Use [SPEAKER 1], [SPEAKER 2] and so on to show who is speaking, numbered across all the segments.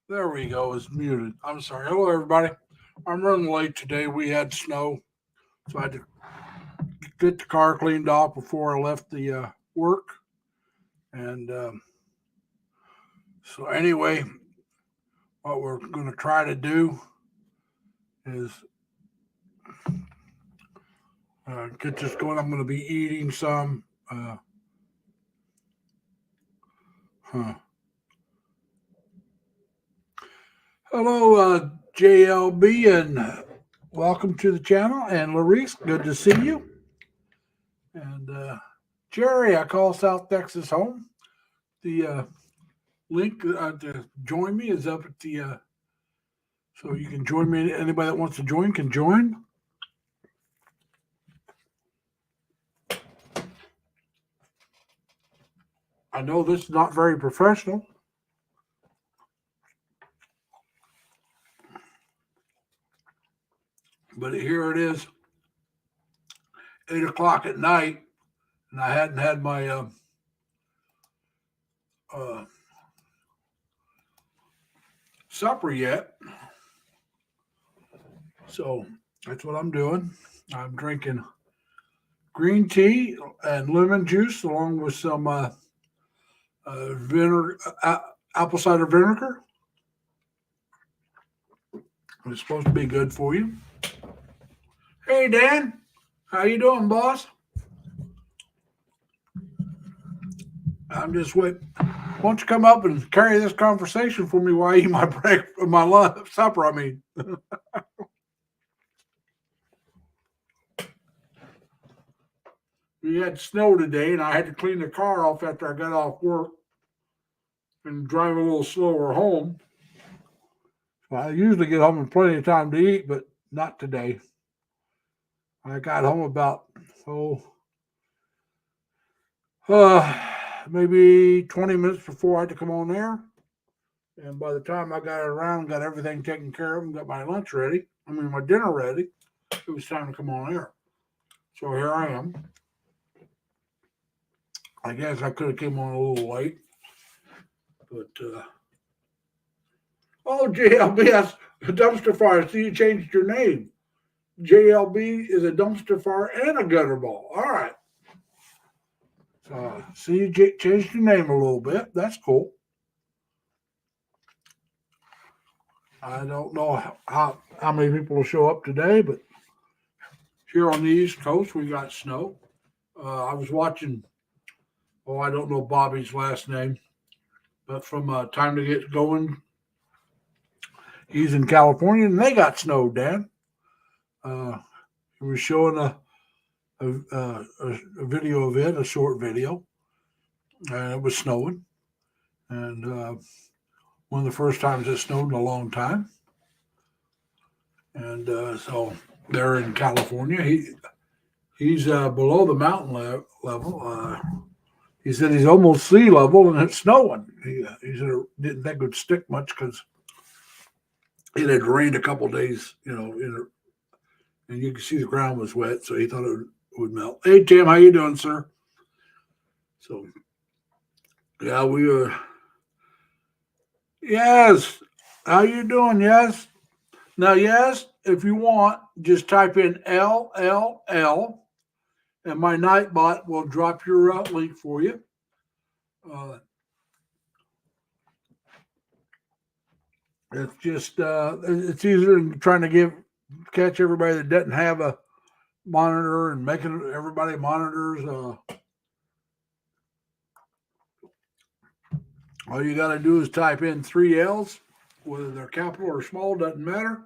[SPEAKER 1] There we go. It's muted. I'm sorry. Hello, everybody. I'm running late today. We had snow, so I had to get the car cleaned off before I left the work. And so, anyway, what we're going to try to do is get this going. I'm going to be eating some. Huh. Hello, JLB, and welcome to the channel. And Larice, good to see you. And Jerry, I call South Texas home. The link to join me is up at the so you can join me. Anybody that wants to join can join. I know this is not very professional, but here it is, 8 o'clock at night, and I hadn't had my uh, supper yet. So that's what I'm doing. I'm drinking green tea and lemon juice along with some vinegar, apple cider vinegar. It's supposed to be good for you. Hey Dan, how you doing, boss? I'm just waiting. Why don't you come up and carry this conversation for me while I eat my my lunch, supper? I mean, we had snow today, and I had to clean the car off after I got off work and drive a little slower home. So I usually get home in plenty of time to eat, but not today. I got home about oh, uh, maybe 20 minutes before I had to come on air. And by the time I got around, got everything taken care of, and got my lunch ready, my dinner ready, it was time to come on air. So here I am. I guess I could have came on a little late, but oh, JLB, that's a dumpster fire. See, you changed your name. JLB is a dumpster fire and a gutter ball. All right. So, see, you changed your name a little bit. That's cool. I don't know how many people will show up today, but here on the East Coast, we got snow. I was watching, I don't know Bobby's last name, but from Time to Get Going, he's in California, and they got snow, Dan. Uh, he was showing a video of it, a short video, and it was snowing. And one of the first times it snowed in a long time. And so they're in California. He's below the mountain level. He said he's almost sea level and it's snowing. He said it didn't think it would stick much because it had rained a couple days, and you could see the ground was wet, so he thought it would melt. Hey Tim, how you doing, sir? So yeah, we were. Yes, how you doing? Yes. Now, yes, if you want, just type in LLL, and my Nightbot will drop your link for you. Uh, it's just it's easier than trying to catch everybody that doesn't have a monitor and making everybody monitors. All you got to do is type in 3Ls, whether they're capital or small, doesn't matter,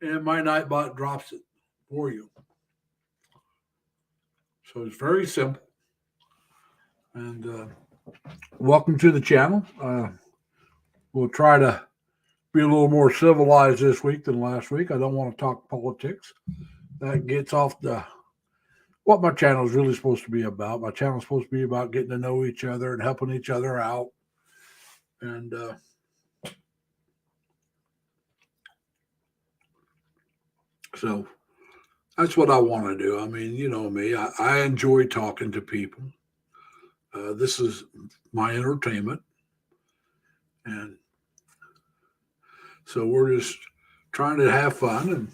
[SPEAKER 1] and my Nightbot drops it for you. So it's very simple. And welcome to the channel. We'll try to be a little more civilized this week than last week. I don't want to talk politics. That gets off what my channel is really supposed to be about. My channel is supposed to be about getting to know each other and helping each other out. And so that's what I want to do. I mean, you know me, I enjoy talking to people. This is my entertainment. And So we're just trying to have fun. And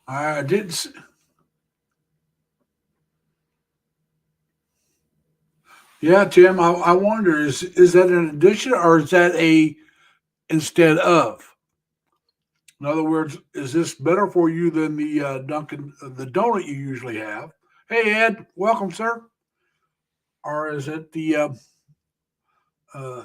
[SPEAKER 1] I did. Yeah, Tim. I wonder, is that an addition or is that a instead of? In other words, is this better for you than the Dunkin' the donut you usually have? Hey Ed, welcome, sir. Or is it the uh,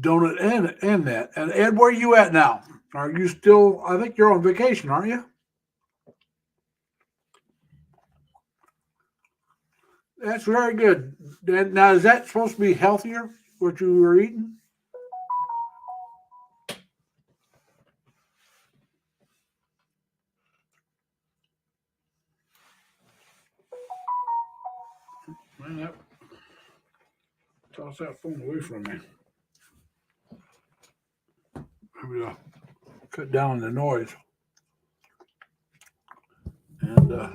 [SPEAKER 1] donut and that? And Ed, where are you at now? Are you still? I think you're on vacation, aren't you? That's very good. Now, is that supposed to be healthier? What you were eating? Man, toss that phone away from me. Maybe I'll cut down the noise. And well,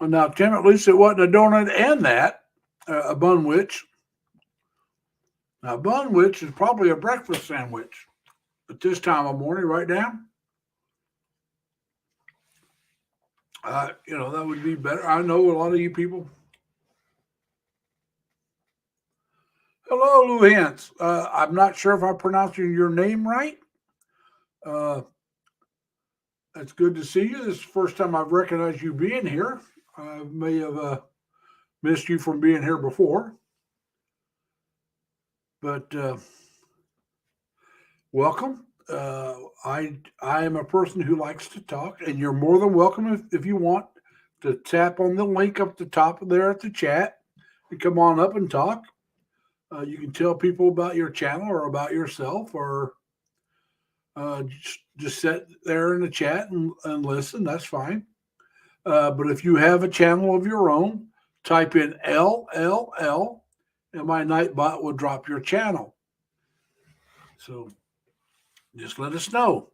[SPEAKER 1] now, Tim, at least it wasn't a donut and that a bunwich. Now, bunwich is probably a breakfast sandwich at this time of morning, right now. That would be better. I know a lot of you people. Hello, Lou Hance. I'm not sure if I'm pronouncing your name right. Uh, it's good to see you. This is the first time I've recognized you being here. I may have missed you from being here before, but welcome. I am a person who likes to talk, and you're more than welcome if you want to tap on the link up the top there at the chat and come on up and talk. You can tell people about your channel or about yourself, or just sit there in the chat and listen. That's fine. But if you have a channel of your own, type in LLL, and my Nightbot will drop your channel. So just let us know.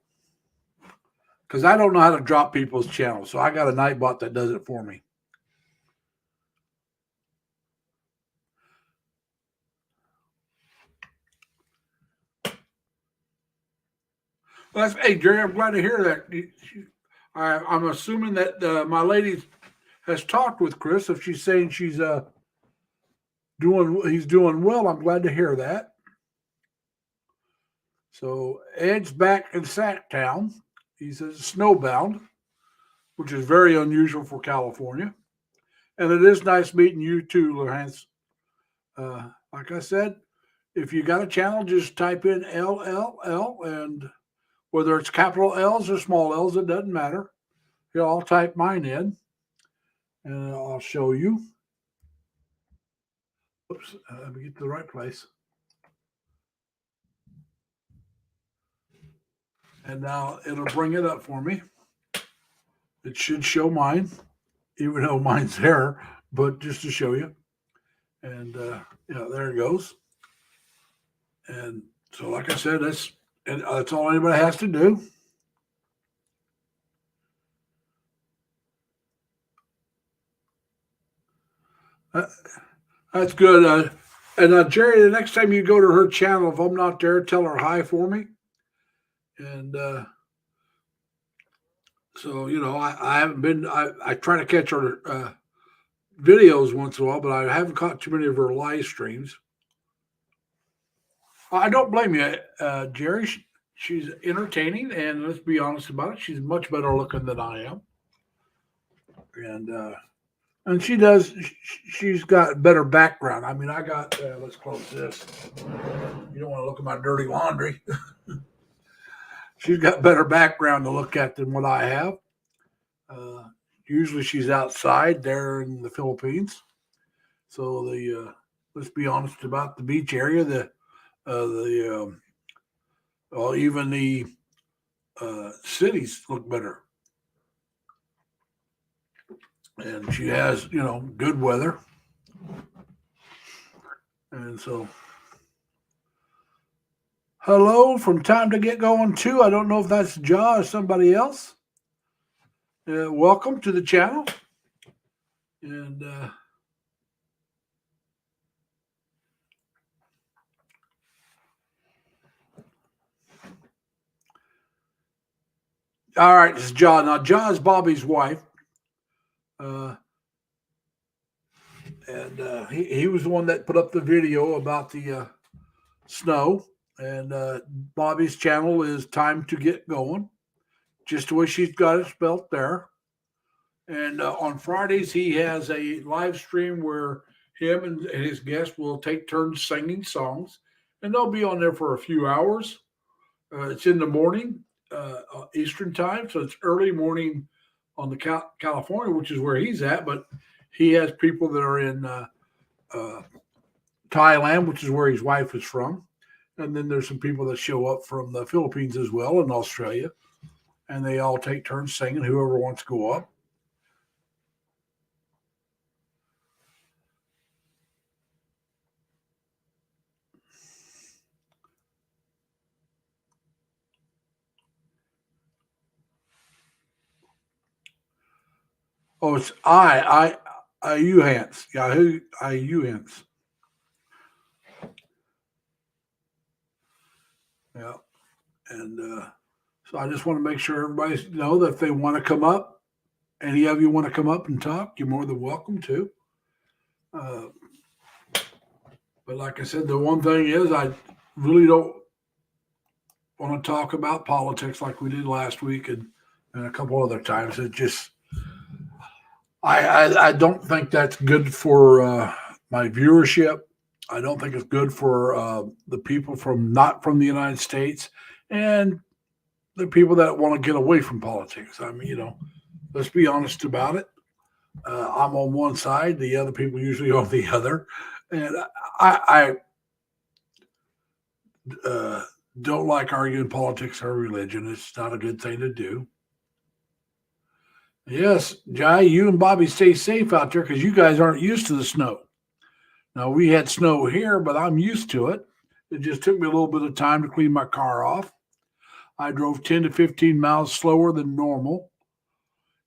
[SPEAKER 1] Because I don't know how to drop people's channels. So I got a Nightbot that does it for me. Well, hey, Jerry, I'm glad to hear that. I'm assuming that my lady has talked with Chris. If she's saying he's doing well, I'm glad to hear that. So Ed's back in Sacktown. He says snowbound, which is very unusual for California. And it is nice meeting you too, Lance. Like I said, if you got a channel, just type in LLL, and whether it's capital L's or small L's, it doesn't matter. Here, I'll type mine in, and I'll show you. Oops, let me get to the right place. And now it'll bring it up for me. It should show mine, even though mine's there, but just to show you. And there it goes. And so, like I said, that's all anybody has to do. That's good. And Jerry, the next time you go to her channel, if I'm not there, tell her hi for me. And so, I haven't been, I try to catch her videos once in a while, but I haven't caught too many of her live streams. I don't blame you, Jerry. She's entertaining, and let's be honest about it, she's much better looking than I am. And she does. She's got better background. I mean, I got. Let's close this. You don't want to look at my dirty laundry. She's got better background to look at than what I have. Usually, she's outside there in the Philippines. So let's be honest about the beach area. Even the cities look better. And she has, good weather. And so hello from Time to Get Going too. I don't know if that's Ja or somebody else. Welcome to the channel. And all right, this is Ja. Now, Ja is Bobby's wife. Uh, and he was the one that put up the video about the snow. And Bobby's channel is Time to Get Going, just the way she's got it spelled there. And on Fridays, he has a live stream where him and his guests will take turns singing songs, and they'll be on there for a few hours. It's in the morning, Eastern time, so it's early morning on the California, which is where he's at. But he has people that are in uh, Thailand, which is where his wife is from, and then there's some people that show up from the Philippines as well and Australia, and they all take turns singing. Whoever wants to go up. Oh, it's Uhans. Yahoo Uhans. Yeah. And so I just want to make sure everybody know that if they want to come up, any of you want to come up and talk, you're more than welcome to. Uh, but like I said, the one thing is I really don't want to talk about politics like we did last week and a couple other times. It just I don't think that's good for my viewership. I don't think it's good for the people from not from the United States and the people that want to get away from politics. I mean, let's be honest about it. I'm on one side, the other people usually on the other, and I don't like arguing politics or religion. It's not a good thing to do. Yes, Jai, you and Bobby stay safe out there because you guys aren't used to the snow. Now we had snow here, but I'm used to it. It just took me a little bit of time to clean my car off. I drove 10 to 15 miles slower than normal,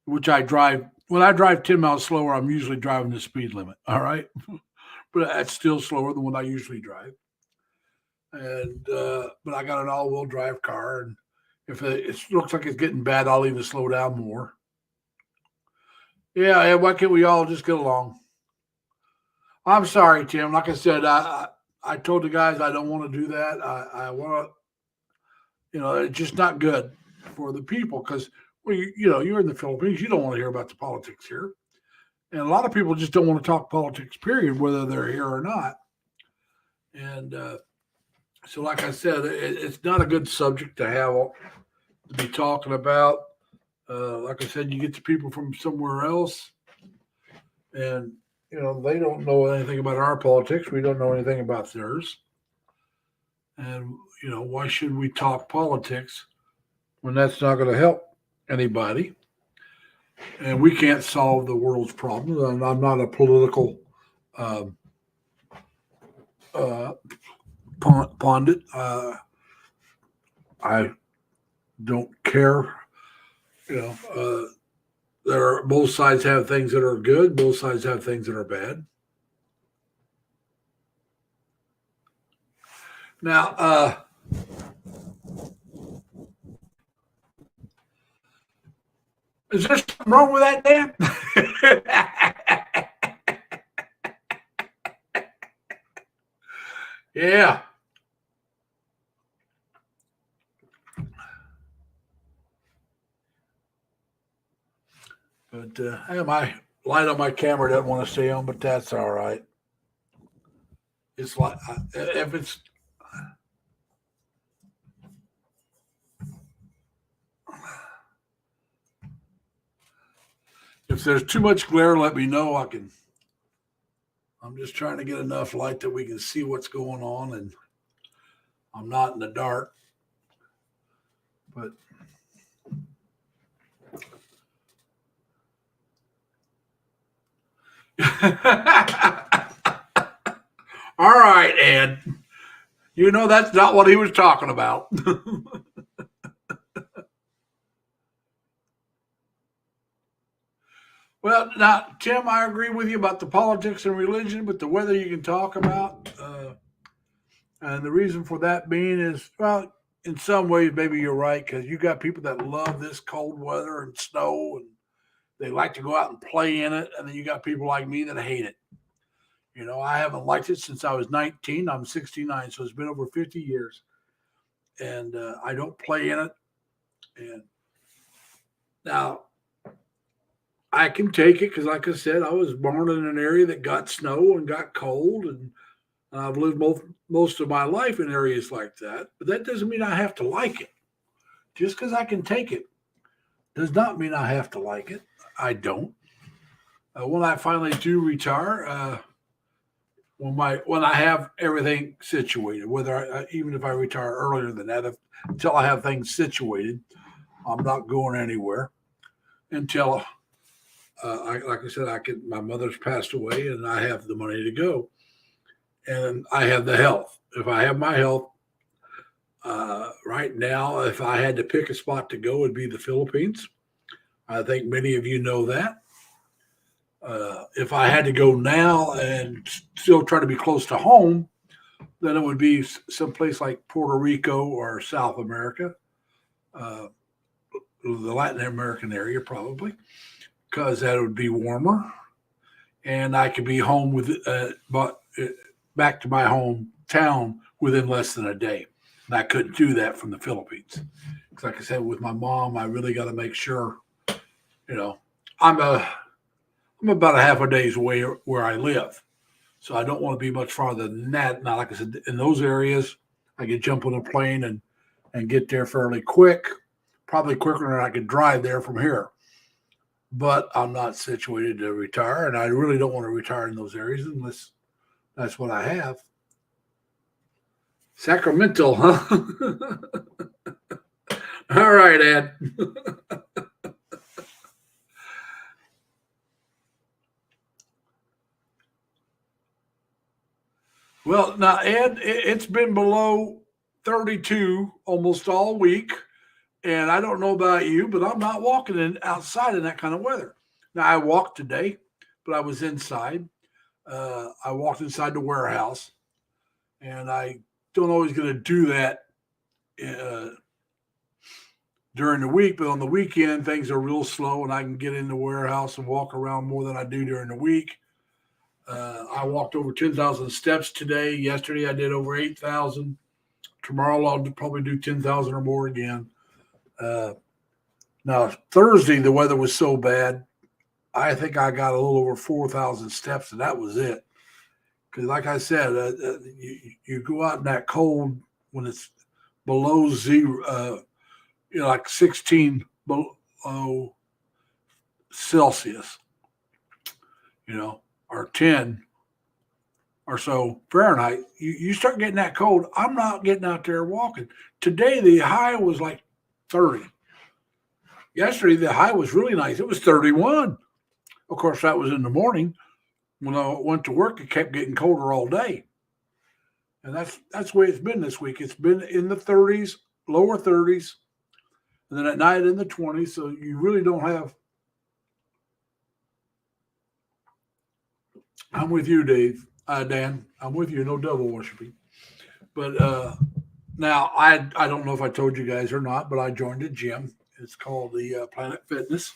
[SPEAKER 1] which I drive. When I drive 10 miles slower, I'm usually driving the speed limit. All right. But that's still slower than what I usually drive. And, but I got an all wheel drive car. And if it looks like it's getting bad, I'll even slow down more. Yeah. Why can't we all just get along? I'm sorry, Tim. Like I said, I told the guys I don't want to do that. I want to, it's just not good for the people because, well, you're in the Philippines. You don't want to hear about the politics here. And a lot of people just don't want to talk politics, period, whether they're here or not. And so, like I said, it's not a good subject to have to be talking about. Like I said, you get to people from somewhere else, and they don't know anything about our politics. We don't know anything about theirs. And why should we talk politics when that's not going to help anybody? And we can't solve the world's problems. And I'm not a political um, uh, pundit. I don't care. You know, there are both sides have things that are good. Both sides have things that are bad. Now, is there something wrong with that, Dan? Yeah. But my light on my camera doesn't want to stay on, but that's all right. It's like if it's if there's too much glare, let me know. I'm just trying to get enough light that we can see what's going on, and I'm not in the dark. But all right, Ed. You know, that's not what he was talking about. Well, now, Tim, I agree with you about the politics and religion, but the weather you can talk about. And the reason for that being is, well, in some ways, maybe you're right, because you got people that love this cold weather and snow, and they like to go out and play in it. And then you got people like me that hate it. You know, I haven't liked it since I was 19. I'm 69, so it's been over 50 years. And I don't play in it. And now I can take it because, like I said, I was born in an area that got snow and got cold, and I've lived most of my life in areas like that. But that doesn't mean I have to like it. Just because I can take it does not mean I have to like it. I don't. When I finally do retire, when I have everything situated, even if I retire earlier than that, until I have things situated, I'm not going anywhere until, like I said, my mother's passed away and I have the money to go, and I have the health. If I have my health, right now, if I had to pick a spot to go, it'd be the Philippines. I think many of you know that. If I had to go now and still try to be close to home, then it would be someplace like Puerto Rico or South America, uh, the Latin American area probably, because that would be warmer, and I could be home back to my hometown within less than a day. And I couldn't do that from the Philippines. Because, like I said, with my mom, I really got to make sure, you know, I'm about a half a day's away where I live. So I don't want to be much farther than that. Now, like I said, in those areas, I could jump on a plane and get there fairly quick, probably quicker than I could drive there from here. But I'm not situated to retire, and I really don't want to retire in those areas unless that's what I have. Sacramento, huh? All right, Ed. Well, now, Ed, it's been below 32 almost all week. And I don't know about you, but I'm not walking outside in that kind of weather. Now, I walked today, but I was inside. I walked inside the warehouse, and I don't always get to do that uh, during the week, but on the weekend, things are real slow, and I can get in the warehouse and walk around more than I do during the week. I walked over 10,000 steps today. Yesterday, I did over 8,000. Tomorrow, I'll probably do 10,000 or more again. Uh, Now, Thursday, the weather was so bad, I think I got a little over 4,000 steps, and that was it. Because, like I said, you go out in that cold when it's below zero, like 16 below Celsius, or 10 or so Fahrenheit. You start getting that cold. I'm not getting out there walking. Today, the high was like 30. Yesterday, the high was really nice. It was 31. Of course, that was in the morning. When I went to work, it kept getting colder all day. And that's the way it's been this week. It's been in the 30s, lower 30s, and then at night in the 20s. So you really don't have. I'm with you, Dave. Dan, I'm with you. No devil worshiping. But now I don't know if I told you guys or not, but I joined a gym. It's called the Planet Fitness.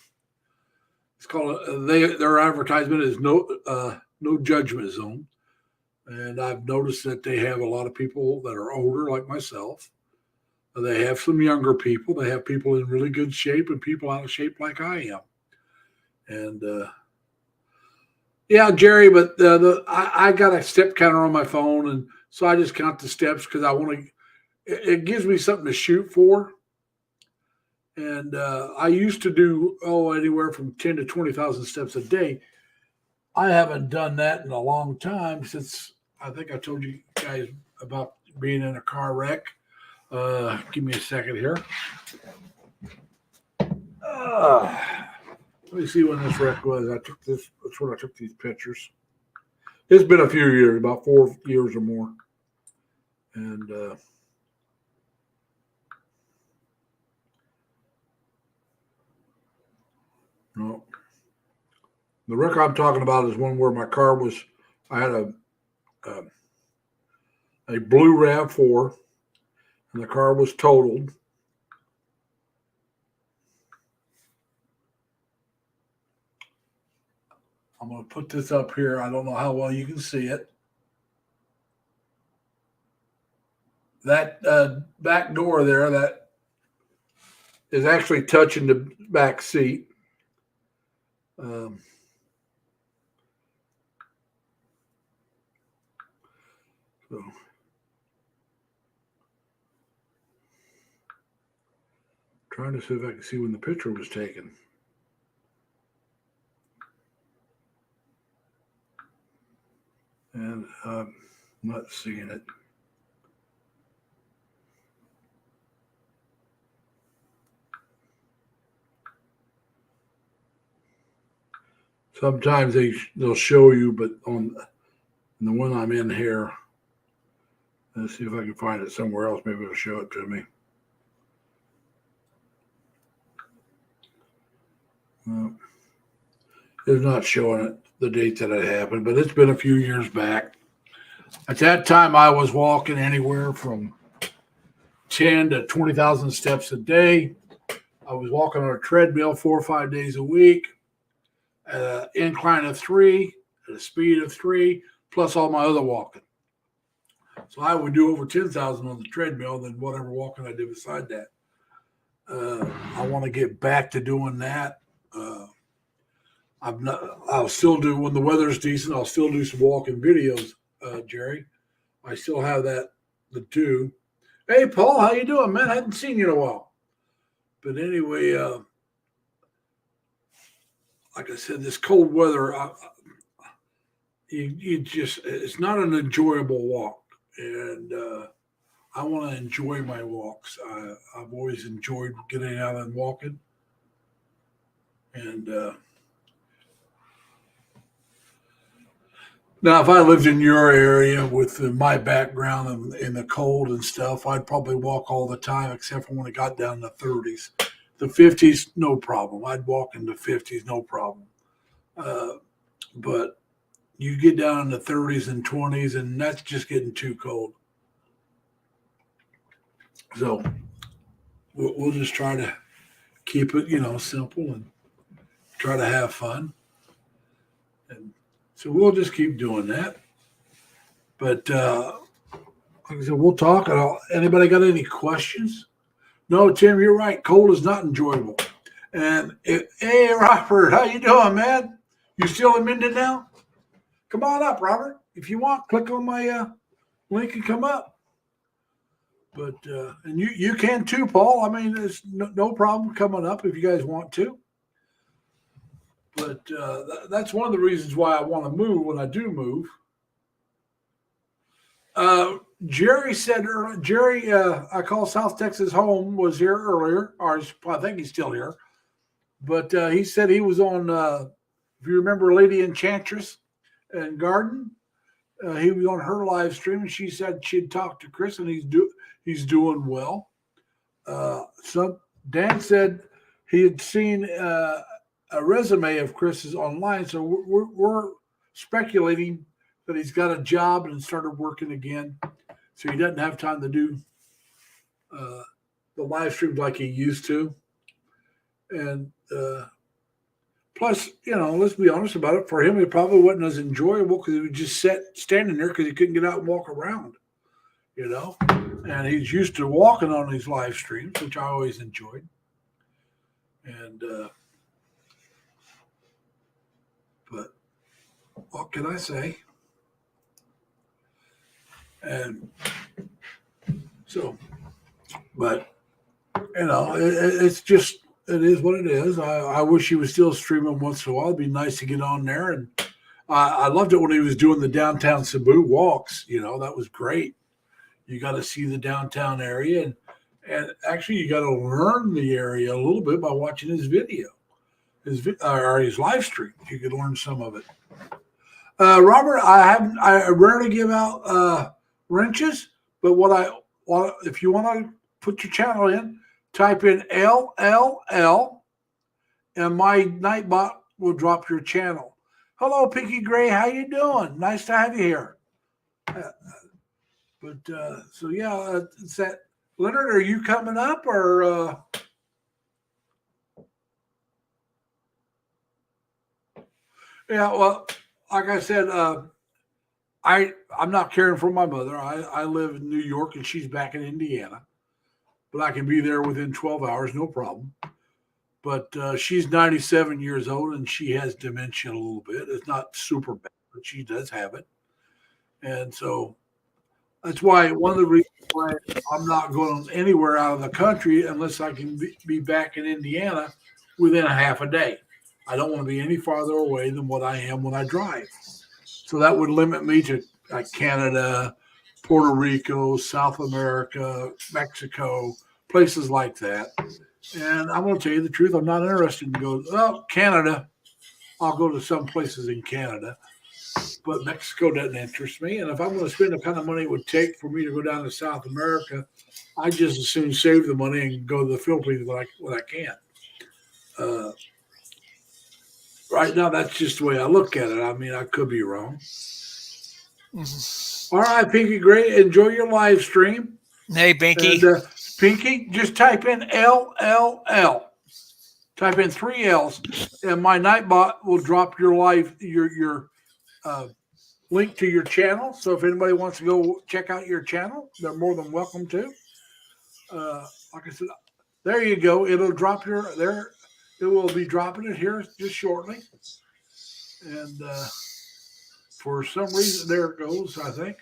[SPEAKER 1] It's called their advertisement is no judgment zone, and I've noticed that they have a lot of people that are older, like myself. They have some younger people. They have people in really good shape and people out of shape like I am. And yeah, Jerry, but I got a step counter on my phone, and so I just count the steps because I want to. It gives me something to shoot for. And I used to do anywhere from 10 to 20,000 steps a day. I haven't done that in a long time since I think I told you guys about being in a car wreck. Give me a second here. Let me see when this wreck was. That's when I took these pictures. It's been a few years, about 4 years or more. And no, the wreck I'm talking about is one where my car was. I had a blue RAV4, and the car was totaled. I'm going to put this up here. I don't know how well you can see it. That back door there, that is actually touching the back seat. So trying to see if I can see when the picture was taken. And I'm not seeing it. Sometimes they'll show you, but on the one I'm in here, let's see if I can find it somewhere else. Maybe it'll show it to me. It's not showing it the date that it happened, but it's been a few years back. At that time, I was walking anywhere from 10 to 20,000 steps a day. I was walking on a treadmill 4 or 5 days a week, at an incline of 3, at a speed of 3, plus all my other walking. So I would do over 10,000 on the treadmill than whatever walking I did beside that. I want to get back to doing that. I'll still do, when the weather's decent, I'll still do some walking videos, Jerry. I still have that to do. Hey, Paul, how you doing, man? I hadn't seen you in a while. But anyway, like I said, this cold weather, it's not an enjoyable walk. And I want to enjoy my walks. I've always enjoyed getting out and walking. And now, if I lived in your area with my background in the cold and stuff, I'd probably walk all the time, except for when it got down to the 30s. The 50s, no problem. I'd walk in the 50s, no problem. But you get down in the 30s and 20s, and that's just getting too cold. So we'll just try to keep it, simple and try to have fun. And so we'll just keep doing that. But like I said, we'll talk. Anybody got any questions? No, Tim, you're right. Cold is not enjoyable. And hey, Robert, how you doing, man? You still in Minden now? Come on up, Robert. If you want, click on my link and come up. But and you can too, Paul. I mean, there's no problem coming up if you guys want to. But that's one of the reasons why I want to move when I do move. Jerry said, I call South Texas home, was here earlier, or I think he's still here. But he said he was on, if you remember Lady Enchantress and Garden, he was on her live stream, and she said she'd talked to Chris, and he's doing well. Dan said he had seen a resume of Chris's online, so we're speculating that he's got a job and started working again, so he doesn't have time to do the live streams like he used to. And plus, let's be honest about it. For him, it probably wasn't as enjoyable because he was just standing there because he couldn't get out and walk around, And he's used to walking on these live streams, which I always enjoyed. And but what can I say? And so, but it's just, it is what it is. I wish he was still streaming once in a while. It'd be nice to get on there. And I loved it when he was doing the downtown Cebu walks. That was great. You got to see the downtown area, and actually you got to learn the area a little bit by watching his video, his live stream. You could learn some of it. Robert, I rarely give out wrenches, But if you want to put your channel in, type in LLL, and my Nightbot will drop your channel. Hello, Pinky Gray. How you doing? Nice to have you here. So yeah, it's that. Leonard, are you coming up or? Yeah, well, like I said, I'm not caring for my mother. I live in New York and she's back in Indiana, but I can be there within 12 hours, no problem. But she's 97 years old and she has dementia a little bit. It's not super bad, but she does have it. And so that's why one of the reasons why I'm not going anywhere out of the country unless I can be back in Indiana within a half a day. I don't want to be any farther away than what I am when I drive. So that would limit me to like Canada, Puerto Rico, South America, Mexico, places like that. And I'm going to tell you the truth. I'm not interested in going, Canada. I'll go to some places in Canada. But Mexico doesn't interest me. And if I'm going to spend the kind of money it would take for me to go down to South America, I just as soon save the money and go to the Philippines when I can. Right now, that's just the way I look at it. I mean, I could be wrong. Mm-hmm. All right, Pinky Gray, enjoy your live stream.
[SPEAKER 2] Hey, Pinky.
[SPEAKER 1] And, Pinky, just type in LLL. Type in 3 L's, and my Nightbot will drop your link to your channel. So if anybody wants to go check out your channel, they're more than welcome to. Like I said, there you go. It'll drop there. It will be dropping it here just shortly. And for some reason, there it goes, I think.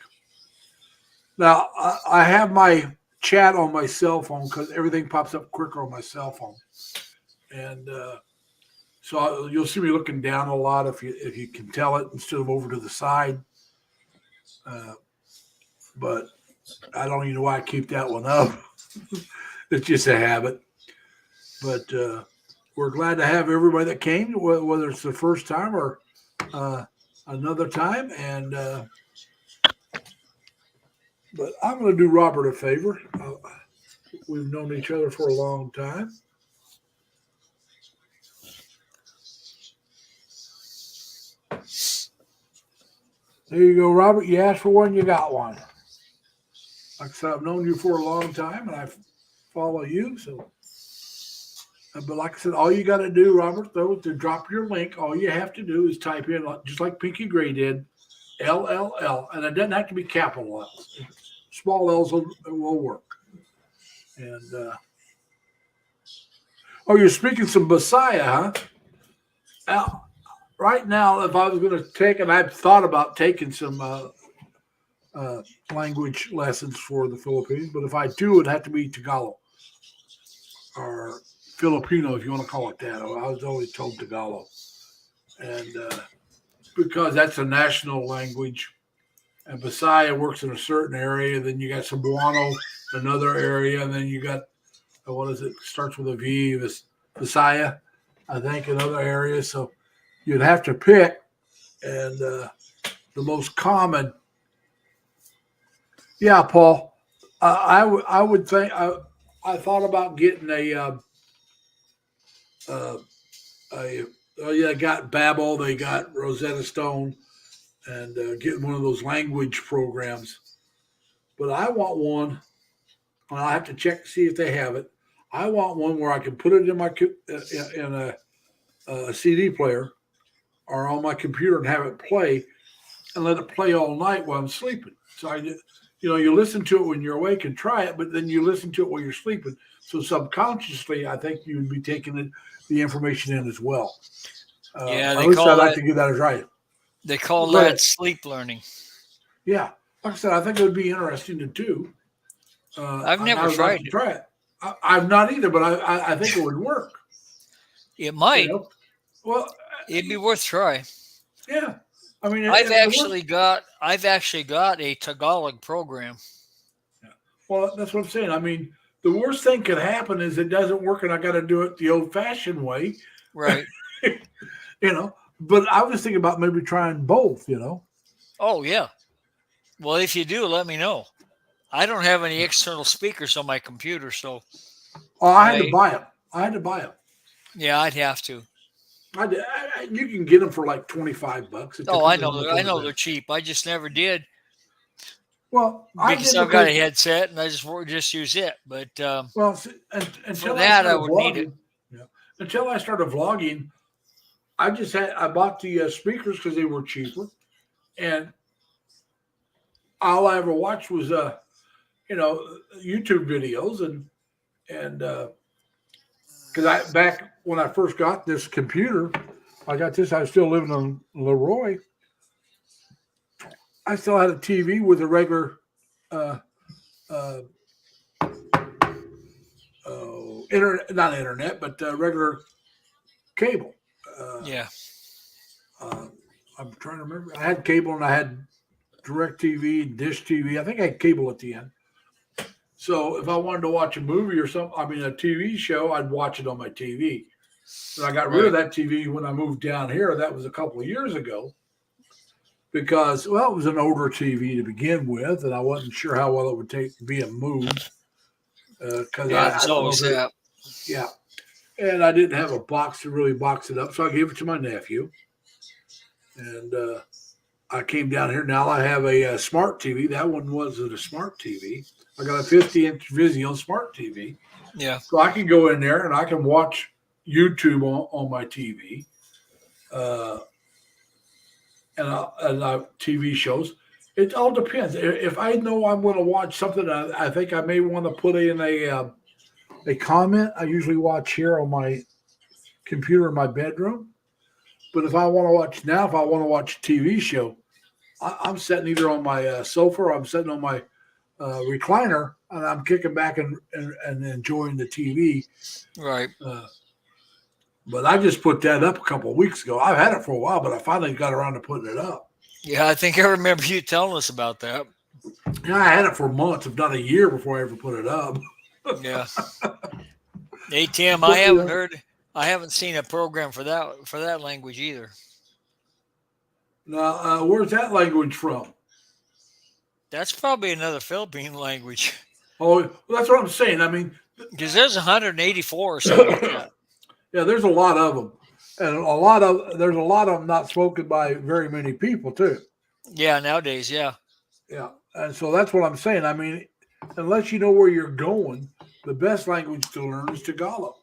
[SPEAKER 1] Now, I have my chat on my cell phone because everything pops up quicker on my cell phone. And so you'll see me looking down a lot if you can tell it instead of over to the side. But I don't even know why I keep that one up. It's just a habit. But we're glad to have everybody that came, whether it's the first time or another time. And but I'm going to do Robert a favor. We've known each other for a long time. There you go, Robert. You asked for one, you got one. Like I said, I've known you for a long time, and I follow you. So, but like I said, all you got to do, Robert, though, to drop your link, all you have to do is type in, just like Pinky Gray did, LLL, and it doesn't have to be capital L's. Small L's will work. And you're speaking some Bisaya, huh? Now, right now, if I was going to take, and I've thought about taking some language lessons for the Philippines, but if I do, it'd have to be Tagalog or Filipino, if you want to call it that. I was always told Tagalog. And because that's a national language, and Bisaya works in a certain area, then you got Cebuano, another area, and then you got, starts with a V, Bisaya, I think, another area. So you'd have to pick, and the most common. Yeah, Paul. I would think I thought about getting got Babbel, they got Rosetta Stone, and getting one of those language programs. But I want one. And I have to check to see if they have it. I want one where I can put it in my in a CD player or on my computer and have it play and let it play all night while I'm sleeping. So you listen to it when you're awake and try it, but then you listen to it while you're sleeping. So subconsciously, I think you would be taking the information in as well.
[SPEAKER 2] Yeah,
[SPEAKER 1] at least I'd like to give that a try.
[SPEAKER 2] They call that sleep learning.
[SPEAKER 1] Yeah, like I said, I think it would be interesting to do.
[SPEAKER 2] I've never tried it.
[SPEAKER 1] Try it. I've not either, but I think it would work.
[SPEAKER 2] It might.
[SPEAKER 1] Well,
[SPEAKER 2] it'd be worth try.
[SPEAKER 1] Yeah, I mean,
[SPEAKER 2] I've actually got a Tagalog program.
[SPEAKER 1] Yeah. Well, that's what I'm saying. I mean, the worst thing could happen is it doesn't work, and I got to do it the old-fashioned way.
[SPEAKER 2] Right.
[SPEAKER 1] But I was thinking about maybe trying both.
[SPEAKER 2] Oh yeah. Well, if you do, let me know. I don't have any external speakers on my computer, so
[SPEAKER 1] Oh, I had to buy them. I had to buy them.
[SPEAKER 2] yeah, I'd have to.
[SPEAKER 1] You can get them for like $25. It
[SPEAKER 2] Oh, I
[SPEAKER 1] depends on
[SPEAKER 2] know.
[SPEAKER 1] which
[SPEAKER 2] I
[SPEAKER 1] one's
[SPEAKER 2] know
[SPEAKER 1] better.
[SPEAKER 2] they're cheap. I just never did
[SPEAKER 1] Well, I
[SPEAKER 2] because
[SPEAKER 1] did
[SPEAKER 2] I've got a
[SPEAKER 1] because
[SPEAKER 2] headset and I just use it. But
[SPEAKER 1] well,
[SPEAKER 2] for
[SPEAKER 1] until I
[SPEAKER 2] that, I
[SPEAKER 1] started
[SPEAKER 2] would need it.
[SPEAKER 1] vlogging, yeah, until I started vlogging, I bought the speakers because they were cheaper, and all I ever watched was YouTube videos and because I back when I first got this computer, I got this. I was still living in Leroy. I still had a TV with a regular uh, uh, internet, not internet, but regular cable.
[SPEAKER 2] Yeah.
[SPEAKER 1] I'm trying to remember. I had cable and I had Direct TV, Dish TV. I think I had cable at the end. So if I wanted to watch a movie or something, I mean a TV show, I'd watch it on my TV. But I got rid of that TV when I moved down here. That was a couple of years ago because, well, it was an older TV to begin with, and I wasn't sure how well it would take being moved. Because
[SPEAKER 2] Yeah,
[SPEAKER 1] I
[SPEAKER 2] there's
[SPEAKER 1] don't know
[SPEAKER 2] always
[SPEAKER 1] if it,
[SPEAKER 2] that.
[SPEAKER 1] yeah. And I didn't have a box to really box it up, so I gave it to my nephew. And I came down here. Now I have a smart TV. That one wasn't a smart TV. I got a 50-inch Vizio smart TV.
[SPEAKER 2] Yeah.
[SPEAKER 1] So I can go in there and I can watch YouTube on my TV and TV shows. It all depends. If I know I'm going to watch something, I think I may want to put in a comment. I usually watch here on my computer in my bedroom. But if I want to watch a TV show, I'm sitting either on my sofa or I'm sitting on my recliner and I'm kicking back and enjoying the TV.
[SPEAKER 2] Right.
[SPEAKER 1] But I just put that up a couple of weeks ago. I've had it for a while, but I finally got around to putting it up.
[SPEAKER 2] Yeah, I think I remember you telling us about that.
[SPEAKER 1] Yeah, I had it for months, if not a year, before I ever put it up.
[SPEAKER 2] Yeah. Hey Tim, I haven't seen a program for that language either.
[SPEAKER 1] Now, where's that language from?
[SPEAKER 2] That's probably another Philippine language.
[SPEAKER 1] Oh, well, that's what I'm saying. I mean,
[SPEAKER 2] because there's 184 or something like that.
[SPEAKER 1] Yeah, there's a lot of them, and there's a lot of them not spoken by very many people too.
[SPEAKER 2] Yeah, nowadays, yeah.
[SPEAKER 1] Yeah, and so that's what I'm saying. I mean, unless you know where you're going, the best language to learn is Tagalog.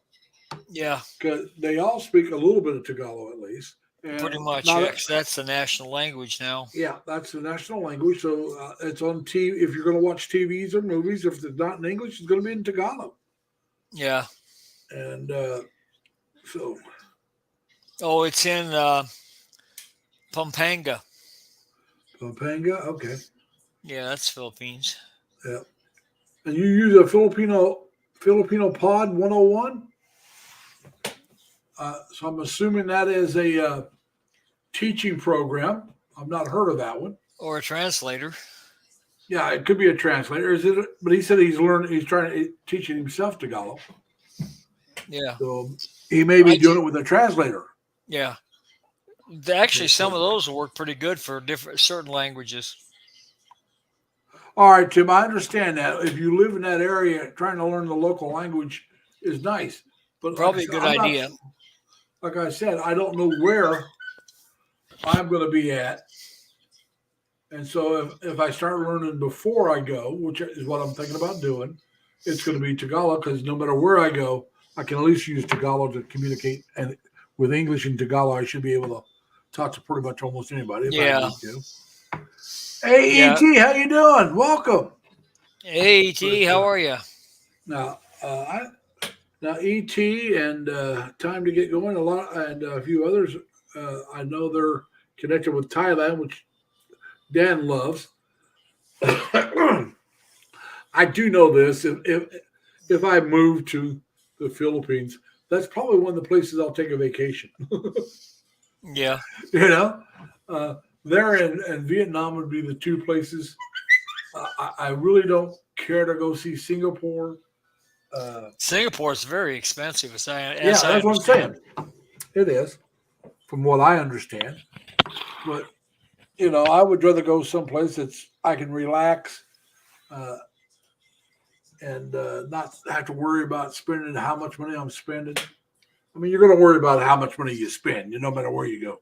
[SPEAKER 2] Yeah,
[SPEAKER 1] because they all speak a little bit of Tagalog at least. And
[SPEAKER 2] pretty much. Yeah, that's the national language now.
[SPEAKER 1] Yeah, that's the national language. So it's on TV. If you're going to watch TVs or movies, if it's not in English, it's going to be in Tagalog.
[SPEAKER 2] Yeah,
[SPEAKER 1] and so.
[SPEAKER 2] Oh, it's in Pampanga.
[SPEAKER 1] Pampanga, okay.
[SPEAKER 2] Yeah, that's Philippines.
[SPEAKER 1] Yeah, and you use a Filipino Pod 101. So I'm assuming that is a teaching program. I've not heard of that one.
[SPEAKER 2] Or a translator.
[SPEAKER 1] Yeah, it could be a translator. Is it? But he said he's learning. He's trying to teaching himself Tagalog.
[SPEAKER 2] Yeah.
[SPEAKER 1] So he may be doing it with a translator.
[SPEAKER 2] Yeah. Actually, some of those will work pretty good for certain languages.
[SPEAKER 1] All right, Tim, I understand that. If you live in that area, trying to learn the local language is nice. But
[SPEAKER 2] probably a good idea.
[SPEAKER 1] Like I said, I don't know where I'm going to be at. And so if I start learning before I go, which is what I'm thinking about doing, it's going to be Tagalog because no matter where I go, I can at least use Tagalog to communicate. And with English and Tagalog, I should be able to talk to pretty much almost anybody if I need to. Hey, E.T., how you doing? Welcome.
[SPEAKER 2] Hey, E.T., how are you?
[SPEAKER 1] Now, E.T. and Time to Get Going, and a few others, I know they're connected with Thailand, which Dan loves. I do know this. If I move to the Philippines, that's probably one of the places I'll take a vacation.
[SPEAKER 2] Yeah.
[SPEAKER 1] You know, there and Vietnam would be the two places. I really don't care to go see Singapore.
[SPEAKER 2] Singapore is very expensive.
[SPEAKER 1] That's what I'm saying. It is, from what I understand. But, I would rather go someplace I can relax and not have to worry about spending how much money I'm spending. I mean, you're going to worry about how much money you spend, no matter where you go.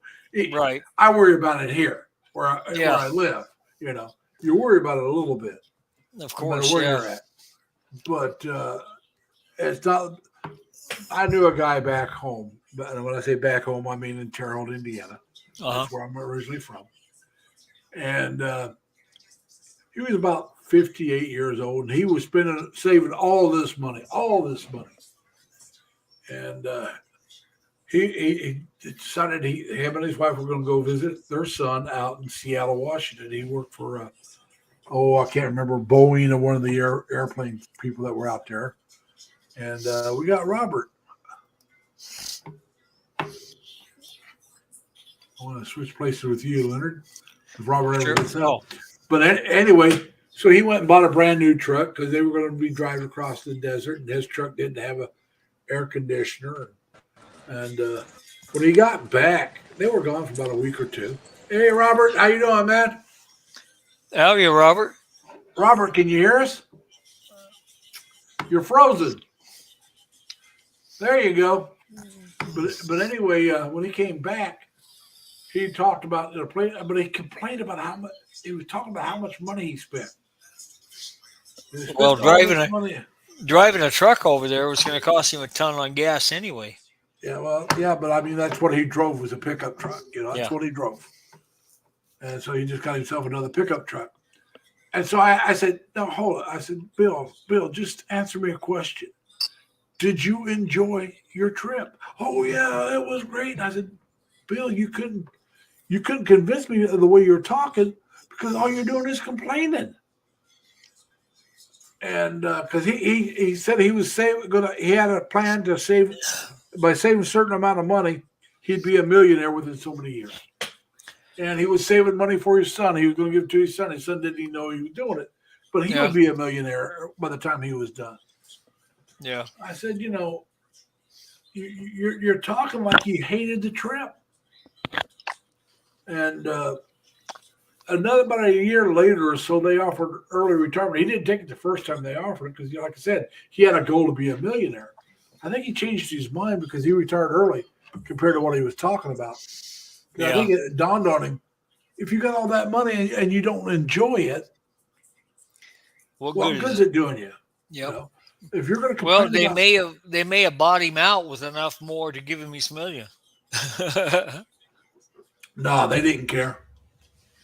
[SPEAKER 2] Right.
[SPEAKER 1] I worry about it here where
[SPEAKER 2] Yeah.
[SPEAKER 1] I live. You worry about it a little bit,
[SPEAKER 2] Of
[SPEAKER 1] no matter
[SPEAKER 2] course.
[SPEAKER 1] where
[SPEAKER 2] Yeah.
[SPEAKER 1] you're at. But it's not. I knew a guy back home, but when I say back home, I mean in Terre Haute, Indiana.
[SPEAKER 2] Uh-huh.
[SPEAKER 1] That's where I'm originally from. And he was about 58 years old, and he was saving all this money. And he decided him and his wife were going to go visit their son out in Seattle, Washington. He worked for, I can't remember, Boeing or one of the airplane people that were out there. And we got Robert. I want to switch places with you, Leonard. If Robert ever gets out. But anyway, so he went and bought a brand new truck because they were going to be driving across the desert, and his truck didn't have an air conditioner. And when he got back, they were gone for about a week or two. Hey, Robert, how you doing, man?
[SPEAKER 2] How are you, Robert?
[SPEAKER 1] Robert, can you hear us? You're frozen. There you go. But anyway, when he came back, he talked about the plane, but he complained about how much. He was talking about how much money he spent.
[SPEAKER 2] Well, driving a truck over there was going to cost him a ton on gas anyway.
[SPEAKER 1] Yeah, but I mean that's what he drove was a pickup truck. That's what he drove, and so he just got himself another pickup truck. And so I said, no, hold on. I said, Bill, just answer me a question. Did you enjoy your trip? Oh yeah, it was great. And I said, Bill, you couldn't convince me of the way you're talking because all you're doing is complaining. And because he said he was he had a plan to save, by saving a certain amount of money, he'd be a millionaire within so many years. And he was saving money for his son. He was going to give it to his son. His son didn't even know he was doing it, but he would be a millionaire by the time he was done.
[SPEAKER 2] Yeah.
[SPEAKER 1] I said, you're talking like you hated the trip. And about a year later or so, they offered early retirement. He didn't take it the first time they offered it because, like I said, he had a goal to be a millionaire. I think he changed his mind because he retired early compared to what he was talking about. Yeah. I think it dawned on him, if you got all that money and you don't enjoy it, what good is it doing you?
[SPEAKER 2] Yep.
[SPEAKER 1] If you're going to
[SPEAKER 2] they may have bought him out with enough more to give him his million.
[SPEAKER 1] No, they didn't care.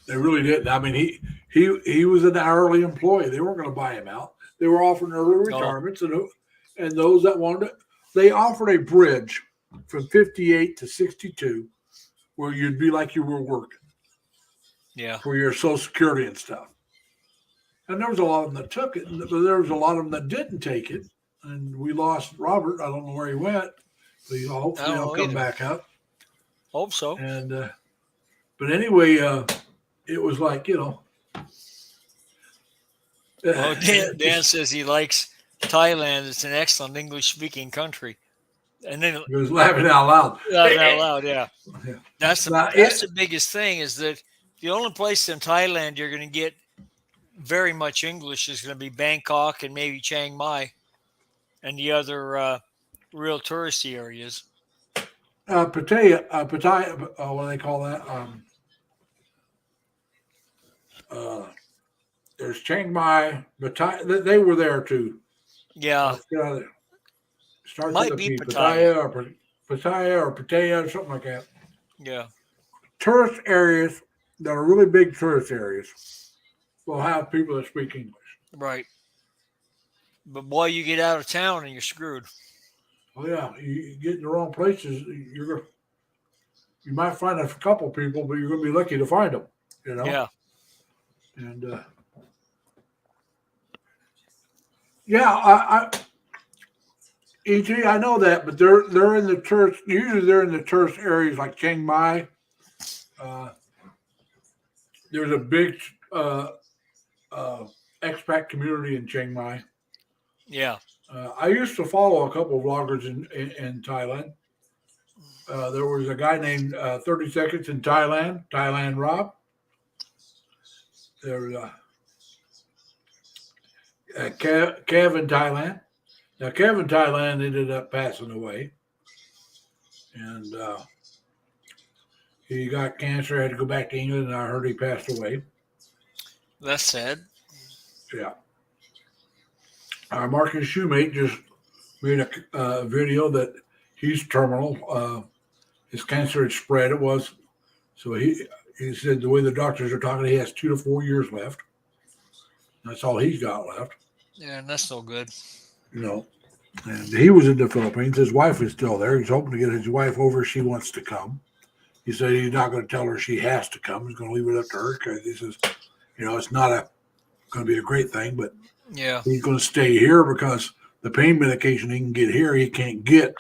[SPEAKER 1] They really didn't. I mean, he was an hourly employee. They weren't going to buy him out. They were offering early retirements, and those that wanted it, they offered a bridge from 58 to 62 where you'd be like you were working.
[SPEAKER 2] Yeah.
[SPEAKER 1] For your Social Security and stuff. And there was a lot of them that took it, but there was a lot of them that didn't take it. And we lost Robert. I don't know where he went. But hopefully he'll come back up.
[SPEAKER 2] Hope so.
[SPEAKER 1] And but anyway, it was like,
[SPEAKER 2] Well, Dan says he likes Thailand. It's an excellent English-speaking country. And then
[SPEAKER 1] he was laughing out loud.
[SPEAKER 2] Laughing out loud, yeah. That's the biggest thing is that the only place in Thailand you're going to get very much English is going to be Bangkok and maybe Chiang Mai and the other real touristy areas.
[SPEAKER 1] Pattaya, what do they call that? There's Chiang Mai, Pattaya. They were there too.
[SPEAKER 2] Yeah.
[SPEAKER 1] Starts might be Pattaya or Pattaya or something like that.
[SPEAKER 2] Yeah.
[SPEAKER 1] Tourist areas that are really big tourist areas will have people that speak English.
[SPEAKER 2] Right. But boy, you get out of town and you're screwed.
[SPEAKER 1] Oh yeah, you get in the wrong places. You might find a couple people, but you're going to be lucky to find them.
[SPEAKER 2] Yeah.
[SPEAKER 1] And yeah, E.G., I know that, but they're in the tourist. Usually, they're in the tourist areas like Chiang Mai. There's a big expat community in Chiang Mai.
[SPEAKER 2] Yeah.
[SPEAKER 1] I used to follow a couple of vloggers in Thailand. There was a guy named 30 Seconds in Thailand Rob. Kev in Thailand. Now, Kev in Thailand ended up passing away, and he got cancer. Had to go back to England, and I heard he passed away.
[SPEAKER 2] That's sad.
[SPEAKER 1] Yeah. Marcus Shoemate just made a video that he's terminal. His cancer had spread. It was so he said the way the doctors are talking, he has 2 to 4 years left. That's all he's got left.
[SPEAKER 2] Yeah, and that's no good.
[SPEAKER 1] You know, and he was in the Philippines. His wife is still there. He's hoping to get his wife over. She wants to come. He said he's not going to tell her she has to come. He's going to leave it up to her because he says, it's not going to be a great thing, but
[SPEAKER 2] yeah,
[SPEAKER 1] he's going to stay here because the pain medication he can get here, he can't get.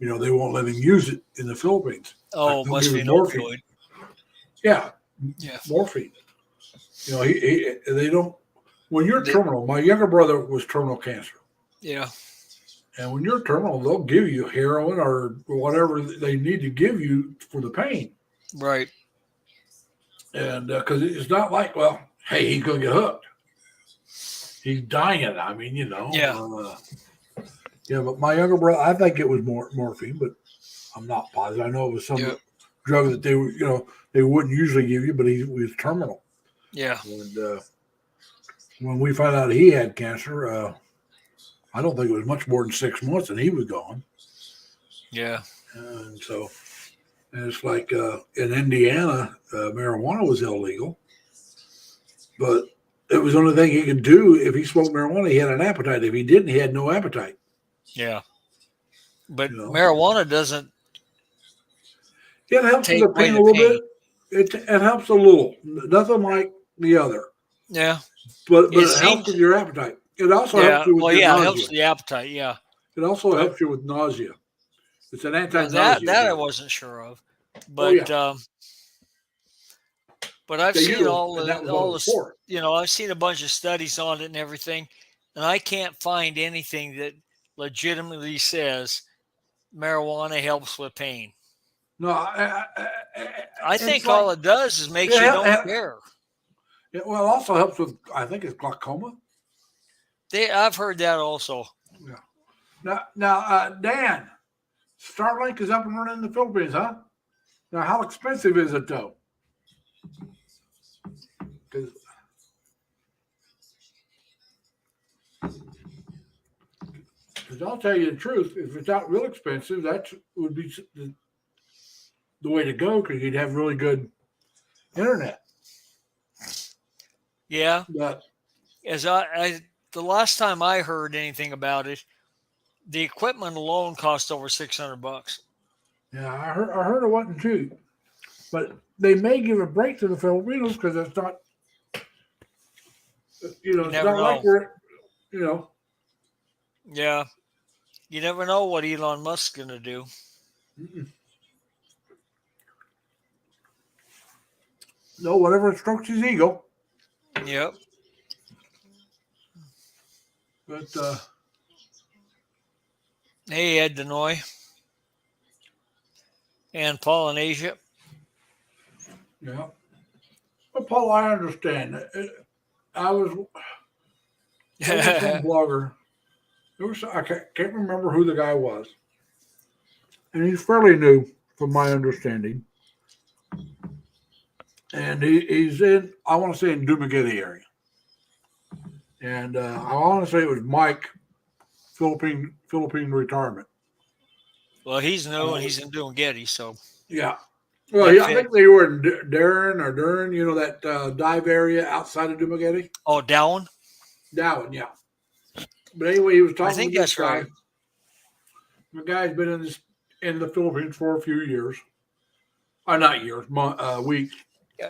[SPEAKER 1] They won't let him use it in the Philippines.
[SPEAKER 2] Oh, must be an opioid.
[SPEAKER 1] Yeah,
[SPEAKER 2] yeah,
[SPEAKER 1] morphine. They don't. When you're terminal, my younger brother was terminal cancer.
[SPEAKER 2] Yeah.
[SPEAKER 1] And when you're terminal, they'll give you heroin or whatever they need to give you for the pain.
[SPEAKER 2] Right.
[SPEAKER 1] And because it's not like, well, hey, he's going to get hooked. He's dying. I mean,
[SPEAKER 2] Yeah.
[SPEAKER 1] Yeah, but my younger brother, I think it was morphine, but I'm not positive. I know it was some drug that they wouldn't usually give you, but he was terminal.
[SPEAKER 2] Yeah.
[SPEAKER 1] And when we found out he had cancer, I don't think it was much more than 6 months, and he was gone.
[SPEAKER 2] Yeah.
[SPEAKER 1] And so, it's like in Indiana, marijuana was illegal, but it was the only thing he could do. If he smoked marijuana, he had an appetite. If he didn't, he had no appetite.
[SPEAKER 2] Yeah. But marijuana doesn't.
[SPEAKER 1] It helps with the pain a little bit. It helps a little. Nothing like the other.
[SPEAKER 2] Yeah.
[SPEAKER 1] But it helps with your appetite. It also helps you with your nausea.
[SPEAKER 2] It helps the appetite, yeah.
[SPEAKER 1] It also helps you with nausea. It's an anti-nausea.
[SPEAKER 2] That I wasn't sure of. But but I've seen all this, I've seen a bunch of studies on it and everything, and I can't find anything that legitimately says marijuana helps with pain.
[SPEAKER 1] No,
[SPEAKER 2] I think all it does is makes you don't care.
[SPEAKER 1] It also helps with, I think it's glaucoma.
[SPEAKER 2] I've heard that also.
[SPEAKER 1] Yeah. Now, Dan, Starlink is up and running in the Philippines, huh? Now, how expensive is it though? Because I'll tell you the truth, if it's not real expensive, that would be the way to go because you'd have really good internet.
[SPEAKER 2] Yeah.
[SPEAKER 1] But
[SPEAKER 2] as the last time I heard anything about it, the equipment alone cost over $600.
[SPEAKER 1] Yeah, I heard it wasn't cheap, but they may give a break to the Filipinos because it's not, it's not like we're,
[SPEAKER 2] Yeah, you never know what Elon Musk's going to do.
[SPEAKER 1] No, whatever strokes his ego.
[SPEAKER 2] Yep.
[SPEAKER 1] But
[SPEAKER 2] hey, Ed Denoy and Polynesia.
[SPEAKER 1] Yeah. But Paul, I understand. I was some blogger. I can't remember who the guy was. And he's fairly new, from my understanding. And he's in, I want to say, in Dumaguete area. And I want to say it was Mike, Philippine retirement.
[SPEAKER 2] Well, he's new and he's in Dumaguete, so.
[SPEAKER 1] Yeah. Well, I think they were in Dern, that dive area outside of Dumaguete.
[SPEAKER 2] Oh, Dowan?
[SPEAKER 1] Dowan, yeah. But anyway, he was talking.
[SPEAKER 2] I think that's
[SPEAKER 1] guy.
[SPEAKER 2] right.
[SPEAKER 1] The guy's been in the Philippines for a few years. Not years, weeks.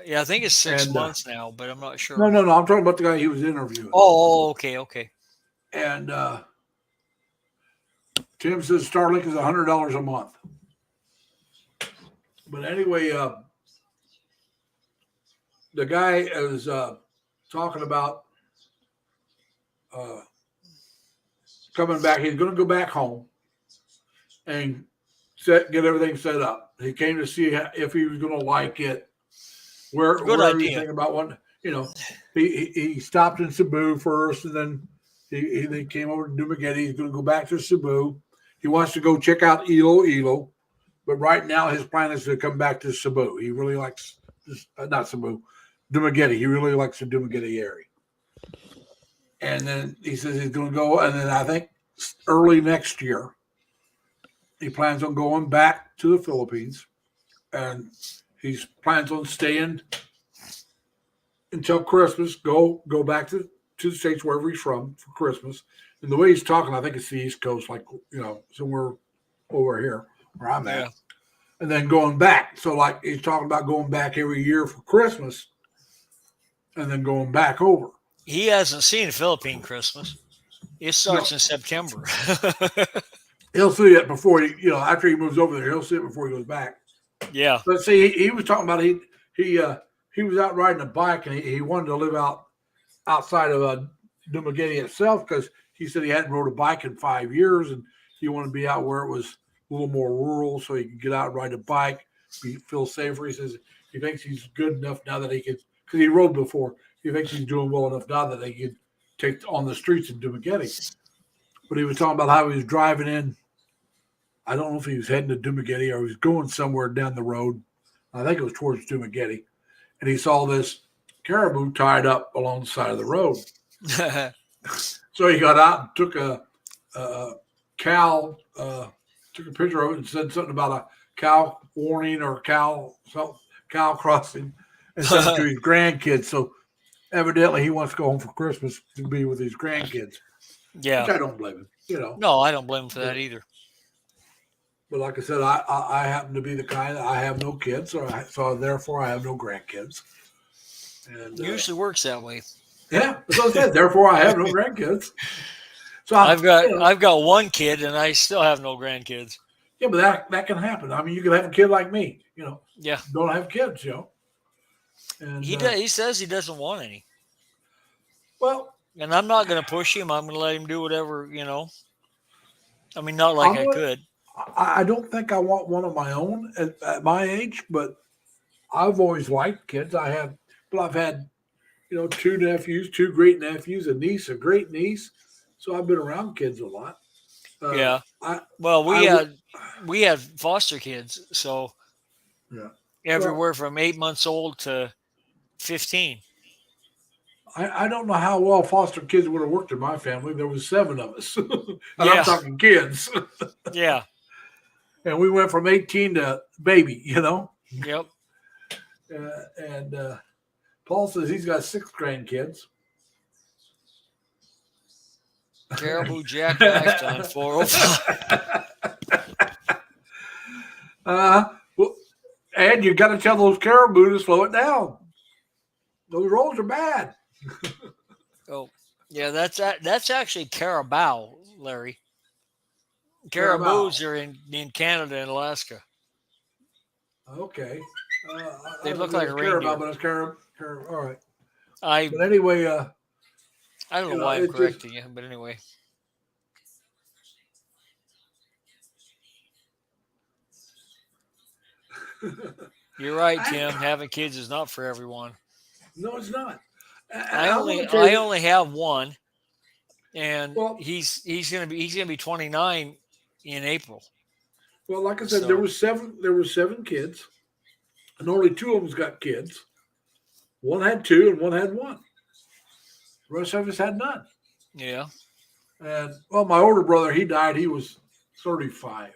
[SPEAKER 2] Yeah, I think it's 6 months now, but I'm not sure.
[SPEAKER 1] No. I'm talking about the guy he was interviewing.
[SPEAKER 2] Oh, okay.
[SPEAKER 1] And Tim says Starlink is $100 a month. But anyway, the guy is talking about coming back. He's going to go back home and get everything set up. He came to see if he was going to like it. Where
[SPEAKER 2] idea.
[SPEAKER 1] About one, you know, he stopped in Cebu first, and then they came over to Dumaguete. He's going to go back to Cebu. He wants to go check out Iloilo, but right now his plan is to come back to Cebu. He really likes not Cebu, Dumaguete. He really likes the Dumaguete area. And then he says he's going to go, and then I think early next year he plans on going back to the Philippines, and he plans on staying until Christmas. Go back to the States wherever he's from for Christmas. And the way he's talking, I think it's the East Coast, like, somewhere over here where I'm at. And then going back. So like he's talking about going back every year for Christmas and then going back over.
[SPEAKER 2] He hasn't seen a Philippine Christmas. It starts in September.
[SPEAKER 1] He'll see it before after he moves over there, he'll see it before he goes back.
[SPEAKER 2] Yeah.
[SPEAKER 1] But see, he was talking about he was out riding a bike, and he wanted to live outside of Dumaguete itself, because he said he hadn't rode a bike in 5 years, and he wanted to be out where it was a little more rural, so he could get out and ride a bike, feel safer. He says he thinks he's good enough now that he could, because he rode before. He thinks he's doing well enough now that he could take on the streets in Dumaguete. But he was talking about how he was driving in. I don't know if he was heading to Dumaguete or he was going somewhere down the road. I think it was towards Dumaguete. And he saw this caribou tied up along the side of the road. So he got out and took a cow, took a picture of it and said something about a cow warning or cow crossing, and sent it to his grandkids. So evidently he wants to go home for Christmas to be with his grandkids.
[SPEAKER 2] Yeah.
[SPEAKER 1] Which I don't blame him,
[SPEAKER 2] No, I don't blame him for that either.
[SPEAKER 1] But like I said, I happen to be the kind that I have no kids, so therefore I have no grandkids. And
[SPEAKER 2] usually works that way.
[SPEAKER 1] Yeah, that's what I said. Therefore, I have no grandkids. So
[SPEAKER 2] I've got one kid, and I still have no grandkids.
[SPEAKER 1] Yeah, but that can happen. I mean, you can have a kid like me.
[SPEAKER 2] Yeah,
[SPEAKER 1] don't have kids. And
[SPEAKER 2] he says he doesn't want any.
[SPEAKER 1] Well,
[SPEAKER 2] and I'm not going to push him. I'm going to let him do whatever. I mean, not like I could.
[SPEAKER 1] I don't think I want one of my own at my age, but I've always liked kids. I've had, two great nephews, a great niece. So I've been around kids a lot.
[SPEAKER 2] Yeah. We had foster kids. So everywhere from 8 months old to 15.
[SPEAKER 1] I don't know how well foster kids would have worked in my family. There was 7 of us. I'm talking kids.
[SPEAKER 2] Yeah.
[SPEAKER 1] And we went from 18 to baby,
[SPEAKER 2] Yep.
[SPEAKER 1] And Paul says he's got 6 grandkids.
[SPEAKER 2] Caribou Jack Lifetime 405.
[SPEAKER 1] Well, and you got to tell those caribou to slow it down. Those rolls are bad.
[SPEAKER 2] Oh, yeah, that's actually carabao, Larry. Caribous are in Canada and Alaska.
[SPEAKER 1] Okay.
[SPEAKER 2] They look like a reindeer.
[SPEAKER 1] But it's caribou. All right.
[SPEAKER 2] But
[SPEAKER 1] anyway,
[SPEAKER 2] I don't know why I'm correcting you, but anyway. You're right, Tim. Having kids is not for everyone.
[SPEAKER 1] No, it's not.
[SPEAKER 2] I only have one, and he's gonna be 29 in April.
[SPEAKER 1] Well, like I said, there were 7 kids, and only 2 of them's got kids. One had 2, and one had 1. The rest of us had none.
[SPEAKER 2] Yeah.
[SPEAKER 1] And my older brother, he died. He was 35.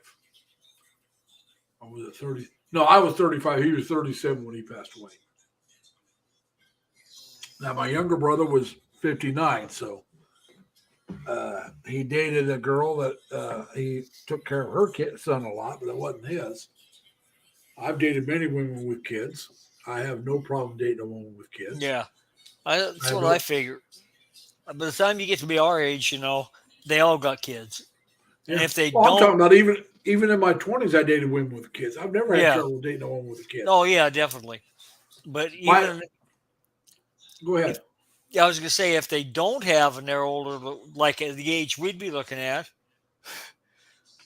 [SPEAKER 1] Or was it 30? No, I was 35. He was 37 when he passed away. Now, my younger brother was 59, so he dated a girl that he took care of her son a lot, but it wasn't his. I've dated many women with kids. I have no problem dating a woman with kids.
[SPEAKER 2] Yeah, that's what I figure. By the time you get to be our age, they all got kids. Yeah. And if they don't,
[SPEAKER 1] I'm talking about even in my 20s, I dated women with kids. I've never had trouble dating a woman with a kid.
[SPEAKER 2] Oh yeah, definitely. But
[SPEAKER 1] go ahead.
[SPEAKER 2] I was going to say, if they don't have and they're older, like at the age we'd be looking at,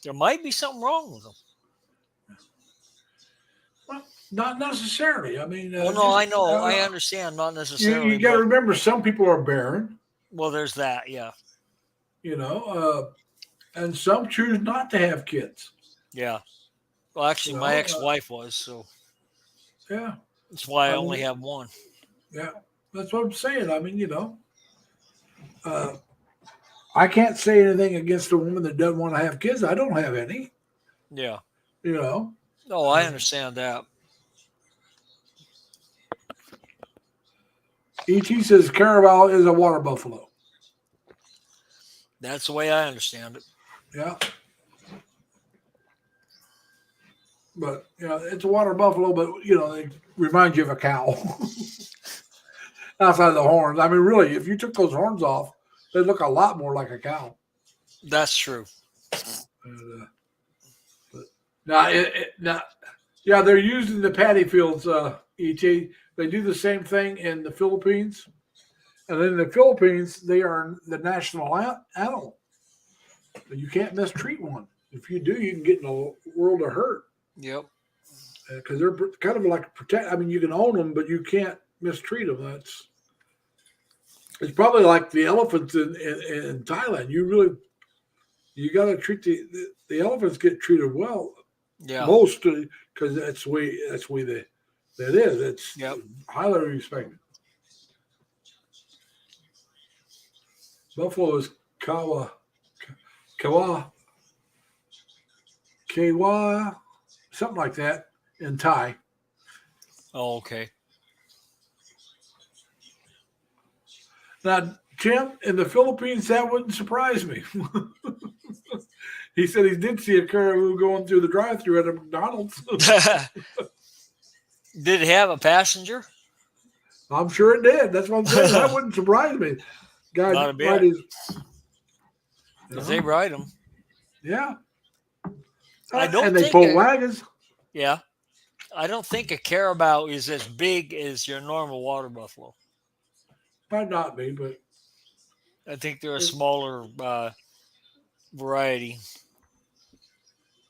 [SPEAKER 2] there might be something wrong with them.
[SPEAKER 1] Well, Not necessarily. I mean,
[SPEAKER 2] Well, no, I know, I understand, not
[SPEAKER 1] you
[SPEAKER 2] necessarily,
[SPEAKER 1] got to
[SPEAKER 2] but
[SPEAKER 1] remember some people are barren,
[SPEAKER 2] well, there's that. Yeah,
[SPEAKER 1] you know, and some choose not to have kids.
[SPEAKER 2] yeah. Well,
[SPEAKER 1] You
[SPEAKER 2] actually, my
[SPEAKER 1] know,
[SPEAKER 2] ex-wife was, so
[SPEAKER 1] yeah.
[SPEAKER 2] that's why I
[SPEAKER 1] I
[SPEAKER 2] only
[SPEAKER 1] mean,
[SPEAKER 2] have one.
[SPEAKER 1] yeah. That's what I'm saying. I mean, uh, I can't say anything against a woman that doesn't want to have kids. I don't have any.
[SPEAKER 2] Yeah.
[SPEAKER 1] You know,
[SPEAKER 2] No, I
[SPEAKER 1] uh,
[SPEAKER 2] understand that.
[SPEAKER 1] ET says Caraval is a water buffalo.
[SPEAKER 2] That's the way I understand it.
[SPEAKER 1] Yeah, but it's a water buffalo, but they remind you of a cow outside the horns. I mean, really, if you took those horns off, they look a lot more like a cow.
[SPEAKER 2] That's true.
[SPEAKER 1] And, but now, yeah, they're used in the paddy fields. Et, they do the same thing in the Philippines, and in the Philippines, they are the national animal. You can't mistreat one. If you do, you can get in a world of hurt
[SPEAKER 2] Yep.
[SPEAKER 1] because they're kind of like protect. I mean, you can own them, but you can't mistreat them. It's probably like the elephants in Thailand. You got to treat the elephants get treated well
[SPEAKER 2] Yeah.
[SPEAKER 1] most because that's the way that is. It's
[SPEAKER 2] Yep.
[SPEAKER 1] highly respected. Buffalo is kawa, kawa, something like that in Thai.
[SPEAKER 2] Oh, okay.
[SPEAKER 1] Now, Jim, in the Philippines, that wouldn't surprise me. He said he did see a caribou going through the drive-through at a McDonald's.
[SPEAKER 2] Did it have a passenger?
[SPEAKER 1] I'm sure it did. That's what I'm saying. That wouldn't surprise me. Guy
[SPEAKER 2] Not a bit.
[SPEAKER 1] ride his,
[SPEAKER 2] Because they ride them.
[SPEAKER 1] yeah.
[SPEAKER 2] I don't
[SPEAKER 1] and they
[SPEAKER 2] think
[SPEAKER 1] pull wagons.
[SPEAKER 2] Yeah. I don't think a carabao is as big as your normal water buffalo.
[SPEAKER 1] Might not be, but
[SPEAKER 2] I think they're a smaller variety.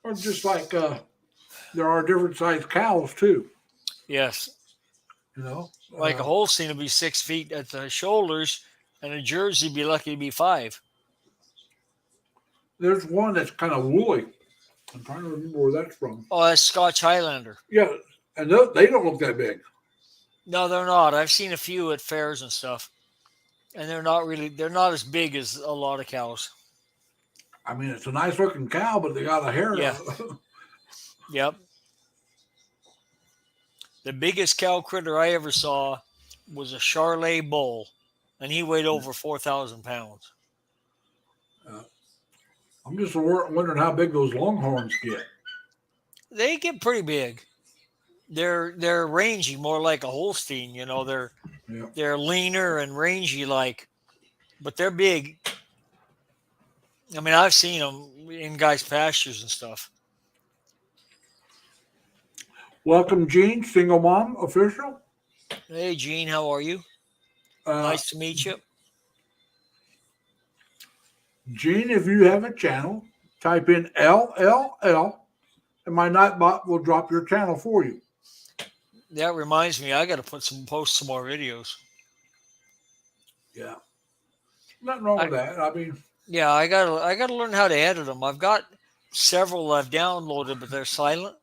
[SPEAKER 1] or just like there are different sized cows too.
[SPEAKER 2] Yes. Like a
[SPEAKER 1] Uh,
[SPEAKER 2] Holstein would be 6 feet at the shoulders, and a Jersey be lucky to be 5.
[SPEAKER 1] there's one that's kind of woolly. I'm trying to remember where that's from.
[SPEAKER 2] Oh, that's Scotch Highlander.
[SPEAKER 1] Yeah, and they don't look that big.
[SPEAKER 2] No, they're not. I've seen a few at fairs and stuff, and they're not as big as a lot of cows.
[SPEAKER 1] I mean, it's a nice looking cow, but they got a hair.
[SPEAKER 2] Yeah. Yep. The biggest cow critter I ever saw was a Charolais bull, and he weighed over 4,000 pounds.
[SPEAKER 1] I'm just wondering how big those longhorns get.
[SPEAKER 2] They get pretty big. They're rangy, more like a Holstein. They're leaner and rangy, but they're big. I mean, I've seen them in guys' pastures and stuff.
[SPEAKER 1] Welcome, Gene, single mom official.
[SPEAKER 2] Hey, Gene, how are you? Nice to meet you.
[SPEAKER 1] Gene, if you have a channel, type in LLL, and my Nightbot will drop your channel for you.
[SPEAKER 2] That reminds me, I got to post some more videos.
[SPEAKER 1] Yeah, nothing wrong with that. I mean,
[SPEAKER 2] yeah, I gotta learn how to edit them. I've got several I've downloaded, but they're silent.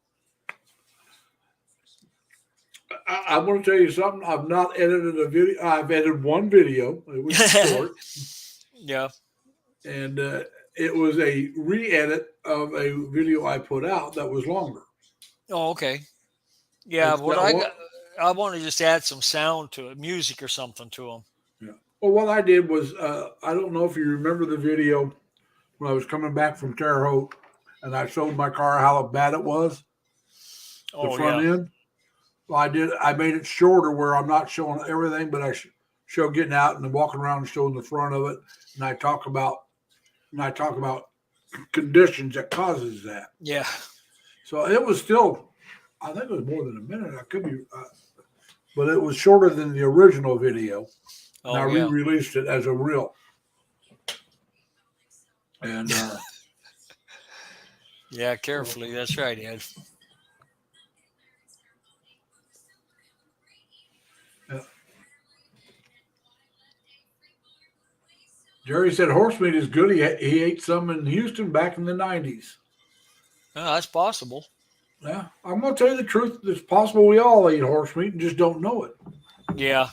[SPEAKER 1] I'm going to tell you something. I've not edited a video. I've edited one video. It was short.
[SPEAKER 2] Yeah.
[SPEAKER 1] And it was a re-edit of a video I put out that was longer.
[SPEAKER 2] Oh, okay. Yeah, I want to just add some sound to it, music or something to them.
[SPEAKER 1] Yeah. Well, what I did was, I don't know if you remember the video when I was coming back from Terre Haute, and I showed my car how bad it was. The front end. Well, I made it shorter where I'm not showing everything, but I show getting out and walking around and showing the front of it, and I talk about conditions that causes that.
[SPEAKER 2] Yeah.
[SPEAKER 1] So it was still, I think it was more than a minute. I could be, but it was shorter than the original video. And I re-released it as a reel. And
[SPEAKER 2] yeah, carefully. That's right, Ed.
[SPEAKER 1] Jerry said horse meat is good. He ate some in Houston back in the 90s.
[SPEAKER 2] Oh, that's possible.
[SPEAKER 1] Yeah, I'm going to tell you the truth. It's possible we all eat horse meat and just don't know it.
[SPEAKER 2] Yeah.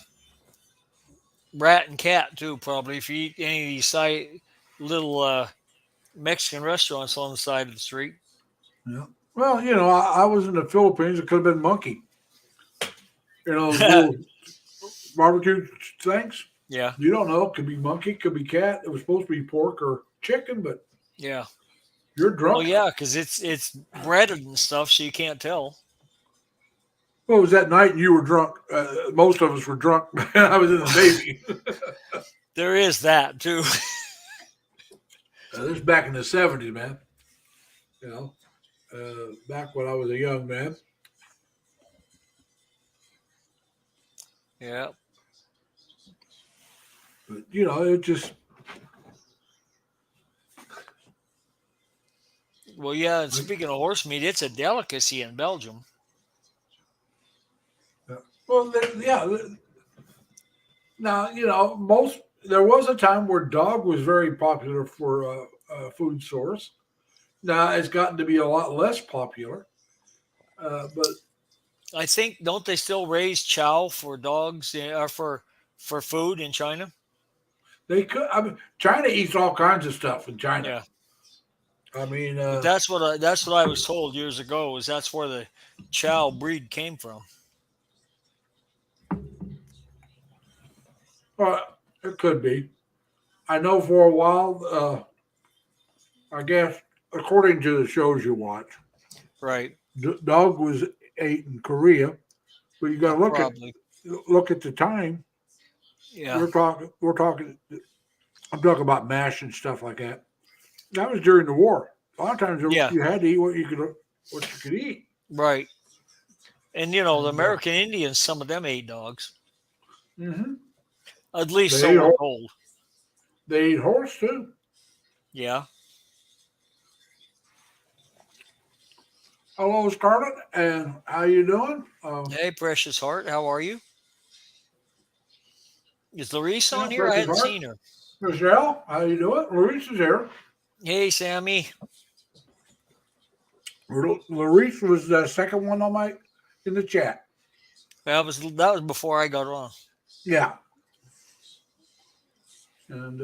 [SPEAKER 2] Rat and cat too, probably. If you eat any of these little Mexican restaurants on the side of the street.
[SPEAKER 1] Yeah. Well, I was in the Philippines. It could have been monkey. Those little barbecue things.
[SPEAKER 2] Yeah.
[SPEAKER 1] You don't know. It could be monkey, could be cat. It was supposed to be pork or chicken, but
[SPEAKER 2] Yeah.
[SPEAKER 1] you're drunk.
[SPEAKER 2] Well, yeah, because it's breaded and stuff, so you can't tell.
[SPEAKER 1] Well, it was that night and you were drunk. Most of us were drunk. I was in the Navy.
[SPEAKER 2] There is that too.
[SPEAKER 1] This is back in the 70s, man. Back when I was a young man.
[SPEAKER 2] Yeah.
[SPEAKER 1] But, it just.
[SPEAKER 2] Well, yeah, and speaking of horse meat, it's a delicacy in Belgium.
[SPEAKER 1] Well, yeah. Now, there was a time where dog was very popular for a food source. Now it's gotten to be a lot less popular. But
[SPEAKER 2] I think, don't they still raise chow for dogs or for food in China?
[SPEAKER 1] they could. I mean, China eats all kinds of stuff in China.
[SPEAKER 2] Yeah.
[SPEAKER 1] I mean,
[SPEAKER 2] But that's what I was told years ago. Was that's where the chow breed came from?
[SPEAKER 1] it could be. I know for a while. I guess according to the shows you watch,
[SPEAKER 2] Right.
[SPEAKER 1] dog was ate in Korea, but you got to
[SPEAKER 2] Probably.
[SPEAKER 1] look at the time.
[SPEAKER 2] Yeah.
[SPEAKER 1] We're talking. I'm talking about MASH and stuff like that. That was during the war. A lot of times
[SPEAKER 2] Yeah.
[SPEAKER 1] you had to eat what you could eat.
[SPEAKER 2] Right. And the American Indians, some of them ate dogs.
[SPEAKER 1] Mm-hmm.
[SPEAKER 2] At least
[SPEAKER 1] They
[SPEAKER 2] so we're
[SPEAKER 1] ate
[SPEAKER 2] told.
[SPEAKER 1] They eat horse too.
[SPEAKER 2] Yeah.
[SPEAKER 1] Hello, Scarlett, and how you doing?
[SPEAKER 2] Hey, precious heart, how are you? Is Larice on here? I
[SPEAKER 1] Precious
[SPEAKER 2] hadn't
[SPEAKER 1] Heart.
[SPEAKER 2] seen her.
[SPEAKER 1] Michelle, how you doing? Larice is here.
[SPEAKER 2] Hey, Sammy.
[SPEAKER 1] Larice was the second one on in the chat.
[SPEAKER 2] That was before I got on.
[SPEAKER 1] Yeah. And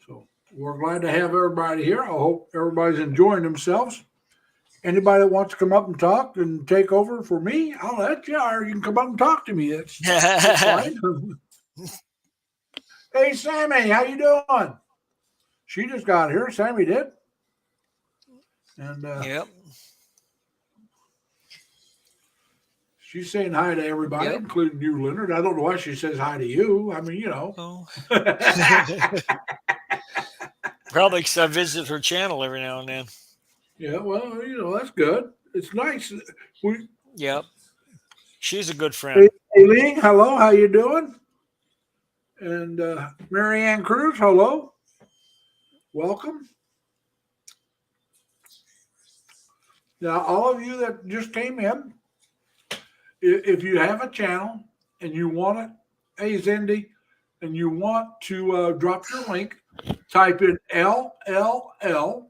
[SPEAKER 1] so we're glad to have everybody here. I hope everybody's enjoying themselves. Anybody that wants to come up and talk and take over for me, I'll let you, or you can come up and talk to me. That's fine. Hey, Sammy, how you doing? She just got here. Sammy did. And
[SPEAKER 2] Yep.
[SPEAKER 1] she's saying hi to everybody,
[SPEAKER 2] Yep.
[SPEAKER 1] including you, Leonard. I don't know why she says hi to you. I mean,
[SPEAKER 2] Oh. Probably because I visit her channel every now and then.
[SPEAKER 1] Yeah, well, that's good. It's nice.
[SPEAKER 2] Yep. She's a good friend.
[SPEAKER 1] Hey, Ling, hello. How you doing? And Marianne Cruz, hello. Welcome. Now, all of you that just came in, if you have a channel and you want it, hey, Zindy, and you want to drop your link, type in LLL,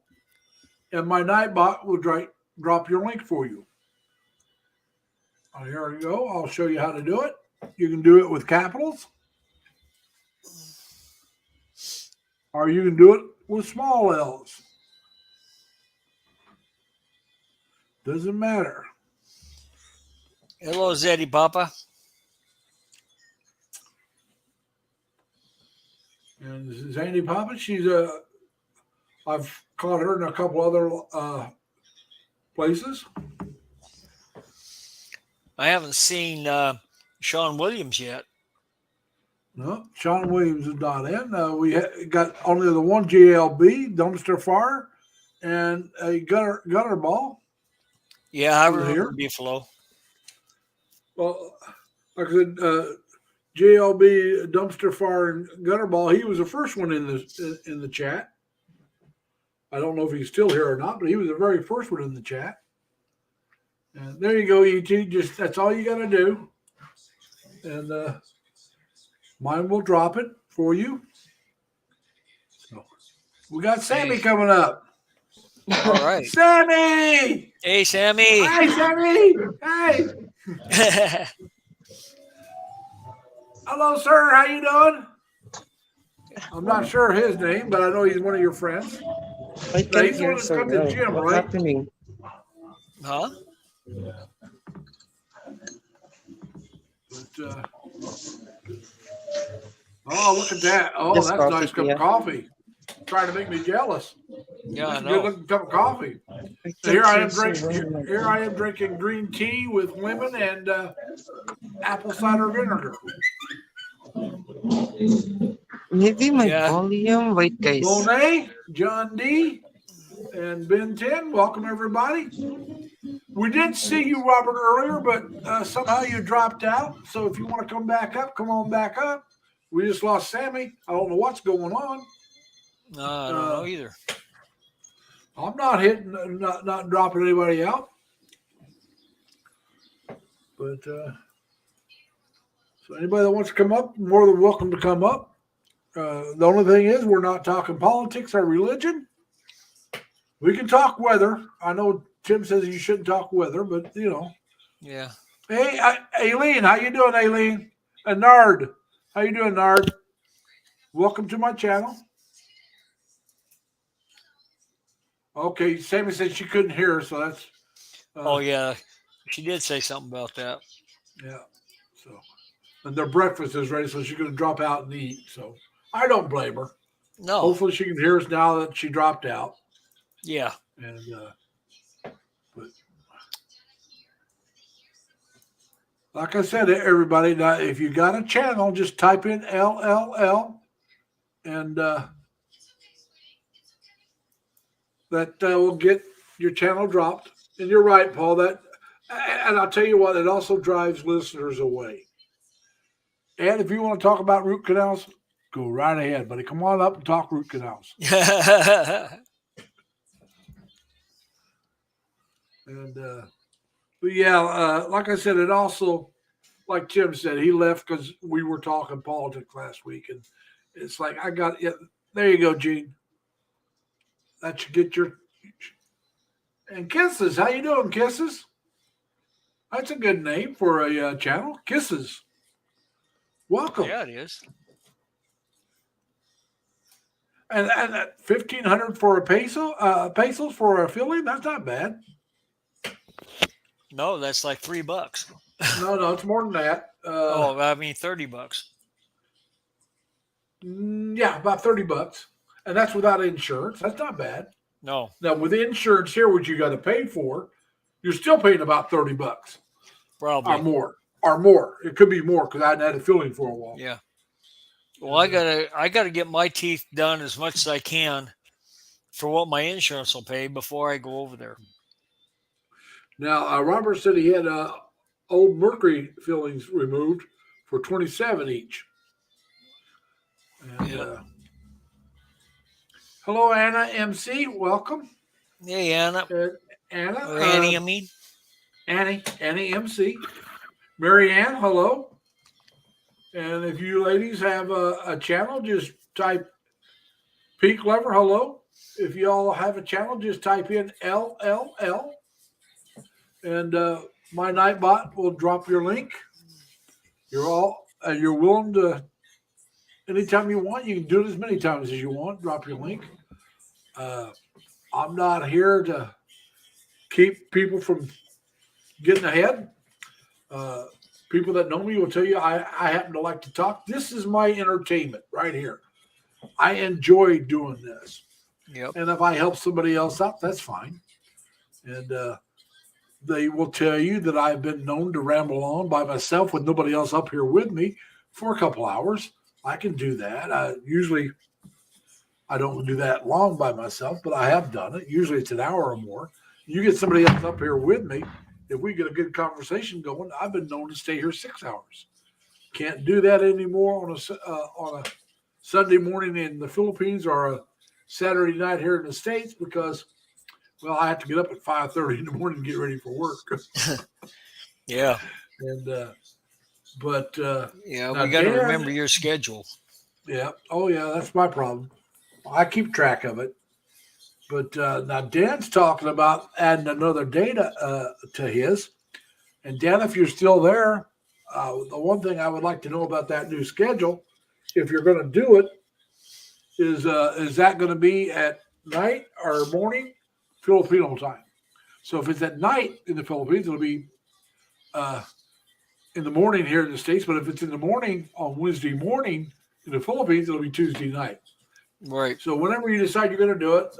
[SPEAKER 1] and my Nightbot will drop your link for you. Here we go. I'll show you how to do it. You can do it with capitals, or you can do it with small L's. Doesn't matter.
[SPEAKER 2] Hello, Zeddy Papa.
[SPEAKER 1] And this is Andy Papa. She's I've caught her in a couple other places.
[SPEAKER 2] I haven't seen Sean Williams yet.
[SPEAKER 1] No, Sean Williams is not in. We got only the one GLB, dumpster fire, and a gutter ball.
[SPEAKER 2] Yeah, I
[SPEAKER 1] Over
[SPEAKER 2] remember
[SPEAKER 1] here?
[SPEAKER 2] Buffalo.
[SPEAKER 1] Well, like I said, JLB, dumpster fire, and gutter ball. He was the first one in the chat. I don't know if he's still here or not, but he was the very first one in the chat. And there you go, ET. That's all you got to do. And mine will drop it for you. So we got Sammy
[SPEAKER 2] Hey.
[SPEAKER 1] coming up.
[SPEAKER 2] All right.
[SPEAKER 1] Sammy!
[SPEAKER 2] Hey, Sammy.
[SPEAKER 1] Hi, Sammy! Hey! Hello, sir. How you doing? I'm not sure his name, but I know he's one of your friends.
[SPEAKER 3] I
[SPEAKER 1] Now,
[SPEAKER 3] can't
[SPEAKER 1] he's the one
[SPEAKER 3] hear
[SPEAKER 1] that's
[SPEAKER 3] so
[SPEAKER 1] come to the
[SPEAKER 3] well.
[SPEAKER 1] gym,
[SPEAKER 3] What's
[SPEAKER 1] right?
[SPEAKER 3] happening?
[SPEAKER 2] Huh?
[SPEAKER 1] But, oh, look at that. Oh,
[SPEAKER 3] Just
[SPEAKER 1] that's a
[SPEAKER 3] coffee,
[SPEAKER 1] nice cup
[SPEAKER 3] yeah.
[SPEAKER 1] of coffee. Trying to make me jealous.
[SPEAKER 2] Yeah, I
[SPEAKER 1] That's a
[SPEAKER 2] know.
[SPEAKER 1] good looking cup of coffee.
[SPEAKER 3] I
[SPEAKER 1] So
[SPEAKER 3] can't
[SPEAKER 1] here I
[SPEAKER 3] hear
[SPEAKER 1] am
[SPEAKER 3] so
[SPEAKER 1] drinking.
[SPEAKER 3] well.
[SPEAKER 1] Here I am drinking green tea with lemon and apple cider vinegar.
[SPEAKER 3] Maybe my
[SPEAKER 2] Yeah.
[SPEAKER 3] volume. Wait, guys.
[SPEAKER 1] Monet, John D, and Ben 10. Welcome everybody. We did see you, Robert, earlier, but somehow you dropped out. So if you want to come back up, come on back up. We just lost Sammy. I don't know what's going on.
[SPEAKER 2] No, I don't know either.
[SPEAKER 1] I'm not hitting, not dropping anybody out. But so anybody that wants to come up, more than welcome to come up. The only thing is, we're not talking politics or religion. We can talk weather. I know Tim says you shouldn't talk weather, but you know.
[SPEAKER 2] Yeah.
[SPEAKER 1] Hey, Aileen, how you doing, Aileen? And Nard, how you doing, Nard? Welcome to my channel. Okay, Sammy said she couldn't hear, so that's.
[SPEAKER 2] Oh, yeah. She did say something about that.
[SPEAKER 1] Yeah. So, and their breakfast is ready, so she's going to drop out and eat. So I don't blame her.
[SPEAKER 2] No.
[SPEAKER 1] Hopefully, she can hear us now that she dropped out.
[SPEAKER 2] Yeah.
[SPEAKER 1] And but like I said, everybody, now if you got a channel, just type in LLL, and that will get your channel dropped. And you're right, Paul. That, and I'll tell you what, it also drives listeners away. And if you want to talk about root canals, go right ahead, buddy. Come on up and talk root canals. And but yeah, like I said, it also, like Tim said, he left because we were talking politics last week, and it's like I got yeah. There you go, Gene. That should get your and Kisses. How you doing, Kisses? That's a good name for a channel. Kisses. Welcome.
[SPEAKER 2] Yeah, it is.
[SPEAKER 1] And 1,500 for a pesos for a filling. That's not bad.
[SPEAKER 2] No, that's like $3.
[SPEAKER 1] No, it's more than that.
[SPEAKER 2] Oh, I mean $30.
[SPEAKER 1] Yeah, about $30, and that's without insurance. That's not bad.
[SPEAKER 2] No.
[SPEAKER 1] Now with insurance here, which you got to pay for, you're still paying about $30
[SPEAKER 2] Probably.
[SPEAKER 1] or more. It could be more because I hadn't had a filling for a while.
[SPEAKER 2] Yeah. Well, I gotta get my teeth done as much as I can for what my insurance will pay before I go over there.
[SPEAKER 1] Now Robert said he had old mercury fillings removed for $27 each. And,
[SPEAKER 2] Yeah.
[SPEAKER 1] Hello, Anna MC. Welcome.
[SPEAKER 2] Hey, Anna.
[SPEAKER 1] Anna.
[SPEAKER 2] Or Annie, I mean.
[SPEAKER 1] Annie MC. Mary Ann, hello. And if you ladies have a channel, just type Pink Lover, hello. If you all have a channel, just type in LLL. And my Nightbot will drop your link. You're willing to, anytime you want, you can do it as many times as you want. Drop your link. I'm not here to keep people from getting ahead. People that know me will tell you I happen to like to talk. This is my entertainment right here. I enjoy doing this.
[SPEAKER 2] Yep.
[SPEAKER 1] And if I help somebody else out, that's fine. And they will tell you that I've been known to ramble on by myself with nobody else up here with me for a couple hours. I can do that. Usually I don't do that long by myself, but I have done it. Usually it's an hour or more. You get somebody else up here with me. If we get a good conversation going, I've been known to stay here 6 hours. Can't do that anymore on a Sunday morning in the Philippines or a Saturday night here in the States because, well, I have to get up at 5:30 in the morning and get ready for work.
[SPEAKER 2] Yeah.
[SPEAKER 1] And
[SPEAKER 2] Yeah,
[SPEAKER 1] now
[SPEAKER 2] we got to
[SPEAKER 1] Dan-
[SPEAKER 2] remember your schedule.
[SPEAKER 1] Yeah. Oh, yeah. That's my problem. I keep track of it. But now Dan's talking about adding another data to his. And Dan, if you're still there, the one thing I would like to know about that new schedule, if you're going to do it, is that going to be at night or morning Filipino time? So if it's at night in the Philippines, it'll be uh, in the morning here in the States. But if it's in the morning on Wednesday morning in the Philippines, it'll be Tuesday night.
[SPEAKER 2] Right.
[SPEAKER 1] So whenever you decide you're going to do it,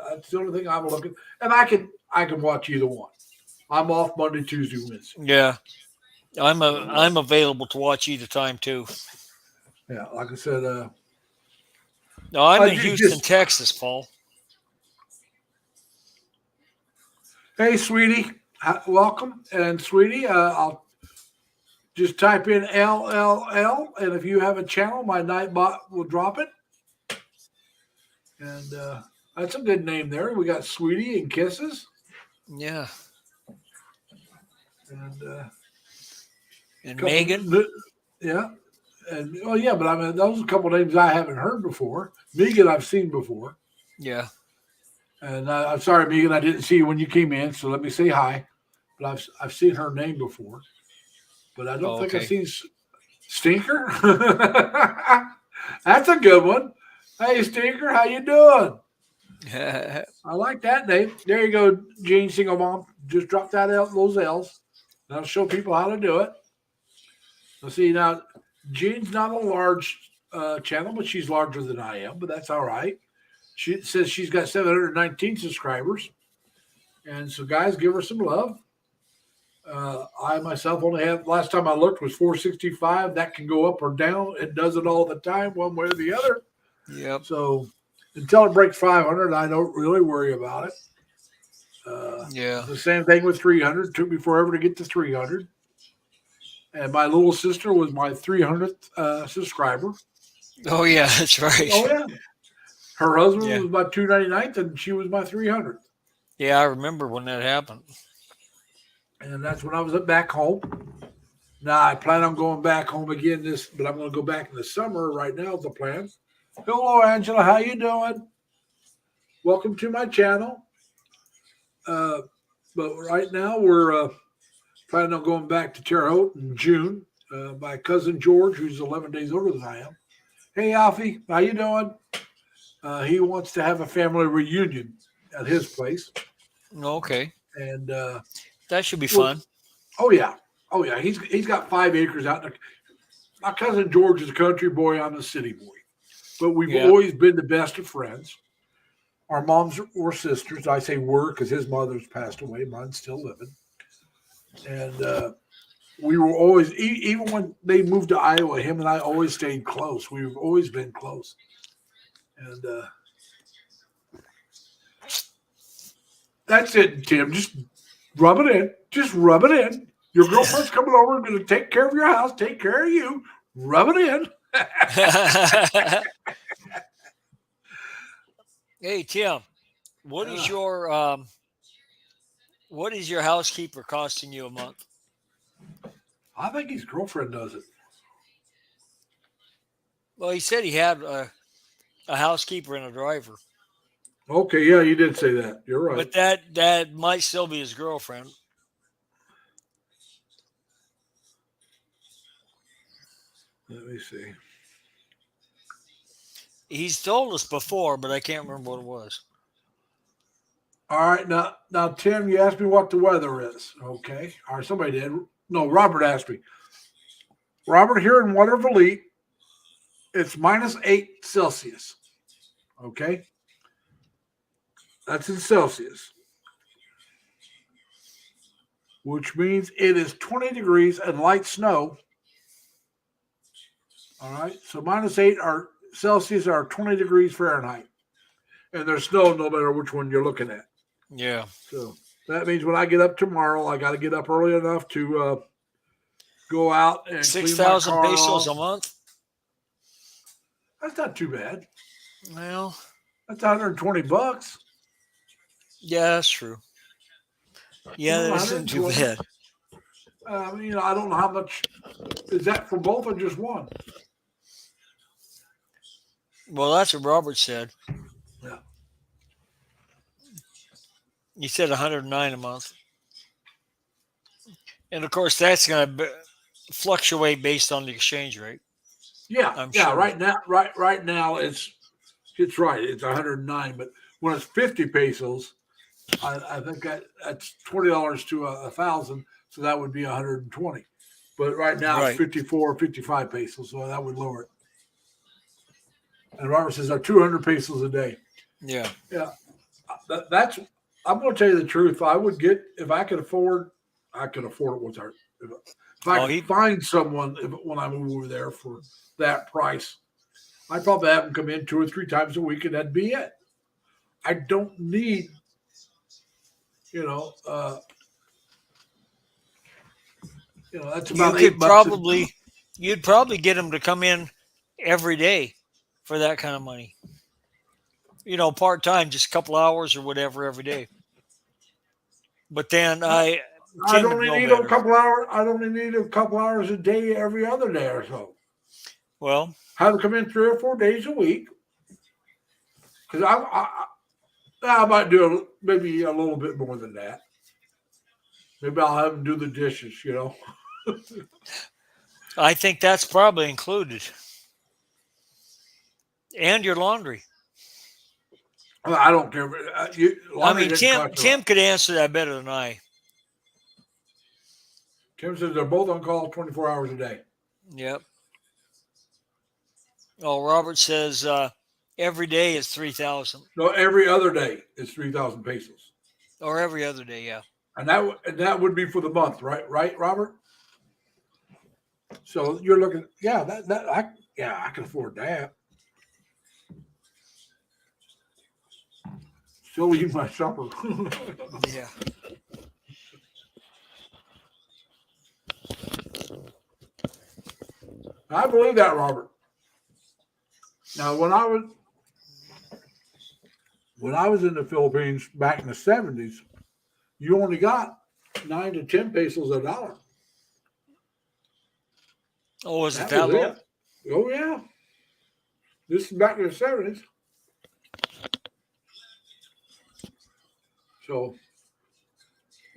[SPEAKER 1] that's the only thing I'm looking. And I can watch either one. I'm off Monday, Tuesday, Wednesday.
[SPEAKER 2] Yeah. I'm available to watch either time too.
[SPEAKER 1] Yeah, like I said,
[SPEAKER 2] No, I'm in
[SPEAKER 1] just-
[SPEAKER 2] Houston, Texas, Paul.
[SPEAKER 1] hey, sweetie, welcome. And sweetie, I'll just type in LLL, and if you have a channel, my Nightbot will drop it. And that's a good name there. We got Sweetie and Kisses,
[SPEAKER 2] Yeah.
[SPEAKER 1] and
[SPEAKER 2] And
[SPEAKER 1] couple-
[SPEAKER 2] Megan.
[SPEAKER 1] Yeah, and yeah, but I mean, those are a couple names I haven't heard before. Megan, I've seen before.
[SPEAKER 2] Yeah.
[SPEAKER 1] And I'm sorry, Megan, I didn't see you when you came in, so let me say hi. But I've seen her name before, but I don't think I've seen Stinker. That's a good one. Hey, Stinker, how you doing? I like that name. There you go, Gene Single Mom. Just drop that out, those L's. That'll show people how to do it. Let's see now. Jean's not a large channel, but she's larger than I am. But that's all right. She says she's got 719 subscribers, and so guys, give her some love. I myself only have. Last time I looked was 465. That can go up or down. It does it all the time, one way or the other.
[SPEAKER 2] Yep.
[SPEAKER 1] So until it breaks 500, I don't really worry about it.
[SPEAKER 2] Yeah.
[SPEAKER 1] The same thing with 300. It took me forever to get to 300. And my little sister was my 300th subscriber.
[SPEAKER 2] Oh yeah, that's right.
[SPEAKER 1] Oh yeah. Her husband
[SPEAKER 2] Yeah.
[SPEAKER 1] was my 299th, and she was my 300th.
[SPEAKER 2] Yeah, I remember when that happened.
[SPEAKER 1] And that's when I was back home. Now I plan on going back home again but I'm going to go back in the summer. Right now is the plan. Hello, Angela. How you doing? Welcome to my channel. But right now we're planning on going back to Terre Haute in June. My cousin George, who's 11 days older than I am. Hey, Alfie, how you doing? He wants to have a family reunion at his place.
[SPEAKER 2] Okay.
[SPEAKER 1] And
[SPEAKER 2] That should be fun.
[SPEAKER 1] oh yeah. He's got 5 acres out there. My cousin George is a country boy. I'm a city boy. But we've always been the best of friends. Our moms were sisters. I say were because his mother's passed away. Mine's still living. And we were always, even when they moved to Iowa, him and I always stayed close. We've always been close. And that's it, Tim. Just rub it in. Just rub it in. Your girlfriend's coming over and going to take care of your house, take care of you. Rub it in.
[SPEAKER 2] Hey Tim, what is your housekeeper costing you a month?
[SPEAKER 1] I think his girlfriend does it.
[SPEAKER 2] Well, he said he had a housekeeper and a driver,
[SPEAKER 1] Okay, yeah, you did say that. You're right.
[SPEAKER 2] but that might still be his girlfriend.
[SPEAKER 1] Let me see.
[SPEAKER 2] He's told us before, but I can't remember what it was.
[SPEAKER 1] All right, now, Tim, you asked me what the weather is. Okay, or somebody did. No, Robert asked me. Robert, here in Waterville, it's -8 Celsius. Okay, that's in Celsius, which means it is 20 degrees and light snow. All right, so -8 are Celsius are 20 degrees Fahrenheit, and there's snow no matter which one you're looking at.
[SPEAKER 2] Yeah.
[SPEAKER 1] So that means when I get up tomorrow, I got to get up early enough to go out and
[SPEAKER 2] 6,000
[SPEAKER 1] clean my car
[SPEAKER 2] pesos
[SPEAKER 1] off.
[SPEAKER 2] a month.
[SPEAKER 1] That's not too bad.
[SPEAKER 2] Well,
[SPEAKER 1] That's $120.
[SPEAKER 2] yeah, that's true. Yeah, that isn't too
[SPEAKER 1] 120.
[SPEAKER 2] bad.
[SPEAKER 1] I don't know how much is that for both or just one.
[SPEAKER 2] Well, that's what Robert said.
[SPEAKER 1] Yeah.
[SPEAKER 2] He said 109 a month, and of course that's going to fluctuate based on the exchange rate.
[SPEAKER 1] Yeah,
[SPEAKER 2] I'm
[SPEAKER 1] yeah.
[SPEAKER 2] sure.
[SPEAKER 1] Right now, it's right. It's 109, but when it's 50 pesos, I think that's $20 to 1,000, so that would be 120. But right now it's
[SPEAKER 2] Right.
[SPEAKER 1] 54, 55 pesos, so that would lower it. And Robert says 200 pesos a day.
[SPEAKER 2] Yeah.
[SPEAKER 1] Yeah, that's. I'm going to tell you the truth. I would get if I could afford. I could afford it with our. If I
[SPEAKER 2] Oh,
[SPEAKER 1] could
[SPEAKER 2] he.
[SPEAKER 1] find someone when I move over there for that price, I'd probably have them come in 2 or 3 times a week, and that'd be it. I don't need, you know, uh, that's
[SPEAKER 2] You
[SPEAKER 1] about
[SPEAKER 2] could
[SPEAKER 1] $8.
[SPEAKER 2] you'd probably get them to come in every day for that kind of money. Part time, just a couple hours or whatever every day. But then
[SPEAKER 1] I'd
[SPEAKER 2] Tim would
[SPEAKER 1] only
[SPEAKER 2] know
[SPEAKER 1] need a
[SPEAKER 2] better.
[SPEAKER 1] couple hours. I'd only need a couple hours a day every other day or so.
[SPEAKER 2] Well,
[SPEAKER 1] Have them come in 3 or 4 days a week. Because I might do maybe a little bit more than that. Maybe I'll have them do the dishes.
[SPEAKER 2] I think that's probably included, and your laundry.
[SPEAKER 1] I don't care.
[SPEAKER 2] I
[SPEAKER 1] Laundry
[SPEAKER 2] mean,
[SPEAKER 1] didn't
[SPEAKER 2] Tim
[SPEAKER 1] cost a lot.
[SPEAKER 2] Tim could answer that better than I.
[SPEAKER 1] Tim says they're both on call 24 hours a day.
[SPEAKER 2] Yep. Oh, Robert says every day is 3,000,
[SPEAKER 1] No, every other day is 3,000 pesos,
[SPEAKER 2] or every other day. Yeah.
[SPEAKER 1] and that would be for the month, right? Right, Robert. So you're looking, yeah, I can afford that. Still eat my supper.
[SPEAKER 2] Yeah.
[SPEAKER 1] I believe that, Robert. Now, when I was in the Philippines back in the 70s, you only got 9 to 10 pesos a dollar.
[SPEAKER 2] Oh, was it
[SPEAKER 1] That
[SPEAKER 2] that
[SPEAKER 1] was
[SPEAKER 2] low?
[SPEAKER 1] it. Oh yeah. This is back in the 70s. So,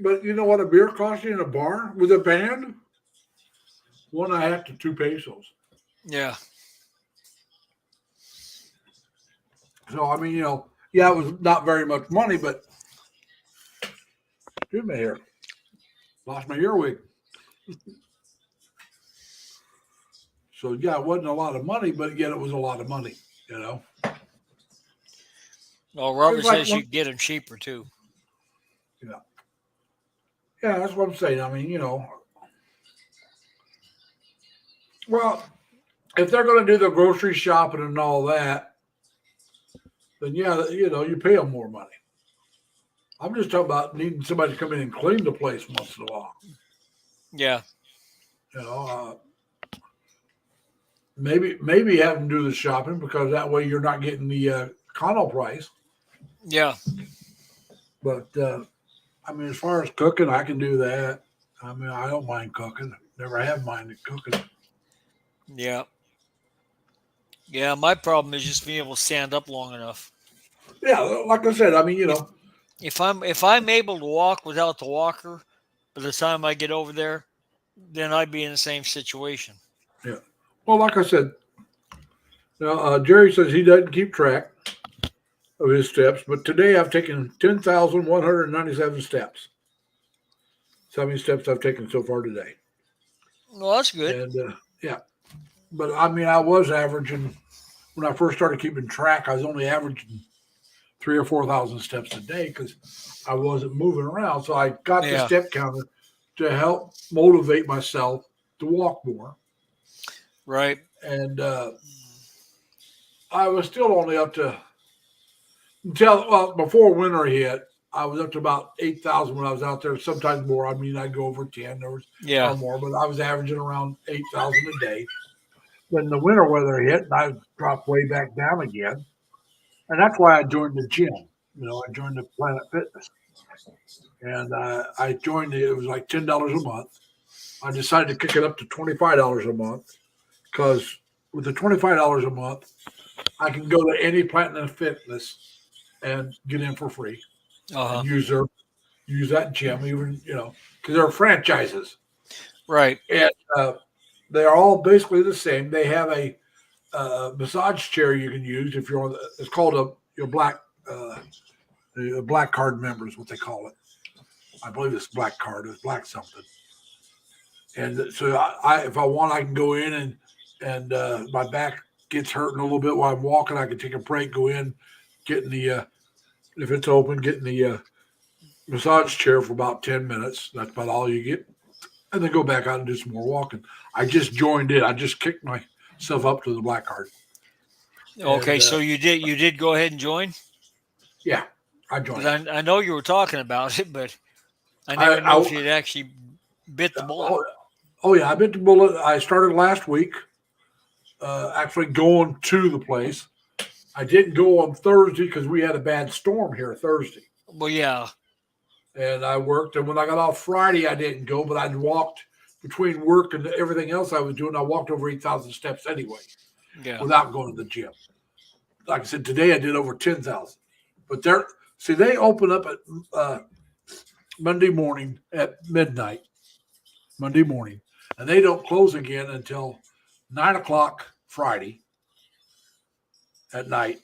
[SPEAKER 1] but you know what a beer costs you in a bar with a band? 1.5 to 2 pesos.
[SPEAKER 2] Yeah.
[SPEAKER 1] So I mean, yeah, it was not very much money, but excuse me here. Lost my earwig. So yeah, it wasn't a lot of money, but yet it was a lot of money,
[SPEAKER 2] Oh, Robert
[SPEAKER 1] It's like
[SPEAKER 2] says you can get them cheaper too.
[SPEAKER 1] Yeah, that's what I'm saying. I mean, well, if they're going to do the grocery shopping and all that, then yeah, you pay them more money. I'm just talking about needing somebody to come in and clean the place once in a while.
[SPEAKER 2] Yeah.
[SPEAKER 1] Maybe have them do the shopping because that way you're not getting the condo price.
[SPEAKER 2] Yeah.
[SPEAKER 1] But I mean, as far as cooking, I can do that. I mean, I don't mind cooking. Never have minded cooking.
[SPEAKER 2] Yeah. Yeah. My problem is just being able to stand up long enough.
[SPEAKER 1] Yeah, like I said, I mean,
[SPEAKER 2] If I'm able to walk without the walker, by the time I get over there, then I'd be in the same situation.
[SPEAKER 1] yeah. Well, like I said, Jerry says he doesn't keep track of his steps, but today I've taken 10,197 steps. That's how many steps I've taken so far today.
[SPEAKER 2] Well, that's good.
[SPEAKER 1] And yeah, but I mean, I was averaging when I first started keeping track. I was only averaging 3,000 or 4,000 steps a day because I wasn't moving around. So I got the
[SPEAKER 2] Yeah.
[SPEAKER 1] step counter to help motivate myself to walk more.
[SPEAKER 2] Right.
[SPEAKER 1] And I was still only up to before winter hit. I was up to about 8,000 when I was out there. Sometimes more. I mean, I'd go over 10 or
[SPEAKER 2] Yeah.
[SPEAKER 1] more, but I was averaging around 8,000 a day. Then the winter weather hit, and I dropped way back down again. And that's why I joined the gym. I joined the Planet Fitness, and I joined it. It was like $10 a month. I decided to kick it up to $25 a month because with the $25 a month, I can go to any Platinum Fitness and get in for free
[SPEAKER 2] Uh-huh.
[SPEAKER 1] and use that gym, even because they're franchises,
[SPEAKER 2] Right.
[SPEAKER 1] and they're all basically the same. They have a massage chair you can use if you're on. It's called your black the black card member is what they call it. I believe it's black card. It's black something. And so I if I want, I can go in and my back gets hurting a little bit while I'm walking. I can take a break, go in, get in the if it's open, get in the massage chair for about 10 minutes. That's about all you get, and then go back out and do some more walking. I just joined it. I just kicked myself up to the black card.
[SPEAKER 2] Okay,
[SPEAKER 1] And,
[SPEAKER 2] so you did go ahead and join?
[SPEAKER 1] Yeah, I
[SPEAKER 2] 'Cause
[SPEAKER 1] joined.
[SPEAKER 2] I know you were talking about it, but I never knew if you'd actually bit the bullet.
[SPEAKER 1] Oh yeah, I bit the bullet. I started last week. Actually going to the place. I didn't go on Thursday because we had a bad storm here Thursday,
[SPEAKER 2] Well, yeah.
[SPEAKER 1] and I worked. And when I got off Friday, I didn't go, but I'd walked between work and everything else I was doing. I walked over 8,000 steps anyway,
[SPEAKER 2] Yeah.
[SPEAKER 1] without going to the gym. Like I said, today I did over 10,000. But they open up at Monday morning at midnight, Monday morning, and they don't close again until 9 o'clock Friday at night.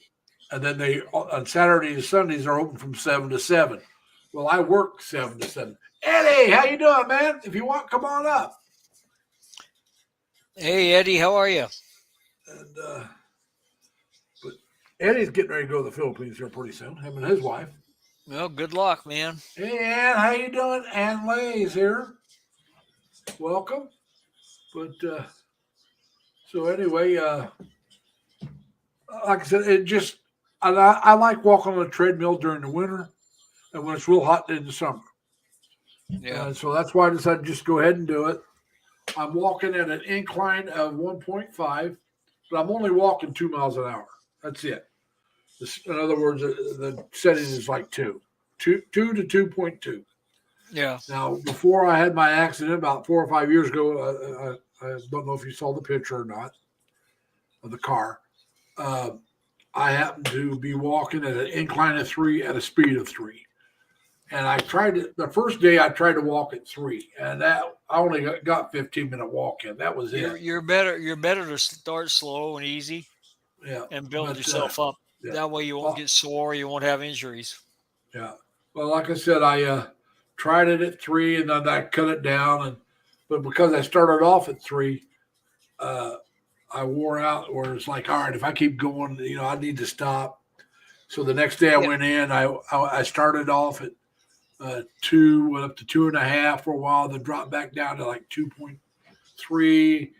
[SPEAKER 1] And then they on Saturday and Sundays are open from 7 to 7. Well, I work 7 to 7. Eddie, how you doing, man? If you want, come on up.
[SPEAKER 2] Hey, Eddie, how are you?
[SPEAKER 1] And but Eddie's getting ready to go to the Philippines here pretty soon. Him and his wife.
[SPEAKER 2] Well, good luck, man.
[SPEAKER 1] Hey, Ann, how you doing? Ann Lay's here. Welcome. But so anyway, like I said, I like walking on the treadmill during the winter, and when it's real hot in the summer.
[SPEAKER 2] Yeah.
[SPEAKER 1] So that's why I decided to just go ahead and do it. I'm walking at an incline of 1.5, but I'm only walking 2 miles an hour. That's it. In other words, the setting is like 2 to 2.2.
[SPEAKER 2] Yeah.
[SPEAKER 1] Now, before I had my accident about 4 or 5 years ago, I don't know if you saw the picture or not of the car. I happened to be walking at an incline of 3 at a speed of 3. And the first day I tried to walk at 3, and that I only got 15-minute walk in. That was it.
[SPEAKER 2] You're better to start slow and easy
[SPEAKER 1] Yeah.
[SPEAKER 2] and build
[SPEAKER 1] But,
[SPEAKER 2] yourself up.
[SPEAKER 1] yeah.
[SPEAKER 2] That way you won't get sore, you won't have injuries.
[SPEAKER 1] Yeah. Well, like I said, I tried it at 3, and then I cut it down. But because I started off at 3, I wore out. Where it's like, all right, if I keep going, I need to stop. So the next day I went in. I started off at 2, went up to 2.5 for a while, then dropped back down to like 2.3.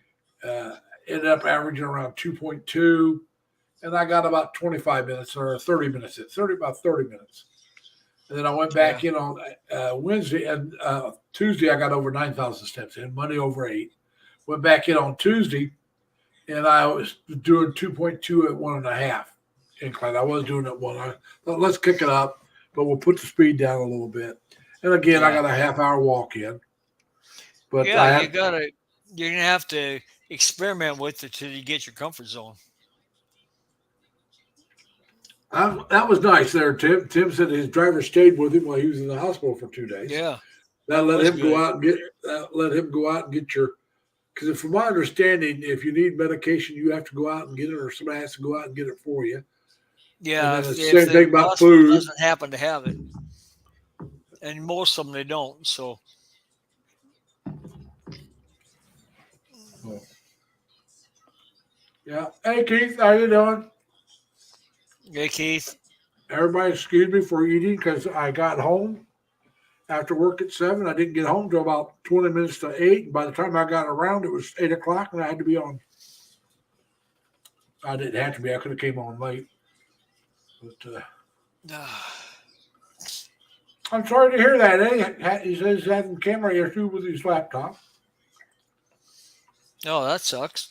[SPEAKER 1] Ended up averaging around 2.2, and I got about 25 minutes or 30 minutes. About 30 minutes. And then I went back in on Wednesday, and Tuesday I got over 9,000 steps in. Monday over 8. Went back in on Tuesday, and I was doing 2.2 at 1.5 incline. I was doing it 1. I thought, let's kick it up, but we'll put the speed down a little bit. And again, I got a half-hour walk in. But
[SPEAKER 2] you're gonna have to experiment with it till you get your comfort zone.
[SPEAKER 1] That was nice there, Tim. Tim said his driver stayed with him while he was in the hospital for 2 days.
[SPEAKER 2] Yeah.
[SPEAKER 1] That let him go out and get your. Because from my understanding, if you need medication, you have to go out and get it, or somebody has to go out and get it for you.
[SPEAKER 2] Yeah.
[SPEAKER 1] If same thing about food.
[SPEAKER 2] Doesn't happen to have it, and most of them they don't. So.
[SPEAKER 1] Yeah. Hey, Keith, how you doing?
[SPEAKER 2] Hey, Keith.
[SPEAKER 1] Everybody, excuse me for eating because I got home after work at 7. I didn't get home till about 20 minutes to 8. And by the time I got around, it was 8 o'clock, and I had to be on. I didn't have to be. I could have came on late. But I'm sorry to hear that. He says he's having camera issue with his laptop.
[SPEAKER 2] Oh, that sucks.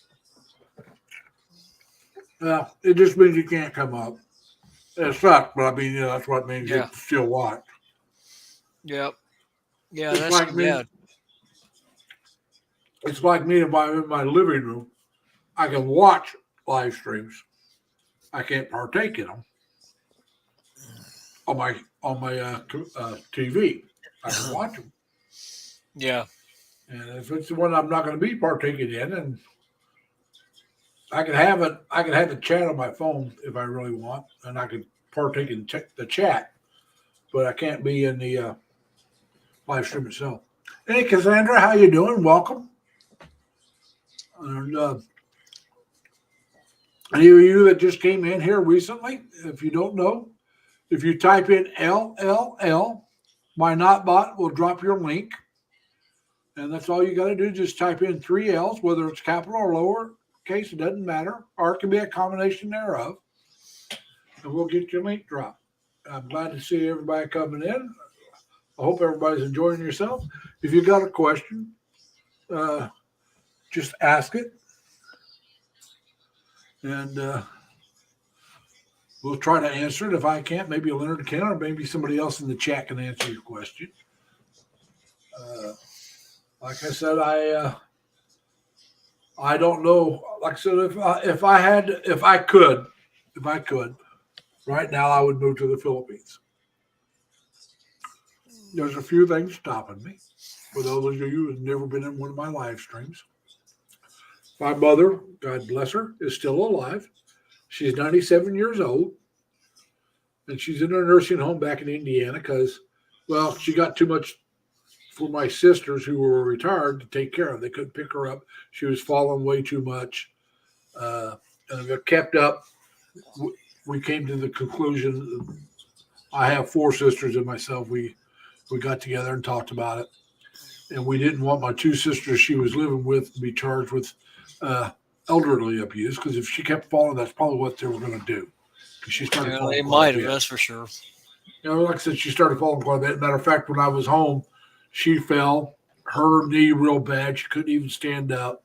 [SPEAKER 1] It just means you can't come up. It sucks, but I mean, that's what it means. You can still watch.
[SPEAKER 2] Yep. Yeah,
[SPEAKER 1] it's
[SPEAKER 2] that's
[SPEAKER 1] like me.
[SPEAKER 2] bad.
[SPEAKER 1] It's like me in my living room. I can watch live streams, I can't partake in them on my TV. I can watch them,
[SPEAKER 2] Yeah.
[SPEAKER 1] and if it's the one I'm not going to be partaking in, and I can have it. I can have the chat on my phone if I really want, and I can partake in the chat, but I can't be in the live stream itself. Hey, Cassandra, how you doing? Welcome. And any of you that just came in here recently, if you don't know, if you type in LLL, my Notbot will drop your link, and that's all you got to do. Just type in 3 L's, whether it's capital or lower case, it doesn't matter, or it can be a combination thereof, and we'll get your link dropped. I'm glad to see everybody coming in. I hope everybody's enjoying yourself. If you got a question, just ask it, and we'll try to answer it. If I can't, maybe Leonard can, or maybe somebody else in the chat can answer your question. Like I said, I don't know. Like I said, if I could, right now I would move to the Philippines. There's a few things stopping me. For those of you who have never been in one of my live streams, my mother, God bless her, is still alive. She's 97 years old, and she's in a nursing home back in Indiana because, well, she got too much for my sisters who were retired to take care of. They couldn't pick her up. She was falling way too much. And if it kept up, we came to the conclusion. I have 4 sisters and myself. We got together and talked about it. And we didn't want my 2 sisters she was living with to be charged with elderly abuse, because if she kept falling, that's probably what they were going to do. She started
[SPEAKER 2] Yeah,
[SPEAKER 1] falling
[SPEAKER 2] they
[SPEAKER 1] quite a
[SPEAKER 2] might have,
[SPEAKER 1] bit.
[SPEAKER 2] that's for sure.
[SPEAKER 1] You know, like I said, she started falling quite a bit. Matter of fact, when I was home, she fell, hurt her knee real bad. She couldn't even stand up.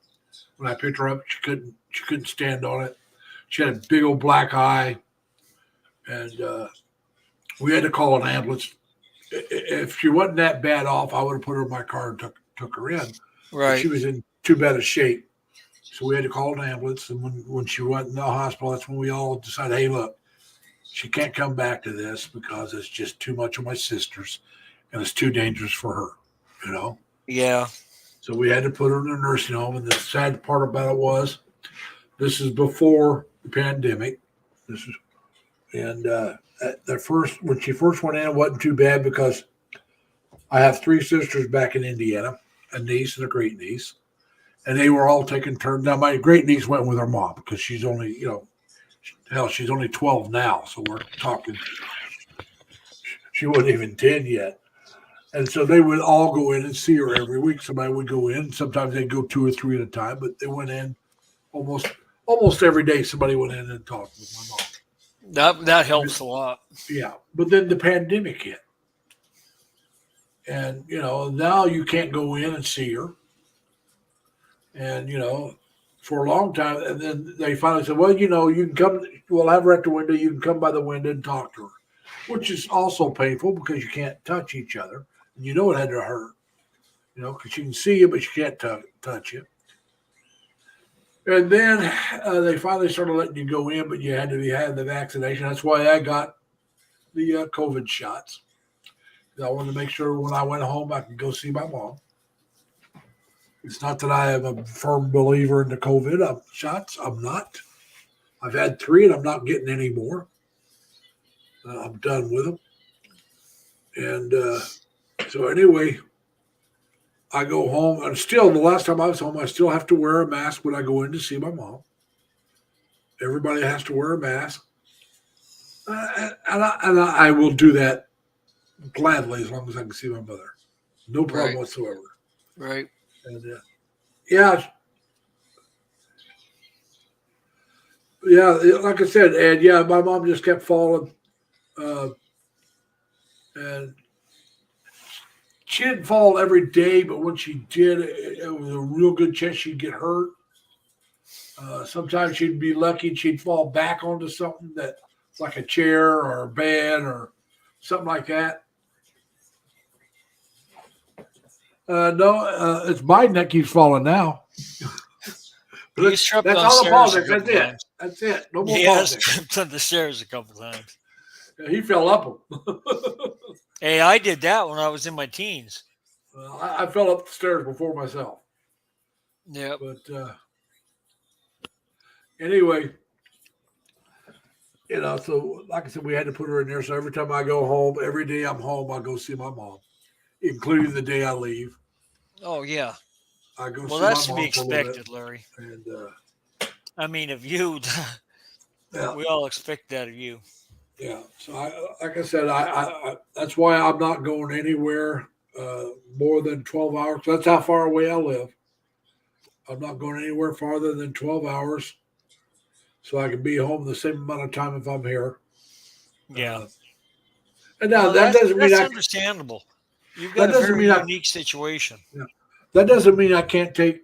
[SPEAKER 1] When I picked her up, she couldn't stand on it. She had a big old black eye, and we had to call an ambulance. If she wasn't that bad off, I would have put her in my car and took her in.
[SPEAKER 2] Right.
[SPEAKER 1] But she was in too bad a shape, so we had to call an ambulance. And when she went in the hospital, that's when we all decided, hey, look, she can't come back to this because it's just too much of my sisters, and it's too dangerous for her. You know.
[SPEAKER 2] Yeah.
[SPEAKER 1] So we had to put her in a nursing home. And the sad part about it was, this is before the pandemic. When she first went in, it wasn't too bad because I have 3 sisters back in Indiana, a niece and a great niece, and they were all taking turns. Now my great niece went with her mom because she's only, she's only 12 now. So we're talking, she wasn't even 10 yet. And so they would all go in and see her every week. Somebody would go in. Sometimes they'd go 2 or 3 at a time, but they went in almost every day. Somebody went in and talked with my mom.
[SPEAKER 2] That helps a lot.
[SPEAKER 1] Yeah. But then the pandemic hit. And, now you can't go in and see her. And, for a long time. And then they finally said, well, you can come. We'll have her at the window. You can come by the window and talk to her, which is also painful because you can't touch each other. And it had to hurt, because she can see you, but she can't touch you. And then they finally started letting you go in, but you had to have the vaccination. That's why I got the COVID shots. I wanted to make sure when I went home, I could go see my mom. It's not that I am a firm believer in the COVID shots. I'm not. I've had 3, and I'm not getting any more. I'm done with them. And so anyway, I go home, and still, the last time I was home, I still have to wear a mask when I go in to see my mom. Everybody has to wear a mask. And I will do that gladly as long as I can see my mother. No problem whatsoever.
[SPEAKER 2] Right.
[SPEAKER 1] And yeah, like I said, and yeah, my mom just kept falling. And she didn't fall every day, but when she did, it was a real good chance she'd get hurt. Sometimes she'd be lucky and she'd fall back onto something like a chair or a bed or something like that. No, it's Biden that keeps falling now.
[SPEAKER 2] He tripped
[SPEAKER 1] That's
[SPEAKER 2] on
[SPEAKER 1] all the
[SPEAKER 2] stairs a
[SPEAKER 1] politics.
[SPEAKER 2] couple
[SPEAKER 1] That's it.
[SPEAKER 2] times.
[SPEAKER 1] That's it. No more
[SPEAKER 2] He has
[SPEAKER 1] politics.
[SPEAKER 2] tripped on the stairs a couple times.
[SPEAKER 1] He fell up them.
[SPEAKER 2] Hey, I did that when I was in my teens.
[SPEAKER 1] I fell up the stairs before myself.
[SPEAKER 2] Yep.
[SPEAKER 1] But anyway, so like I said, we had to put her in there. So every time I go home, every day I'm home, I go see my mom, including the day I leave.
[SPEAKER 2] Oh yeah.
[SPEAKER 1] I go
[SPEAKER 2] Well,
[SPEAKER 1] see
[SPEAKER 2] that's
[SPEAKER 1] my
[SPEAKER 2] to be
[SPEAKER 1] mom for a little bit.
[SPEAKER 2] expected, Larry.
[SPEAKER 1] And
[SPEAKER 2] I mean, of you,
[SPEAKER 1] yeah,
[SPEAKER 2] we all expect that of you.
[SPEAKER 1] yeah. So like I said, I that's why I'm not going anywhere more than 12 hours. That's how far away I live. I'm not going anywhere farther than 12 hours, so I can be home the same amount of time if I'm here.
[SPEAKER 2] Yeah.
[SPEAKER 1] And now
[SPEAKER 2] Well,
[SPEAKER 1] that doesn't mean
[SPEAKER 2] that's
[SPEAKER 1] I.
[SPEAKER 2] understandable. You've
[SPEAKER 1] That
[SPEAKER 2] got a
[SPEAKER 1] doesn't
[SPEAKER 2] very
[SPEAKER 1] mean I.
[SPEAKER 2] unique situation.
[SPEAKER 1] Yeah, that doesn't mean I can't take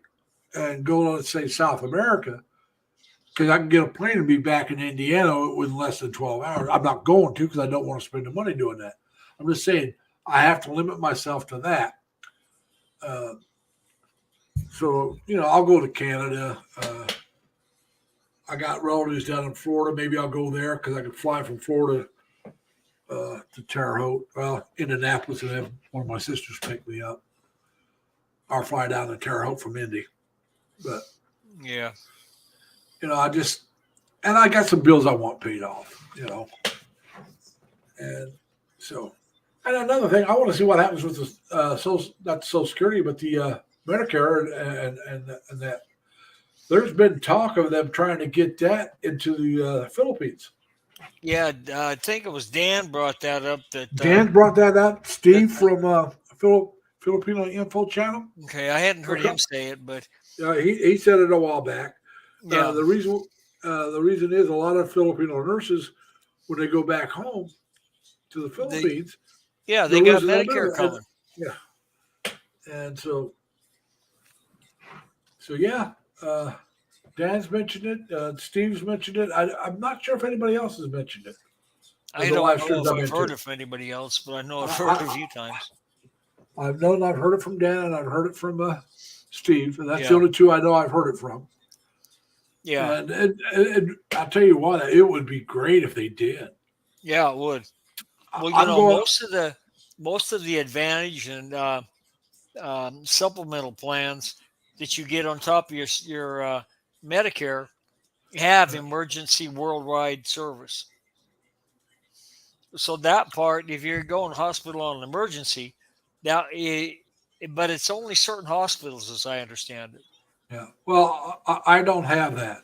[SPEAKER 1] and go, let's say, South America, because I can get a plane and be back in Indiana within less than 12 hours. I'm not going to because I don't want to spend the money doing that. I'm just saying I have to limit myself to that. So, I'll go to Canada. I got relatives down in Florida. Maybe I'll go there because I can fly from Florida to Terre Haute, Indianapolis, and have one of my sisters pick me up. Or fly down to Terre Haute from Indy. But,
[SPEAKER 2] Yeah.
[SPEAKER 1] I got some bills I want paid off, And so, and another thing, I want to see what happens with the not Social Security, but the Medicare and that. There's been talk of them trying to get that into the Philippines.
[SPEAKER 2] Yeah, I think it was Dan brought that up. That
[SPEAKER 1] Dan brought that up. Steve from Filipino Info Channel.
[SPEAKER 2] Okay, I hadn't heard him say it, but
[SPEAKER 1] he said it a while back.
[SPEAKER 2] yeah,
[SPEAKER 1] The reason is a lot of Filipino nurses, when they go back home to the Philippines,
[SPEAKER 2] they got
[SPEAKER 1] losing their
[SPEAKER 2] Medicare coming.
[SPEAKER 1] And so yeah. Dan's mentioned it. Steve's mentioned it. I'm not sure if anybody else has mentioned it.
[SPEAKER 2] I don't know if I've heard it from anybody else, but I know I've heard it a few times.
[SPEAKER 1] I've heard it from Dan and I've heard it from Steve. And that's
[SPEAKER 2] Yeah.
[SPEAKER 1] the only two I know I've heard it from.
[SPEAKER 2] Yeah.
[SPEAKER 1] And I'll tell you what, it would be great if they did.
[SPEAKER 2] Yeah, it would. Well, most of the advantage and supplemental plans that you get on top of your Medicare have emergency worldwide service. So that part, if you're going hospital on an emergency, but it's only certain hospitals, as I understand it.
[SPEAKER 1] Yeah. Well, I don't have that.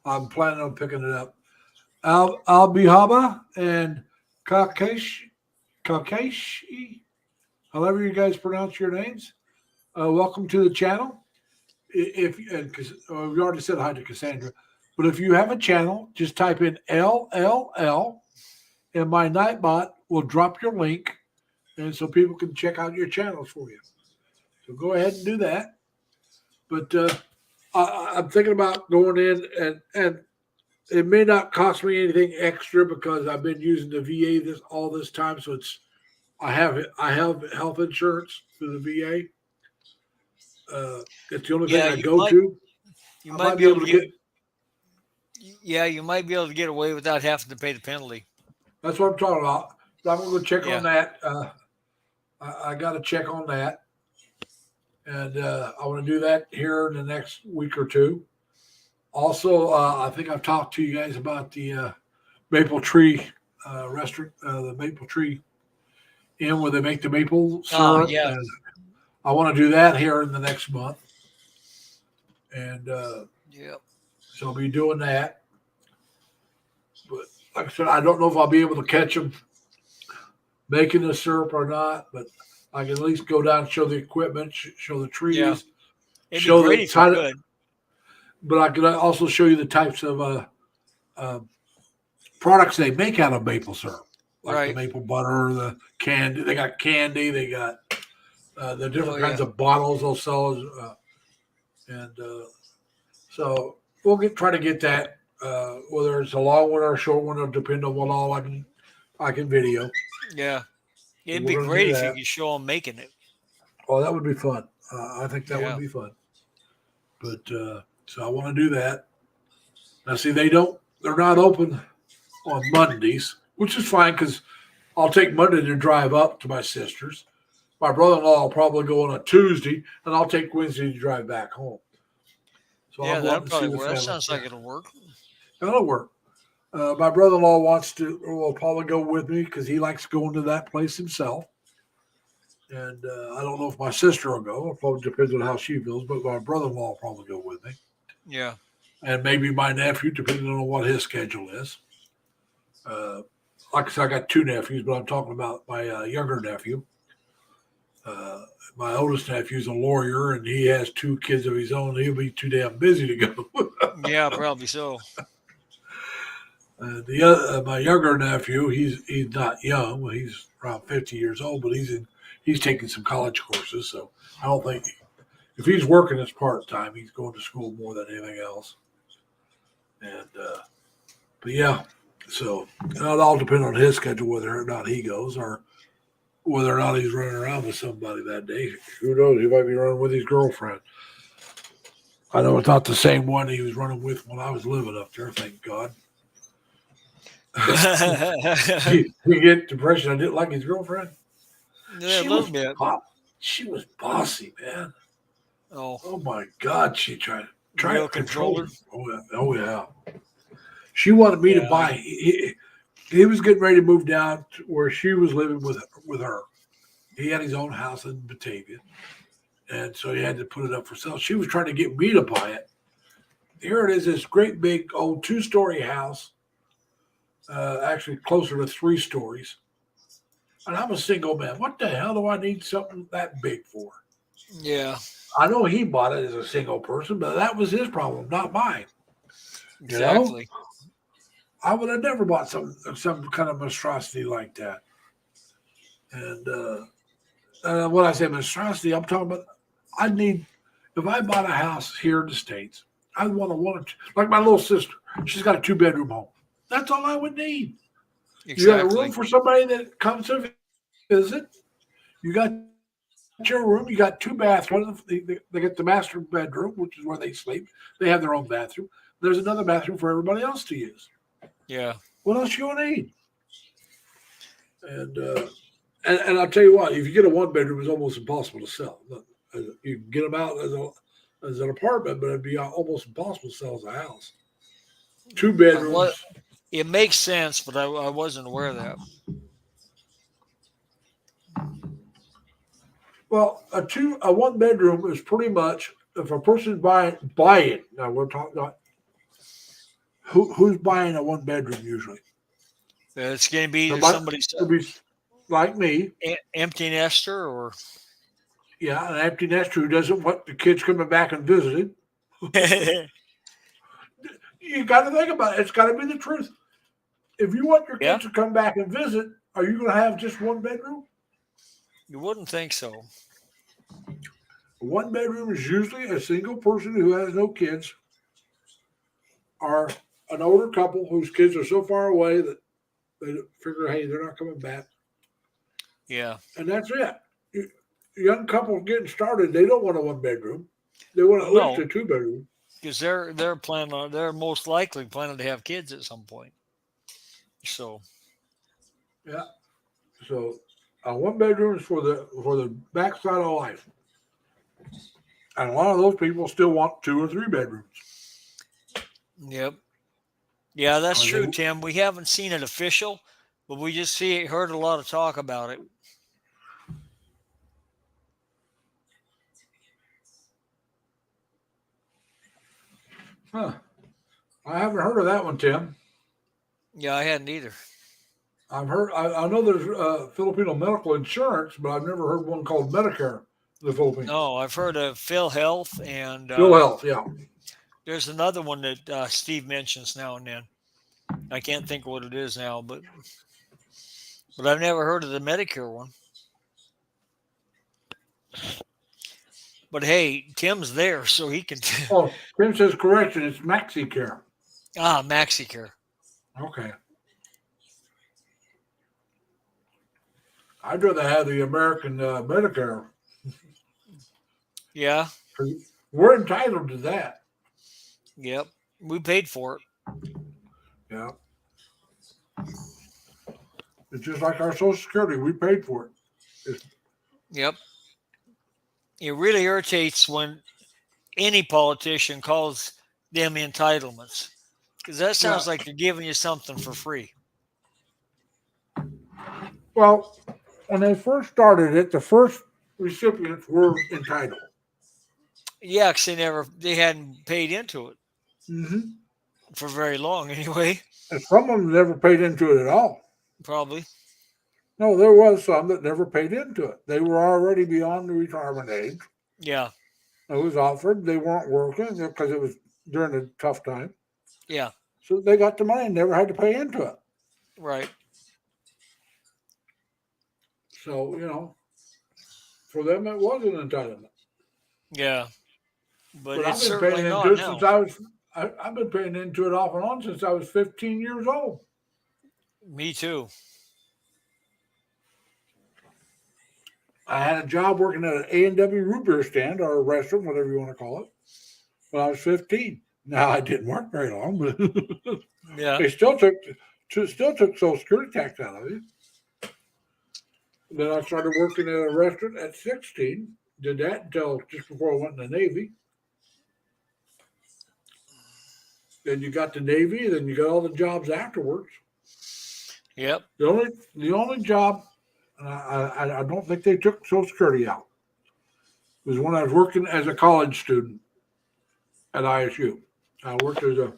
[SPEAKER 1] I'm planning on picking it up. Al-Bihaba and Kakeshi, however you guys pronounce your names. Welcome to the channel. Because we already said hi to Cassandra, but if you have a channel, just type in LLL, and my Nightbot will drop your link, and so people can check out your channels for you. So go ahead and do that. But I'm thinking about going in, and it may not cost me anything extra because I've been using the VA all this time. So I have health insurance through the VA. It's the only thing I go to.
[SPEAKER 2] You might be able to get. Yeah, you might be able to get away without having to pay the penalty.
[SPEAKER 1] That's what I'm talking about. So I'm going to check on that. I got to check on that, and I want to do that here in the next week or two. Also, I think I've talked to you guys about the Maple Tree restaurant, the Maple Tree Inn, where they make the maple syrup.
[SPEAKER 2] Oh, yeah.
[SPEAKER 1] And I want to do that here in the next month. And so I'll be doing that. But like I said, I don't know if I'll be able to catch them making the syrup or not, but I can at least go down and show the equipment, show the trees.
[SPEAKER 2] Yeah. It'd
[SPEAKER 1] show
[SPEAKER 2] be great if you could.
[SPEAKER 1] But I could also show you the types of products they make out of maple syrup, like the maple butter, the candy. They got candy. They got the different kinds of bottles they'll sell. So we'll try to get that, whether it's a long one or a short one, it'll depend on what all I can video.
[SPEAKER 2] Yeah. It'd be great if you could show them making it.
[SPEAKER 1] Well, that would be fun. I think that would be fun. But So I want to do that. Now, see, they're not open on Mondays, which is fine because I'll take Monday to drive up to my sister's. My brother-in-law will probably go on a Tuesday, and I'll take Wednesday to drive back home. So
[SPEAKER 2] Yeah,
[SPEAKER 1] I'm
[SPEAKER 2] that'll
[SPEAKER 1] wanting to see
[SPEAKER 2] probably
[SPEAKER 1] the
[SPEAKER 2] work. That
[SPEAKER 1] family.
[SPEAKER 2] sounds like it'll work.
[SPEAKER 1] That'll work. My brother-in-law will probably go with me because he likes going to that place himself. And I don't know if my sister will go. It probably depends on how she feels, but my brother-in-law will probably go with me.
[SPEAKER 2] Yeah.
[SPEAKER 1] And maybe my nephew, depending on what his schedule is. Like I said, I got two nephews, but I'm talking about my younger nephew. My oldest nephew's a lawyer, and he has two kids of his own. He'll be too damn busy to go.
[SPEAKER 2] Yeah, probably so.
[SPEAKER 1] My younger nephew, he's not young. Well, he's around 50 years old, but he's taking some college courses. So I don't think if he's working as part time, he's going to school more than anything else. And but yeah, so it all depends on his schedule whether or not he goes or whether or not he's running around with somebody that day. Who knows? He might be running with his girlfriend. I know it's not the same one he was running with when I was living up there. Thank God. He get depression. I didn't like his girlfriend.
[SPEAKER 2] Yeah, a little bit.
[SPEAKER 1] She was bossy, man.
[SPEAKER 2] Oh
[SPEAKER 1] My God, she tried
[SPEAKER 2] real
[SPEAKER 1] to control
[SPEAKER 2] controller.
[SPEAKER 1] him. Oh yeah. She wanted me to buy. He was getting ready to move down to where she was living with her. He had his own house in Batavia, and so he had to put it up for sale. She was trying to get me to buy it. Here it is, this great big old 2-story house. Actually closer to 3 stories. And I'm a single man. What the hell do I need something that big for?
[SPEAKER 2] Yeah,
[SPEAKER 1] I know he bought it as a single person, but that was his problem, not mine.
[SPEAKER 2] exactly.
[SPEAKER 1] I would have never bought some kind of monstrosity like that. And when I say monstrosity, I'm talking about if I bought a house here in the States, I'd want to like my little sister. She's got a 2-bedroom home. That's all I would need.
[SPEAKER 2] Exactly.
[SPEAKER 1] You got a room for somebody that comes to visit. You got your room. You got 2 bathrooms. They get the master bedroom, which is where they sleep. They have their own bathroom. There's another bathroom for everybody else to use.
[SPEAKER 2] Yeah.
[SPEAKER 1] What else you gonna need? And I'll tell you what, if you get a 1-bedroom, it's almost impossible to sell. You can get them out as an apartment, but it'd be almost impossible to sell as a house. 2 bedrooms.
[SPEAKER 2] It makes sense, but I wasn't aware of that.
[SPEAKER 1] Well, a 1-bedroom is pretty much if a person's buying. Now we're talking about who's buying a 1-bedroom usually.
[SPEAKER 2] It's going to be somebody's
[SPEAKER 1] like me,
[SPEAKER 2] empty nester, or
[SPEAKER 1] an empty nester who doesn't want the kids coming back and visiting. You got to think about it. It's got to be the truth. If you want your kids to come back and visit, are you going to have just 1 bedroom?
[SPEAKER 2] You wouldn't think so.
[SPEAKER 1] 1 bedroom is usually a single person who has no kids, or an older couple whose kids are so far away that they figure, hey, they're not coming back.
[SPEAKER 2] Yeah.
[SPEAKER 1] And that's it. Young couples getting started, they don't want a 1 bedroom. They want at least a 2 bedroom.
[SPEAKER 2] Because they're most likely planning to have kids at some point. So.
[SPEAKER 1] Yeah. So a 1 bedroom is for the backside of life. And a lot of those people still want 2 or 3 bedrooms.
[SPEAKER 2] Yep. Yeah, that's true, Tim. We haven't seen it official, but we just heard a lot of talk about it.
[SPEAKER 1] Huh. I haven't heard of that one, Tim.
[SPEAKER 2] Yeah, I hadn't either.
[SPEAKER 1] I know there's Filipino medical insurance, but I've never heard one called Medicare in the Philippines.
[SPEAKER 2] No, I've heard of PhilHealth and
[SPEAKER 1] PhilHealth, yeah.
[SPEAKER 2] There's another one that Steve mentions now and then. I can't think of what it is now, but I've never heard of the Medicare one. But hey, Tim's there, so he can.
[SPEAKER 1] Oh, Tim says correction. It's MaxiCare.
[SPEAKER 2] MaxiCare.
[SPEAKER 1] Okay. I'd rather have the American Medicare.
[SPEAKER 2] Yeah.
[SPEAKER 1] We're entitled to that.
[SPEAKER 2] Yep. We paid for it.
[SPEAKER 1] Yeah. It's just like our Social Security. We paid for it.
[SPEAKER 2] Yep. It really irritates when any politician calls them entitlements because that
[SPEAKER 1] Yeah.
[SPEAKER 2] sounds like they're giving you something for free.
[SPEAKER 1] Well, when they first started it, the first recipients were entitled.
[SPEAKER 2] Yeah, because they hadn't paid into it
[SPEAKER 1] Mm-hmm.
[SPEAKER 2] for very long anyway.
[SPEAKER 1] And some of them never paid into it at all.
[SPEAKER 2] Probably.
[SPEAKER 1] No, there was some that never paid into it. They were already beyond the retirement age.
[SPEAKER 2] Yeah.
[SPEAKER 1] It was offered. They weren't working because it was during a tough time.
[SPEAKER 2] Yeah.
[SPEAKER 1] So they got the money and never had to pay into it.
[SPEAKER 2] Right.
[SPEAKER 1] So, for them, it was an entitlement.
[SPEAKER 2] Yeah. But
[SPEAKER 1] I've
[SPEAKER 2] it's
[SPEAKER 1] been
[SPEAKER 2] certainly
[SPEAKER 1] paying
[SPEAKER 2] not
[SPEAKER 1] into it
[SPEAKER 2] now.
[SPEAKER 1] since I've been paying into it off and on since I was 15 years old.
[SPEAKER 2] Me too.
[SPEAKER 1] I had a job working at an A&W root beer stand or a restaurant, whatever you want to call it, when I was 15. Now, I didn't work very long, but
[SPEAKER 2] Yeah.
[SPEAKER 1] they still took Social Security tax out of you. Then I started working at a restaurant at 16. Did that until just before I went in the Navy. Then you got the Navy. Then you got all the jobs afterwards.
[SPEAKER 2] Yep.
[SPEAKER 1] The only job, and I don't think they took Social Security out, was when I was working as a college student at ISU. I worked as a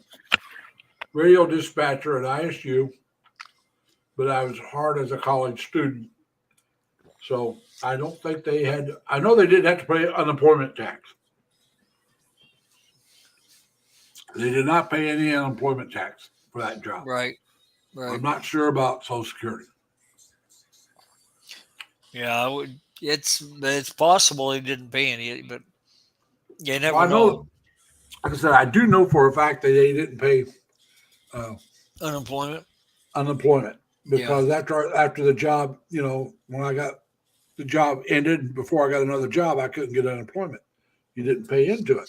[SPEAKER 1] radio dispatcher at ISU, but I was hard as a college student. So I don't think they had. I know they didn't have to pay unemployment tax. They did not pay any unemployment tax for that job.
[SPEAKER 2] Right. Right.
[SPEAKER 1] I'm not sure about Social Security.
[SPEAKER 2] Yeah. It's possible they didn't pay any, but you never
[SPEAKER 1] Well, I know. Like I said, I do know for a fact that they didn't pay
[SPEAKER 2] Unemployment.
[SPEAKER 1] unemployment because after the job, when I got the job ended, before I got another job, I couldn't get unemployment. You didn't pay into it.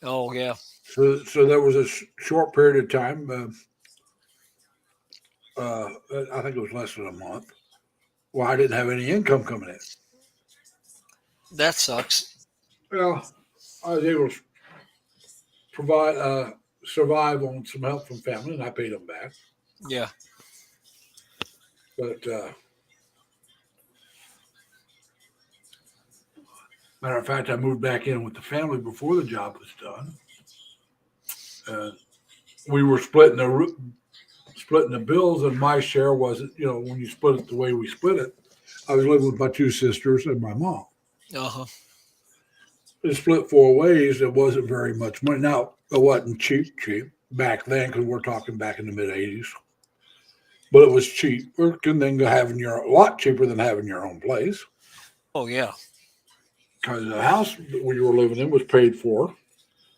[SPEAKER 2] Oh, yeah.
[SPEAKER 1] So there was a short period of time. I think it was less than a month. Well, I didn't have any income coming in.
[SPEAKER 2] That sucks.
[SPEAKER 1] Well, I was able to survive on some help from family, and I paid them back.
[SPEAKER 2] Yeah.
[SPEAKER 1] But matter of fact, I moved back in with the family before the job was done. We were splitting the bills, and my share wasn't. When you split it the way we split it, I was living with my two sisters and my mom.
[SPEAKER 2] Uh-huh.
[SPEAKER 1] It split 4 ways. It wasn't very much money. Now, it wasn't cheap back then because we're talking back in the mid '80s. But it was cheaper than having a lot cheaper than having your own place.
[SPEAKER 2] Oh, yeah.
[SPEAKER 1] Because the house we were living in was paid for,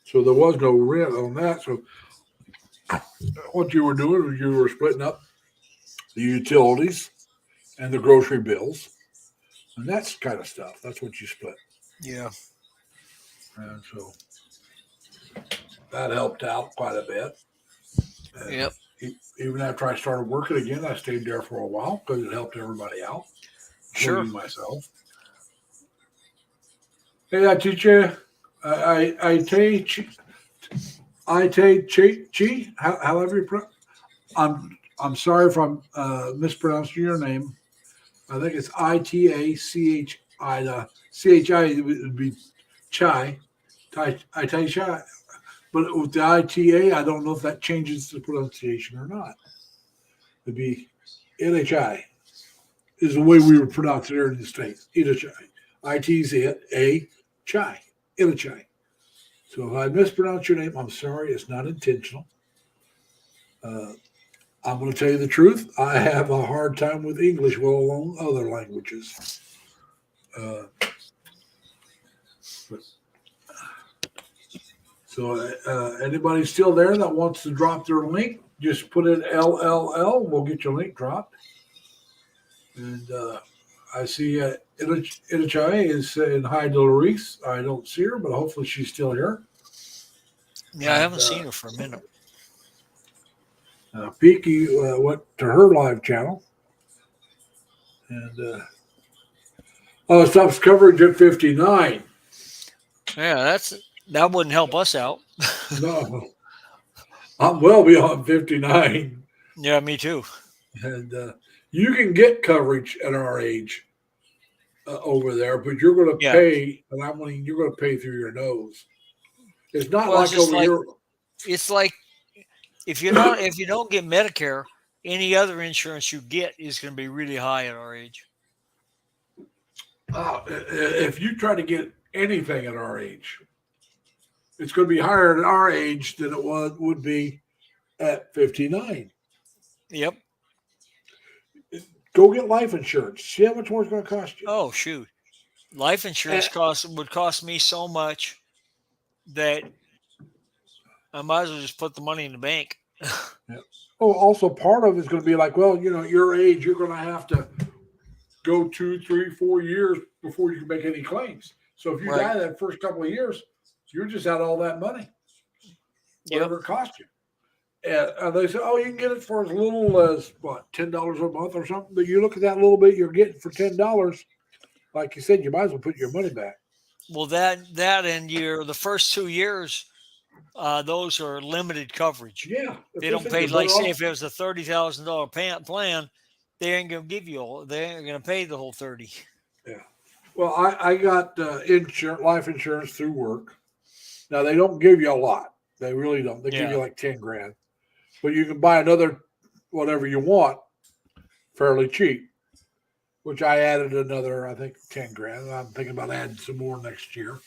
[SPEAKER 1] so there was no rent on that. So what you were doing was you were splitting up the utilities and the grocery bills, and that's kind of stuff. That's what you split.
[SPEAKER 2] Yeah.
[SPEAKER 1] And so that helped out quite a bit. And
[SPEAKER 2] Yep.
[SPEAKER 1] Even after I started working again, I stayed there for a while because it helped everybody out,
[SPEAKER 2] Sure.
[SPEAKER 1] including myself. Hey, I teach you. I teach. However you pronounce. I'm sorry if I'm mispronouncing your name. I think it's ITACHI. CHI would be chai. Chai. But with the ITA, I don't know if that changes the pronunciation or not. It'd be LHI is the way we would pronounce it here in the States. Ilachai. ITZ chai. Ilachai. So if I mispronounce your name, I'm sorry. It's not intentional. I'm going to tell you the truth. I have a hard time with English, well, along other languages. So anybody still there that wants to drop their link, just put in LLL. We'll get your link dropped. And I see Itachai is saying hi to Larice. I don't see her, but hopefully she's still here.
[SPEAKER 2] Yeah, I haven't seen her for a minute.
[SPEAKER 1] Peaky went to her live channel, and oh, it stops coverage at 59.
[SPEAKER 2] Yeah, that wouldn't help us out.
[SPEAKER 1] No, I'm well beyond 59,
[SPEAKER 2] Yeah, me too.
[SPEAKER 1] and you can get coverage at our age over there, but you're going to
[SPEAKER 2] Yeah.
[SPEAKER 1] pay, and I mean you're going to pay through your nose. It's not
[SPEAKER 2] Well,
[SPEAKER 1] like over here.
[SPEAKER 2] it's like if you don't get Medicare, any other insurance you get is going to be really high at our age.
[SPEAKER 1] If you try to get anything at our age, it's going to be higher at our age than it would be at 59.
[SPEAKER 2] Yep.
[SPEAKER 1] Go get life insurance. See how much more it's going to cost you.
[SPEAKER 2] Oh shoot, life insurance would cost me so much that I might as well just put the money in the bank.
[SPEAKER 1] Yeah. Oh, also part of it's going to be like, well, at your age, you're going to have to go 2, 3, 4 years before you can make any claims. So if you die that first couple of years, you're just out all that money, whatever it cost you. And they say, oh, you can get it for as little as what, $10 a month or something. But you look at that little bit you're getting for $10. Like you said, you might as well put your money back.
[SPEAKER 2] Well, that and the first 2 years, those are limited coverage.
[SPEAKER 1] Yeah,
[SPEAKER 2] they don't pay. Like say if it was a $30,000 plan, they ain't gonna give you all. They ain't gonna pay the whole 30.
[SPEAKER 1] Yeah. Well, I got life insurance through work. Now they don't give you a lot. They really don't. They give you like 10 grand, but you can buy another whatever you want fairly cheap. Which I added another, I think, 10 grand. I'm thinking about adding some more next year.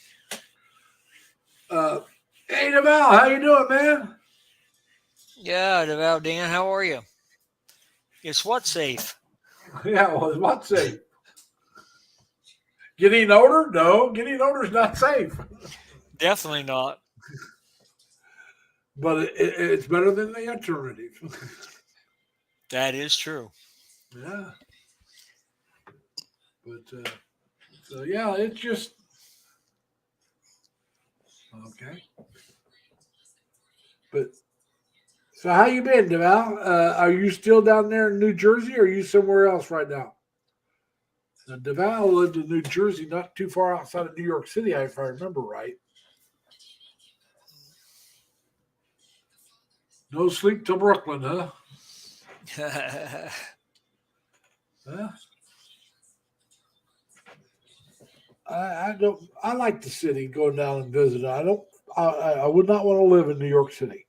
[SPEAKER 1] Hey, Deval, how you doing, man?
[SPEAKER 2] Yeah, Deval, Dan, how are you? It's what safe?
[SPEAKER 1] Yeah, well, it's what safe? Getting older? No, getting older is not safe.
[SPEAKER 2] Definitely not.
[SPEAKER 1] But it's better than the alternative.
[SPEAKER 2] That is true.
[SPEAKER 1] Yeah. But so yeah, it's just okay. But so how you been, Deval? Are you still down there in New Jersey, or are you somewhere else right now? Now, Deval lived in New Jersey, not too far outside of New York City, if I remember right. No sleep till Brooklyn, huh? Huh? I don't. I like the city, going down and visiting. I don't. I would not want to live in New York City,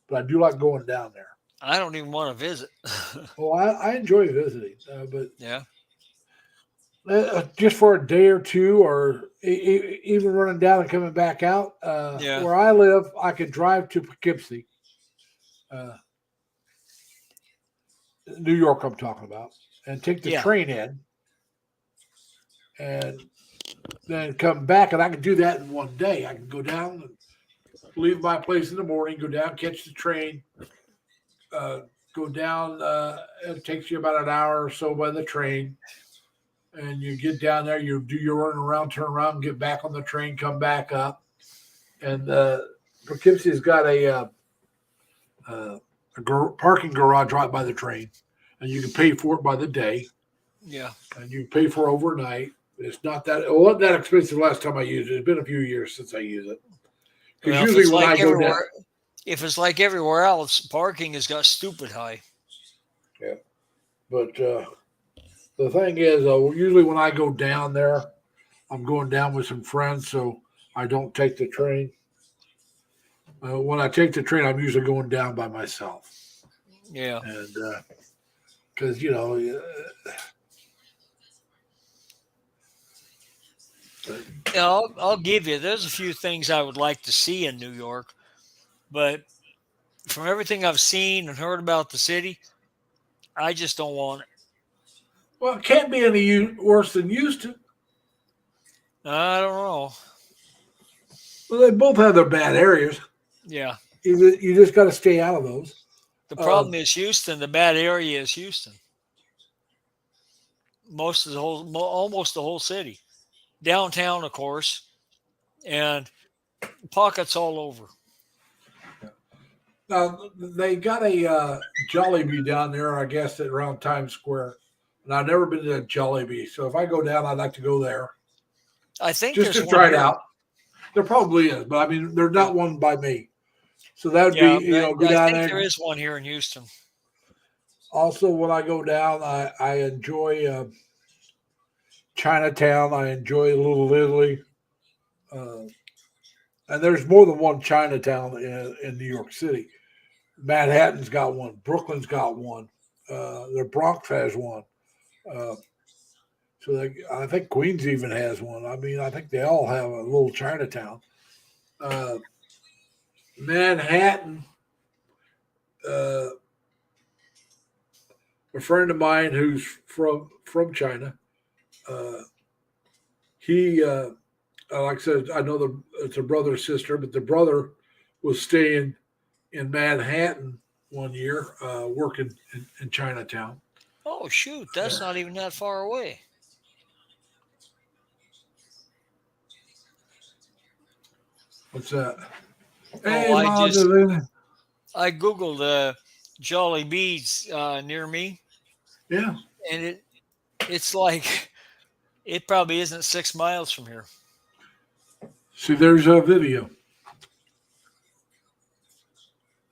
[SPEAKER 1] but I do like going down there.
[SPEAKER 2] I don't even want to visit.
[SPEAKER 1] Well, I enjoy visiting, but
[SPEAKER 2] yeah,
[SPEAKER 1] just for a day or two, or even running down and coming back out. Where I live, I could drive to Poughkeepsie, New York. I'm talking about, and take the train in, and then come back, and I can do that in one day. I can go down and leave my place in the morning, go down, catch the train, go down. It takes you about an hour or so by the train, and you get down there, you do your run around, turn around, get back on the train, come back up. And Poughkeepsie's got a parking garage right by the train, and you can pay for it by the day.
[SPEAKER 2] Yeah.
[SPEAKER 1] And you pay for overnight. It's not that it wasn't that expensive last time I used it. It's been a few years since I use it. Because usually when I go down,
[SPEAKER 2] if it's like everywhere else, parking has got stupid high.
[SPEAKER 1] Yeah, but the thing is, usually when I go down there, I'm going down with some friends, so I don't take the train. When I take the train, I'm usually going down by myself.
[SPEAKER 2] Yeah,
[SPEAKER 1] and because
[SPEAKER 2] I'll give you. There's a few things I would like to see in New York, but from everything I've seen and heard about the city, I just don't want it.
[SPEAKER 1] Well, it can't be any worse than Houston.
[SPEAKER 2] I don't know.
[SPEAKER 1] Well, they both have their bad areas.
[SPEAKER 2] Yeah.
[SPEAKER 1] You just got to stay out of those.
[SPEAKER 2] The problem is Houston. The bad area is Houston. Almost the whole city. Downtown, of course, and pockets all over.
[SPEAKER 1] They got a Jollibee down there, I guess, at around Times Square. And I've never been to a Jollibee. So if I go down, I'd like to go there
[SPEAKER 2] I think
[SPEAKER 1] just
[SPEAKER 2] there's
[SPEAKER 1] to
[SPEAKER 2] one
[SPEAKER 1] try it
[SPEAKER 2] here.
[SPEAKER 1] out. There probably is, but I mean, there's not one by me. So that would
[SPEAKER 2] Yeah,
[SPEAKER 1] be, go
[SPEAKER 2] I
[SPEAKER 1] down
[SPEAKER 2] think
[SPEAKER 1] there.
[SPEAKER 2] there is one here in Houston.
[SPEAKER 1] Also, when I go down, I enjoy Chinatown. I enjoy Little Italy. And there's more than one Chinatown in New York City. Manhattan's got one. Brooklyn's got one. The Bronx has one. Uh, I think Queens even has one. I mean, I think they all have a little Chinatown. Uh, Manhattan, uh, a friend of mine who's from China, he like I said, I know it's a brother or sister, but the brother was staying in Manhattan one year, working in Chinatown.
[SPEAKER 2] Oh shoot, that's not even that far away.
[SPEAKER 1] What's that?
[SPEAKER 2] Oh,
[SPEAKER 1] Hey,
[SPEAKER 2] I
[SPEAKER 1] Ma,
[SPEAKER 2] just
[SPEAKER 1] Delina.
[SPEAKER 2] I googled Jolly Bees near me,
[SPEAKER 1] Yeah.
[SPEAKER 2] and it's like it probably isn't 6 miles from here.
[SPEAKER 1] See, there's a video.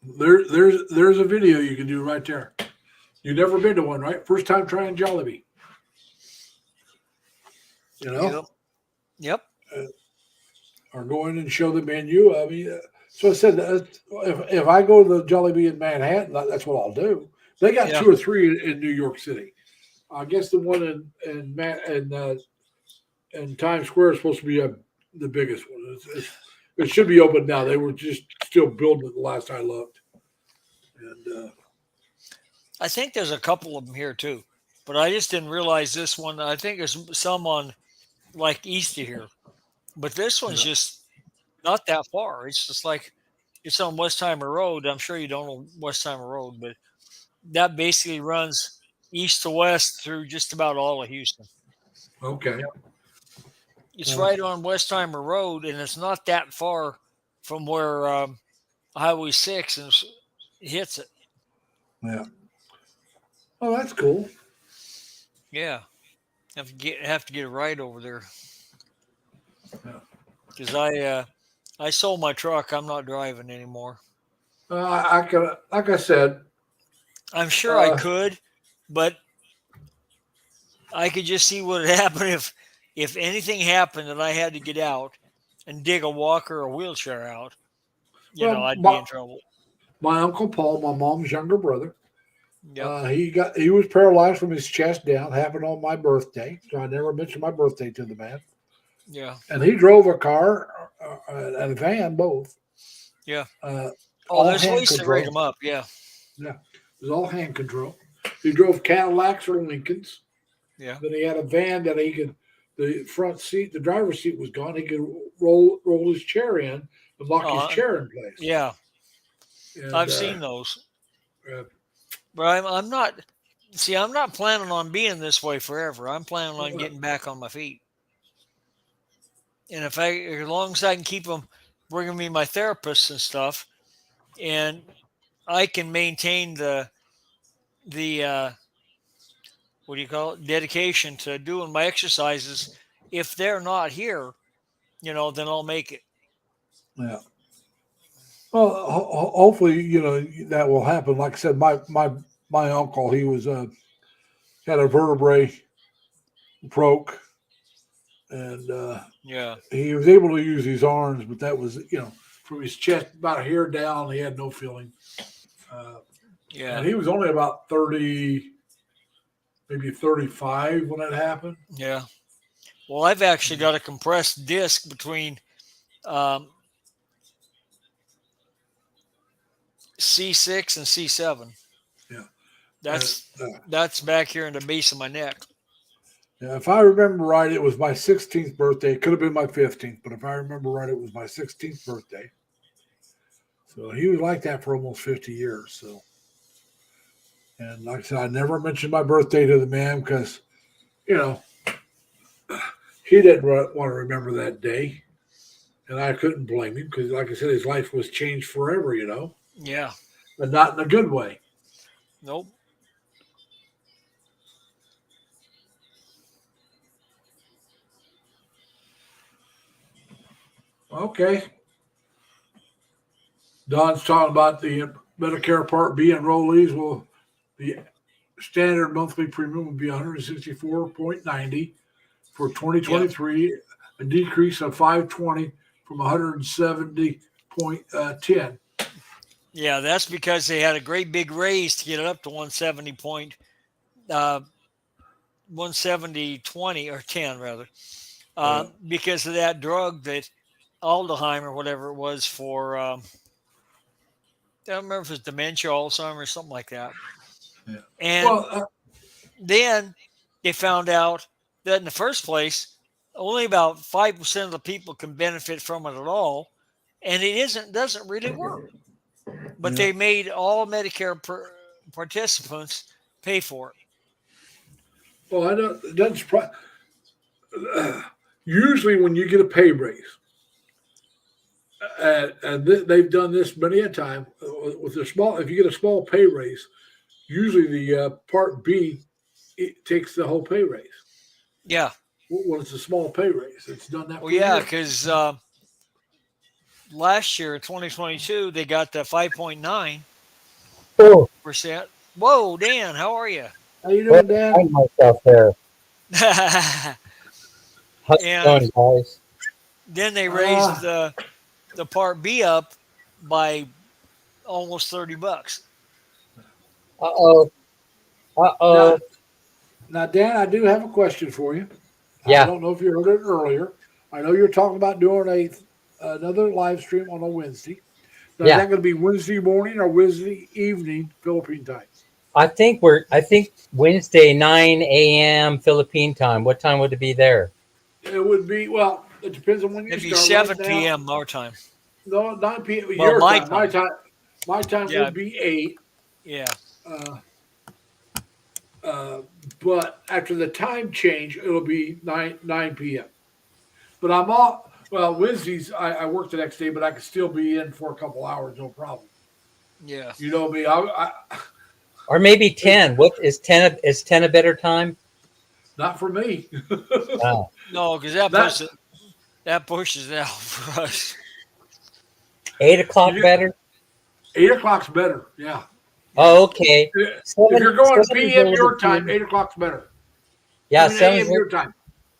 [SPEAKER 1] There's a video you can do right there. You've never been to one, right? First time trying Jollibee. You know,
[SPEAKER 2] Yep.
[SPEAKER 1] or go in and show the menu. I mean, so I said, if I go to the Jollibee in Manhattan, that's what I'll do. They got
[SPEAKER 2] Yeah.
[SPEAKER 1] 2 or 3 in New York City. I guess the one in Times Square is supposed to be the biggest one. It should be open now. They were just still building it the last I looked. And
[SPEAKER 2] I think there's a couple of them here too, but I just didn't realize this one. I think there's some on like east of here, but this one's
[SPEAKER 1] Yeah.
[SPEAKER 2] just not that far. It's just like it's on Westheimer Road. I'm sure you don't know Westheimer Road, but that basically runs east to west through just about all of Houston.
[SPEAKER 1] Okay.
[SPEAKER 2] It's right on Westheimer Road, and it's not that far from where Highway 6 hits it.
[SPEAKER 1] Yeah. Oh, that's cool.
[SPEAKER 2] Yeah, have to get a ride over there
[SPEAKER 1] Yeah.
[SPEAKER 2] because I sold my truck. I'm not driving anymore.
[SPEAKER 1] I could, like I said,
[SPEAKER 2] I'm sure I could, but I could just see what would happen if anything happened and I had to get out and dig a walker or a wheelchair out. I'd be in trouble.
[SPEAKER 1] My uncle Paul, my mom's younger brother,
[SPEAKER 2] Yep.
[SPEAKER 1] he was paralyzed from his chest down. Happened on my birthday, so I never mentioned my birthday to the man.
[SPEAKER 2] Yeah.
[SPEAKER 1] And he drove a car and a van, both.
[SPEAKER 2] Yeah.
[SPEAKER 1] All
[SPEAKER 2] there's
[SPEAKER 1] hand
[SPEAKER 2] ways to
[SPEAKER 1] control.
[SPEAKER 2] rig them up. Yeah.
[SPEAKER 1] Yeah, it was all hand control. He drove Cadillacs or Lincolns.
[SPEAKER 2] Yeah.
[SPEAKER 1] Then he had a van that he could. The front seat, the driver's seat was gone. He could roll his chair in and lock his chair in place.
[SPEAKER 2] Yeah.
[SPEAKER 1] And,
[SPEAKER 2] I've seen those.
[SPEAKER 1] uh,
[SPEAKER 2] But I'm not. See, I'm not planning on being this way forever. I'm planning on getting back on my feet. And as long as I can keep them bringing me my therapists and stuff, and I can maintain the what do you call it, dedication to doing my exercises. If they're not here, then I'll make it.
[SPEAKER 1] Yeah. Well, hopefully, that will happen. Like I said, my uncle, he was had a vertebrae broke, and
[SPEAKER 2] Yeah.
[SPEAKER 1] he was able to use his arms, but that was, from his chest about here down, he had no feeling.
[SPEAKER 2] Yeah.
[SPEAKER 1] And he was only about 30, maybe 35 when it happened.
[SPEAKER 2] Yeah. Well, I've actually got a compressed disc between C6 and C7.
[SPEAKER 1] Yeah.
[SPEAKER 2] That's back here in the base of my neck.
[SPEAKER 1] Yeah, if I remember right, it was my 16th birthday. It could have been my 15th, but if I remember right, it was my 16th birthday. So he was like that for almost 50 years. So, and like I said, I never mentioned my birthday to the man because, he didn't want to remember that day. And I couldn't blame him because, like I said, his life was changed forever,
[SPEAKER 2] Yeah.
[SPEAKER 1] but not in a good way.
[SPEAKER 2] Nope.
[SPEAKER 1] Okay. Don's talking about the Medicare Part B enrollees. Will the standard monthly premium will be 164.90 for 2023, a decrease of 520 from 170.10.
[SPEAKER 2] Yeah, that's because they had a great big raise to get it up to 170.20 or 10 rather, because of that drug that Aldheim or whatever it was for. I don't remember if it's dementia, Alzheimer's, something like that.
[SPEAKER 1] Yeah.
[SPEAKER 2] And
[SPEAKER 1] Well,
[SPEAKER 2] then they found out that in the first place, only about 5% of the people can benefit from it at all, and it doesn't really work. But they made all Medicare participants pay for it.
[SPEAKER 1] well, I don't. It doesn't surprise. Usually, when you get a pay raise, and they've done this many a time with a small. If you get a small pay raise, usually the Part B it takes the whole pay raise.
[SPEAKER 2] Yeah.
[SPEAKER 1] Well, it's a small pay raise. It's done that.
[SPEAKER 2] Well, yeah, because last year, 2022, they got the 5.9%.
[SPEAKER 4] Oh,
[SPEAKER 2] Whoa, Dan, how are you?
[SPEAKER 1] How you
[SPEAKER 4] well,
[SPEAKER 1] doing, Dan?
[SPEAKER 4] I find myself there. How's it
[SPEAKER 2] And
[SPEAKER 4] going, guys?
[SPEAKER 2] then they raised the Part B up by almost $30.
[SPEAKER 4] Uh-oh. Uh-oh.
[SPEAKER 1] Now, Dan, I do have a question for you.
[SPEAKER 4] Yeah.
[SPEAKER 1] I don't know if you heard it earlier. I know you're talking about doing another live stream on a Wednesday. Now,
[SPEAKER 4] Yeah.
[SPEAKER 1] Is that going to be Wednesday morning or Wednesday evening Philippine time?
[SPEAKER 4] I think Wednesday, 9 a.m. Philippine time. What time would it be there?
[SPEAKER 1] It would be, well, it depends on when you
[SPEAKER 2] It'd be
[SPEAKER 1] start.
[SPEAKER 2] 7
[SPEAKER 1] Right now,
[SPEAKER 2] p.m. our time.
[SPEAKER 1] No, 9 p.m.
[SPEAKER 2] Well,
[SPEAKER 1] Your
[SPEAKER 2] my
[SPEAKER 1] time. My time
[SPEAKER 2] Yeah.
[SPEAKER 1] would be 8.
[SPEAKER 2] Yeah.
[SPEAKER 1] But after the time change, it'll be 9 p.m. But I'm off. Well, Wednesdays, I work the next day, but I can still be in for a couple hours, no problem.
[SPEAKER 2] Yeah.
[SPEAKER 1] You know me.
[SPEAKER 4] Or maybe 10. What is 10? Is 10 a better time?
[SPEAKER 1] Not for me.
[SPEAKER 4] Oh.
[SPEAKER 2] No, because that pushes it out for us.
[SPEAKER 4] 8 o'clock better?
[SPEAKER 1] 8 o'clock's better. Yeah.
[SPEAKER 4] Oh, okay.
[SPEAKER 1] If you're going
[SPEAKER 4] 7's a
[SPEAKER 1] PM
[SPEAKER 4] little
[SPEAKER 1] your
[SPEAKER 4] bit
[SPEAKER 1] time,
[SPEAKER 4] too-
[SPEAKER 1] 8 o'clock's better.
[SPEAKER 4] Yeah,
[SPEAKER 1] I mean, AM your time.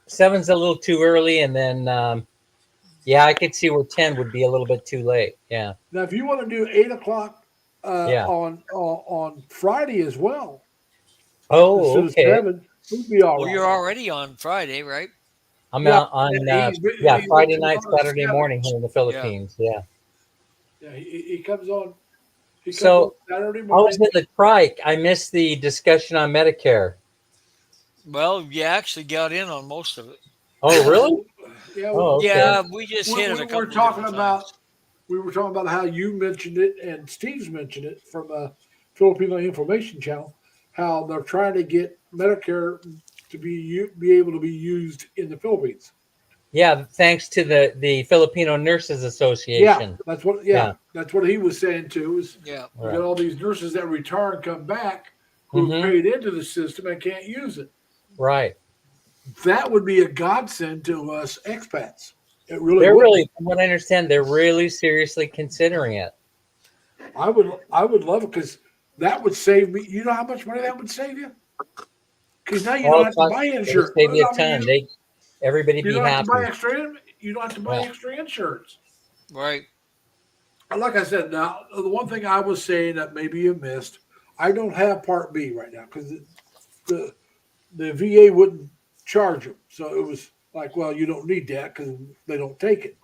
[SPEAKER 4] 7's a little too early, and then I could see where 10 would be a little bit too late. Yeah.
[SPEAKER 1] Now, if you want to do 8 o'clock
[SPEAKER 4] Yeah.
[SPEAKER 1] on Friday as well,
[SPEAKER 4] Oh,
[SPEAKER 1] instead
[SPEAKER 4] okay.
[SPEAKER 1] of 7, we'd be all
[SPEAKER 2] Well,
[SPEAKER 1] right.
[SPEAKER 2] you're already on Friday, right?
[SPEAKER 4] I'm
[SPEAKER 1] Yeah,
[SPEAKER 4] out on
[SPEAKER 1] he's
[SPEAKER 4] Friday
[SPEAKER 1] on
[SPEAKER 4] night,
[SPEAKER 1] the
[SPEAKER 4] Saturday
[SPEAKER 1] 7th.
[SPEAKER 4] morning here in the Philippines. Yeah.
[SPEAKER 1] Yeah, he comes on. He comes
[SPEAKER 4] So,
[SPEAKER 1] on Saturday
[SPEAKER 4] I was
[SPEAKER 1] morning.
[SPEAKER 4] in the trike. I missed the discussion on Medicare.
[SPEAKER 2] Well, you actually got in on most of it.
[SPEAKER 4] Oh, really?
[SPEAKER 1] Yeah,
[SPEAKER 4] Oh, okay.
[SPEAKER 2] Yeah, we just hit it a
[SPEAKER 1] we
[SPEAKER 2] couple
[SPEAKER 1] were
[SPEAKER 2] of
[SPEAKER 1] talking
[SPEAKER 2] different
[SPEAKER 1] about
[SPEAKER 2] times.
[SPEAKER 1] we were talking about how you mentioned it and Steve's mentioned it from Filipino Information Channel, how they're trying to get Medicare to be able to be used in the Philippines.
[SPEAKER 4] Yeah, thanks to the Filipino Nurses
[SPEAKER 1] Yeah,
[SPEAKER 4] Association.
[SPEAKER 1] that's what.
[SPEAKER 4] Yeah.
[SPEAKER 1] That's what he was saying too. Is
[SPEAKER 2] Yeah.
[SPEAKER 1] we got all these nurses that retire and come back who
[SPEAKER 4] Mhm.
[SPEAKER 1] paid into the system and can't use it.
[SPEAKER 4] Right.
[SPEAKER 1] That would be a godsend to us expats. It really
[SPEAKER 4] They're
[SPEAKER 1] would.
[SPEAKER 4] really, from what I understand, they're really seriously considering it.
[SPEAKER 1] I would love it because that would save me. You know how much money that would save you? Because now you
[SPEAKER 4] Oh,
[SPEAKER 1] don't have to buy
[SPEAKER 4] it'll
[SPEAKER 1] insurance.
[SPEAKER 4] save you a
[SPEAKER 1] I mean,
[SPEAKER 4] ton. Everybody
[SPEAKER 1] you
[SPEAKER 4] be
[SPEAKER 1] don't have to buy
[SPEAKER 4] happy.
[SPEAKER 1] extra. You don't have to buy
[SPEAKER 4] Yeah.
[SPEAKER 1] extra insurance.
[SPEAKER 2] Right.
[SPEAKER 1] And like I said, now the one thing I was saying that maybe you missed, I don't have Part B right now because the VA wouldn't charge them. So it was like, well, you don't need that because they don't take it.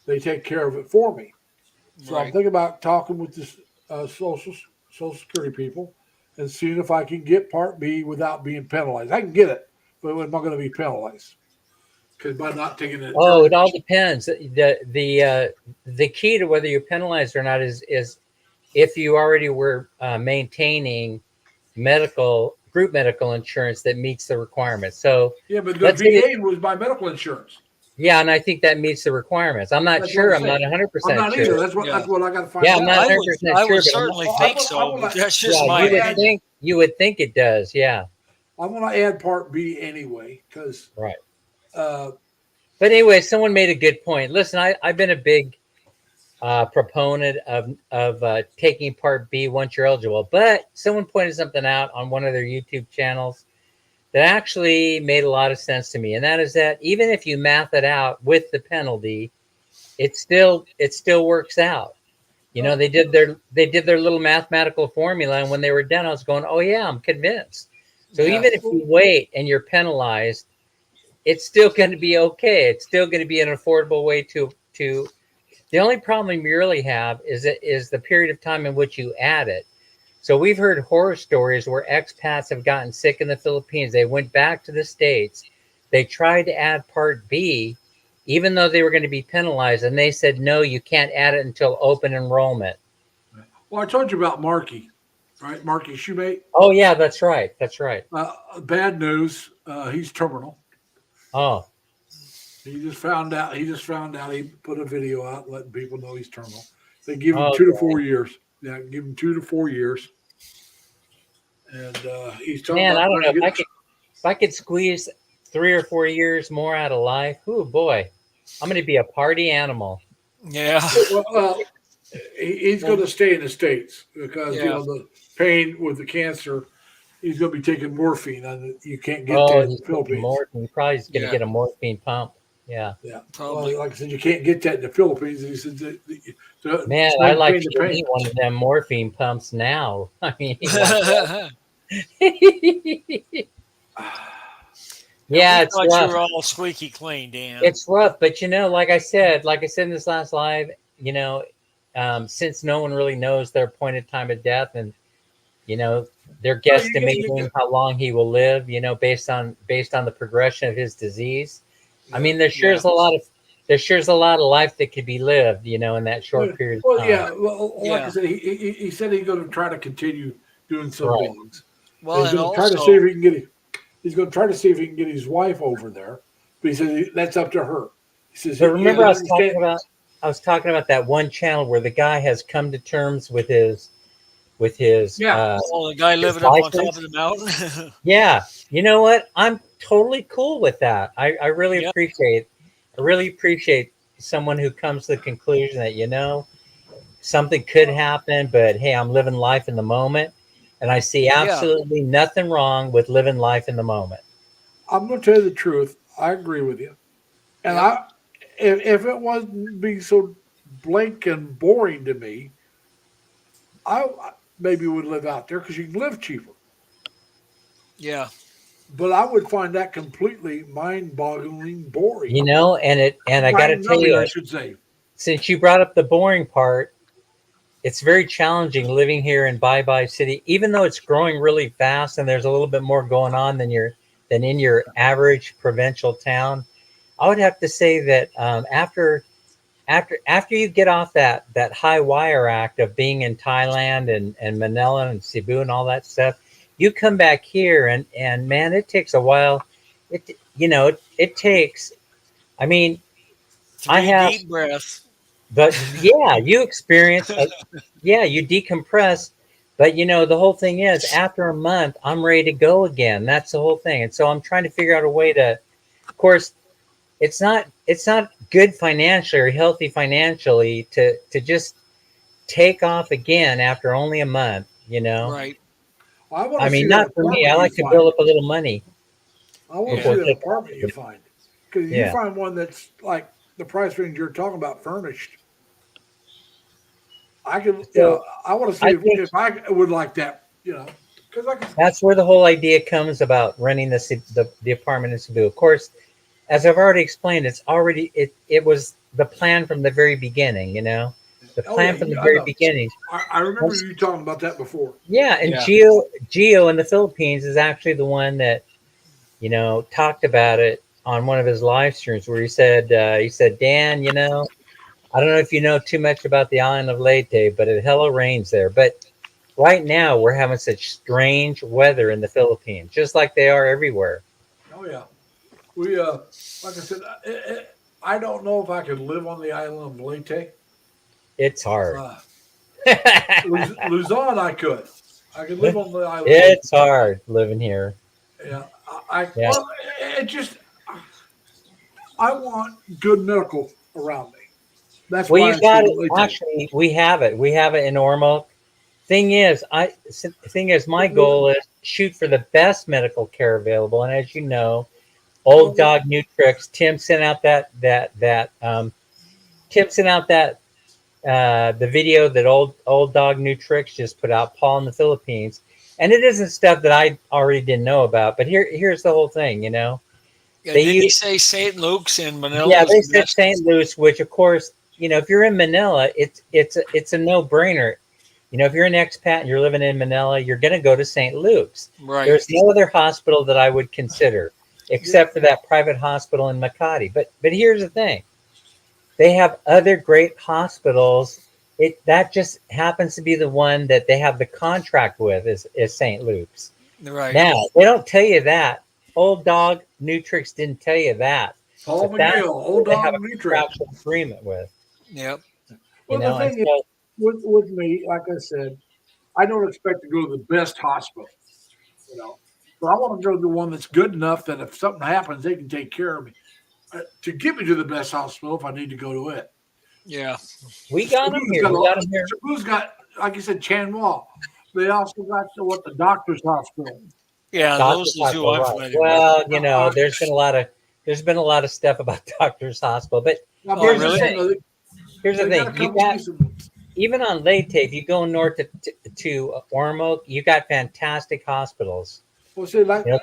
[SPEAKER 1] They take care of it for me. So I'm
[SPEAKER 2] Right.
[SPEAKER 1] thinking about talking with this Social Security people and seeing if I can get Part B without being penalized. I can get it, but am I going to be penalized? Because by not taking it.
[SPEAKER 4] Oh, it all depends. The key to whether you're penalized or not is if you already were maintaining group medical insurance that meets the requirements. So
[SPEAKER 1] Yeah, but the
[SPEAKER 4] let's say
[SPEAKER 1] VA was my medical insurance.
[SPEAKER 4] Yeah, and I think that meets the requirements. I'm not
[SPEAKER 1] That's
[SPEAKER 4] sure.
[SPEAKER 1] what
[SPEAKER 4] I'm
[SPEAKER 1] I'm
[SPEAKER 4] not
[SPEAKER 1] saying.
[SPEAKER 4] 100
[SPEAKER 1] I'm
[SPEAKER 4] percent
[SPEAKER 1] not
[SPEAKER 4] sure.
[SPEAKER 1] either.
[SPEAKER 2] Yeah.
[SPEAKER 1] That's what I got to find
[SPEAKER 4] Yeah,
[SPEAKER 1] out.
[SPEAKER 4] I'm not
[SPEAKER 2] I
[SPEAKER 4] 100
[SPEAKER 2] would,
[SPEAKER 4] percent
[SPEAKER 2] I
[SPEAKER 4] sure,
[SPEAKER 2] would
[SPEAKER 4] but
[SPEAKER 2] certainly
[SPEAKER 1] I
[SPEAKER 2] think
[SPEAKER 1] will- I
[SPEAKER 2] so,
[SPEAKER 1] will
[SPEAKER 2] but
[SPEAKER 1] let-
[SPEAKER 2] that's just
[SPEAKER 4] yeah,
[SPEAKER 2] my
[SPEAKER 1] you would
[SPEAKER 2] opinion.
[SPEAKER 4] you would think it does. Yeah,
[SPEAKER 1] I'm going to add Part B anyway because
[SPEAKER 4] right.
[SPEAKER 1] uh,
[SPEAKER 4] But anyway, someone made a good point. Listen, I've been a big proponent of taking Part B once you're eligible, but someone pointed something out on one of their YouTube channels that actually made a lot of sense to me, and that is that even if you math it out with the penalty, it still works out. You know, they did their little mathematical formula, and when they were done, I was going, "Oh yeah, I'm convinced." So
[SPEAKER 2] Yeah.
[SPEAKER 4] even if you wait and you're penalized, it's still going to be okay. It's still going to be an affordable way to. The only problem you really have is the period of time in which you add it. So we've heard horror stories where expats have gotten sick in the Philippines. They went back to the States. They tried to add Part B, even though they were going to be penalized, and they said, no, you can't add it until open enrollment.
[SPEAKER 1] well, I told you about Marky, right? Marky Shoemate.
[SPEAKER 4] Oh, yeah, that's right. That's right.
[SPEAKER 1] Bad news. He's terminal.
[SPEAKER 4] Oh,
[SPEAKER 1] He just found out. He just found out. He put a video out letting people know he's terminal. They give him
[SPEAKER 4] oh,
[SPEAKER 1] 2 to 4 years. Yeah, give him 2 to 4 years. And he's talking
[SPEAKER 4] man, I
[SPEAKER 1] about
[SPEAKER 4] don't know
[SPEAKER 1] trying to get.
[SPEAKER 4] if I could squeeze 3 or 4 years more out of life. Oh boy, I'm going to be a party animal.
[SPEAKER 2] Yeah.
[SPEAKER 1] Well, he's going to stay in the States because
[SPEAKER 2] Yeah.
[SPEAKER 1] the pain with the cancer. He's going to be taking morphine, and you can't get
[SPEAKER 4] Oh,
[SPEAKER 1] that in
[SPEAKER 4] he's
[SPEAKER 1] the
[SPEAKER 4] taking
[SPEAKER 1] Philippines.
[SPEAKER 4] morphine. Probably he's going to
[SPEAKER 2] Yeah.
[SPEAKER 4] get a morphine pump. Yeah.
[SPEAKER 1] Yeah,
[SPEAKER 2] Probably.
[SPEAKER 1] well, like I said, you can't get that in the Philippines. And he said, so
[SPEAKER 4] Man,
[SPEAKER 1] to
[SPEAKER 4] I'd like
[SPEAKER 1] maintain
[SPEAKER 4] to
[SPEAKER 1] the
[SPEAKER 4] get
[SPEAKER 1] pain.
[SPEAKER 4] me one of them morphine pumps now. I mean, yeah,
[SPEAKER 2] We
[SPEAKER 4] it's
[SPEAKER 2] thought you
[SPEAKER 4] rough.
[SPEAKER 2] were all squeaky clean, Dan.
[SPEAKER 4] It's rough, but like I said in this last live, since no one really knows their appointed time of death, and they're
[SPEAKER 1] Well,
[SPEAKER 4] guesstimating how long he will live, based on the progression of his disease. I mean, there sure is a lot of life that could be lived, in that short period of
[SPEAKER 1] Well,
[SPEAKER 4] time.
[SPEAKER 1] yeah. Well, like I
[SPEAKER 2] Yeah.
[SPEAKER 1] said, he said he's going to try to continue doing some
[SPEAKER 4] Right.
[SPEAKER 1] blogs.
[SPEAKER 2] Well,
[SPEAKER 1] He's
[SPEAKER 2] and
[SPEAKER 1] going to try to see
[SPEAKER 2] also,
[SPEAKER 1] if he can get. He's going to try to see if he can get his wife over there. But he said that's up to her. He says.
[SPEAKER 4] But remember,
[SPEAKER 1] I
[SPEAKER 4] I was talking about that one channel where the guy has come to terms with his
[SPEAKER 1] Yeah.
[SPEAKER 2] the guy
[SPEAKER 4] his
[SPEAKER 2] living up on top
[SPEAKER 4] license.
[SPEAKER 2] of the mountain.
[SPEAKER 4] Yeah, you know what? I'm totally cool with that. I really
[SPEAKER 2] Yep.
[SPEAKER 4] appreciate someone who comes to the conclusion that something could happen, but hey, I'm living life in the moment, and I see absolutely nothing wrong with living life in the moment.
[SPEAKER 1] I'm going to tell you the truth. I agree with you. And
[SPEAKER 2] Yep.
[SPEAKER 1] if it wasn't being so blank and boring to me, I maybe would live out there because you can live cheaper.
[SPEAKER 2] Yeah.
[SPEAKER 1] But I would find that completely mind-boggling boring.
[SPEAKER 4] And I got to tell
[SPEAKER 1] Mind-numbing,
[SPEAKER 4] you,
[SPEAKER 1] I should say.
[SPEAKER 4] since you brought up the boring part, it's very challenging living here in Bye Bye City, even though it's growing really fast and there's a little bit more going on than in your average provincial town. I would have to say that after you get off that high wire act of being in Thailand and Manila and Cebu and all that stuff, you come back here and man, it takes a while. It takes. I mean, I
[SPEAKER 2] 3
[SPEAKER 4] have.
[SPEAKER 2] deep breaths.
[SPEAKER 4] But yeah, you you decompress. But the whole thing is, after a month, I'm ready to go again. That's the whole thing. And so I'm trying to figure out a way to, of course, it's not good financially or healthy financially to just take off again after only a month.
[SPEAKER 2] Right.
[SPEAKER 1] I want
[SPEAKER 4] I
[SPEAKER 1] to see
[SPEAKER 4] mean,
[SPEAKER 1] that
[SPEAKER 4] not for me.
[SPEAKER 1] apartment
[SPEAKER 4] I
[SPEAKER 1] you
[SPEAKER 4] like to
[SPEAKER 1] find.
[SPEAKER 4] build up a little money.
[SPEAKER 1] I want to
[SPEAKER 2] Yeah.
[SPEAKER 1] see that apartment you find. Because you
[SPEAKER 4] Yeah.
[SPEAKER 1] find one that's like the price range you're talking about, furnished. I can,
[SPEAKER 4] So
[SPEAKER 1] I want to see
[SPEAKER 4] I
[SPEAKER 1] if,
[SPEAKER 4] think-
[SPEAKER 1] if I would like that, because I can.
[SPEAKER 4] That's where the whole idea comes about renting the apartment in Cebu. Of course, as I've already explained, it was the plan from the very beginning. The
[SPEAKER 1] Oh,
[SPEAKER 4] plan
[SPEAKER 1] yeah,
[SPEAKER 4] from the
[SPEAKER 1] I
[SPEAKER 4] very
[SPEAKER 1] know.
[SPEAKER 4] beginning.
[SPEAKER 1] I remember you talking about that before.
[SPEAKER 4] Yeah, and
[SPEAKER 2] Yeah.
[SPEAKER 4] Geo in the Philippines is actually the one that talked about it on one of his live streams where he said, Dan, I don't know if you know too much about the island of Leyte, but it hella rains there. But right now we're having such strange weather in the Philippines, just like they are everywhere.
[SPEAKER 1] Oh yeah, we like I said, I don't know if I could live on the island of Leyte.
[SPEAKER 4] It's hard.
[SPEAKER 1] Luzon, I could. I could live on the island.
[SPEAKER 4] It's hard living here.
[SPEAKER 1] Yeah,
[SPEAKER 4] Yeah.
[SPEAKER 1] well, it just I want good medical around me. That's
[SPEAKER 4] Well,
[SPEAKER 1] why
[SPEAKER 4] you
[SPEAKER 1] I'm
[SPEAKER 4] got
[SPEAKER 1] saying
[SPEAKER 4] it.
[SPEAKER 1] Leyte.
[SPEAKER 4] Actually, we have it. We have it in Ormoc. Thing is, my goal is shoot for the best medical care available. And as you know, Old Dog Nutrix, Tim sent out the video that old Dog Nutrix just put out, Paul in the Philippines, and it isn't stuff that I already didn't know about. But here's the whole thing, you know.
[SPEAKER 2] Yeah, did he say St. Luke's in Manila?
[SPEAKER 4] Yeah, they said St. Louis, which of course, you know, if you're in Manila, it's a no-brainer. You know, if you're an expat and you're living in Manila, you're going to go to St. Luke's.
[SPEAKER 2] Right.
[SPEAKER 4] There's no other hospital that I would consider except for that private hospital in Makati. But here's the thing. They have other great hospitals. That just happens to be the one that they have the contract with is St. Luke's.
[SPEAKER 2] Right.
[SPEAKER 4] Now, they don't tell you that. Old Dog Nutrix didn't tell you that.
[SPEAKER 1] Paul
[SPEAKER 4] But that's
[SPEAKER 1] McGill, Old
[SPEAKER 4] who they
[SPEAKER 1] Dog
[SPEAKER 4] have a
[SPEAKER 1] Nutrix.
[SPEAKER 4] contractual agreement with.
[SPEAKER 2] Yep.
[SPEAKER 4] You
[SPEAKER 1] Well,
[SPEAKER 4] know,
[SPEAKER 1] the
[SPEAKER 4] and
[SPEAKER 1] thing
[SPEAKER 4] so,
[SPEAKER 1] is, with me, like I said, I don't expect to go to the best hospital, you know, but I want to go to the one that's good enough that if something happens, they can take care of me. To get me to the best hospital if I need to go to it.
[SPEAKER 2] Yeah.
[SPEAKER 4] we got them here. We got them here.
[SPEAKER 1] Cebu's got, like you said, Chanwal. They also got the doctor's hospital.
[SPEAKER 2] Yeah,
[SPEAKER 4] Doctor's
[SPEAKER 2] those are who I'm
[SPEAKER 4] Hospital, right.
[SPEAKER 2] familiar
[SPEAKER 4] Well, you know, there's been a lot of stuff about Doctor's Hospital, but
[SPEAKER 1] Now,
[SPEAKER 2] Oh,
[SPEAKER 4] here's
[SPEAKER 2] really?
[SPEAKER 4] the thing. Here's the
[SPEAKER 1] They
[SPEAKER 4] thing.
[SPEAKER 1] got a
[SPEAKER 4] You
[SPEAKER 1] couple
[SPEAKER 4] got
[SPEAKER 1] decent ones.
[SPEAKER 4] even on Leyte, if you go north to Ormoc, you got fantastic hospitals.
[SPEAKER 1] Well, see, like,
[SPEAKER 4] You know,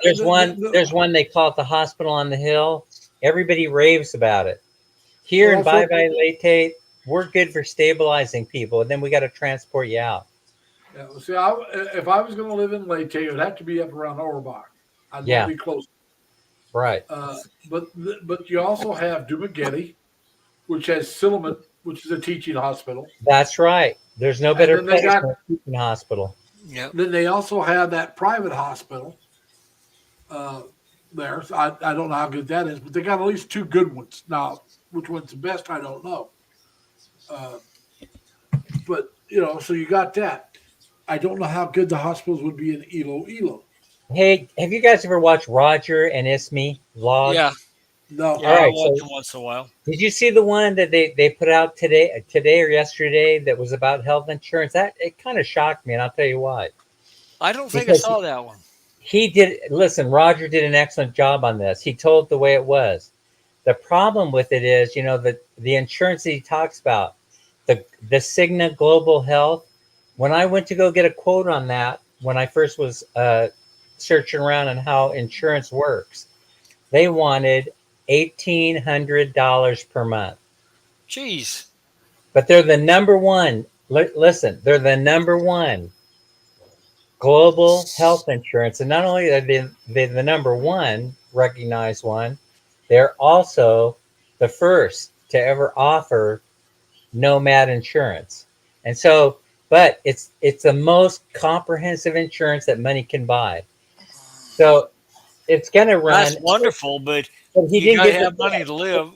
[SPEAKER 4] there's one they call it the Hospital on the Hill. Everybody raves about it. Here in
[SPEAKER 1] Well,
[SPEAKER 4] Bye
[SPEAKER 1] that's
[SPEAKER 4] Bye Leyte, we're good for stabilizing people, and then we got to transport you out.
[SPEAKER 1] Yeah, well, see, if I was going to live in Leyte, it would have to be up around Orbach. I'd
[SPEAKER 4] Yeah.
[SPEAKER 1] want to be close.
[SPEAKER 4] Right.
[SPEAKER 1] But you also have Dumaguete, which has Silliman, which is a teaching hospital.
[SPEAKER 4] That's right. There's no
[SPEAKER 1] And
[SPEAKER 4] better
[SPEAKER 1] then they
[SPEAKER 4] place
[SPEAKER 1] got-
[SPEAKER 4] than a teaching hospital.
[SPEAKER 2] Yep.
[SPEAKER 1] Then they also have that private hospital there. So I don't know how good that is, but they got at least two good ones. Now, which one's the best, I don't know. But, you know, so you got that. I don't know how good the hospitals would be in Iloilo.
[SPEAKER 4] Hey, have you guys ever watched Roger and Ismi vlog?
[SPEAKER 2] Yeah.
[SPEAKER 1] No.
[SPEAKER 2] Yeah.
[SPEAKER 4] All
[SPEAKER 2] I
[SPEAKER 4] right,
[SPEAKER 2] watch
[SPEAKER 4] so-
[SPEAKER 2] them once in a while.
[SPEAKER 4] Did you see the one that they put out today or yesterday that was about health insurance? That it kind of shocked me, and I'll tell you why.
[SPEAKER 2] I don't think
[SPEAKER 4] Because-
[SPEAKER 2] I saw that one.
[SPEAKER 4] Roger did an excellent job on this. He told it the way it was. The problem with it is, you know, the insurance that he talks about, the Cigna Global Health. When I went to go get a quote on that, when I first was searching around on how insurance works, they wanted $1,800 per month.
[SPEAKER 2] Jeez.
[SPEAKER 4] But they're the number one. Listen, they're the number one global health insurance, and not only are they the number one recognized one, they're also the first to ever offer nomad insurance. And so, but it's the most comprehensive insurance that money can buy. So it's going to run.
[SPEAKER 2] That's wonderful, but
[SPEAKER 4] But he
[SPEAKER 2] you
[SPEAKER 4] didn't
[SPEAKER 2] gotta
[SPEAKER 4] get
[SPEAKER 2] have
[SPEAKER 4] the-
[SPEAKER 2] money to live.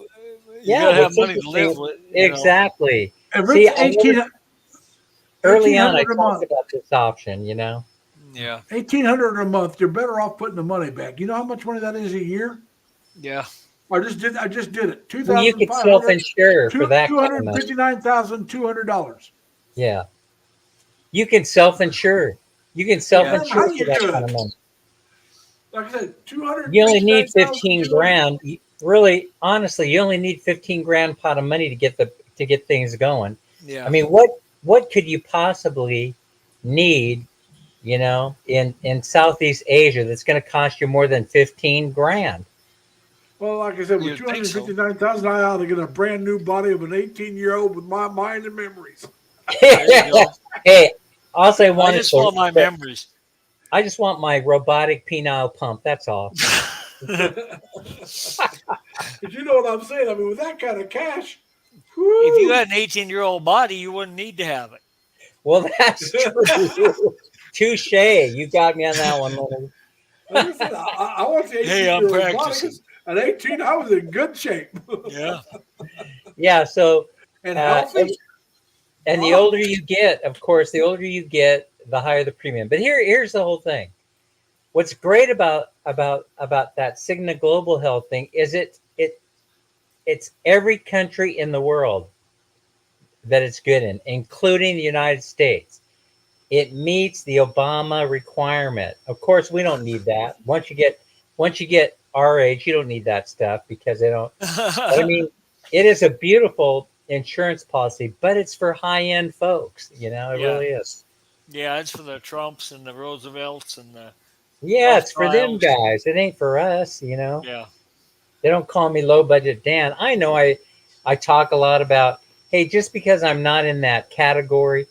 [SPEAKER 4] Yeah,
[SPEAKER 2] You gotta have
[SPEAKER 4] what's
[SPEAKER 2] money to live
[SPEAKER 4] interesting-
[SPEAKER 2] with. You know.
[SPEAKER 4] Exactly.
[SPEAKER 1] And
[SPEAKER 4] See,
[SPEAKER 1] Rich,
[SPEAKER 4] I never- Early on, I
[SPEAKER 1] 1,800 a month.
[SPEAKER 4] talked about this option, you know.
[SPEAKER 2] Yeah.
[SPEAKER 1] $1,800 a month. You're better off putting the money back. You know how much money that is a year?
[SPEAKER 2] Yeah.
[SPEAKER 1] I just did it.
[SPEAKER 4] Well, you could self-insure for that
[SPEAKER 1] Two
[SPEAKER 4] kind of
[SPEAKER 1] hundred
[SPEAKER 4] money.
[SPEAKER 1] $59,200.
[SPEAKER 4] Yeah. You can self-insure. You can self-insure
[SPEAKER 1] how you
[SPEAKER 4] for that
[SPEAKER 1] do
[SPEAKER 4] kind
[SPEAKER 1] it?
[SPEAKER 4] of money.
[SPEAKER 1] Like I said, 200.
[SPEAKER 4] You only need 15 grand. Really, honestly, you only need 15 grand pot of money to get things going.
[SPEAKER 2] Yeah.
[SPEAKER 4] I mean, what could you possibly need, you know, in Southeast Asia that's going to cost you more than 15 grand?
[SPEAKER 1] Well, like I said, with
[SPEAKER 2] You'd think so.
[SPEAKER 1] 259,000, I ought to get a brand new body of an 18-year-old with my mind and memories.
[SPEAKER 2] There you go.
[SPEAKER 4] Hey, also
[SPEAKER 2] I just want my memories.
[SPEAKER 4] I just want my robotic penile pump. That's all.
[SPEAKER 1] But you know what I'm saying? I mean, with that kind of cash,
[SPEAKER 2] If you had an 18-year-old body, you wouldn't need to have it.
[SPEAKER 4] Well, that's true. Touche. You got me on that one, Leonard.
[SPEAKER 1] like I said, I want the
[SPEAKER 2] Hey, I'm
[SPEAKER 1] 18-year-old body
[SPEAKER 2] practicing.
[SPEAKER 1] At 18, I was in good shape
[SPEAKER 2] Yeah.
[SPEAKER 4] Yeah. So,
[SPEAKER 1] and
[SPEAKER 4] uh,
[SPEAKER 1] healthy.
[SPEAKER 4] and the
[SPEAKER 1] Oh,
[SPEAKER 4] older you get, of course, the older you get, the higher the premium. But here's the whole thing. What's great about that Cigna Global Health thing is it's every country in the world that it's good in, including the United States. It meets the Obama requirement. Of course, we don't need that. Once you get our age, you don't need that stuff because they don't. But I mean, it is a beautiful insurance policy, but it's for high end folks. It
[SPEAKER 2] Yeah.
[SPEAKER 4] really is.
[SPEAKER 2] Yeah, it's for the Trumps and the Roosevelts and the
[SPEAKER 4] Yeah, it's for them
[SPEAKER 2] Rothschilds.
[SPEAKER 4] guys. It ain't for us.
[SPEAKER 2] Yeah.
[SPEAKER 4] They don't call me low budget Dan. I know I talk a lot about, hey, just because I'm not in that category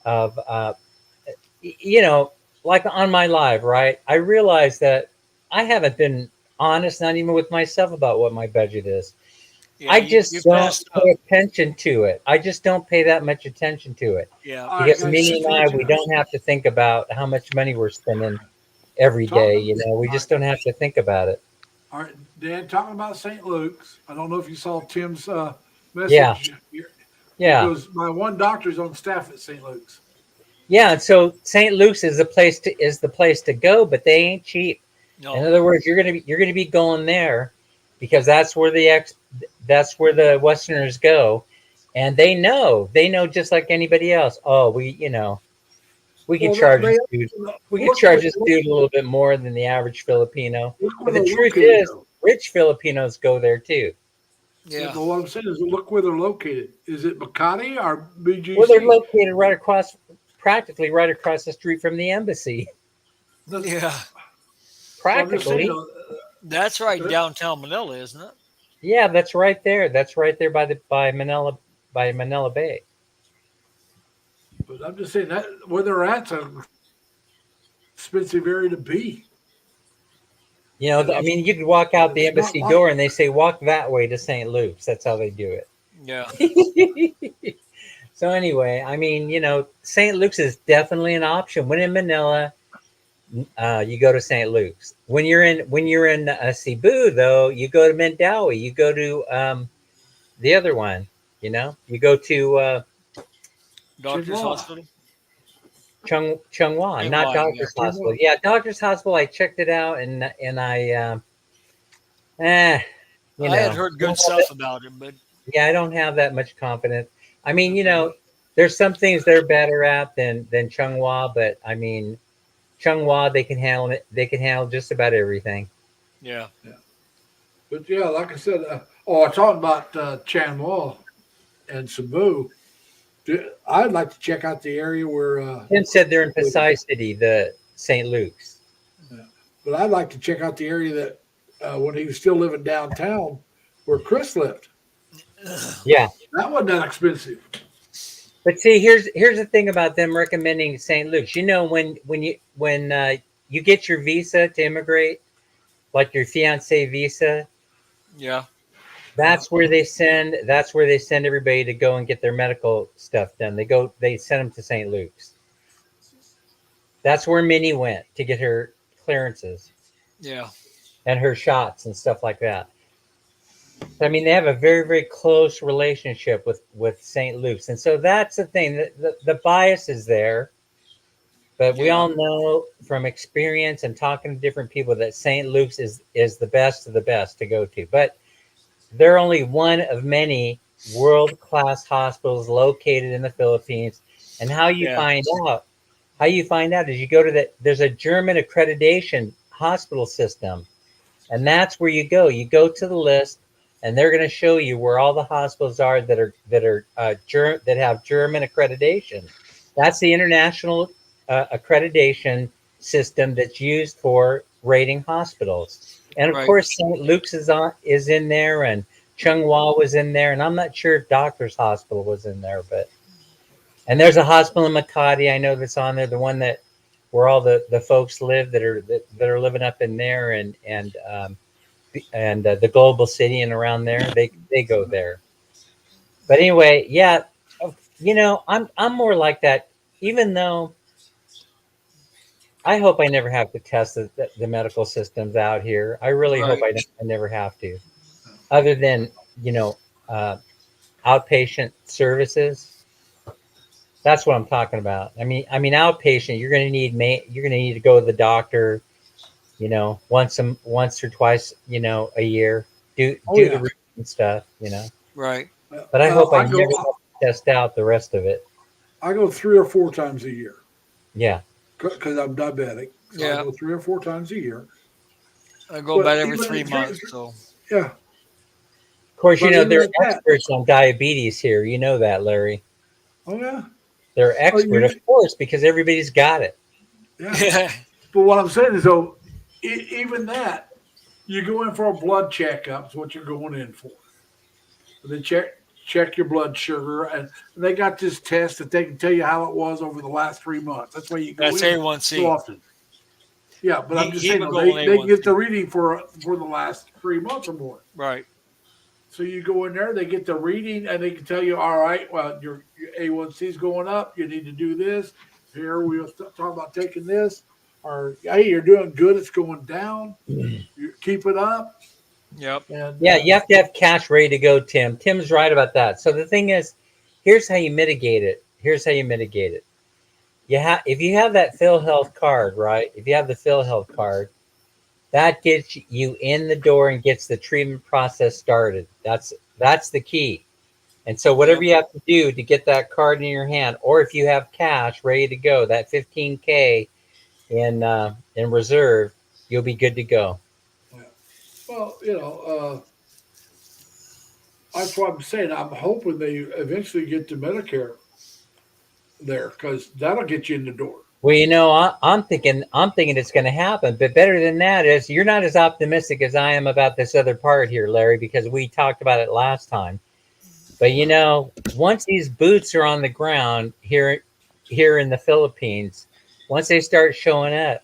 [SPEAKER 4] of you know, like on my live, right? I realize that I haven't been honest, not even with myself, about what my budget is.
[SPEAKER 2] Yeah,
[SPEAKER 4] I
[SPEAKER 2] you
[SPEAKER 4] just don't
[SPEAKER 2] passed up.
[SPEAKER 4] pay attention to it. I just don't pay that much attention to it
[SPEAKER 2] Yeah.
[SPEAKER 1] all right,
[SPEAKER 4] because
[SPEAKER 1] guys.
[SPEAKER 4] me
[SPEAKER 1] Just to
[SPEAKER 4] and
[SPEAKER 1] let
[SPEAKER 4] we
[SPEAKER 1] you know,
[SPEAKER 4] don't have to think about how much money we're spending every day.
[SPEAKER 1] talking.
[SPEAKER 4] We
[SPEAKER 1] All right,
[SPEAKER 4] just don't have to think about it.
[SPEAKER 1] all right, Dan. Talking about St. Luke's. I don't know if you saw Tim's
[SPEAKER 4] Yeah,
[SPEAKER 1] message
[SPEAKER 4] yeah,
[SPEAKER 1] because my one doctor's on staff at St. Luke's.
[SPEAKER 4] yeah. And so St. Luke's is the place to go, but they ain't cheap. In
[SPEAKER 2] No.
[SPEAKER 4] other words, you're gonna be going there because that's where the Westerners go, and they know just like anybody else. Oh, we could
[SPEAKER 1] Well,
[SPEAKER 4] charge
[SPEAKER 1] they
[SPEAKER 4] this dude. We could
[SPEAKER 1] look
[SPEAKER 4] charge
[SPEAKER 1] where
[SPEAKER 4] this dude a little bit more than the average Filipino.
[SPEAKER 1] look
[SPEAKER 4] But
[SPEAKER 1] where
[SPEAKER 4] the
[SPEAKER 1] they're
[SPEAKER 4] truth
[SPEAKER 1] located
[SPEAKER 4] is,
[SPEAKER 1] though.
[SPEAKER 4] rich Filipinos go there too.
[SPEAKER 1] Yeah,
[SPEAKER 2] Yeah.
[SPEAKER 1] but what I'm saying is, look where they're located. Is it Makati or
[SPEAKER 4] Well, they're
[SPEAKER 1] BGC?
[SPEAKER 4] located practically right across the street from the embassy.
[SPEAKER 1] That's,
[SPEAKER 2] Yeah.
[SPEAKER 1] so I'm just saying,
[SPEAKER 4] Practically,
[SPEAKER 2] That's right
[SPEAKER 1] uh,
[SPEAKER 2] downtown Manila, isn't it?
[SPEAKER 4] yeah, that's right there. That's right there by Manila Bay.
[SPEAKER 1] but I'm just saying that where they're at's an expensive area to be. And
[SPEAKER 4] I mean, you could walk out the
[SPEAKER 1] it's not
[SPEAKER 4] embassy
[SPEAKER 1] like
[SPEAKER 4] door and they say, walk that way to St. Luke's. That's how they do
[SPEAKER 2] Yeah.
[SPEAKER 4] it. So, anyway, I mean, St. Luke's is definitely an option. When in Manila, you go to St. Luke's. When you're in Cebu, though, you go to Mandawi. You go to the other one. You go to
[SPEAKER 2] Doctor's
[SPEAKER 1] Chinua.
[SPEAKER 2] Hospital.
[SPEAKER 4] Chunghwa, not
[SPEAKER 2] Anyway, yeah.
[SPEAKER 4] Doctor's Hospital.
[SPEAKER 1] Chinua.
[SPEAKER 4] Yeah, Doctor's Hospital. I checked it out, and eh, you
[SPEAKER 2] I had
[SPEAKER 4] know,
[SPEAKER 2] heard
[SPEAKER 4] I don't
[SPEAKER 2] good
[SPEAKER 4] have that,
[SPEAKER 2] stuff about him, but
[SPEAKER 4] yeah, I don't have that much confidence. I mean, there's some things they're better at than Chunghwa, but I mean, Chunghwa, they can handle it. They can handle just about everything.
[SPEAKER 2] yeah.
[SPEAKER 1] Yeah, but yeah, like I said, I talked about Chanwal and Cebu. I'd like to check out the area where,
[SPEAKER 4] Tim said they're in
[SPEAKER 1] with,
[SPEAKER 4] Pasay City, the St. Luke's.
[SPEAKER 1] but I'd like to check out the area that when he was still living downtown, where Chris lived.
[SPEAKER 4] Yeah,
[SPEAKER 1] That wasn't that expensive.
[SPEAKER 4] but see, here's the thing about them recommending St. Luke's. When you get your visa to immigrate, like your fiance visa,
[SPEAKER 2] Yeah.
[SPEAKER 1] Yeah,
[SPEAKER 4] that's where they send everybody to go and get their medical stuff done. They send them to St. Luke's. That's where Minnie went to get her clearances
[SPEAKER 2] Yeah.
[SPEAKER 4] and her shots and stuff like that. I mean, they have a very, very close relationship with St. Luke's, and so that's the thing. The bias is there, but we
[SPEAKER 2] Yeah.
[SPEAKER 4] all know from experience and talking to different people that St. Luke's is the best of the best to go to. But they're only one of many world-class hospitals located in the Philippines. And
[SPEAKER 2] Yeah.
[SPEAKER 4] how you find out is you go to there's a German accreditation hospital system, and that's where you go. You go to the list, and they're going to show you where all the hospitals are that have German accreditation. That's the international accreditation system that's used for rating hospitals. And of
[SPEAKER 2] Right.
[SPEAKER 4] course, St. Luke's is in there, and Chunghwa was in there, and I'm not sure if Doctors Hospital was in there, and there's a hospital in Makati I know that's on there, the one that where all the folks live that are living up in there, and the global city and around there, they go there. But anyway, yeah, I'm more like that. Even though I hope I never have to test the medical systems out here. I really hope
[SPEAKER 2] Right.
[SPEAKER 4] I never have to. Other than, you know, uh, outpatient services. That's what I'm talking about. I mean, outpatient. You're going to need to go to the doctor, you know, once or twice, you know, a year. Do
[SPEAKER 1] Oh
[SPEAKER 4] do the
[SPEAKER 1] yeah.
[SPEAKER 4] routine stuff, you know.
[SPEAKER 2] Right.
[SPEAKER 4] But I hope I
[SPEAKER 1] I
[SPEAKER 4] never
[SPEAKER 1] go
[SPEAKER 4] have to test out the rest of it.
[SPEAKER 1] I go 3 or 4 times a year
[SPEAKER 4] Yeah.
[SPEAKER 1] because I'm diabetic. So I
[SPEAKER 2] Yeah.
[SPEAKER 1] go 3 or 4 times a year.
[SPEAKER 2] I go
[SPEAKER 1] But
[SPEAKER 2] about every
[SPEAKER 1] even
[SPEAKER 2] three
[SPEAKER 1] at three,
[SPEAKER 2] months. So
[SPEAKER 1] yeah.
[SPEAKER 4] Of course, you
[SPEAKER 1] But
[SPEAKER 4] know
[SPEAKER 1] even
[SPEAKER 4] they're
[SPEAKER 1] at that,
[SPEAKER 4] experts on diabetes here. You know that, Larry.
[SPEAKER 1] oh yeah.
[SPEAKER 4] They're
[SPEAKER 1] But
[SPEAKER 4] expert, of course, because everybody's got it.
[SPEAKER 1] yeah. But what I'm saying is, though, even that, you go in for a blood checkup. Is what you're going in for. They check your blood sugar, and they got this test that they can tell you how it was over the last 3 months. That's why you go
[SPEAKER 2] that's
[SPEAKER 1] in so
[SPEAKER 2] A1C.
[SPEAKER 1] often. Yeah, but I'm just saying, though,
[SPEAKER 2] Hemoglobin
[SPEAKER 1] they get the
[SPEAKER 2] A1C.
[SPEAKER 1] reading for the last 3 months or more.
[SPEAKER 2] Right.
[SPEAKER 1] So you go in there, they get the reading, and they can tell you, all right, well, your A1C is going up. You need to do this. Here we'll talk about taking this, or hey, you're doing good. It's going down. You keep it up,
[SPEAKER 2] Yep.
[SPEAKER 1] and
[SPEAKER 4] Yeah, you have to have cash ready to go, Tim. Tim's right about that. So the thing is, here's how you mitigate it. Here's how you mitigate it. If you have that PhilHealth card, right? If you have the PhilHealth card, that gets you in the door and gets the treatment process started. That's the key. And so whatever
[SPEAKER 2] Yep.
[SPEAKER 4] you have to do to get that card in your hand, or if you have cash ready to go, that 15K in reserve, you'll be good to go.
[SPEAKER 1] yeah. Well, that's what I'm saying. I'm hoping they eventually get to Medicare there because that'll get you in the door.
[SPEAKER 4] Well, you know, I'm thinking it's going to happen, but better than that is you're not as optimistic as I am about this other part here, Larry, because we talked about it last time. But you know, once these boots are on the ground here in the Philippines, once they start showing up,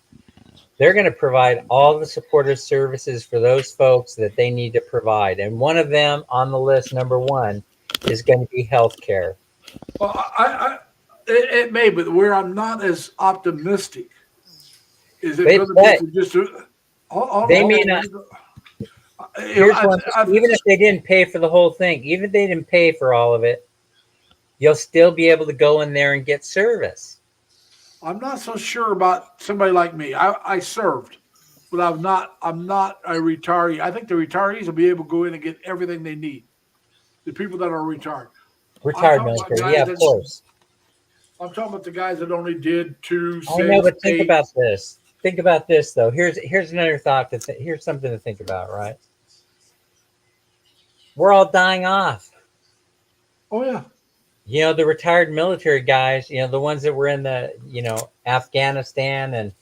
[SPEAKER 4] they're going to provide all the supportive services for those folks that they need to provide. And one of them on the list, number one, is going to be healthcare.
[SPEAKER 1] Well, it may, but where I'm not as optimistic is it
[SPEAKER 4] But,
[SPEAKER 1] going to be
[SPEAKER 4] but
[SPEAKER 1] for just
[SPEAKER 4] they may not. Here's one thing,
[SPEAKER 1] I've,
[SPEAKER 4] even if they didn't pay for the whole thing, even if they didn't pay for all of it, you'll still be able to go in there and get service.
[SPEAKER 1] I'm not so sure about somebody like me. I served, but I'm not a retiree. I think the retirees will be able to go in and get everything they need. The people that are retired. I'm
[SPEAKER 4] Retired
[SPEAKER 1] talking about
[SPEAKER 4] military, yeah,
[SPEAKER 1] guys
[SPEAKER 4] of
[SPEAKER 1] that
[SPEAKER 4] course.
[SPEAKER 1] I'm talking about the guys that only did two,
[SPEAKER 4] I know,
[SPEAKER 1] six,
[SPEAKER 4] but think
[SPEAKER 1] eight.
[SPEAKER 4] about this. Think about this, though. Here's another thought. Here's something to think about. Right? We're all dying off.
[SPEAKER 1] Oh yeah.
[SPEAKER 4] You know, the retired military guys. You know, the ones that were in the Afghanistan and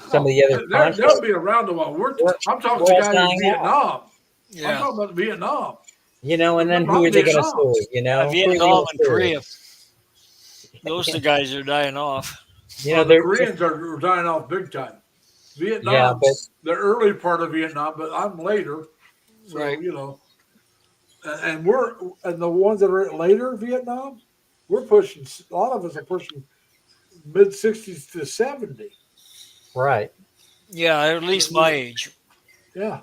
[SPEAKER 4] some of the other
[SPEAKER 1] They'll
[SPEAKER 4] conflicts.
[SPEAKER 1] be around a while.
[SPEAKER 4] We're,
[SPEAKER 1] I'm talking
[SPEAKER 4] we're
[SPEAKER 1] to
[SPEAKER 4] all
[SPEAKER 1] guys in
[SPEAKER 4] dying off.
[SPEAKER 1] Vietnam. I'm
[SPEAKER 2] Yeah.
[SPEAKER 1] talking about Vietnam.
[SPEAKER 4] You know, and then who
[SPEAKER 1] Not
[SPEAKER 4] are they going to
[SPEAKER 1] Vietnam.
[SPEAKER 4] sue? You know, who are they
[SPEAKER 2] Vietnam
[SPEAKER 4] gonna
[SPEAKER 2] and
[SPEAKER 4] sue?
[SPEAKER 2] Korea. Those are the guys that are dying off.
[SPEAKER 4] You know,
[SPEAKER 1] Well, the
[SPEAKER 4] they're
[SPEAKER 1] Koreans are dying off big time. Vietnam,
[SPEAKER 4] yeah, but
[SPEAKER 1] the early part of Vietnam, but I'm later. So,
[SPEAKER 2] Right.
[SPEAKER 1] and the ones that are later Vietnam, we're pushing, a lot of us are pushing mid 60s to 70.
[SPEAKER 4] right.
[SPEAKER 2] Yeah, at least my age.
[SPEAKER 1] Yeah.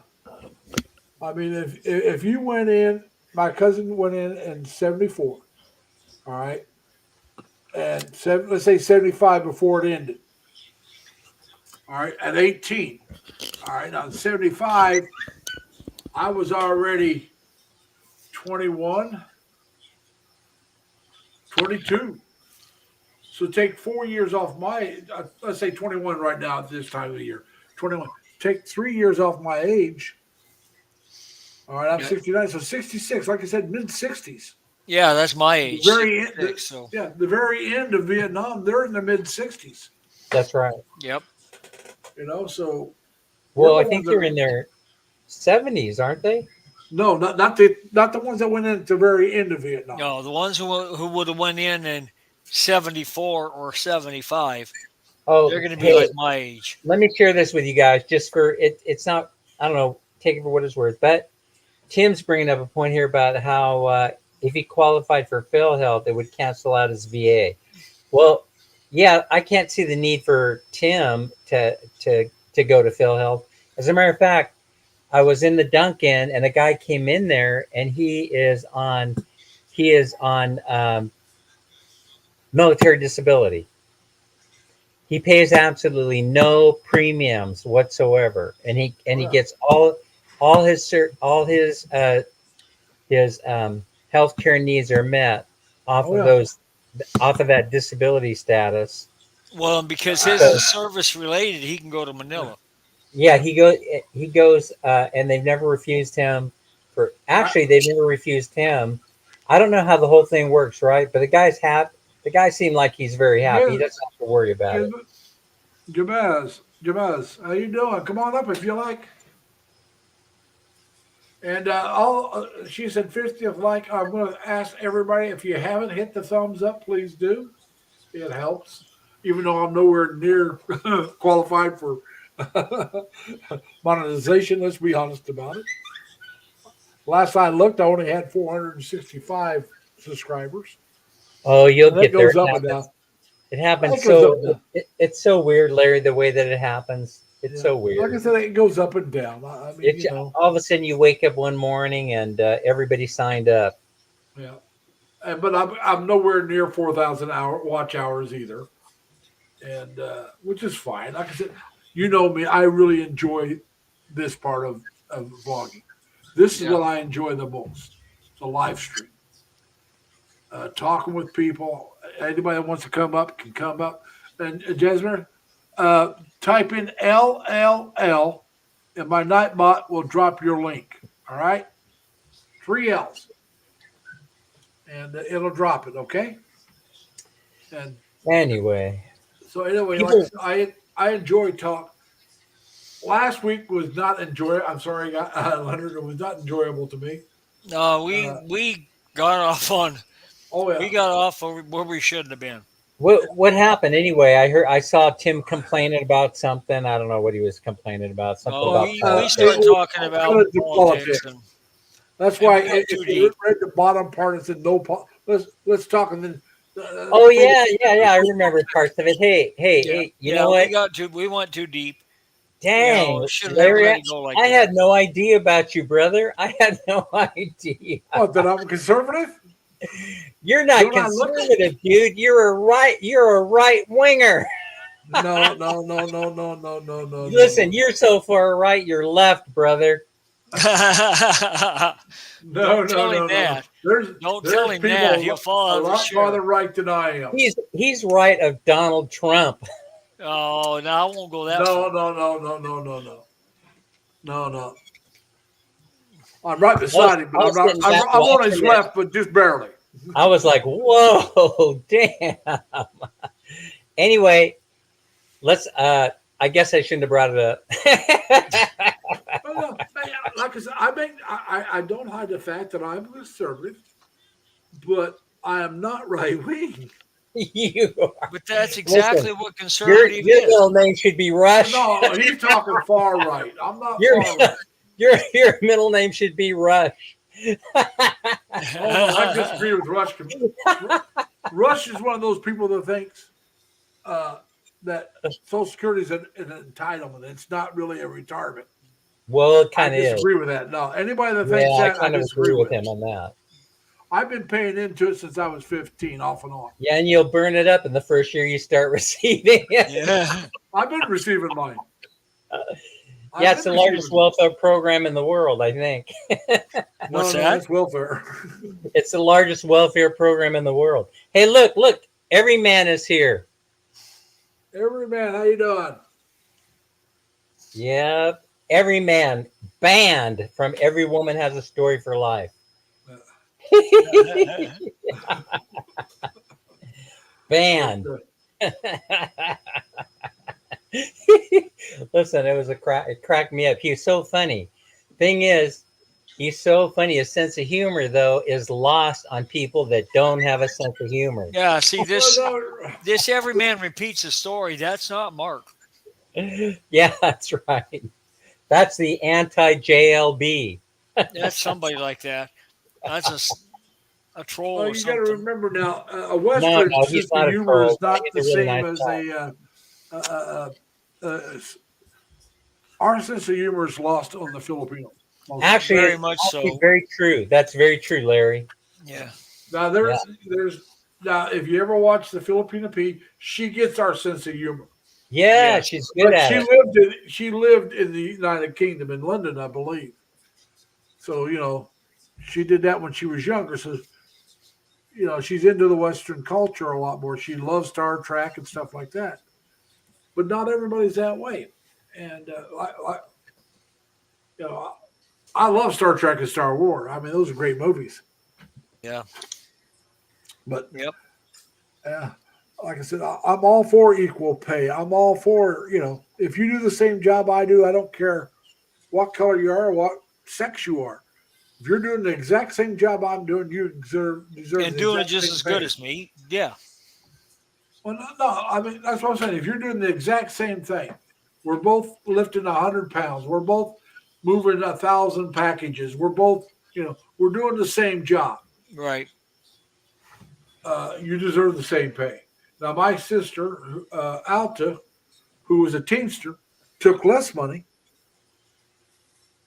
[SPEAKER 1] I mean, if you went in, my cousin went in 74, all right, and let's say 75 before it ended, all right, at 18, all right, now 75, I was already 21, 22. So take 4 years off let's say 21 right now at this time of the year, 21. Take 3 years off my age. All right, I'm
[SPEAKER 2] Yeah.
[SPEAKER 1] 69, so 66. Like I said, mid 60s.
[SPEAKER 2] Yeah, that's my
[SPEAKER 1] The
[SPEAKER 2] age.
[SPEAKER 1] very end,
[SPEAKER 2] 66, so
[SPEAKER 1] the very end of Vietnam, they're in the mid 60s.
[SPEAKER 4] That's right.
[SPEAKER 2] yep.
[SPEAKER 1] So we're
[SPEAKER 4] Well,
[SPEAKER 1] the
[SPEAKER 4] I
[SPEAKER 1] ones
[SPEAKER 4] think
[SPEAKER 1] that
[SPEAKER 4] they're in their 70s, aren't they?
[SPEAKER 1] no, not the ones that went in at the very end of Vietnam.
[SPEAKER 2] No, the ones who would have went in 74 or 75,
[SPEAKER 4] Oh,
[SPEAKER 2] they're going to be
[SPEAKER 4] hey,
[SPEAKER 2] like my age.
[SPEAKER 4] let me share this with you guys just for it. It's not, I don't know, take it for what it's worth. But Tim's bringing up a point here about how if he qualified for PhilHealth, it would cancel out his VA. Well, yeah, I can't see the need for Tim to go to PhilHealth. As a matter of fact, I was in the Dunkin' and a guy came in there and he is on military disability. He pays absolutely no premiums whatsoever, and he
[SPEAKER 1] Well,
[SPEAKER 4] gets all his healthcare needs are met off
[SPEAKER 1] oh
[SPEAKER 4] of
[SPEAKER 1] yeah.
[SPEAKER 4] that disability status.
[SPEAKER 2] Well, because his
[SPEAKER 4] So
[SPEAKER 2] is service related, he can go to
[SPEAKER 1] Yeah.
[SPEAKER 2] Manila.
[SPEAKER 4] yeah, he goes, and they've never refused him.
[SPEAKER 1] I,
[SPEAKER 4] They've never refused him. I don't know how the whole thing works, right? But the guy's happy. The guy seemed like he's very happy. He
[SPEAKER 1] Giz,
[SPEAKER 4] doesn't have to worry about
[SPEAKER 1] Giz,
[SPEAKER 4] it.
[SPEAKER 1] Jabez, how you doing? Come on up if you like. And she said 50th like. I'm going to ask everybody if you haven't hit the thumbs up, please do. It helps, even though I'm nowhere near qualified for monetization. Let's be honest about it. Last I looked, I only had 465 subscribers,
[SPEAKER 4] Oh, you'll
[SPEAKER 1] and that
[SPEAKER 4] get there.
[SPEAKER 1] goes up and down.
[SPEAKER 4] It happens
[SPEAKER 1] It goes up
[SPEAKER 4] so.
[SPEAKER 1] and down.
[SPEAKER 4] It's so weird, Larry, the way that it happens. It's
[SPEAKER 1] Yeah,
[SPEAKER 4] so
[SPEAKER 1] like I
[SPEAKER 4] weird.
[SPEAKER 1] said, it goes up and down. I mean,
[SPEAKER 4] It's
[SPEAKER 1] you know,
[SPEAKER 4] all of a sudden you wake up one morning and everybody signed up.
[SPEAKER 1] yeah. But I'm nowhere near 4,000 watch hours either, and which is fine. Like I said, you know me, I really enjoy this part of vlogging. This is
[SPEAKER 2] Yeah.
[SPEAKER 1] what I enjoy the most: the live stream, talking with people. Anybody that wants to come up can come up. And Jasmine, type in LLL, and my Nightbot will drop your link. All right, 3 L's, and it'll drop it. Okay, and
[SPEAKER 4] Anyway,
[SPEAKER 1] so anyway, like
[SPEAKER 4] people.
[SPEAKER 1] I enjoy talk. Last week was not enjoyable. I'm sorry, Leonard. It was not enjoyable to me.
[SPEAKER 2] No,
[SPEAKER 1] Uh,
[SPEAKER 2] we got off on
[SPEAKER 1] oh
[SPEAKER 2] we
[SPEAKER 1] yeah,
[SPEAKER 2] got off where we shouldn't have been.
[SPEAKER 4] What happened anyway? I saw Tim complaining about something. I don't know what he was complaining about. Something
[SPEAKER 2] Well,
[SPEAKER 4] about
[SPEAKER 2] we
[SPEAKER 1] it
[SPEAKER 2] started
[SPEAKER 4] politics.
[SPEAKER 1] was
[SPEAKER 2] talking about
[SPEAKER 1] relative to
[SPEAKER 2] politics,
[SPEAKER 1] politics. That's
[SPEAKER 2] and
[SPEAKER 1] why
[SPEAKER 2] we got too
[SPEAKER 1] if you
[SPEAKER 2] deep.
[SPEAKER 1] read the bottom part, it said no. Let's talk and then
[SPEAKER 4] Oh
[SPEAKER 1] focus.
[SPEAKER 4] yeah. I remember parts of it.
[SPEAKER 1] Yeah,
[SPEAKER 4] Hey. You know what?
[SPEAKER 2] We went too deep.
[SPEAKER 4] Dang,
[SPEAKER 2] Should have never
[SPEAKER 4] Larry,
[SPEAKER 2] let it go like
[SPEAKER 4] I
[SPEAKER 2] that.
[SPEAKER 4] had no idea about you, brother. I had no idea.
[SPEAKER 1] what? That I'm conservative?
[SPEAKER 4] You're not
[SPEAKER 1] Don't I look it?
[SPEAKER 4] conservative, dude. You're a right winger.
[SPEAKER 1] No, no, no, no, no, no, no, no, no,
[SPEAKER 4] Listen,
[SPEAKER 1] no,
[SPEAKER 4] you're so far right, you're left, brother.
[SPEAKER 1] no,
[SPEAKER 2] Don't
[SPEAKER 1] no,
[SPEAKER 2] tell him
[SPEAKER 1] no, no.
[SPEAKER 2] that. Don't tell
[SPEAKER 1] There's
[SPEAKER 2] him
[SPEAKER 1] people
[SPEAKER 2] that. He'll fall
[SPEAKER 1] a
[SPEAKER 2] out of his
[SPEAKER 1] lot farther
[SPEAKER 2] chair.
[SPEAKER 1] right than I am.
[SPEAKER 4] He's right of Donald Trump.
[SPEAKER 2] Oh, no, I won't go that
[SPEAKER 1] No,
[SPEAKER 2] far.
[SPEAKER 1] no, no, no, no, no, no, no, no. I'm right
[SPEAKER 4] I was,
[SPEAKER 1] beside him,
[SPEAKER 4] I
[SPEAKER 1] but I'm
[SPEAKER 4] was
[SPEAKER 1] not.
[SPEAKER 4] sitting
[SPEAKER 1] I'm,
[SPEAKER 4] back
[SPEAKER 1] I'm on his
[SPEAKER 4] watching it.
[SPEAKER 1] left, but just barely.
[SPEAKER 4] I was like, whoa, damn. Anyway, let's I guess I shouldn't have brought it up.
[SPEAKER 1] But no, like I said, I don't hide the fact that I'm conservative, but I am not right wing.
[SPEAKER 4] You are.
[SPEAKER 2] But that's
[SPEAKER 4] Listen,
[SPEAKER 2] exactly what
[SPEAKER 4] your
[SPEAKER 2] conservative
[SPEAKER 4] your
[SPEAKER 2] is.
[SPEAKER 4] middle name should be Rush.
[SPEAKER 1] No, he's talking far right. I'm not
[SPEAKER 4] Your
[SPEAKER 1] far right.
[SPEAKER 4] your middle name should be Rush.
[SPEAKER 1] Oh no, I disagree with Rush. Rush is one of those people that thinks that Social Security is an entitlement. It's not really a retirement.
[SPEAKER 4] Well, it
[SPEAKER 1] I
[SPEAKER 4] kind of is.
[SPEAKER 1] disagree with that. No, anybody that thinks
[SPEAKER 4] Yeah, I
[SPEAKER 1] that, I
[SPEAKER 4] kind of
[SPEAKER 1] disagree
[SPEAKER 4] agree with
[SPEAKER 1] with.
[SPEAKER 4] him on that.
[SPEAKER 1] I've been paying into it since I was 15, off and on.
[SPEAKER 4] Yeah, and you'll burn it up in the first year you start receiving it.
[SPEAKER 2] Yeah.
[SPEAKER 1] I've been receiving mine.
[SPEAKER 4] Yeah, it's the largest welfare program in the world, I think.
[SPEAKER 2] What's
[SPEAKER 1] No,
[SPEAKER 2] that?
[SPEAKER 1] it's welfare.
[SPEAKER 4] It's the largest welfare program in the world. Hey, look, every man is here.
[SPEAKER 1] Every man, how you doing?
[SPEAKER 4] Yep. Every man banned from Every Woman Has a Story for Life. Banned. Listen, it cracked me up. He was so funny. Thing is, he's so funny. His sense of humor, though, is lost on people that don't have a sense of humor.
[SPEAKER 2] Yeah, see this
[SPEAKER 1] No,
[SPEAKER 2] this every man repeats a story. That's not Mark.
[SPEAKER 4] Yeah, that's right. That's the anti-JLB.
[SPEAKER 2] That's somebody like that. That's a troll
[SPEAKER 1] Well,
[SPEAKER 2] or
[SPEAKER 1] you got to
[SPEAKER 2] something.
[SPEAKER 1] remember now, a
[SPEAKER 4] No,
[SPEAKER 1] Western
[SPEAKER 4] no,
[SPEAKER 1] sense
[SPEAKER 4] he's
[SPEAKER 1] of
[SPEAKER 4] not a
[SPEAKER 1] humor is
[SPEAKER 4] troll.
[SPEAKER 1] not
[SPEAKER 4] He's
[SPEAKER 1] the
[SPEAKER 4] a really
[SPEAKER 1] same
[SPEAKER 4] nice
[SPEAKER 1] as
[SPEAKER 4] guy.
[SPEAKER 1] our sense of humor is lost on the Filipino.
[SPEAKER 4] Actually,
[SPEAKER 2] Very
[SPEAKER 4] it's
[SPEAKER 2] much
[SPEAKER 4] actually
[SPEAKER 2] so.
[SPEAKER 4] very true. That's very true, Larry.
[SPEAKER 2] Yeah.
[SPEAKER 1] Now there's now if you ever watch the Filipina P, she gets our sense of humor.
[SPEAKER 4] Yeah,
[SPEAKER 2] Yes.
[SPEAKER 4] she's good
[SPEAKER 1] But
[SPEAKER 4] at it.
[SPEAKER 1] she lived in the United Kingdom in London, I believe. So she did that when she was younger. So she's into the Western culture a lot more. She loves Star Trek and stuff like that. But not everybody's that way. And you know, I love Star Trek and Star Wars. I mean, those are great movies.
[SPEAKER 2] Yeah.
[SPEAKER 1] But
[SPEAKER 2] Yep.
[SPEAKER 1] like I said, I'm all for equal pay. I'm all for if you do the same job I do, I don't care what color you are or what sex you are. If you're doing the exact same job I'm doing, you deserve
[SPEAKER 2] And
[SPEAKER 1] the
[SPEAKER 2] doing it
[SPEAKER 1] exact
[SPEAKER 2] just
[SPEAKER 1] same
[SPEAKER 2] as good
[SPEAKER 1] pay.
[SPEAKER 2] as me. Yeah.
[SPEAKER 1] Well, no, I mean that's what I'm saying. If you're doing the exact same thing, we're both lifting 100 pounds. We're both moving 1,000 packages. We're both, we're doing the same job.
[SPEAKER 2] Right.
[SPEAKER 1] You deserve the same pay. Now, my sister, Alta, who was a teamster, took less money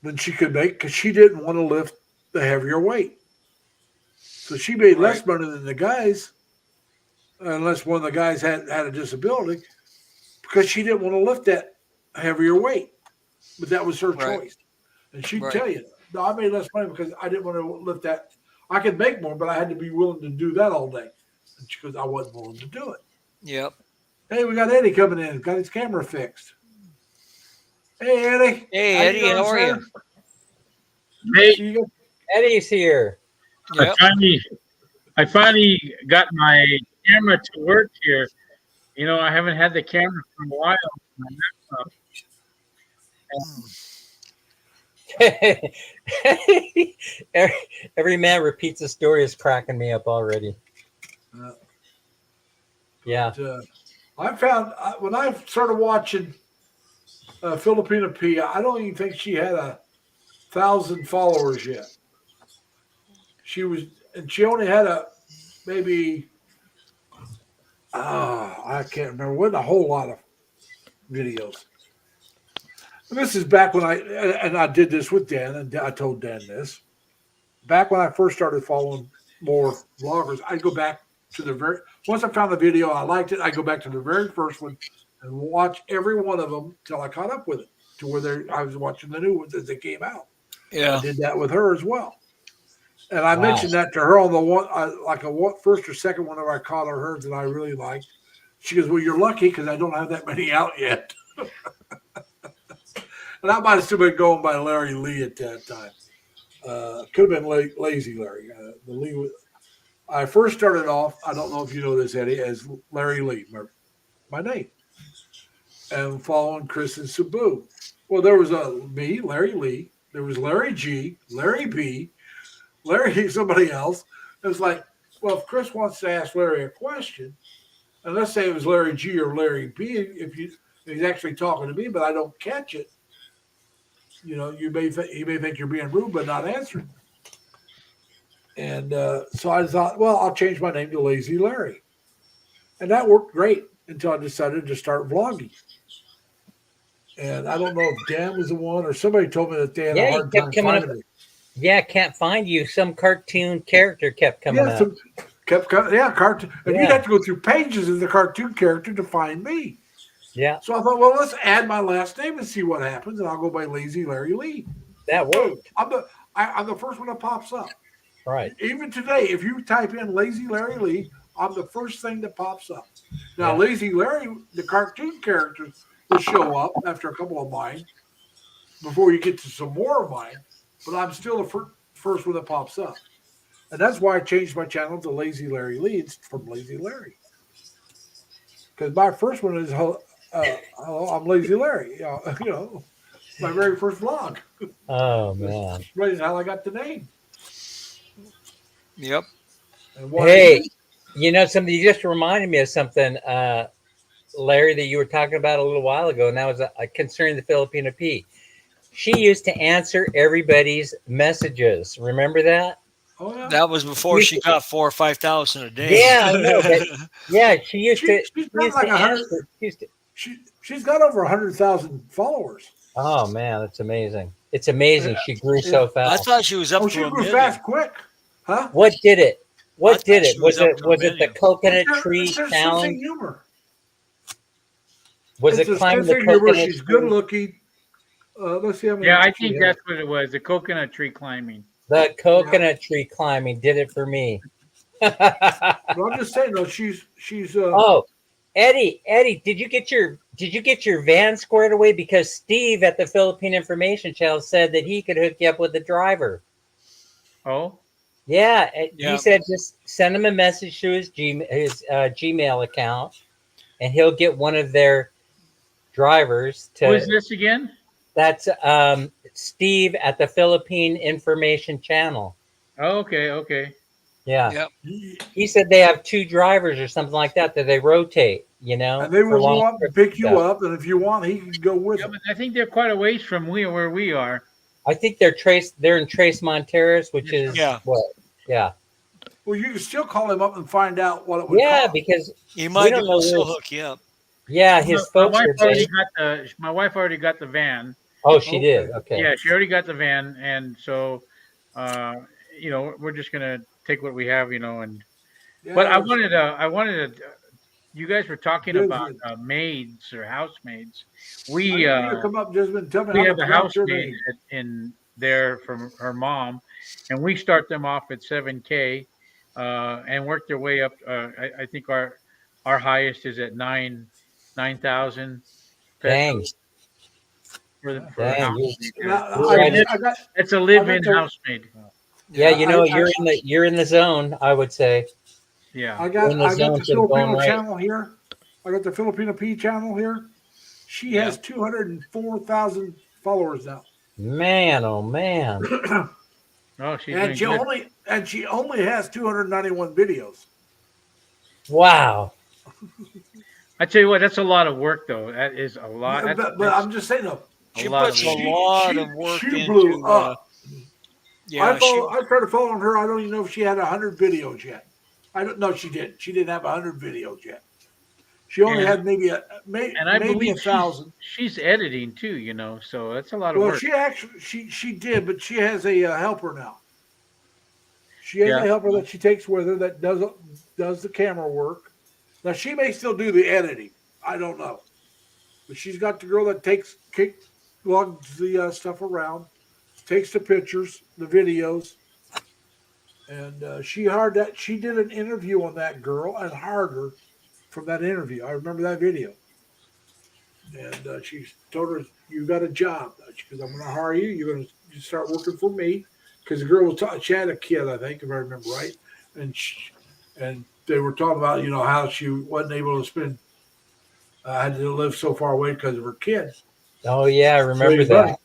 [SPEAKER 1] than she could make because she didn't want to lift the heavier weight. So she made
[SPEAKER 2] Right.
[SPEAKER 1] less money than the guys, unless one of the guys had a disability, because she didn't want to lift that heavier weight. But that was her
[SPEAKER 2] Right.
[SPEAKER 1] choice. And she'd
[SPEAKER 2] Right.
[SPEAKER 1] tell you, no, I made less money because I didn't want to lift that. I could make more, but I had to be willing to do that all day. And she goes, I wasn't willing to do it.
[SPEAKER 2] Yep.
[SPEAKER 1] Hey, we got Eddie coming in. Got his camera fixed. Hey, Eddie.
[SPEAKER 2] Hey,
[SPEAKER 1] How
[SPEAKER 2] Eddie,
[SPEAKER 1] doing,
[SPEAKER 2] how are
[SPEAKER 1] sir?
[SPEAKER 2] you?
[SPEAKER 5] Hey,
[SPEAKER 1] See you.
[SPEAKER 4] Eddie's here.
[SPEAKER 2] Yep.
[SPEAKER 5] I finally got my camera to work here. I haven't had the camera for a while. My laptop.
[SPEAKER 4] Every man repeats a story is cracking me up already. Yeah.
[SPEAKER 1] But, I found when I started watching Filipina P, I don't even think she had 1,000 followers yet. She only had maybe I can't remember. Wasn't a whole lot of videos. And this is back when I did this with Dan, and I told Dan this. Back when I first started following more vloggers, I'd go back to once I found the video, I liked it, I go back to the very first one and watch every one of them till I caught up with it to where I was watching the new ones as they came out.
[SPEAKER 2] Yeah.
[SPEAKER 1] I did that with her as well. And I
[SPEAKER 4] Wow.
[SPEAKER 1] mentioned that to her on the one, first or second one of I caught her that I really liked. She goes, well, you're lucky because I don't have that many out yet. And I might have still been going by Larry Lee at that time. Could have been Lazy Larry. The Lee I first started off, I don't know if you know this, Eddie, as Larry Lee, my name. And following Chris and Sabu. Well, there was me, Larry Lee. There was Larry G, Larry B, Larry, somebody else. It was like, well, if Chris wants to ask Larry a question, and let's say it was Larry G or Larry B, if he's actually talking to me, but I don't catch it, you may think you're being rude, but not answering. And so I thought, well, I'll change my name to Lazy Larry. And that worked great until I decided to start vlogging. And I don't know if Dan was the one or somebody told me that they had a hard time finding me.
[SPEAKER 4] Yeah, can't find you. Some cartoon character kept coming up.
[SPEAKER 1] Cartoon. And
[SPEAKER 4] Yeah.
[SPEAKER 1] you'd have to go through pages of the cartoon character to find me.
[SPEAKER 4] Yeah,
[SPEAKER 1] So I thought, well, let's add my last name and see what happens. And I'll go by Lazy Larry Lee.
[SPEAKER 4] that worked.
[SPEAKER 1] I'm the first one that pops up.
[SPEAKER 4] Right.
[SPEAKER 1] Even today, if you type in Lazy Larry Lee, I'm the first thing that pops up. Now,
[SPEAKER 4] Yeah.
[SPEAKER 1] Lazy Larry, the cartoon characters will show up after a couple of mine before you get to some more of mine, but I'm still the first one that pops up. And that's why I changed my channel to Lazy Larry Lee. It's from Lazy Larry. Because my first one is I'm Lazy Larry. My very first vlog.
[SPEAKER 4] Oh man.
[SPEAKER 1] That's how I got the name.
[SPEAKER 2] Yep.
[SPEAKER 1] And what
[SPEAKER 4] Hey, something you just reminded me of something, Larry, that you were talking about a little while ago, and that was concerning the Filipina P. She used to answer everybody's messages. Remember that?
[SPEAKER 1] Oh yeah.
[SPEAKER 2] That was before
[SPEAKER 4] You-
[SPEAKER 2] she got 4,000 or 5,000 a day.
[SPEAKER 4] Yeah, I know, but yeah, she used
[SPEAKER 1] She-
[SPEAKER 4] to.
[SPEAKER 1] she's
[SPEAKER 4] She
[SPEAKER 1] got
[SPEAKER 4] used
[SPEAKER 1] like
[SPEAKER 4] to
[SPEAKER 1] 100
[SPEAKER 4] answer. She used to,
[SPEAKER 1] She's got over 100,000 followers.
[SPEAKER 4] oh man, that's amazing! It's amazing. She grew so
[SPEAKER 2] I
[SPEAKER 4] fast.
[SPEAKER 2] thought she was up
[SPEAKER 1] Oh,
[SPEAKER 2] to
[SPEAKER 1] she
[SPEAKER 2] a
[SPEAKER 1] grew
[SPEAKER 2] million.
[SPEAKER 1] fast quick, huh?
[SPEAKER 4] What did it?
[SPEAKER 2] I
[SPEAKER 4] What did
[SPEAKER 2] thought
[SPEAKER 4] it?
[SPEAKER 2] she was
[SPEAKER 4] Was
[SPEAKER 2] up
[SPEAKER 4] it
[SPEAKER 2] to a
[SPEAKER 4] was it the
[SPEAKER 2] million.
[SPEAKER 4] coconut
[SPEAKER 1] It's
[SPEAKER 4] tree
[SPEAKER 1] her sense of
[SPEAKER 4] challenge?
[SPEAKER 1] humor.
[SPEAKER 4] Was
[SPEAKER 1] It's
[SPEAKER 4] it
[SPEAKER 1] a
[SPEAKER 4] climbing
[SPEAKER 1] sense
[SPEAKER 4] the
[SPEAKER 1] of humor.
[SPEAKER 4] coconut
[SPEAKER 1] She's
[SPEAKER 4] tree?
[SPEAKER 1] good looking. Let's see how many.
[SPEAKER 5] Yeah, I
[SPEAKER 1] she
[SPEAKER 5] think
[SPEAKER 1] has.
[SPEAKER 5] that's what it was. The coconut tree climbing.
[SPEAKER 4] The coconut tree climbing did it for me.
[SPEAKER 1] But I'm just saying though, she's
[SPEAKER 4] Oh, Eddie, did you get your van squared away? Because Steve at the Philippine Information Channel said that he could hook you up with a driver.
[SPEAKER 5] Oh,
[SPEAKER 4] Yeah,
[SPEAKER 2] Yeah.
[SPEAKER 4] he said just send him a message to his Gmail account, and he'll get one of their drivers to.
[SPEAKER 5] who is this again?
[SPEAKER 4] That's Steve at the Philippine Information Channel.
[SPEAKER 5] Oh, okay.
[SPEAKER 4] Yeah.
[SPEAKER 2] Yep.
[SPEAKER 4] He said they have 2 drivers or something like that they rotate,
[SPEAKER 1] and they
[SPEAKER 4] for
[SPEAKER 1] will
[SPEAKER 4] long
[SPEAKER 1] go up and
[SPEAKER 4] trips
[SPEAKER 1] pick you
[SPEAKER 4] stuff.
[SPEAKER 1] up, and if you want, he can go with
[SPEAKER 5] Yeah,
[SPEAKER 1] them.
[SPEAKER 5] but I think they're quite a ways from where we are.
[SPEAKER 4] I think they're in Trace Monteros, which is
[SPEAKER 2] Yeah.
[SPEAKER 4] what? Yeah.
[SPEAKER 1] Well, you can still call him up and find out what it would
[SPEAKER 4] Yeah,
[SPEAKER 1] cost.
[SPEAKER 4] because
[SPEAKER 2] You might
[SPEAKER 4] don't
[SPEAKER 2] be
[SPEAKER 4] know
[SPEAKER 2] able to still
[SPEAKER 4] this.
[SPEAKER 2] hook you up.
[SPEAKER 4] yeah, his
[SPEAKER 5] my
[SPEAKER 4] folks
[SPEAKER 5] wife
[SPEAKER 4] are
[SPEAKER 5] already
[SPEAKER 4] based.
[SPEAKER 5] my wife already got the van.
[SPEAKER 4] Oh, she
[SPEAKER 1] Okay.
[SPEAKER 4] did. Okay.
[SPEAKER 5] Yeah, she already got the van, and so we're just gonna take what we have, and
[SPEAKER 1] Yeah,
[SPEAKER 5] but I
[SPEAKER 1] it's-
[SPEAKER 5] wanted to. You guys were talking
[SPEAKER 1] Yes,
[SPEAKER 5] about maids or housemaids.
[SPEAKER 1] I
[SPEAKER 5] We
[SPEAKER 1] need you to come up, Desmond. Tell me
[SPEAKER 5] we
[SPEAKER 1] how
[SPEAKER 5] have
[SPEAKER 1] to
[SPEAKER 5] a
[SPEAKER 1] pronounce your
[SPEAKER 5] housemaid
[SPEAKER 1] name.
[SPEAKER 5] in there from her mom, and we start them off at 7K, and work their way up. I think our highest is at 9,000
[SPEAKER 4] Dang.
[SPEAKER 5] for a
[SPEAKER 4] Dang,
[SPEAKER 5] housemaid.
[SPEAKER 1] Now,
[SPEAKER 4] You're
[SPEAKER 1] I,
[SPEAKER 4] right.
[SPEAKER 1] I got
[SPEAKER 5] It's a live-in
[SPEAKER 1] the-
[SPEAKER 5] housemaid.
[SPEAKER 4] Yeah,
[SPEAKER 1] I-
[SPEAKER 4] you're in the zone, I would say.
[SPEAKER 5] Yeah.
[SPEAKER 1] I got
[SPEAKER 4] in the
[SPEAKER 1] I got
[SPEAKER 4] zone
[SPEAKER 1] the
[SPEAKER 4] to going
[SPEAKER 1] Filipino
[SPEAKER 4] right.
[SPEAKER 1] channel here. I got the Filipino P channel here. She has 204,000 followers now,
[SPEAKER 4] Man, oh man.
[SPEAKER 5] Oh, she's
[SPEAKER 1] and
[SPEAKER 5] doing good.
[SPEAKER 1] she only has 291 videos.
[SPEAKER 4] Wow.
[SPEAKER 5] I tell you what, that's a lot of work, though. That is a lot.
[SPEAKER 1] But I'm just saying though,
[SPEAKER 2] She
[SPEAKER 5] lot
[SPEAKER 2] puts
[SPEAKER 5] of
[SPEAKER 2] a
[SPEAKER 5] work.
[SPEAKER 2] lot of work
[SPEAKER 1] she
[SPEAKER 2] into.
[SPEAKER 1] blew up.
[SPEAKER 2] Yeah,
[SPEAKER 1] I started following her. I don't even know if she had 100 videos yet. I don't know. She did. She didn't have 100 videos yet. She only
[SPEAKER 5] Yeah.
[SPEAKER 1] had maybe
[SPEAKER 5] And I
[SPEAKER 1] maybe
[SPEAKER 5] believe
[SPEAKER 1] 1,000.
[SPEAKER 5] she's editing too, so that's a lot of
[SPEAKER 1] Well,
[SPEAKER 5] work.
[SPEAKER 1] she actually she did, but she has a helper now. She has
[SPEAKER 5] Yeah.
[SPEAKER 1] a helper that she takes with her that does the camera work. Now she may still do the editing. I don't know, but she's got the girl that lugs the stuff around, takes the pictures, the videos, and she did an interview on that girl and hired her from that interview. I remember that video. And she told her, "You got a job." She goes, "I'm going to hire you. You're going to start working for me." Because the girl she had a kid, I think, if I remember right, and they were talking about how she wasn't able to spend, had to live so far away because of her kid.
[SPEAKER 4] Oh yeah, I remember
[SPEAKER 1] Raise
[SPEAKER 4] that.
[SPEAKER 1] money.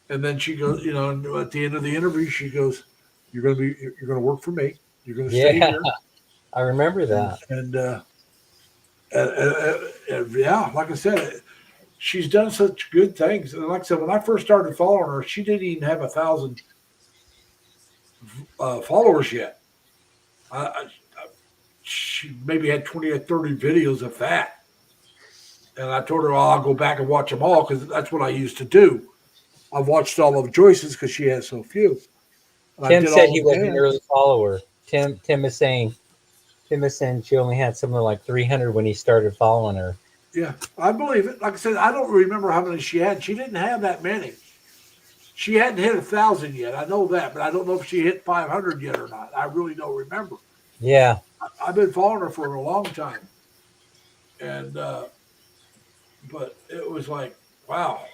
[SPEAKER 1] And then she goes, and at the end of the interview, she goes, you're going to work for me. You're going to stay
[SPEAKER 4] Yeah.
[SPEAKER 1] here."
[SPEAKER 4] I remember that.
[SPEAKER 1] And yeah, like I said, she's done such good things. And like I said, when I first started following her, she didn't even have 1,000 followers yet. She maybe had 20 or 30 videos of that. And I told her, I'll go back and watch them all because that's what I used to do. I've watched all of Joyce's because she has so few. And I
[SPEAKER 4] Tim
[SPEAKER 1] did
[SPEAKER 4] said
[SPEAKER 1] all
[SPEAKER 4] he
[SPEAKER 1] of
[SPEAKER 4] was an
[SPEAKER 1] Dan's.
[SPEAKER 4] early follower. Tim is saying she only had something like 300 when he started following her.
[SPEAKER 1] Yeah, I believe it. Like I said, I don't remember how many she had. She didn't have that many. She hadn't hit 1,000 yet. I know that, but I don't know if she hit 500 yet or not. I really don't remember.
[SPEAKER 4] Yeah.
[SPEAKER 1] I've been following her for a long time, and but it was like, wow.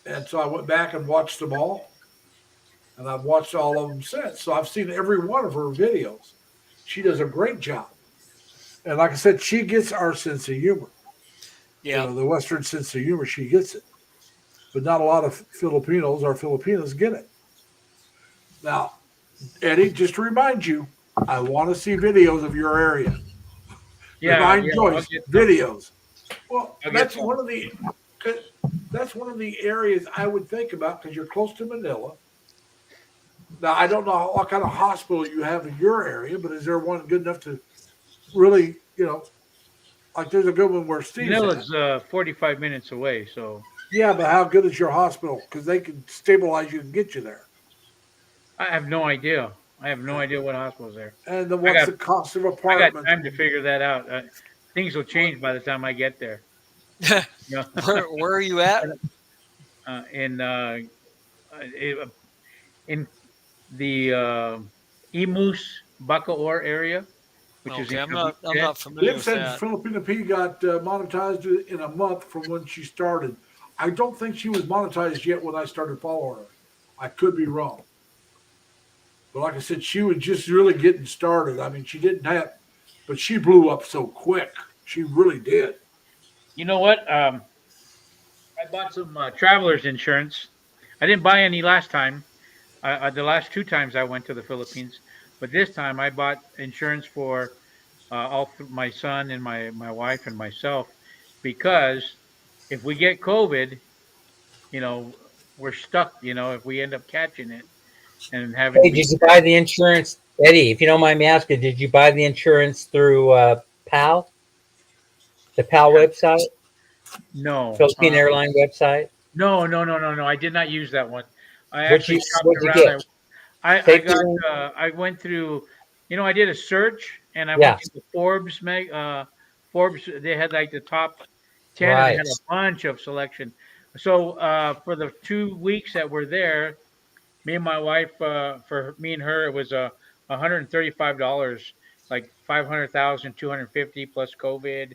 [SPEAKER 1] And so I went back and watched them all, and I've watched all of them since. So I've seen every one of her videos. She does a great job, and like I said, she gets our sense of humor.
[SPEAKER 2] yeah.
[SPEAKER 1] The Western sense of humor, she gets it. But not a lot of Filipinos or Filipinas get it. Now, Eddie, just to remind you, I want to see videos of your area. Remind
[SPEAKER 5] I'll
[SPEAKER 1] Joyce,
[SPEAKER 5] get some.
[SPEAKER 1] videos. Well,
[SPEAKER 5] I'll get
[SPEAKER 1] that's
[SPEAKER 5] some.
[SPEAKER 1] one of the areas I would think about because you're close to Manila. Now I don't know what kind of hospital you have in your area, but is there one good enough to really, like there's a good one where Steve's at.
[SPEAKER 5] Manila's 45 minutes away, so
[SPEAKER 1] Yeah, but how good is your hospital? Because they can stabilize you and get you there.
[SPEAKER 5] I have no idea. I have no idea what hospital's there.
[SPEAKER 1] And then what's
[SPEAKER 5] got-
[SPEAKER 1] the cost of
[SPEAKER 5] I got
[SPEAKER 1] apartments?
[SPEAKER 5] time to figure that out. Things will change by the time I get there. You know?
[SPEAKER 2] Where are you at?
[SPEAKER 5] In in the Emus Bacoor area, which is
[SPEAKER 2] Okay,
[SPEAKER 5] in
[SPEAKER 2] I'm not
[SPEAKER 5] Cavite.
[SPEAKER 2] familiar
[SPEAKER 1] Lip
[SPEAKER 2] with
[SPEAKER 1] said
[SPEAKER 2] that.
[SPEAKER 1] Filipina P got monetized in a month from when she started. I don't think she was monetized yet when I started following her. I could be wrong. But like I said, she was just really getting started. I mean, she didn't have, but she blew up so quick. She really did.
[SPEAKER 5] You know what? I bought some traveler's insurance. I didn't buy any last time. The last two times I went to the Philippines, but this time I bought insurance for my son and my wife and myself, because if we get COVID, you know, we're stuck. If we end up catching it and having
[SPEAKER 4] Hey, did you buy the insurance, Eddie? If you don't mind me asking, did you buy the insurance through PAL, the PAL website,
[SPEAKER 5] no
[SPEAKER 4] Philippine Airline website?
[SPEAKER 5] no. I did not use that one. I
[SPEAKER 4] What'd
[SPEAKER 5] actually
[SPEAKER 4] you
[SPEAKER 5] shopped
[SPEAKER 4] what'd you
[SPEAKER 5] around.
[SPEAKER 4] get?
[SPEAKER 5] I
[SPEAKER 4] Safety
[SPEAKER 5] got
[SPEAKER 4] ring?
[SPEAKER 5] I went through, I did a search and I
[SPEAKER 4] Yeah.
[SPEAKER 5] went to the Forbes. They had like the top 10 and they
[SPEAKER 4] Right.
[SPEAKER 5] had a bunch of selection. So for the 2 weeks that we're there, me and my wife, for me and her, it was $135, like 500,000, 250 plus COVID,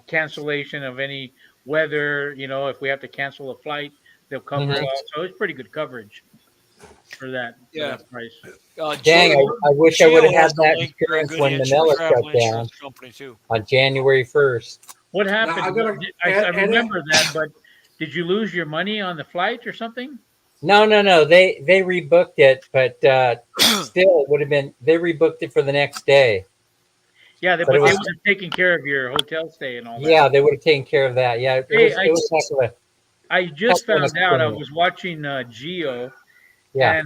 [SPEAKER 5] cancellation of any weather. If we have to cancel a flight, they'll cover it
[SPEAKER 4] Mhm.
[SPEAKER 5] all. So it's pretty good coverage for that
[SPEAKER 2] Yeah.
[SPEAKER 5] price.
[SPEAKER 4] Dang, I wish I would have
[SPEAKER 2] Geo has
[SPEAKER 4] had
[SPEAKER 2] a
[SPEAKER 4] that
[SPEAKER 2] link for a
[SPEAKER 4] insurance
[SPEAKER 2] good
[SPEAKER 4] when Manila
[SPEAKER 2] travel
[SPEAKER 4] shut down
[SPEAKER 2] insurance company too.
[SPEAKER 4] on January 1st.
[SPEAKER 5] What
[SPEAKER 1] Now,
[SPEAKER 5] happened? I remember that, but did you lose your money on the flight or something?
[SPEAKER 4] No. They rebooked it, but still it would have been, they rebooked it for the next day.
[SPEAKER 5] Yeah,
[SPEAKER 4] But
[SPEAKER 5] but
[SPEAKER 4] it
[SPEAKER 5] they
[SPEAKER 4] was,
[SPEAKER 5] would have taken care of your hotel stay and all that.
[SPEAKER 4] yeah, they would have taken care of that. Yeah, it
[SPEAKER 5] Hey,
[SPEAKER 4] was heck of a
[SPEAKER 5] I just
[SPEAKER 4] heck of an
[SPEAKER 5] found out. I
[SPEAKER 4] experience.
[SPEAKER 5] was watching Geo,
[SPEAKER 4] Yeah.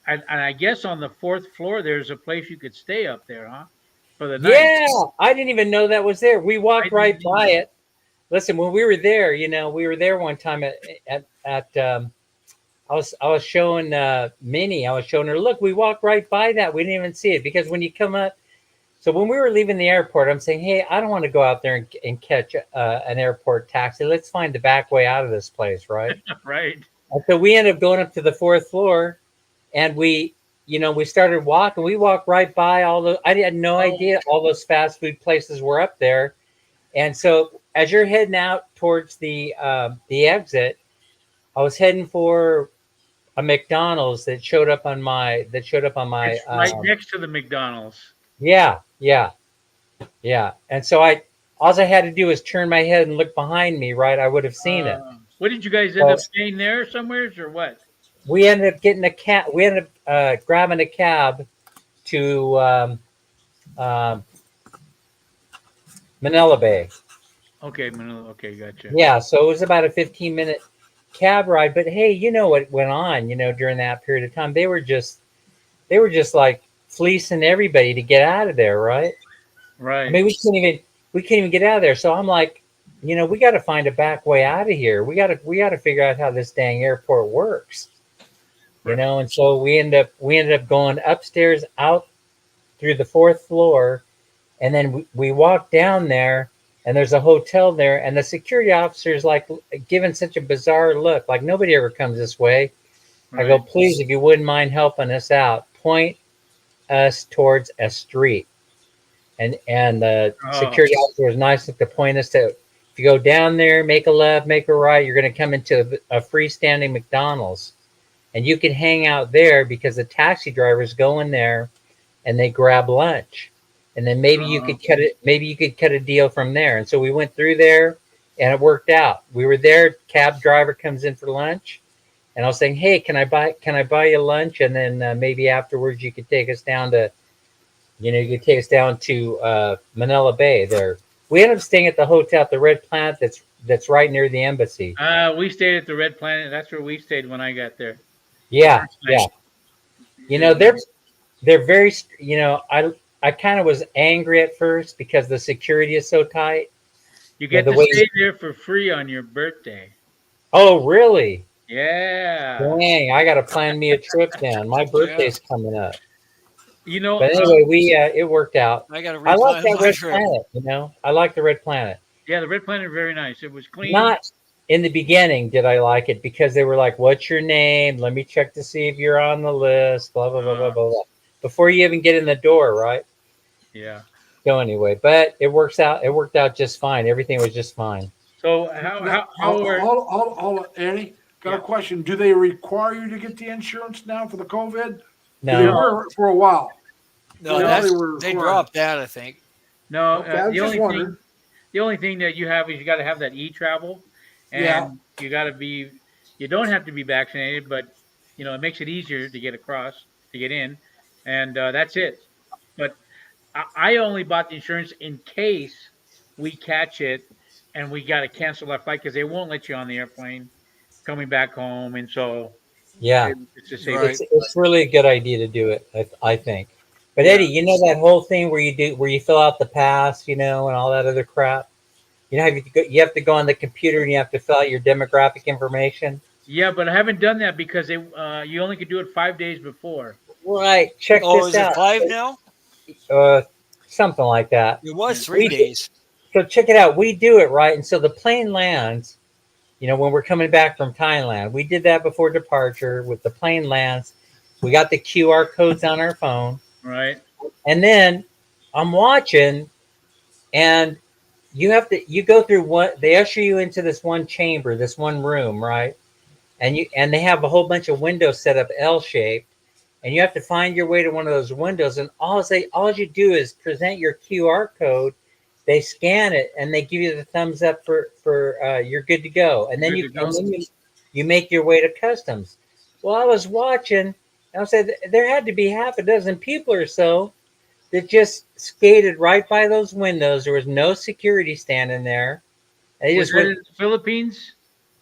[SPEAKER 5] and I guess on the fourth floor there's a place you could stay up there, huh? For the night.
[SPEAKER 4] Yeah, I didn't even know that was there. We walked
[SPEAKER 5] I
[SPEAKER 4] right
[SPEAKER 5] didn't
[SPEAKER 4] by
[SPEAKER 5] either.
[SPEAKER 4] it. Listen, when we were there, we were there one time at I was showing Minnie. I was showing her, look, we walked right by that. We didn't even see it because when you come up. So when we were leaving the airport, I'm saying, hey, I don't want to go out there and catch an airport taxi. Let's find the back way out of this place, right?
[SPEAKER 5] Right.
[SPEAKER 4] And so we ended up going up to the fourth floor, and we started walking. We walked right by all the. I had no idea all those fast food places were up there. And so as you're heading out towards the exit, I was heading for a McDonald's that showed up on my
[SPEAKER 5] It's right next to the McDonald's.
[SPEAKER 4] Yeah. And so all I had to do was turn my head and look behind me, right? I would have seen it.
[SPEAKER 5] What did you guys end up staying there somewhere or what?
[SPEAKER 4] We ended up getting a cab. We ended up grabbing a cab to Manila Bay.
[SPEAKER 5] Okay, Manila. Okay, gotcha.
[SPEAKER 4] Yeah, so it was about a 15-minute cab ride. But hey, you know what went on? During that period of time, they were just like fleecing everybody to get out of there, right?
[SPEAKER 5] Right.
[SPEAKER 4] I mean, we can't even get out of there. So I'm like, we got to find a back way out of here. We got to figure out how this dang airport works, And so we ended up going upstairs out through the fourth floor, and then we walked down there, and there's a hotel there, and the security officer's like giving such a bizarre look, like nobody ever comes this way.
[SPEAKER 5] Right.
[SPEAKER 4] I go, please, if you wouldn't mind helping us out, point us towards a street. And the security officer was nice enough to point us to, if you go down there, make a left, make a right, you're going to come into a freestanding McDonald's. And you can hang out there because the taxi drivers go in there and they grab lunch. And then maybe you could cut a deal from there. And so we went through there and it worked out. We were there, cab driver comes in for lunch. And I was saying, hey, can I buy you lunch? And then maybe afterwards you could take us down to Manila Bay there. We ended up staying at the hotel at the Red Planet that's right near the embassy.
[SPEAKER 5] We stayed at the Red Planet. That's where we stayed when I got there.
[SPEAKER 4] Yeah. You know, they're very, you know, I kind of was angry at first because the security is so tight.
[SPEAKER 5] You get
[SPEAKER 4] the
[SPEAKER 5] to
[SPEAKER 4] way
[SPEAKER 5] stay there for free on your birthday.
[SPEAKER 4] Oh, really?
[SPEAKER 5] Yeah.
[SPEAKER 4] Dang, I got to plan me a trip then. My birthday's coming up.
[SPEAKER 5] You know,
[SPEAKER 4] But anyway, we it worked out.
[SPEAKER 2] I got to
[SPEAKER 4] I like
[SPEAKER 2] replan
[SPEAKER 4] that
[SPEAKER 2] my
[SPEAKER 4] Red
[SPEAKER 2] trip.
[SPEAKER 4] Planet, you know. I like the Red Planet.
[SPEAKER 5] yeah, the Red Planet is very nice. It was clean.
[SPEAKER 4] Not in the beginning did I like it because they were like, "What's your name? Let me check to see if you're on the list." Blah blah blah blah blah. Blah. Before you even get in the door, right?
[SPEAKER 5] Yeah.
[SPEAKER 4] So anyway, but it works out. It worked out just fine. Everything was just fine.
[SPEAKER 5] So
[SPEAKER 1] Now,
[SPEAKER 5] how are
[SPEAKER 1] hold on, Eddie. Got
[SPEAKER 5] Yeah.
[SPEAKER 1] a question. Do they require you to get the insurance now for the COVID? They
[SPEAKER 4] No,
[SPEAKER 1] were for a while.
[SPEAKER 2] No,
[SPEAKER 1] Now
[SPEAKER 2] that's,
[SPEAKER 1] they were
[SPEAKER 2] they
[SPEAKER 1] required.
[SPEAKER 2] dropped that, I think.
[SPEAKER 5] no?
[SPEAKER 1] Okay, I was just wondering.
[SPEAKER 5] The only thing that you have is you got to have that e-travel, and
[SPEAKER 1] Yeah.
[SPEAKER 5] you got to be. You don't have to be vaccinated, but you know it makes it easier to get across to get in, and that's it. But I only bought the insurance in case we catch it and we got to cancel our flight because they won't let you on the airplane coming back home, and so
[SPEAKER 4] yeah,
[SPEAKER 5] it's a safe.
[SPEAKER 2] Right.
[SPEAKER 4] it's really a good idea to do it. I think. But
[SPEAKER 5] Yeah.
[SPEAKER 4] Eddie, you know that whole thing where you fill out the pass, you know, and all that other crap. You know, you have to go on the computer and you have to fill out your demographic information.
[SPEAKER 5] Yeah, but I haven't done that because they you only could do it 5 days before.
[SPEAKER 4] Right. Check
[SPEAKER 2] Oh,
[SPEAKER 4] this
[SPEAKER 2] is it
[SPEAKER 4] out.
[SPEAKER 2] 5 now?
[SPEAKER 4] Something like that.
[SPEAKER 2] It was 3 days.
[SPEAKER 4] So check it out. We do it right, and so the plane lands. You know, when we're coming back from Thailand, we did that before departure. With the plane lands, we got the QR codes on our phone,
[SPEAKER 5] Right.
[SPEAKER 4] and then I'm watching, and you go through what they usher you into this one chamber, this one room, right? And they have a whole bunch of windows set up L-shaped, and you have to find your way to one of those windows. And all you do is present your QR code. They scan it and they give you the thumbs up for you're good to go. And then you make your way to customs. Well, I was watching, and I said there had to be half a dozen people or so that just skated right by those windows. There was no security standing there. They
[SPEAKER 5] Was
[SPEAKER 4] just
[SPEAKER 5] that
[SPEAKER 4] went,
[SPEAKER 5] in the Philippines?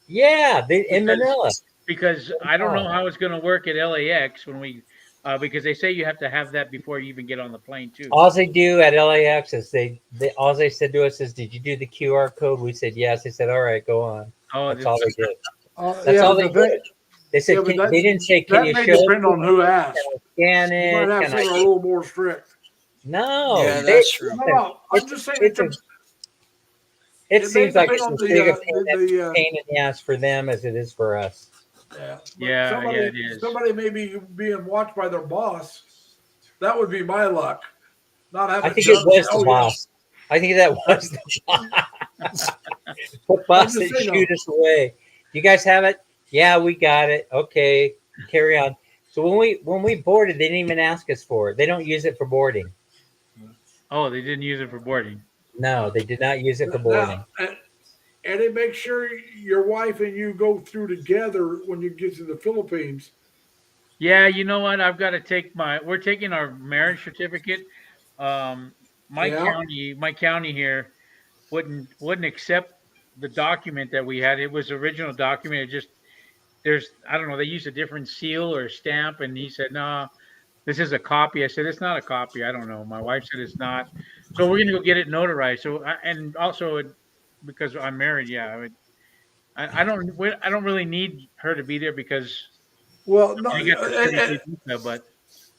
[SPEAKER 4] yeah, in Manila.
[SPEAKER 5] Because I don't know how it's going to work at LAX when we, because they say you have to have that before you even get on the plane too.
[SPEAKER 4] All they do at LAX is all they said to us is, "Did you do the QR code?" We said yes. They said, "All right, go on."
[SPEAKER 5] Oh,
[SPEAKER 4] That's all they did. That's
[SPEAKER 1] Yeah,
[SPEAKER 4] all
[SPEAKER 1] but
[SPEAKER 4] they
[SPEAKER 1] the thing-
[SPEAKER 4] did. They said,
[SPEAKER 1] Yeah, but that-
[SPEAKER 4] they didn't say, "Can
[SPEAKER 1] that
[SPEAKER 4] you
[SPEAKER 1] may
[SPEAKER 4] show
[SPEAKER 1] depend on who asked.
[SPEAKER 4] scan
[SPEAKER 1] You
[SPEAKER 4] it?"
[SPEAKER 1] might have
[SPEAKER 4] Can
[SPEAKER 1] to
[SPEAKER 4] I?
[SPEAKER 1] be a little more strict.
[SPEAKER 4] No,
[SPEAKER 2] Yeah, that's true.
[SPEAKER 1] No, I'm just saying
[SPEAKER 4] It
[SPEAKER 1] may
[SPEAKER 4] seems like
[SPEAKER 1] depend
[SPEAKER 4] it's
[SPEAKER 1] on
[SPEAKER 4] as
[SPEAKER 1] the,
[SPEAKER 4] big a
[SPEAKER 1] the
[SPEAKER 4] pain in the ass for them as it is for us.
[SPEAKER 1] yeah. But
[SPEAKER 5] Yeah,
[SPEAKER 1] somebody,
[SPEAKER 5] it is.
[SPEAKER 1] Somebody may be being watched by their boss. That would be my luck. Not having.
[SPEAKER 4] I think it
[SPEAKER 1] guns
[SPEAKER 4] was
[SPEAKER 1] tell
[SPEAKER 4] the
[SPEAKER 1] you.
[SPEAKER 4] boss. I think that was the boss. The boss
[SPEAKER 1] I'm
[SPEAKER 4] that
[SPEAKER 1] just saying,
[SPEAKER 4] shoot us away. You guys have it? Yeah, we got it. Okay, carry on. So when we boarded, they didn't even ask us for it. They don't use it for boarding.
[SPEAKER 5] Oh, they didn't use it for boarding.
[SPEAKER 4] No, they did not use it for boarding.
[SPEAKER 1] Now, and they make sure your wife and you go through together when you get to the Philippines.
[SPEAKER 5] Yeah, you know what? I've got to take we're taking our marriage certificate. My
[SPEAKER 1] Yeah.
[SPEAKER 5] county here wouldn't accept the document that we had. It was the original document. It just I don't know, they used a different seal or stamp, and he said, no, this is a copy. I said, it's not a copy. I don't know. My wife said it's not. So we're gonna go get it notarized. So and also because I'm married, yeah, I don't really need her to be there because
[SPEAKER 1] Well, no,
[SPEAKER 5] I got the 30-day visa,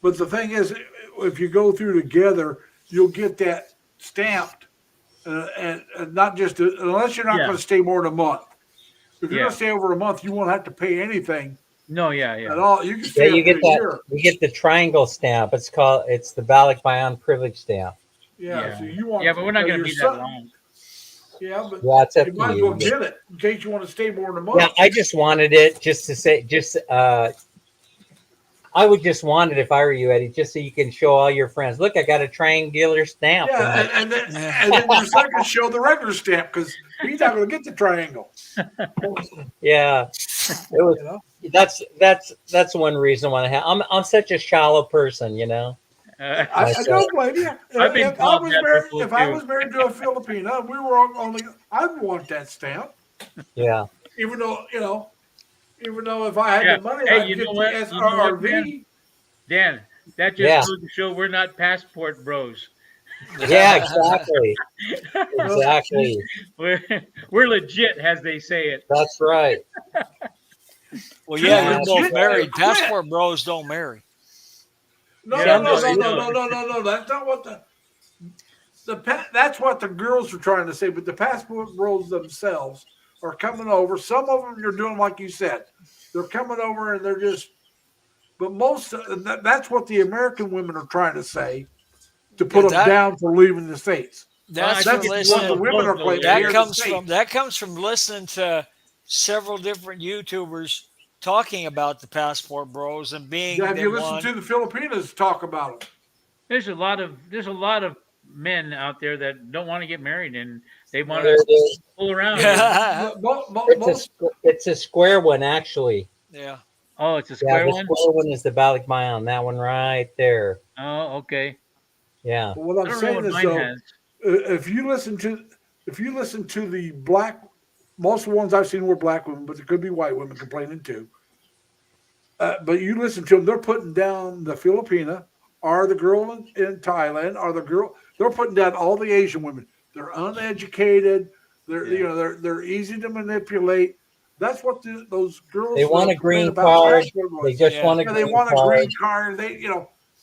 [SPEAKER 1] but the thing is, if you go through together, you'll get that stamped, and not just unless you're not
[SPEAKER 5] Yeah.
[SPEAKER 1] going to stay more than a month. If you're
[SPEAKER 5] Yeah.
[SPEAKER 1] going to stay over a month, you won't have to pay anything
[SPEAKER 5] no, yeah,
[SPEAKER 1] at
[SPEAKER 5] yeah.
[SPEAKER 1] all. You can
[SPEAKER 4] Yeah,
[SPEAKER 1] stay
[SPEAKER 4] you
[SPEAKER 1] up
[SPEAKER 4] get
[SPEAKER 1] to a
[SPEAKER 4] that.
[SPEAKER 1] year.
[SPEAKER 4] You get the triangle stamp. It's the Balik Bayan privilege stamp.
[SPEAKER 1] Yeah,
[SPEAKER 5] Yeah.
[SPEAKER 1] so you want.
[SPEAKER 5] Yeah, but we're not gonna
[SPEAKER 1] your
[SPEAKER 5] be
[SPEAKER 1] son-
[SPEAKER 5] that long.
[SPEAKER 1] Yeah, but
[SPEAKER 4] Yeah, it's up
[SPEAKER 1] you
[SPEAKER 4] to
[SPEAKER 1] might as well
[SPEAKER 4] you.
[SPEAKER 1] get it in case you want to stay more than a month.
[SPEAKER 4] Yeah, I just wanted it just to say, I would just want it if I were you, Eddie, just so you can show all your friends. Look, I got a triangular stamp.
[SPEAKER 1] Yeah, and then your son can show the regular stamp because he's not going to get the triangle.
[SPEAKER 4] Yeah, it was.
[SPEAKER 1] You know?
[SPEAKER 4] That's one reason why I'm such a shallow person, you know.
[SPEAKER 1] I don't blame you.
[SPEAKER 5] I've been
[SPEAKER 1] If I
[SPEAKER 5] called
[SPEAKER 1] was
[SPEAKER 5] that
[SPEAKER 1] married,
[SPEAKER 5] before,
[SPEAKER 1] if I
[SPEAKER 5] too.
[SPEAKER 1] was married to a Filipino, we were only. I'd want that stamp,
[SPEAKER 4] Yeah,
[SPEAKER 1] even though if I had
[SPEAKER 5] Yeah.
[SPEAKER 1] the money,
[SPEAKER 5] Hey,
[SPEAKER 1] I'd
[SPEAKER 5] you
[SPEAKER 1] get
[SPEAKER 5] know
[SPEAKER 1] the
[SPEAKER 5] what? You know what,
[SPEAKER 1] SRRV.
[SPEAKER 5] Dan, that just
[SPEAKER 4] Yeah.
[SPEAKER 5] goes to show we're not passport bros.
[SPEAKER 4] Yeah, exactly. Exactly.
[SPEAKER 5] We're we're legit, as they say it.
[SPEAKER 4] That's right.
[SPEAKER 2] Well,
[SPEAKER 1] Too
[SPEAKER 2] yeah, you're both
[SPEAKER 1] legit
[SPEAKER 2] married.
[SPEAKER 1] to quit.
[SPEAKER 2] Passport bros don't marry.
[SPEAKER 1] No,
[SPEAKER 5] Yeah,
[SPEAKER 1] no,
[SPEAKER 5] no,
[SPEAKER 1] no, no,
[SPEAKER 5] no.
[SPEAKER 1] no, no, no, no. That's not what that's what the girls are trying to say. But the passport bros themselves are coming over. Some of them are doing like you said. They're coming over and they're just. But most that's what the American women are trying to say to put
[SPEAKER 2] Yeah,
[SPEAKER 1] them down for leaving the states.
[SPEAKER 2] That's
[SPEAKER 5] I
[SPEAKER 2] from
[SPEAKER 5] think
[SPEAKER 1] That's what the
[SPEAKER 2] listening.
[SPEAKER 1] women are claiming.
[SPEAKER 2] That
[SPEAKER 1] here in the
[SPEAKER 2] comes
[SPEAKER 1] States.
[SPEAKER 2] from listening to several different YouTubers talking about the passport bros and being
[SPEAKER 1] Have
[SPEAKER 2] the
[SPEAKER 1] you listened
[SPEAKER 2] one.
[SPEAKER 1] to the Filipinos talk about it?
[SPEAKER 5] There's a lot of men out there that don't want to get married and they want
[SPEAKER 4] There
[SPEAKER 5] to
[SPEAKER 4] it is.
[SPEAKER 5] fool around.
[SPEAKER 4] It's a square one, actually.
[SPEAKER 2] Yeah.
[SPEAKER 5] Oh, it's a
[SPEAKER 4] Yeah,
[SPEAKER 5] square
[SPEAKER 4] the
[SPEAKER 5] one.
[SPEAKER 4] square one is the Balikbayan. That one right there.
[SPEAKER 5] Oh, okay.
[SPEAKER 4] Yeah.
[SPEAKER 1] But what
[SPEAKER 5] I
[SPEAKER 1] I'm
[SPEAKER 5] don't know
[SPEAKER 1] saying
[SPEAKER 5] what
[SPEAKER 1] is
[SPEAKER 5] mine
[SPEAKER 1] though,
[SPEAKER 5] has.
[SPEAKER 1] if you listen to the black, most of the ones I've seen were black women, but there could be white women complaining too. But you listen to them; they're putting down the Filipina, or the girl in Thailand, or the girl. They're putting down all the Asian women. They're uneducated. They're easy to manipulate. That's what those girls.
[SPEAKER 4] They want a
[SPEAKER 1] complain
[SPEAKER 4] green
[SPEAKER 1] about
[SPEAKER 4] card.
[SPEAKER 1] passport
[SPEAKER 4] They
[SPEAKER 1] laws.
[SPEAKER 4] just
[SPEAKER 2] Yeah.
[SPEAKER 4] want a
[SPEAKER 1] Yeah, they
[SPEAKER 4] green
[SPEAKER 1] want a
[SPEAKER 4] card.
[SPEAKER 1] green card.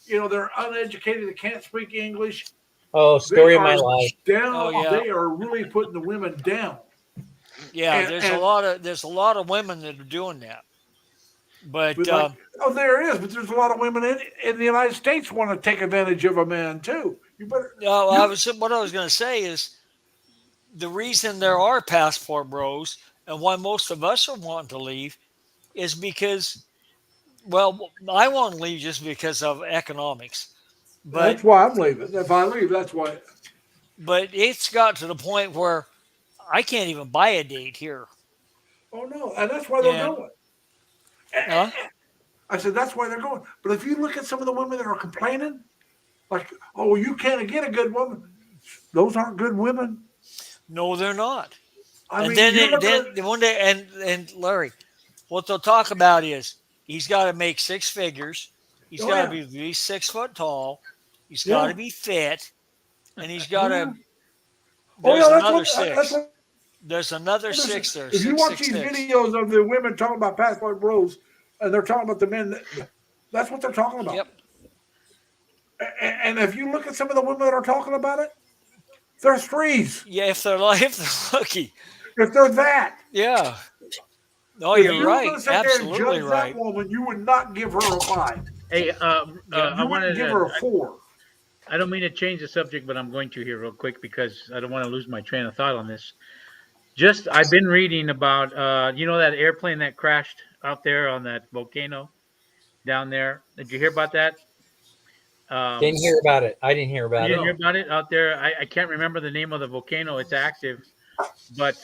[SPEAKER 1] They're uneducated. They can't speak English.
[SPEAKER 4] Oh,
[SPEAKER 1] They
[SPEAKER 4] story of my
[SPEAKER 1] are
[SPEAKER 4] life.
[SPEAKER 1] down.
[SPEAKER 2] Oh, yeah.
[SPEAKER 1] They are really putting the women down.
[SPEAKER 2] Yeah,
[SPEAKER 1] And-
[SPEAKER 2] there's
[SPEAKER 1] and-
[SPEAKER 2] a lot of women that are doing that. But
[SPEAKER 1] But there is, but there's a lot of women in the United States want to take advantage of a man too. You better.
[SPEAKER 2] no,
[SPEAKER 1] you-
[SPEAKER 2] what I was going to say is the reason there are passport bros and why most of us are wanting to leave is because, well, I want to leave just because of economics. But
[SPEAKER 1] That's why I'm leaving. If I leave, that's why.
[SPEAKER 2] but it's got to the point where I can't even buy a date here.
[SPEAKER 1] Oh no, and that's why they're
[SPEAKER 2] Yeah.
[SPEAKER 1] going.
[SPEAKER 2] Huh?
[SPEAKER 1] I said that's why they're going. But if you look at some of the women that are complaining, like, oh, you can't get a good woman. Those aren't good women.
[SPEAKER 2] No, they're not.
[SPEAKER 1] I
[SPEAKER 2] And
[SPEAKER 1] mean,
[SPEAKER 2] then
[SPEAKER 1] you're looking
[SPEAKER 2] then one day and Larry, what they'll talk about is he's got to make six figures. He's
[SPEAKER 1] Oh,
[SPEAKER 2] got to
[SPEAKER 1] yeah.
[SPEAKER 2] be at least 6 foot tall. He's
[SPEAKER 1] Yeah.
[SPEAKER 2] got to be fit, and he's got
[SPEAKER 1] Yeah.
[SPEAKER 2] to.
[SPEAKER 1] Oh,
[SPEAKER 2] There's
[SPEAKER 1] yeah,
[SPEAKER 2] another
[SPEAKER 1] that's
[SPEAKER 2] six.
[SPEAKER 1] what,
[SPEAKER 2] There's another
[SPEAKER 1] listen,
[SPEAKER 2] six there.
[SPEAKER 1] if you watch these videos of the women talking about passport bros, and they're talking about the men, that's what they're talking about.
[SPEAKER 2] Yep.
[SPEAKER 1] And if you look at some of the women that are talking about it, they're threes.
[SPEAKER 2] Yeah, if they're lucky.
[SPEAKER 1] If they're that,
[SPEAKER 2] Yeah. No,
[SPEAKER 1] if
[SPEAKER 2] you're
[SPEAKER 1] you were
[SPEAKER 2] right.
[SPEAKER 1] gonna sit there and
[SPEAKER 2] Absolutely
[SPEAKER 1] judge
[SPEAKER 2] right.
[SPEAKER 1] that woman, you would not give her a 5.
[SPEAKER 5] Hey,
[SPEAKER 1] You
[SPEAKER 5] I
[SPEAKER 1] wouldn't
[SPEAKER 5] wanted
[SPEAKER 1] give her a
[SPEAKER 5] to.
[SPEAKER 1] 4.
[SPEAKER 5] I don't mean to change the subject, but I'm going to here real quick because I don't want to lose my train of thought on this. I've been reading about, that airplane that crashed out there on that volcano down there. Did you hear about that?
[SPEAKER 4] Didn't hear about it. I didn't hear
[SPEAKER 5] You
[SPEAKER 4] about
[SPEAKER 5] didn't
[SPEAKER 4] it.
[SPEAKER 5] hear about it out there? I can't remember the name of the volcano. It's active, but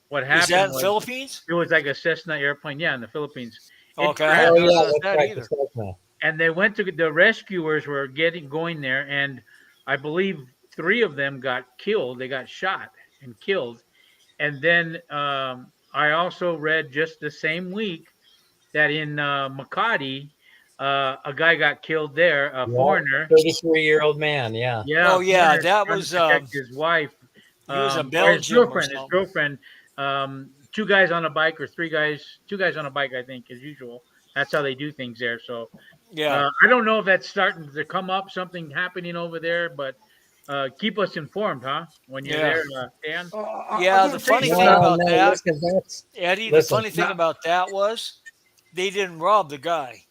[SPEAKER 5] what
[SPEAKER 2] Is
[SPEAKER 5] happened
[SPEAKER 2] that in the
[SPEAKER 5] was
[SPEAKER 2] Philippines?
[SPEAKER 5] it was like a Cessna airplane, yeah, in the Philippines. It
[SPEAKER 2] Okay, I
[SPEAKER 5] crashed.
[SPEAKER 2] hadn't
[SPEAKER 4] Oh yeah,
[SPEAKER 2] noticed
[SPEAKER 4] that's
[SPEAKER 2] that
[SPEAKER 4] right.
[SPEAKER 2] either.
[SPEAKER 4] the Cessna.
[SPEAKER 5] And they went to the rescuers were going there, and I believe 3 of them got killed. They got shot and killed. And then I also read just the same week that in Makati, a guy got killed there, a foreigner.
[SPEAKER 4] 33-year-old man. Yeah.
[SPEAKER 5] Yeah.
[SPEAKER 2] Oh, yeah,
[SPEAKER 5] foreigner
[SPEAKER 2] that
[SPEAKER 5] trying
[SPEAKER 2] was,
[SPEAKER 5] to protect his wife.
[SPEAKER 2] He was a
[SPEAKER 5] Or his
[SPEAKER 2] Belgian or
[SPEAKER 5] girlfriend. His
[SPEAKER 2] something.
[SPEAKER 5] girlfriend. 2 guys on a bike or 3 guys. 2 guys on a bike, I think, as usual. That's how they do things there. So
[SPEAKER 2] Yeah.
[SPEAKER 5] I don't know if that's starting to come up, something happening over there, but keep us informed, huh? When you're
[SPEAKER 2] Yeah.
[SPEAKER 5] there, Dan.
[SPEAKER 2] Yeah, the funny thing
[SPEAKER 4] No,
[SPEAKER 2] about
[SPEAKER 4] no,
[SPEAKER 2] that,
[SPEAKER 4] listen, that's
[SPEAKER 2] Eddie,
[SPEAKER 4] listen,
[SPEAKER 2] the funny thing about that was they didn't rob the guy.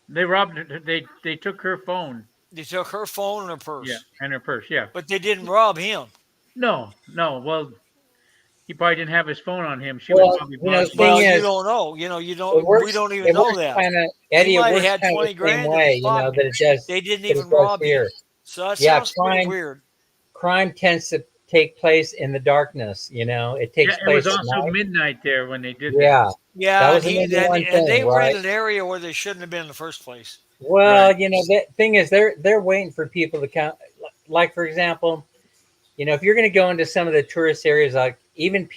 [SPEAKER 5] They robbed her. They took her phone.
[SPEAKER 2] They took her phone and her purse.
[SPEAKER 5] Yeah, and her purse. Yeah.
[SPEAKER 2] But they didn't rob him.
[SPEAKER 5] No. Well, he probably didn't have his phone on him. She
[SPEAKER 4] Well,
[SPEAKER 5] was probably
[SPEAKER 4] you know,
[SPEAKER 5] blocking
[SPEAKER 4] thing
[SPEAKER 2] Well, you
[SPEAKER 4] is,
[SPEAKER 2] don't know. You
[SPEAKER 4] it
[SPEAKER 2] don't.
[SPEAKER 4] works,
[SPEAKER 2] We don't
[SPEAKER 4] it
[SPEAKER 2] even know
[SPEAKER 4] works
[SPEAKER 2] that.
[SPEAKER 4] Kinda, Eddie, it
[SPEAKER 2] might have
[SPEAKER 4] works
[SPEAKER 2] had
[SPEAKER 4] kind of
[SPEAKER 2] 20
[SPEAKER 4] the
[SPEAKER 2] grand
[SPEAKER 4] same
[SPEAKER 2] in
[SPEAKER 4] way,
[SPEAKER 2] his
[SPEAKER 4] that
[SPEAKER 2] pocket.
[SPEAKER 4] it does.
[SPEAKER 2] They didn't
[SPEAKER 4] that it
[SPEAKER 2] even
[SPEAKER 4] does
[SPEAKER 2] rob
[SPEAKER 4] here.
[SPEAKER 2] him. So that
[SPEAKER 4] Yeah,
[SPEAKER 2] sounds pretty
[SPEAKER 4] crime-
[SPEAKER 2] weird.
[SPEAKER 4] Crime tends to take place in the darkness. It takes
[SPEAKER 5] Yeah, it
[SPEAKER 4] place
[SPEAKER 5] was
[SPEAKER 4] at
[SPEAKER 5] also
[SPEAKER 4] night.
[SPEAKER 5] midnight there when they did that.
[SPEAKER 4] Yeah.
[SPEAKER 2] Yeah,
[SPEAKER 4] That
[SPEAKER 2] and,
[SPEAKER 4] was the number one
[SPEAKER 2] and they
[SPEAKER 4] thing,
[SPEAKER 2] were
[SPEAKER 4] right?
[SPEAKER 2] in an area where they shouldn't have been in the first place.
[SPEAKER 4] Well,
[SPEAKER 5] Right.
[SPEAKER 4] the thing is, they're waiting for people to come. Like, for example, if you're going to go into some of the tourist areas, like even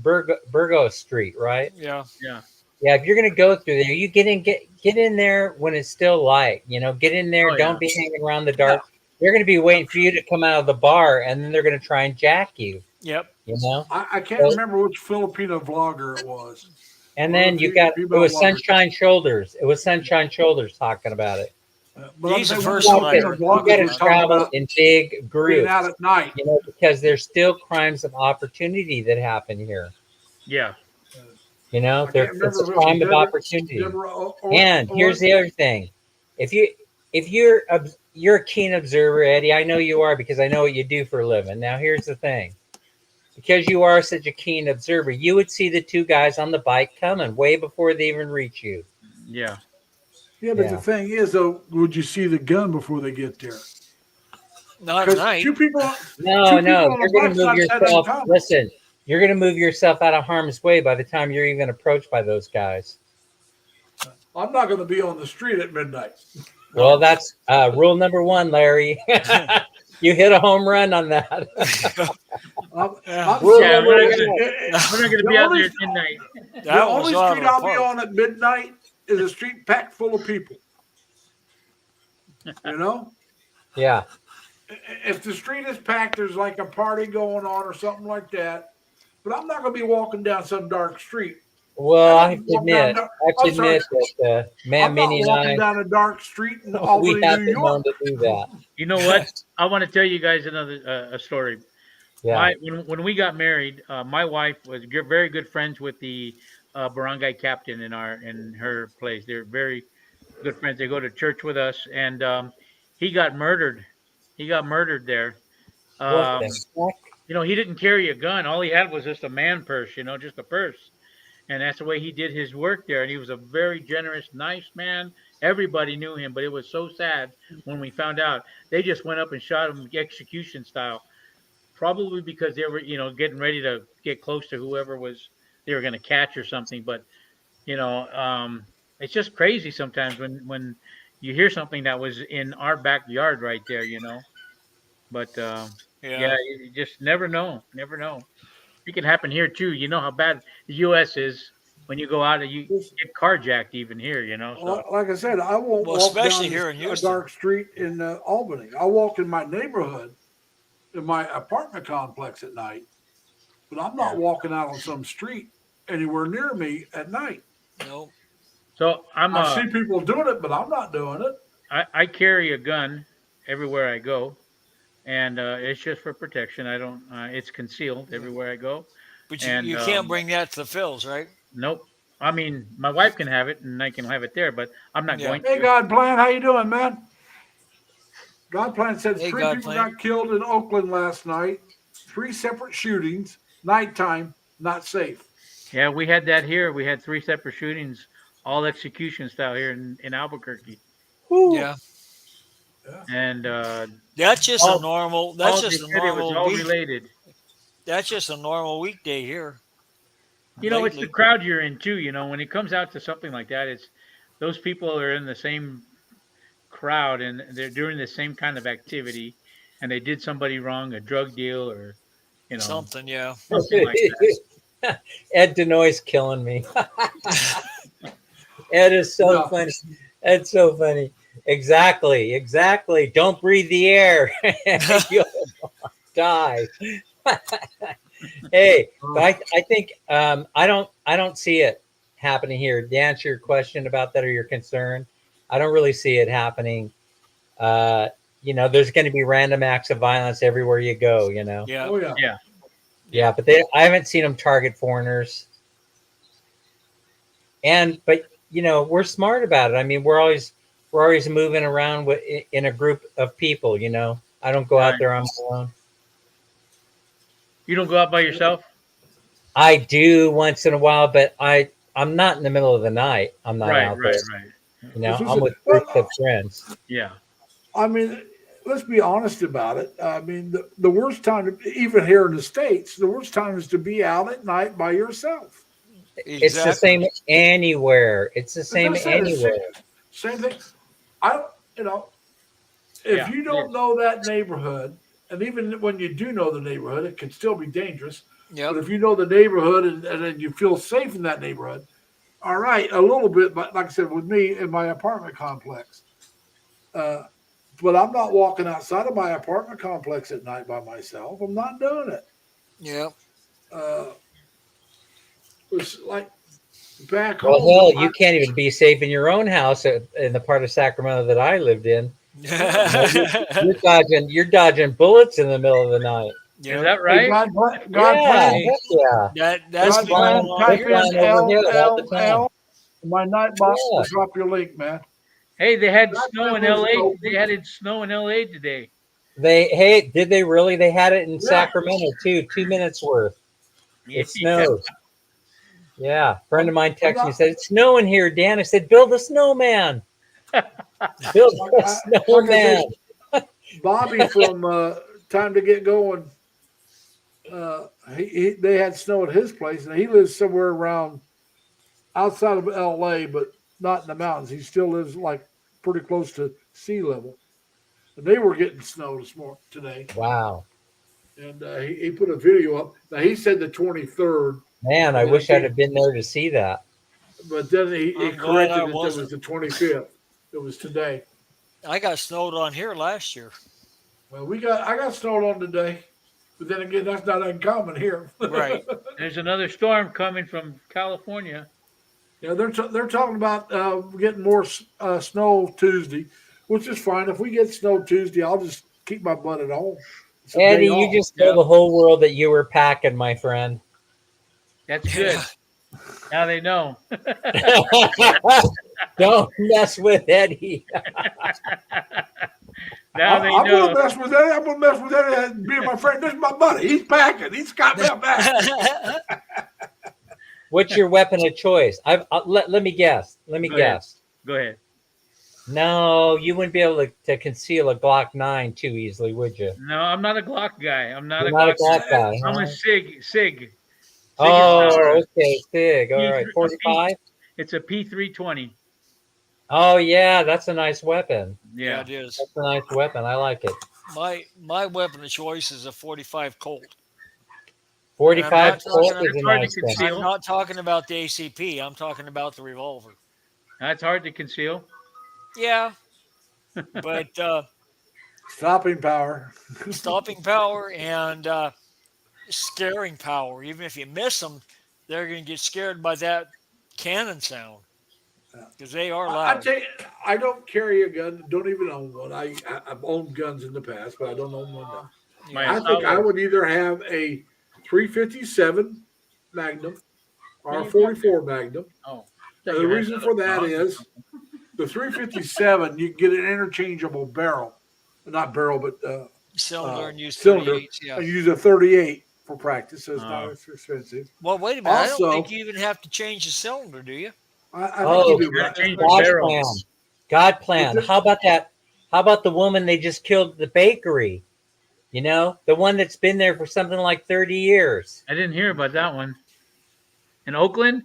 [SPEAKER 4] Burgos Street, right?
[SPEAKER 2] Yeah.
[SPEAKER 5] Yeah.
[SPEAKER 4] Yeah, if you're gonna go through there, you get in there when it's still light. Get in there.
[SPEAKER 5] Oh,
[SPEAKER 4] Don't
[SPEAKER 5] yeah.
[SPEAKER 4] be hanging around the dark. They're gonna be waiting for you to come out of the bar, and then they're gonna try and jack you.
[SPEAKER 2] Yep.
[SPEAKER 1] I can't
[SPEAKER 4] So-
[SPEAKER 1] remember which Filipino vlogger it was.
[SPEAKER 4] And
[SPEAKER 1] One of
[SPEAKER 4] then
[SPEAKER 1] the
[SPEAKER 4] you got it
[SPEAKER 1] female
[SPEAKER 4] was
[SPEAKER 1] vloggers.
[SPEAKER 4] Sunshine Shoulders. It was Sunshine Shoulders talking about it.
[SPEAKER 1] But
[SPEAKER 2] He's the
[SPEAKER 1] I'm saying
[SPEAKER 2] first
[SPEAKER 1] one
[SPEAKER 2] one
[SPEAKER 1] of
[SPEAKER 2] I
[SPEAKER 1] the
[SPEAKER 2] heard.
[SPEAKER 1] Filipino
[SPEAKER 4] You
[SPEAKER 1] vloggers
[SPEAKER 4] got to
[SPEAKER 1] was talking
[SPEAKER 4] travel
[SPEAKER 1] about
[SPEAKER 4] in big
[SPEAKER 1] being
[SPEAKER 4] groups,
[SPEAKER 1] out at night.
[SPEAKER 4] because there's still crimes of opportunity that happen here.
[SPEAKER 5] Yeah.
[SPEAKER 1] I can't
[SPEAKER 4] It's
[SPEAKER 1] remember
[SPEAKER 4] a
[SPEAKER 1] if it was
[SPEAKER 4] crime of
[SPEAKER 1] Deborah-
[SPEAKER 4] opportunity.
[SPEAKER 1] Deborah
[SPEAKER 4] And here's the other thing: if you're a keen observer, Eddie, I know you are because I know what you do for a living. Now, here's the thing: because you are such a keen observer, you would see the two guys on the bike coming way before they even reach you.
[SPEAKER 5] Yeah.
[SPEAKER 1] Yeah, but
[SPEAKER 4] Yeah.
[SPEAKER 1] the thing is, though, would you see the gun before they get there?
[SPEAKER 2] Not at
[SPEAKER 1] Because
[SPEAKER 2] night.
[SPEAKER 1] two people,
[SPEAKER 4] No,
[SPEAKER 1] Two people
[SPEAKER 4] no,
[SPEAKER 1] on
[SPEAKER 4] you're
[SPEAKER 1] a
[SPEAKER 4] going
[SPEAKER 1] bike's
[SPEAKER 4] to move
[SPEAKER 1] not that
[SPEAKER 4] yourself.
[SPEAKER 1] uncommon.
[SPEAKER 4] Listen, you're going to move yourself out of harm's way by the time you're even approached by those guys.
[SPEAKER 1] I'm not going to be on the street at midnight.
[SPEAKER 4] Well, that's rule number one, Larry. You hit a home run on that.
[SPEAKER 1] I'm
[SPEAKER 4] Rule
[SPEAKER 5] Yeah,
[SPEAKER 4] number
[SPEAKER 5] we're not
[SPEAKER 4] one.
[SPEAKER 5] We're not going to
[SPEAKER 1] The
[SPEAKER 5] be out
[SPEAKER 1] only-
[SPEAKER 5] there at midnight.
[SPEAKER 1] The
[SPEAKER 2] That
[SPEAKER 1] only
[SPEAKER 2] was out of
[SPEAKER 1] street
[SPEAKER 2] the
[SPEAKER 1] I'll be
[SPEAKER 2] park.
[SPEAKER 1] on at midnight is a street packed full of people. You know,
[SPEAKER 4] Yeah.
[SPEAKER 1] if the street is packed, there's like a party going on or something like that. But I'm not going to be walking down some dark street.
[SPEAKER 4] Well,
[SPEAKER 1] I
[SPEAKER 4] I have
[SPEAKER 1] don't
[SPEAKER 4] to
[SPEAKER 1] walk down
[SPEAKER 4] admit,
[SPEAKER 1] dark-
[SPEAKER 4] I have to
[SPEAKER 1] I'm sorry.
[SPEAKER 4] admit that Man
[SPEAKER 1] I'm not
[SPEAKER 4] Mini and
[SPEAKER 1] walking
[SPEAKER 4] I,
[SPEAKER 1] down a dark street in
[SPEAKER 4] we
[SPEAKER 1] Albany,
[SPEAKER 4] have
[SPEAKER 1] New
[SPEAKER 4] been known
[SPEAKER 1] York.
[SPEAKER 4] to do that.
[SPEAKER 5] You know what? I want to tell you guys another a story.
[SPEAKER 4] Yeah.
[SPEAKER 5] When we got married, my wife was very good friends with the barangay captain in her place. They're very good friends. They go to church with us, and he got murdered. He got murdered there.
[SPEAKER 4] What the heck?
[SPEAKER 5] He didn't carry a gun. All he had was just a man purse. Just a purse, and that's the way he did his work there. And he was a very generous, nice man. Everybody knew him, but it was so sad when we found out. They just went up and shot him execution style. Probably because they were, getting ready to get close to whoever they were going to catch or something. But, it's just crazy sometimes when you hear something that was in our backyard right there, But yeah, you just never know. Never know. It can happen here too. You know how bad the U.S. is when you go out and you get carjacked even here, So
[SPEAKER 1] Like I said, I won't
[SPEAKER 2] Well,
[SPEAKER 1] walk
[SPEAKER 2] especially
[SPEAKER 1] down
[SPEAKER 2] here in
[SPEAKER 1] a
[SPEAKER 2] Houston.
[SPEAKER 1] dark street in Albany. I walk in my neighborhood, in my apartment complex at night, but I'm not walking out on some street anywhere near me at night.
[SPEAKER 2] No.
[SPEAKER 5] so
[SPEAKER 1] I see people doing it, but I'm not doing it.
[SPEAKER 5] I carry a gun everywhere I go, and it's just for protection. I don't. It's concealed everywhere I go.
[SPEAKER 2] But
[SPEAKER 5] And,
[SPEAKER 2] you can't bring that to the Phils, right?
[SPEAKER 5] Nope. I mean, my wife can have it, and I can have it there, but I'm not
[SPEAKER 2] Yeah.
[SPEAKER 5] going
[SPEAKER 1] Hey,
[SPEAKER 5] to.
[SPEAKER 1] God Plan, how you doing, man? God Plan said
[SPEAKER 2] Hey,
[SPEAKER 1] 3
[SPEAKER 2] God
[SPEAKER 1] people
[SPEAKER 2] Plan.
[SPEAKER 1] got killed in Oakland last night. 3 separate shootings, nighttime, not safe.
[SPEAKER 5] Yeah, we had that here. We had 3 separate shootings, all execution style here in Albuquerque,
[SPEAKER 2] Yeah.
[SPEAKER 5] and
[SPEAKER 2] That's just
[SPEAKER 5] All-
[SPEAKER 2] a normal.
[SPEAKER 5] all
[SPEAKER 2] That's
[SPEAKER 5] they
[SPEAKER 2] just a
[SPEAKER 5] said it was
[SPEAKER 2] normal
[SPEAKER 5] all
[SPEAKER 2] week.
[SPEAKER 5] related.
[SPEAKER 2] That's just a normal weekday here.
[SPEAKER 5] It's
[SPEAKER 2] Lately.
[SPEAKER 5] the crowd you're in too. When it comes out to something like that, it's those people are in the same crowd and they're doing the same kind of activity, and they did somebody wrong, a drug deal or
[SPEAKER 2] Something, yeah.
[SPEAKER 5] something like that.
[SPEAKER 4] Ed Denoy's killing me. Ed is so
[SPEAKER 1] No.
[SPEAKER 4] funny. Ed's so funny. Exactly. Don't breathe the air. You'll die. Hey, but I think I don't see it happening here. To answer your question about that or your concern, I don't really see it happening. There's going to be random acts of violence everywhere you go.
[SPEAKER 2] Yeah.
[SPEAKER 1] Oh, yeah.
[SPEAKER 4] Yeah, but I haven't seen them target foreigners. But we're smart about it. I mean, we're always moving around in a group of people. I don't go out there on my own.
[SPEAKER 5] You don't go out by yourself?
[SPEAKER 4] I do once in a while, but I'm not in the middle of the night. I'm not out
[SPEAKER 5] Right.
[SPEAKER 4] there. I'm with groups of friends.
[SPEAKER 5] Yeah.
[SPEAKER 1] I mean, let's be honest about it. I mean, the worst time, even here in the States, the worst time is to be out at night by yourself.
[SPEAKER 4] It's the same anywhere. It's the same
[SPEAKER 1] As I said, it's
[SPEAKER 4] anywhere.
[SPEAKER 1] Same thing. If
[SPEAKER 5] Yeah,
[SPEAKER 1] you
[SPEAKER 5] it
[SPEAKER 1] don't
[SPEAKER 5] is.
[SPEAKER 1] know that neighborhood, and even when you do know the neighborhood, it can still be dangerous.
[SPEAKER 2] Yep.
[SPEAKER 1] But if you know the neighborhood and then you feel safe in that neighborhood, all right, a little bit, but like I said, with me in my apartment complex. But I'm not walking outside of my apartment complex at night by myself. I'm not doing it.
[SPEAKER 2] Yeah.
[SPEAKER 1] Uh, it's like back
[SPEAKER 4] Well,
[SPEAKER 1] home.
[SPEAKER 4] hell, you can't even be safe in your own house in the part of Sacramento that I lived in. You know, you're dodging bullets in the middle of the night.
[SPEAKER 5] Is
[SPEAKER 2] Yeah.
[SPEAKER 5] that
[SPEAKER 1] Hey,
[SPEAKER 5] right?
[SPEAKER 1] God
[SPEAKER 4] Yeah,
[SPEAKER 1] planned.
[SPEAKER 4] heck yeah.
[SPEAKER 2] That's
[SPEAKER 1] God
[SPEAKER 2] been going
[SPEAKER 1] planned.
[SPEAKER 2] on
[SPEAKER 1] Type
[SPEAKER 4] They're
[SPEAKER 2] here.
[SPEAKER 1] in
[SPEAKER 4] flying overhead all the time.
[SPEAKER 1] LLL. My night box
[SPEAKER 4] Yeah.
[SPEAKER 1] will drop your link, man.
[SPEAKER 5] Hey, they had
[SPEAKER 1] God
[SPEAKER 5] snow in
[SPEAKER 1] planned was
[SPEAKER 5] LA.
[SPEAKER 1] open.
[SPEAKER 5] They had it snow in LA today.
[SPEAKER 4] Did they really? They had it in
[SPEAKER 1] Yeah.
[SPEAKER 4] Sacramento too, 2 minutes worth.
[SPEAKER 5] Yeah.
[SPEAKER 4] It snowed. Yeah. A friend of mine
[SPEAKER 1] I'm
[SPEAKER 4] texted me
[SPEAKER 1] not-
[SPEAKER 4] said, "It's snowing here, Dan." I said, "Build a snowman. Build a
[SPEAKER 1] like I
[SPEAKER 4] snowman."
[SPEAKER 1] said, Bobby from Time to Get Going. They had snow at his place, and he lives somewhere around outside of L.A., but not in the mountains. He still lives like pretty close to sea level. And they were getting snow today,
[SPEAKER 4] Wow.
[SPEAKER 1] and he put a video up. Now he said the 23rd,
[SPEAKER 4] Man, I
[SPEAKER 1] and then
[SPEAKER 4] wish I'd have been there to see that.
[SPEAKER 1] but then he
[SPEAKER 2] I'm glad
[SPEAKER 1] corrected
[SPEAKER 2] I
[SPEAKER 1] it. That was
[SPEAKER 2] wasn't.
[SPEAKER 1] the 25th. It was today.
[SPEAKER 2] I got snowed on here last year.
[SPEAKER 1] Well, I got snowed on today, but then again, that's not uncommon here.
[SPEAKER 2] Right.
[SPEAKER 5] There's another storm coming from California.
[SPEAKER 1] Yeah, they're talking about getting more snow Tuesday, which is fine. If we get snow Tuesday, I'll just keep my butt at home. It's a day
[SPEAKER 4] Eddie, you
[SPEAKER 1] off.
[SPEAKER 4] just
[SPEAKER 5] Yeah.
[SPEAKER 4] told the whole world that you were packing, my friend.
[SPEAKER 5] That's good. Now they know.
[SPEAKER 4] Don't mess with Eddie.
[SPEAKER 5] Now they
[SPEAKER 1] I'm
[SPEAKER 5] know.
[SPEAKER 1] gonna mess with Eddie. I'm gonna mess with Eddie and be my friend. This is my buddy. He's packing. He's got me back.
[SPEAKER 4] What's your weapon of choice? Let me guess. Let me
[SPEAKER 5] Go ahead.
[SPEAKER 4] guess.
[SPEAKER 5] Go ahead.
[SPEAKER 4] No, you wouldn't be able to conceal a Glock 9 too easily, would you?
[SPEAKER 5] No, I'm not a Glock guy. I'm not
[SPEAKER 4] You're
[SPEAKER 5] a
[SPEAKER 4] not a
[SPEAKER 5] Glock
[SPEAKER 4] Glock
[SPEAKER 5] guy.
[SPEAKER 4] guy.
[SPEAKER 5] I'm
[SPEAKER 4] huh?
[SPEAKER 5] a Sig.
[SPEAKER 4] Oh, okay, Sig. All right, 45.
[SPEAKER 5] It's a P320.
[SPEAKER 4] Oh yeah, that's a nice weapon.
[SPEAKER 2] Yeah,
[SPEAKER 5] Yeah.
[SPEAKER 2] it is.
[SPEAKER 4] That's a nice weapon. I like it.
[SPEAKER 2] My weapon of choice is a 45 Colt.
[SPEAKER 4] 45
[SPEAKER 2] talking-
[SPEAKER 4] Colt is a
[SPEAKER 5] it's hard to
[SPEAKER 4] nice gun.
[SPEAKER 5] conceal.
[SPEAKER 2] I'm not talking about the ACP. I'm talking about the revolver.
[SPEAKER 5] That's hard to conceal.
[SPEAKER 2] Yeah, but
[SPEAKER 1] Stopping power.
[SPEAKER 2] stopping power and scaring power. Even if you miss them, they're going to get scared by that cannon sound because they are
[SPEAKER 1] I
[SPEAKER 2] loud.
[SPEAKER 1] tell you, I don't carry a gun. Don't even own one. I've owned guns in the past, but I don't own one now.
[SPEAKER 5] My
[SPEAKER 1] I think I
[SPEAKER 5] assault-
[SPEAKER 1] would either have a 357 Magnum or a
[SPEAKER 5] What do you
[SPEAKER 1] 44 Magnum.
[SPEAKER 5] Oh.
[SPEAKER 1] The reason for that is the 357, you get an interchangeable barrel. Not barrel, but
[SPEAKER 2] Cylinder and use
[SPEAKER 1] cylinder.
[SPEAKER 2] 38s. Yeah.
[SPEAKER 1] I use a 38 for practice, so it's not
[SPEAKER 5] Oh.
[SPEAKER 1] as expensive.
[SPEAKER 2] Well, wait a minute. I
[SPEAKER 1] Also-
[SPEAKER 2] don't think you even have to change the cylinder, do you?
[SPEAKER 1] I
[SPEAKER 4] Oh,
[SPEAKER 1] think you
[SPEAKER 5] you
[SPEAKER 1] do,
[SPEAKER 5] gotta
[SPEAKER 1] but
[SPEAKER 5] change the
[SPEAKER 4] God
[SPEAKER 5] barrel.
[SPEAKER 4] plan. God plan. How about that? How about the woman they just killed at the bakery? You know, the one that's been there for something like 30 years.
[SPEAKER 5] I didn't hear about that one. In Oakland?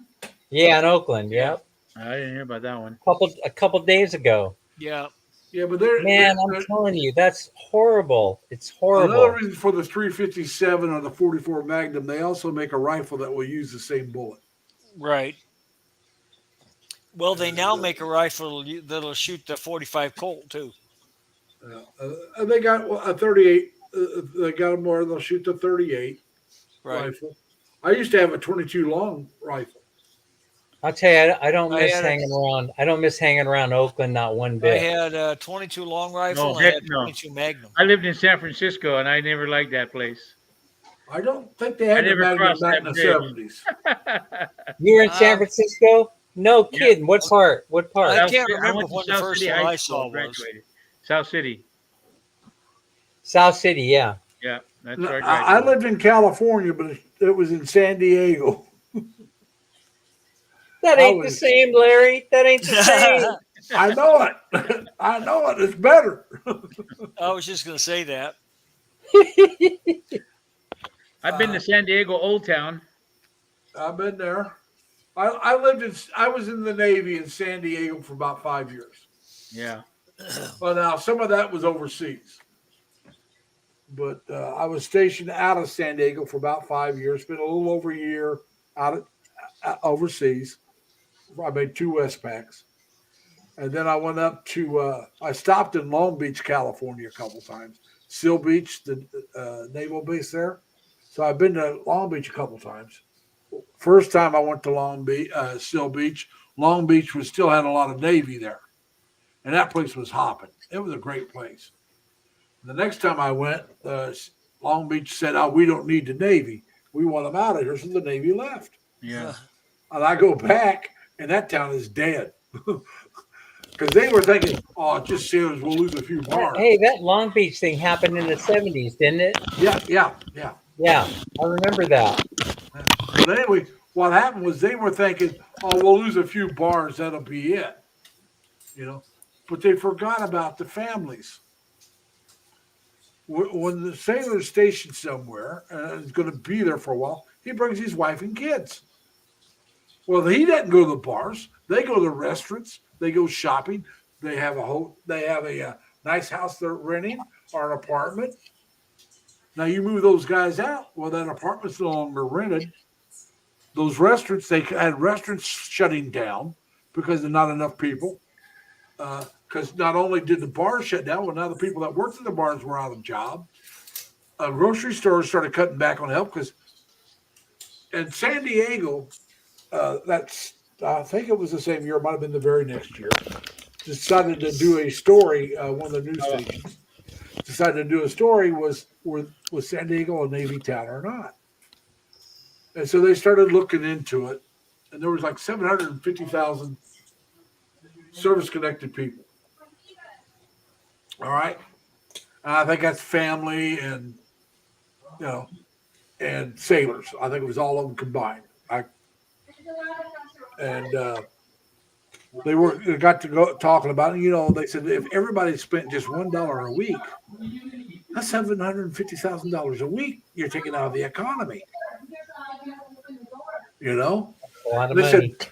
[SPEAKER 4] Yeah, in Oakland. Yep.
[SPEAKER 5] I didn't hear about that one.
[SPEAKER 4] A couple days ago.
[SPEAKER 2] Yeah.
[SPEAKER 1] yeah, but there.
[SPEAKER 4] Man, I'm telling you, that's horrible. It's horrible.
[SPEAKER 1] Another reason for the 357 or the 44 Magnum, they also make a rifle that will use the same bullet.
[SPEAKER 2] Right. Well, they now make a rifle that'll shoot the 45 Colt too.
[SPEAKER 1] And they got a 38. They got them where they'll shoot the 38
[SPEAKER 2] Right.
[SPEAKER 1] rifle. I used to have a 22 long rifle.
[SPEAKER 4] I'll tell you, I don't
[SPEAKER 2] I
[SPEAKER 4] miss
[SPEAKER 2] had a-
[SPEAKER 4] hanging around. I don't miss hanging around Oakland, not one
[SPEAKER 2] I
[SPEAKER 4] bit.
[SPEAKER 2] had a 22 long rifle
[SPEAKER 5] No,
[SPEAKER 2] and I
[SPEAKER 5] heck
[SPEAKER 2] had
[SPEAKER 5] no.
[SPEAKER 2] 22 Magnum.
[SPEAKER 5] I lived in San Francisco and I never liked that place.
[SPEAKER 1] I don't think they had
[SPEAKER 5] I
[SPEAKER 1] the
[SPEAKER 5] never
[SPEAKER 1] Magnum
[SPEAKER 5] crossed
[SPEAKER 1] back
[SPEAKER 5] that
[SPEAKER 1] in the
[SPEAKER 5] bridge.
[SPEAKER 1] 70s.
[SPEAKER 4] You were in San
[SPEAKER 2] Um,
[SPEAKER 4] Francisco? No
[SPEAKER 5] Yeah.
[SPEAKER 4] kidding. What part? What part?
[SPEAKER 2] I
[SPEAKER 5] South
[SPEAKER 2] can't
[SPEAKER 5] City-
[SPEAKER 2] remember
[SPEAKER 5] went to
[SPEAKER 2] when the
[SPEAKER 5] South
[SPEAKER 2] first
[SPEAKER 5] City
[SPEAKER 2] one
[SPEAKER 5] High
[SPEAKER 2] I
[SPEAKER 5] School,
[SPEAKER 2] saw was.
[SPEAKER 5] graduated. South City.
[SPEAKER 4] South City, yeah.
[SPEAKER 5] Yeah, that's
[SPEAKER 1] No,
[SPEAKER 5] where I
[SPEAKER 1] I
[SPEAKER 5] graduated.
[SPEAKER 1] lived in California, but it was in San Diego.
[SPEAKER 4] That
[SPEAKER 1] I
[SPEAKER 4] ain't the
[SPEAKER 1] was-
[SPEAKER 4] same, Larry. That ain't the same.
[SPEAKER 1] I know it. I know it. It's better.
[SPEAKER 2] I was just going to say that.
[SPEAKER 5] I've been to San Diego Old Town.
[SPEAKER 1] I've been there. I was in the Navy in San Diego for about 5 years.
[SPEAKER 5] Yeah.
[SPEAKER 1] Well, now some of that was overseas, but I was stationed out of San Diego for about 5 years. Spent a little over a year out overseas, I made 2 Westpacks. And then I went up to, I stopped in Long Beach, California a couple times. Seal Beach, the naval base there. So I've been to Long Beach a couple times. First time I went to Seal Beach, Long Beach was still had a lot of Navy there. And that place was hopping. It was a great place. The next time I went, Long Beach said, "Oh, we don't need the Navy. We want them out of here." So the Navy left.
[SPEAKER 5] Yeah.
[SPEAKER 1] And I go back, and that town is dead. Because they were thinking, "Oh, just sailors, we'll lose a few bars."
[SPEAKER 4] Hey, that Long Beach thing happened in the 70s, didn't it?
[SPEAKER 1] Yeah.
[SPEAKER 4] Yeah, I remember that.
[SPEAKER 1] But anyway, what happened was they were thinking, "Oh, we'll lose a few bars. That'll be it." But they forgot about the families. When the sailor's stationed somewhere and is going to be there for a while, he brings his wife and kids. Well, he doesn't go to the bars. They go to the restaurants. They go shopping. They have a nice house they're renting or an apartment. Now you move those guys out. Well, that apartment's no longer rented. Those restaurants, they had restaurants shutting down because there's not enough people. Because not only did the bars shut down, well, now the people that worked in the bars were out of job. Grocery stores started cutting back on help because in San Diego, I think it was the same year, it might have been the very next year, decided to do a story, one of the news stations decided to do a story was San Diego a Navy town or not. And so they started looking into it, and there was like 750,000 service-connected people. All right? And I think that's family and, and sailors. I think it was all of them combined. They got to go talking about it. They said if everybody spent just $1 a week, that's $750,000 a week you're taking out of the economy.
[SPEAKER 4] A lot of
[SPEAKER 1] They
[SPEAKER 4] money.
[SPEAKER 1] said,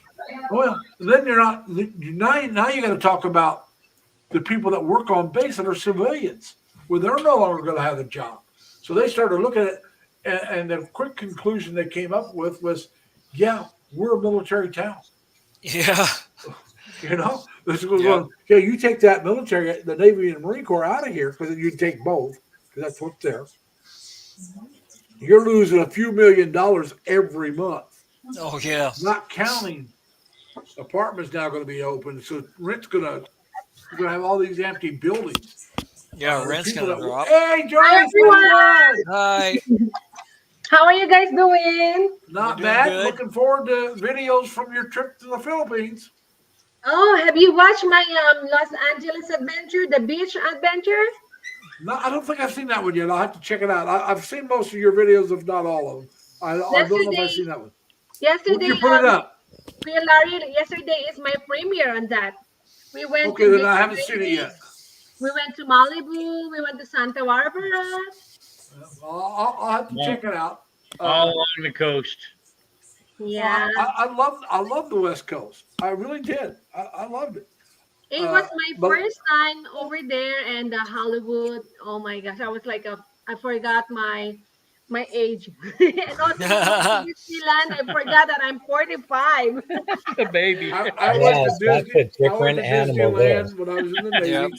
[SPEAKER 1] well, then you're not. Now you got to talk about the people that work on base that are civilians. Well, they're no longer going to have a job. So they started looking at it, and the quick conclusion they came up with was, yeah, we're a military town.
[SPEAKER 2] Yeah.
[SPEAKER 1] You take that military, the Navy and Marine Corps out of here, because you take both, because that's what's there. You're losing a few $1 million every month.
[SPEAKER 2] Oh yeah.
[SPEAKER 1] Not counting apartments now going to be open, so rent's you're going to have all these empty buildings.
[SPEAKER 2] Yeah, rent's going to drop.
[SPEAKER 1] Hey, Joyce,
[SPEAKER 6] Hi, everyone.
[SPEAKER 2] Hi.
[SPEAKER 6] How are you guys doing?
[SPEAKER 1] not
[SPEAKER 2] We're doing
[SPEAKER 1] bad.
[SPEAKER 2] good.
[SPEAKER 1] Looking forward to videos from your trip to the Philippines.
[SPEAKER 6] Oh, have you watched my Los Angeles adventure, the beach adventure?
[SPEAKER 1] No, I don't think I've seen that one yet. I'll have to check it out. I've seen most of your videos, if not all of them. I don't know if I've seen that one.
[SPEAKER 6] Yesterday,
[SPEAKER 1] When you put it up?
[SPEAKER 6] Kuya Larry, yesterday is my premiere on that. We went.
[SPEAKER 1] Okay,
[SPEAKER 6] to
[SPEAKER 1] then I haven't
[SPEAKER 6] Disney.
[SPEAKER 1] seen it yet.
[SPEAKER 6] We went to Malibu. We went to Santa Barbara.
[SPEAKER 1] I'll have to check it out.
[SPEAKER 5] All along the coast.
[SPEAKER 6] Yeah,
[SPEAKER 1] I love the West Coast. I really did. I loved it.
[SPEAKER 6] it was my
[SPEAKER 1] but-
[SPEAKER 6] first time over there, and Hollywood. Oh my gosh, I was like I forgot my age. And also Disneyland, I forgot that I'm 45.
[SPEAKER 5] The baby.
[SPEAKER 1] I
[SPEAKER 4] Yes,
[SPEAKER 1] went to
[SPEAKER 4] that's
[SPEAKER 1] Disney.
[SPEAKER 4] a different animal there.
[SPEAKER 1] Disneyland when I was in the Navy.
[SPEAKER 2] Yep.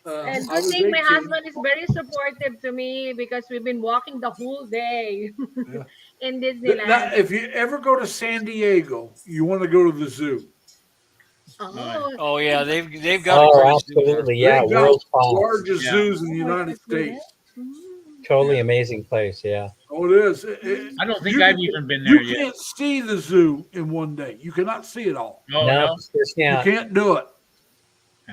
[SPEAKER 6] And
[SPEAKER 1] I
[SPEAKER 6] good
[SPEAKER 1] was
[SPEAKER 6] thing my
[SPEAKER 1] 18.
[SPEAKER 6] husband is very supportive to me because we've been walking the whole day
[SPEAKER 1] Yeah.
[SPEAKER 6] in
[SPEAKER 1] Now,
[SPEAKER 6] Disneyland.
[SPEAKER 1] if you ever go to San Diego, you want to go to the zoo.
[SPEAKER 6] Oh,
[SPEAKER 2] Oh yeah, they've got a
[SPEAKER 4] Oh,
[SPEAKER 2] great zoo there.
[SPEAKER 4] absolutely. Yeah,
[SPEAKER 1] They've got
[SPEAKER 4] world
[SPEAKER 1] the
[SPEAKER 4] class.
[SPEAKER 1] largest
[SPEAKER 5] Yeah.
[SPEAKER 1] zoos in the United States.
[SPEAKER 4] Totally amazing place. Yeah.
[SPEAKER 1] Oh, it is.
[SPEAKER 5] I don't think
[SPEAKER 1] You-
[SPEAKER 5] I've even been there
[SPEAKER 1] You
[SPEAKER 5] yet.
[SPEAKER 1] can't see the zoo in one day. You cannot see it all.
[SPEAKER 5] Oh,
[SPEAKER 4] no,
[SPEAKER 5] no.
[SPEAKER 4] just
[SPEAKER 1] You
[SPEAKER 4] not.
[SPEAKER 1] can't do it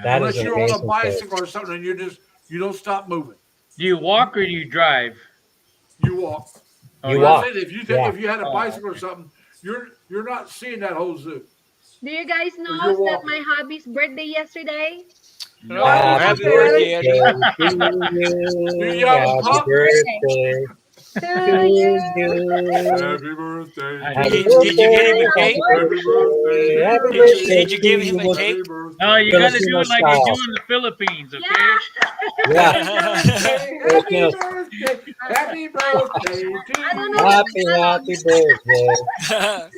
[SPEAKER 4] That
[SPEAKER 1] unless
[SPEAKER 4] is an
[SPEAKER 1] you're on a
[SPEAKER 4] amazing place.
[SPEAKER 1] bicycle or something, and you don't stop moving.
[SPEAKER 5] Do you walk or do you drive?
[SPEAKER 1] You walk.
[SPEAKER 4] You
[SPEAKER 1] But I'm
[SPEAKER 4] walk.
[SPEAKER 1] saying if you
[SPEAKER 4] Yeah.
[SPEAKER 1] if you had a
[SPEAKER 5] Oh,
[SPEAKER 1] bicycle or something, you're not seeing that whole zoo.
[SPEAKER 6] do you guys know
[SPEAKER 1] You're
[SPEAKER 6] that
[SPEAKER 1] walking.
[SPEAKER 6] my hubby's birthday yesterday?
[SPEAKER 2] No, happy birthday, Eddie.
[SPEAKER 1] You have a
[SPEAKER 4] Happy
[SPEAKER 1] pup?
[SPEAKER 4] birthday
[SPEAKER 6] To
[SPEAKER 4] to
[SPEAKER 6] you.
[SPEAKER 4] you.
[SPEAKER 1] Happy birthday.
[SPEAKER 4] Happy
[SPEAKER 2] Did you get him a
[SPEAKER 4] birthday.
[SPEAKER 2] cake?
[SPEAKER 1] Happy birthday.
[SPEAKER 4] Happy
[SPEAKER 2] Did you-
[SPEAKER 4] birthday
[SPEAKER 2] did you give
[SPEAKER 4] to
[SPEAKER 2] him a
[SPEAKER 4] you.
[SPEAKER 2] cake?
[SPEAKER 1] Happy birthday.
[SPEAKER 5] No, you got to do
[SPEAKER 4] Filipino
[SPEAKER 5] it like you
[SPEAKER 4] style.
[SPEAKER 5] do in the Philippines, okay?
[SPEAKER 6] Yeah.
[SPEAKER 4] Yeah.
[SPEAKER 1] Happy
[SPEAKER 4] Filipino-
[SPEAKER 1] birthday. Happy birthday to
[SPEAKER 6] I don't
[SPEAKER 1] you.
[SPEAKER 6] know.
[SPEAKER 4] Happy birthday.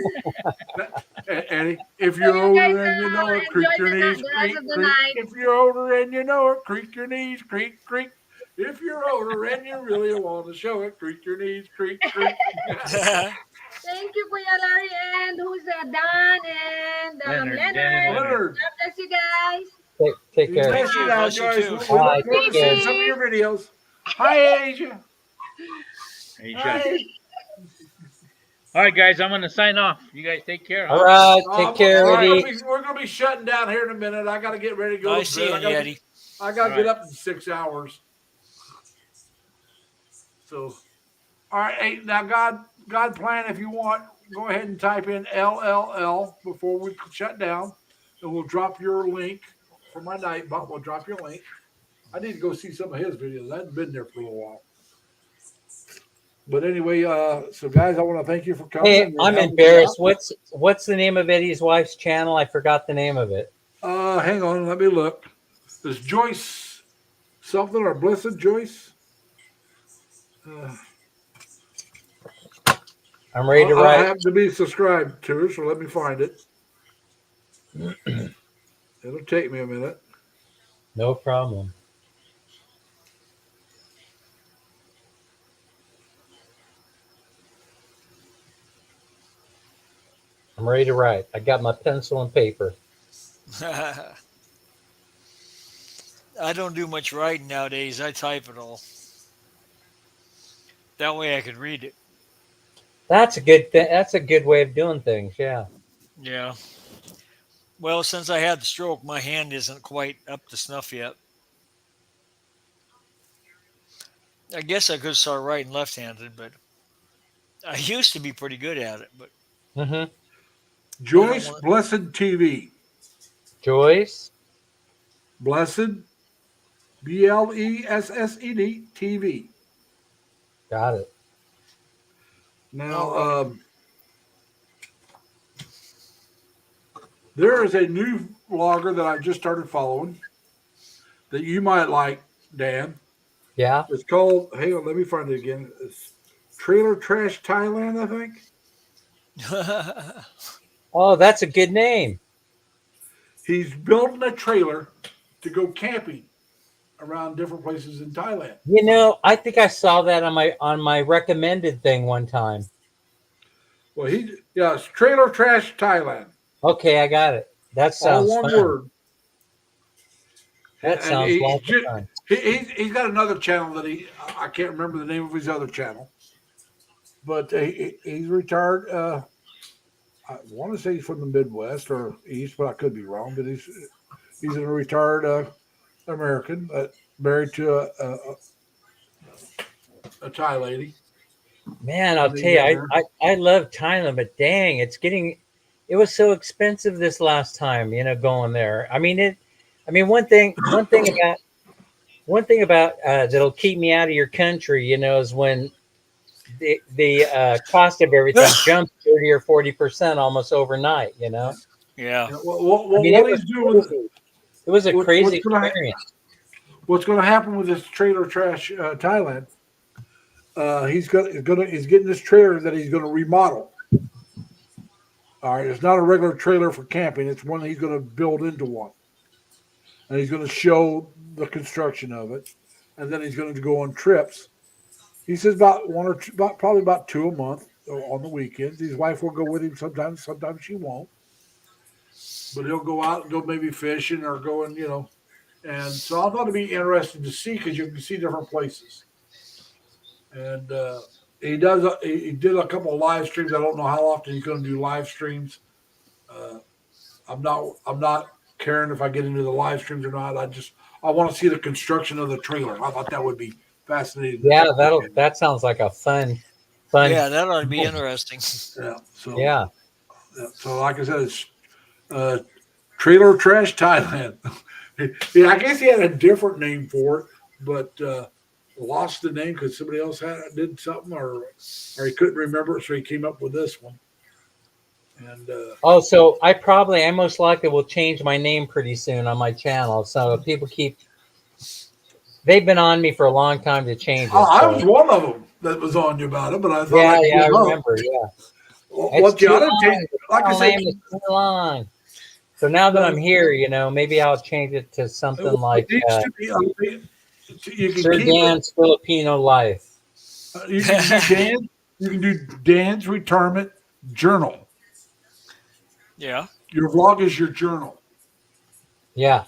[SPEAKER 1] Eddie, if you're
[SPEAKER 6] you guys,
[SPEAKER 1] older and you know it, creak
[SPEAKER 6] enjoy
[SPEAKER 1] your
[SPEAKER 6] the
[SPEAKER 1] knees,
[SPEAKER 6] rest
[SPEAKER 1] creak,
[SPEAKER 6] of the
[SPEAKER 1] creak.
[SPEAKER 6] night.
[SPEAKER 1] If you're older and you know it, creak your knees, creak, creak. If you're older and you really want to show it, creak your knees, creak, creak.
[SPEAKER 6] Thank you, Kuya Larry, and who's Don and
[SPEAKER 5] Leonard,
[SPEAKER 6] Leonard.
[SPEAKER 5] Dan and
[SPEAKER 1] Leonard,
[SPEAKER 6] God bless you guys.
[SPEAKER 4] Take
[SPEAKER 1] we
[SPEAKER 4] care.
[SPEAKER 1] bless you now,
[SPEAKER 2] Bless you
[SPEAKER 1] guys.
[SPEAKER 2] too.
[SPEAKER 1] We look
[SPEAKER 4] Bye.
[SPEAKER 1] forward to
[SPEAKER 4] Take
[SPEAKER 1] seeing
[SPEAKER 4] care.
[SPEAKER 1] some of your videos. Hi, Asia.
[SPEAKER 5] Asia.
[SPEAKER 1] Hi.
[SPEAKER 5] All right, guys, I'm gonna sign off. You guys take care.
[SPEAKER 4] All right. Take care,
[SPEAKER 1] All right,
[SPEAKER 4] Eddie.
[SPEAKER 1] we're gonna be shutting down here in a minute. I gotta get ready to go
[SPEAKER 2] Nice
[SPEAKER 1] to bed.
[SPEAKER 2] seeing you, Eddie.
[SPEAKER 1] I gotta
[SPEAKER 5] All
[SPEAKER 1] get
[SPEAKER 5] right.
[SPEAKER 1] up in 6 hours. So, all right, hey, now God plan, if you want, go ahead and type in LLL before we shut down, and we'll drop your link for my night bot. We'll drop your link. I need to go see some of his videos. I hadn't been there for a little while. But anyway, so guys, I want to thank you for coming.
[SPEAKER 4] Hey,
[SPEAKER 1] and
[SPEAKER 4] I'm
[SPEAKER 1] helping me
[SPEAKER 4] embarrassed.
[SPEAKER 1] out.
[SPEAKER 4] What's the name of Eddie's wife's channel? I forgot the name of it.
[SPEAKER 1] Hang on, let me look. Is Joyce something or Blessed Joyce?
[SPEAKER 4] I'm ready to
[SPEAKER 1] I
[SPEAKER 4] write.
[SPEAKER 1] have to be subscribed to her, so let me find it. It'll take me a minute.
[SPEAKER 4] No problem. I'm ready to write. I got my pencil and paper.
[SPEAKER 2] I don't do much writing nowadays. I type it all. That way I could read it.
[SPEAKER 4] That's a good thing. That's a good way of doing things. Yeah.
[SPEAKER 2] Yeah. Well, since I had the stroke, my hand isn't quite up to snuff yet. I guess I could start writing left-handed, but I used to be pretty good at it. But
[SPEAKER 4] Mm-hmm.
[SPEAKER 1] Joyce Blessed TV.
[SPEAKER 4] Joyce.
[SPEAKER 1] Blessed, Blessed TV.
[SPEAKER 4] Got it.
[SPEAKER 1] Now, there is a new vlogger that I just started following that you might like, Dan.
[SPEAKER 4] Yeah.
[SPEAKER 1] It's called, hang on, let me find it again. It's Trailer Trash Thailand, I think.
[SPEAKER 4] Oh, that's a good name.
[SPEAKER 1] He's building a trailer to go camping around different places in Thailand.
[SPEAKER 4] You know, I think I saw that on my recommended thing one time.
[SPEAKER 1] Well, it's Trailer Trash Thailand.
[SPEAKER 4] Okay, I got it. That sounds
[SPEAKER 1] All one
[SPEAKER 4] fun.
[SPEAKER 1] word.
[SPEAKER 4] That
[SPEAKER 1] And
[SPEAKER 4] sounds
[SPEAKER 1] he-
[SPEAKER 4] lots
[SPEAKER 1] he-
[SPEAKER 4] of fun.
[SPEAKER 1] He's got another channel that I can't remember the name of his other channel, but he's retired. I want to say he's from the Midwest or East, but I could be wrong. But he's a retired American, married to a Thai lady.
[SPEAKER 4] Man, I'll tell you, I love Thailand, but dang, it was so expensive this last time, going there. I mean, one thing about that'll keep me out of your country, is when the cost of everything jumped 30 or 40% almost overnight,
[SPEAKER 2] Yeah.
[SPEAKER 1] What
[SPEAKER 4] I mean,
[SPEAKER 1] he's doing,
[SPEAKER 4] it was a crazy
[SPEAKER 1] what's gonna
[SPEAKER 4] experience.
[SPEAKER 1] what's going to happen with this Trailer Trash Thailand? He's getting this trailer that he's going to remodel. All right, it's not a regular trailer for camping. It's one he's going to build into one, and he's going to show the construction of it, and then he's going to go on trips. He says about probably about 2 a month on the weekends. His wife will go with him sometimes. Sometimes she won't, but he'll go out and go maybe fishing or going, And so I thought it'd be interesting to see because you can see different places. And he did a couple of live streams. I don't know how often he's going to do live streams. I'm not caring if I get into the live streams or not. I want to see the construction of the trailer. I thought that would be fascinating.
[SPEAKER 4] Yeah, that sounds like a fun.
[SPEAKER 2] Yeah, that ought to be interesting.
[SPEAKER 1] Yeah. So
[SPEAKER 4] Yeah.
[SPEAKER 1] So like I said, it's Trailer Trash Thailand. Yeah, I guess he had a different name for it, but lost the name because somebody else did something, or he couldn't remember it, so he came up with this one. And
[SPEAKER 4] So I most likely will change my name pretty soon on my channel. So people they've been on me for a long time to change it.
[SPEAKER 1] I
[SPEAKER 4] so.
[SPEAKER 1] was one of them that was on you about it, but I thought
[SPEAKER 4] Yeah, I remember. Yeah.
[SPEAKER 1] What you
[SPEAKER 4] too
[SPEAKER 1] ought to
[SPEAKER 4] long.
[SPEAKER 1] change, like I
[SPEAKER 4] The
[SPEAKER 1] said,
[SPEAKER 4] name is too long. So now that I'm here, maybe I'll change it to something like
[SPEAKER 1] it needs to be, you can
[SPEAKER 4] Sir
[SPEAKER 1] keep it.
[SPEAKER 4] Dan's Filipino Life.
[SPEAKER 1] You can do Dan. You can do Dan's retirement journal.
[SPEAKER 2] Yeah.
[SPEAKER 1] Your vlog is your journal.
[SPEAKER 4] Yeah,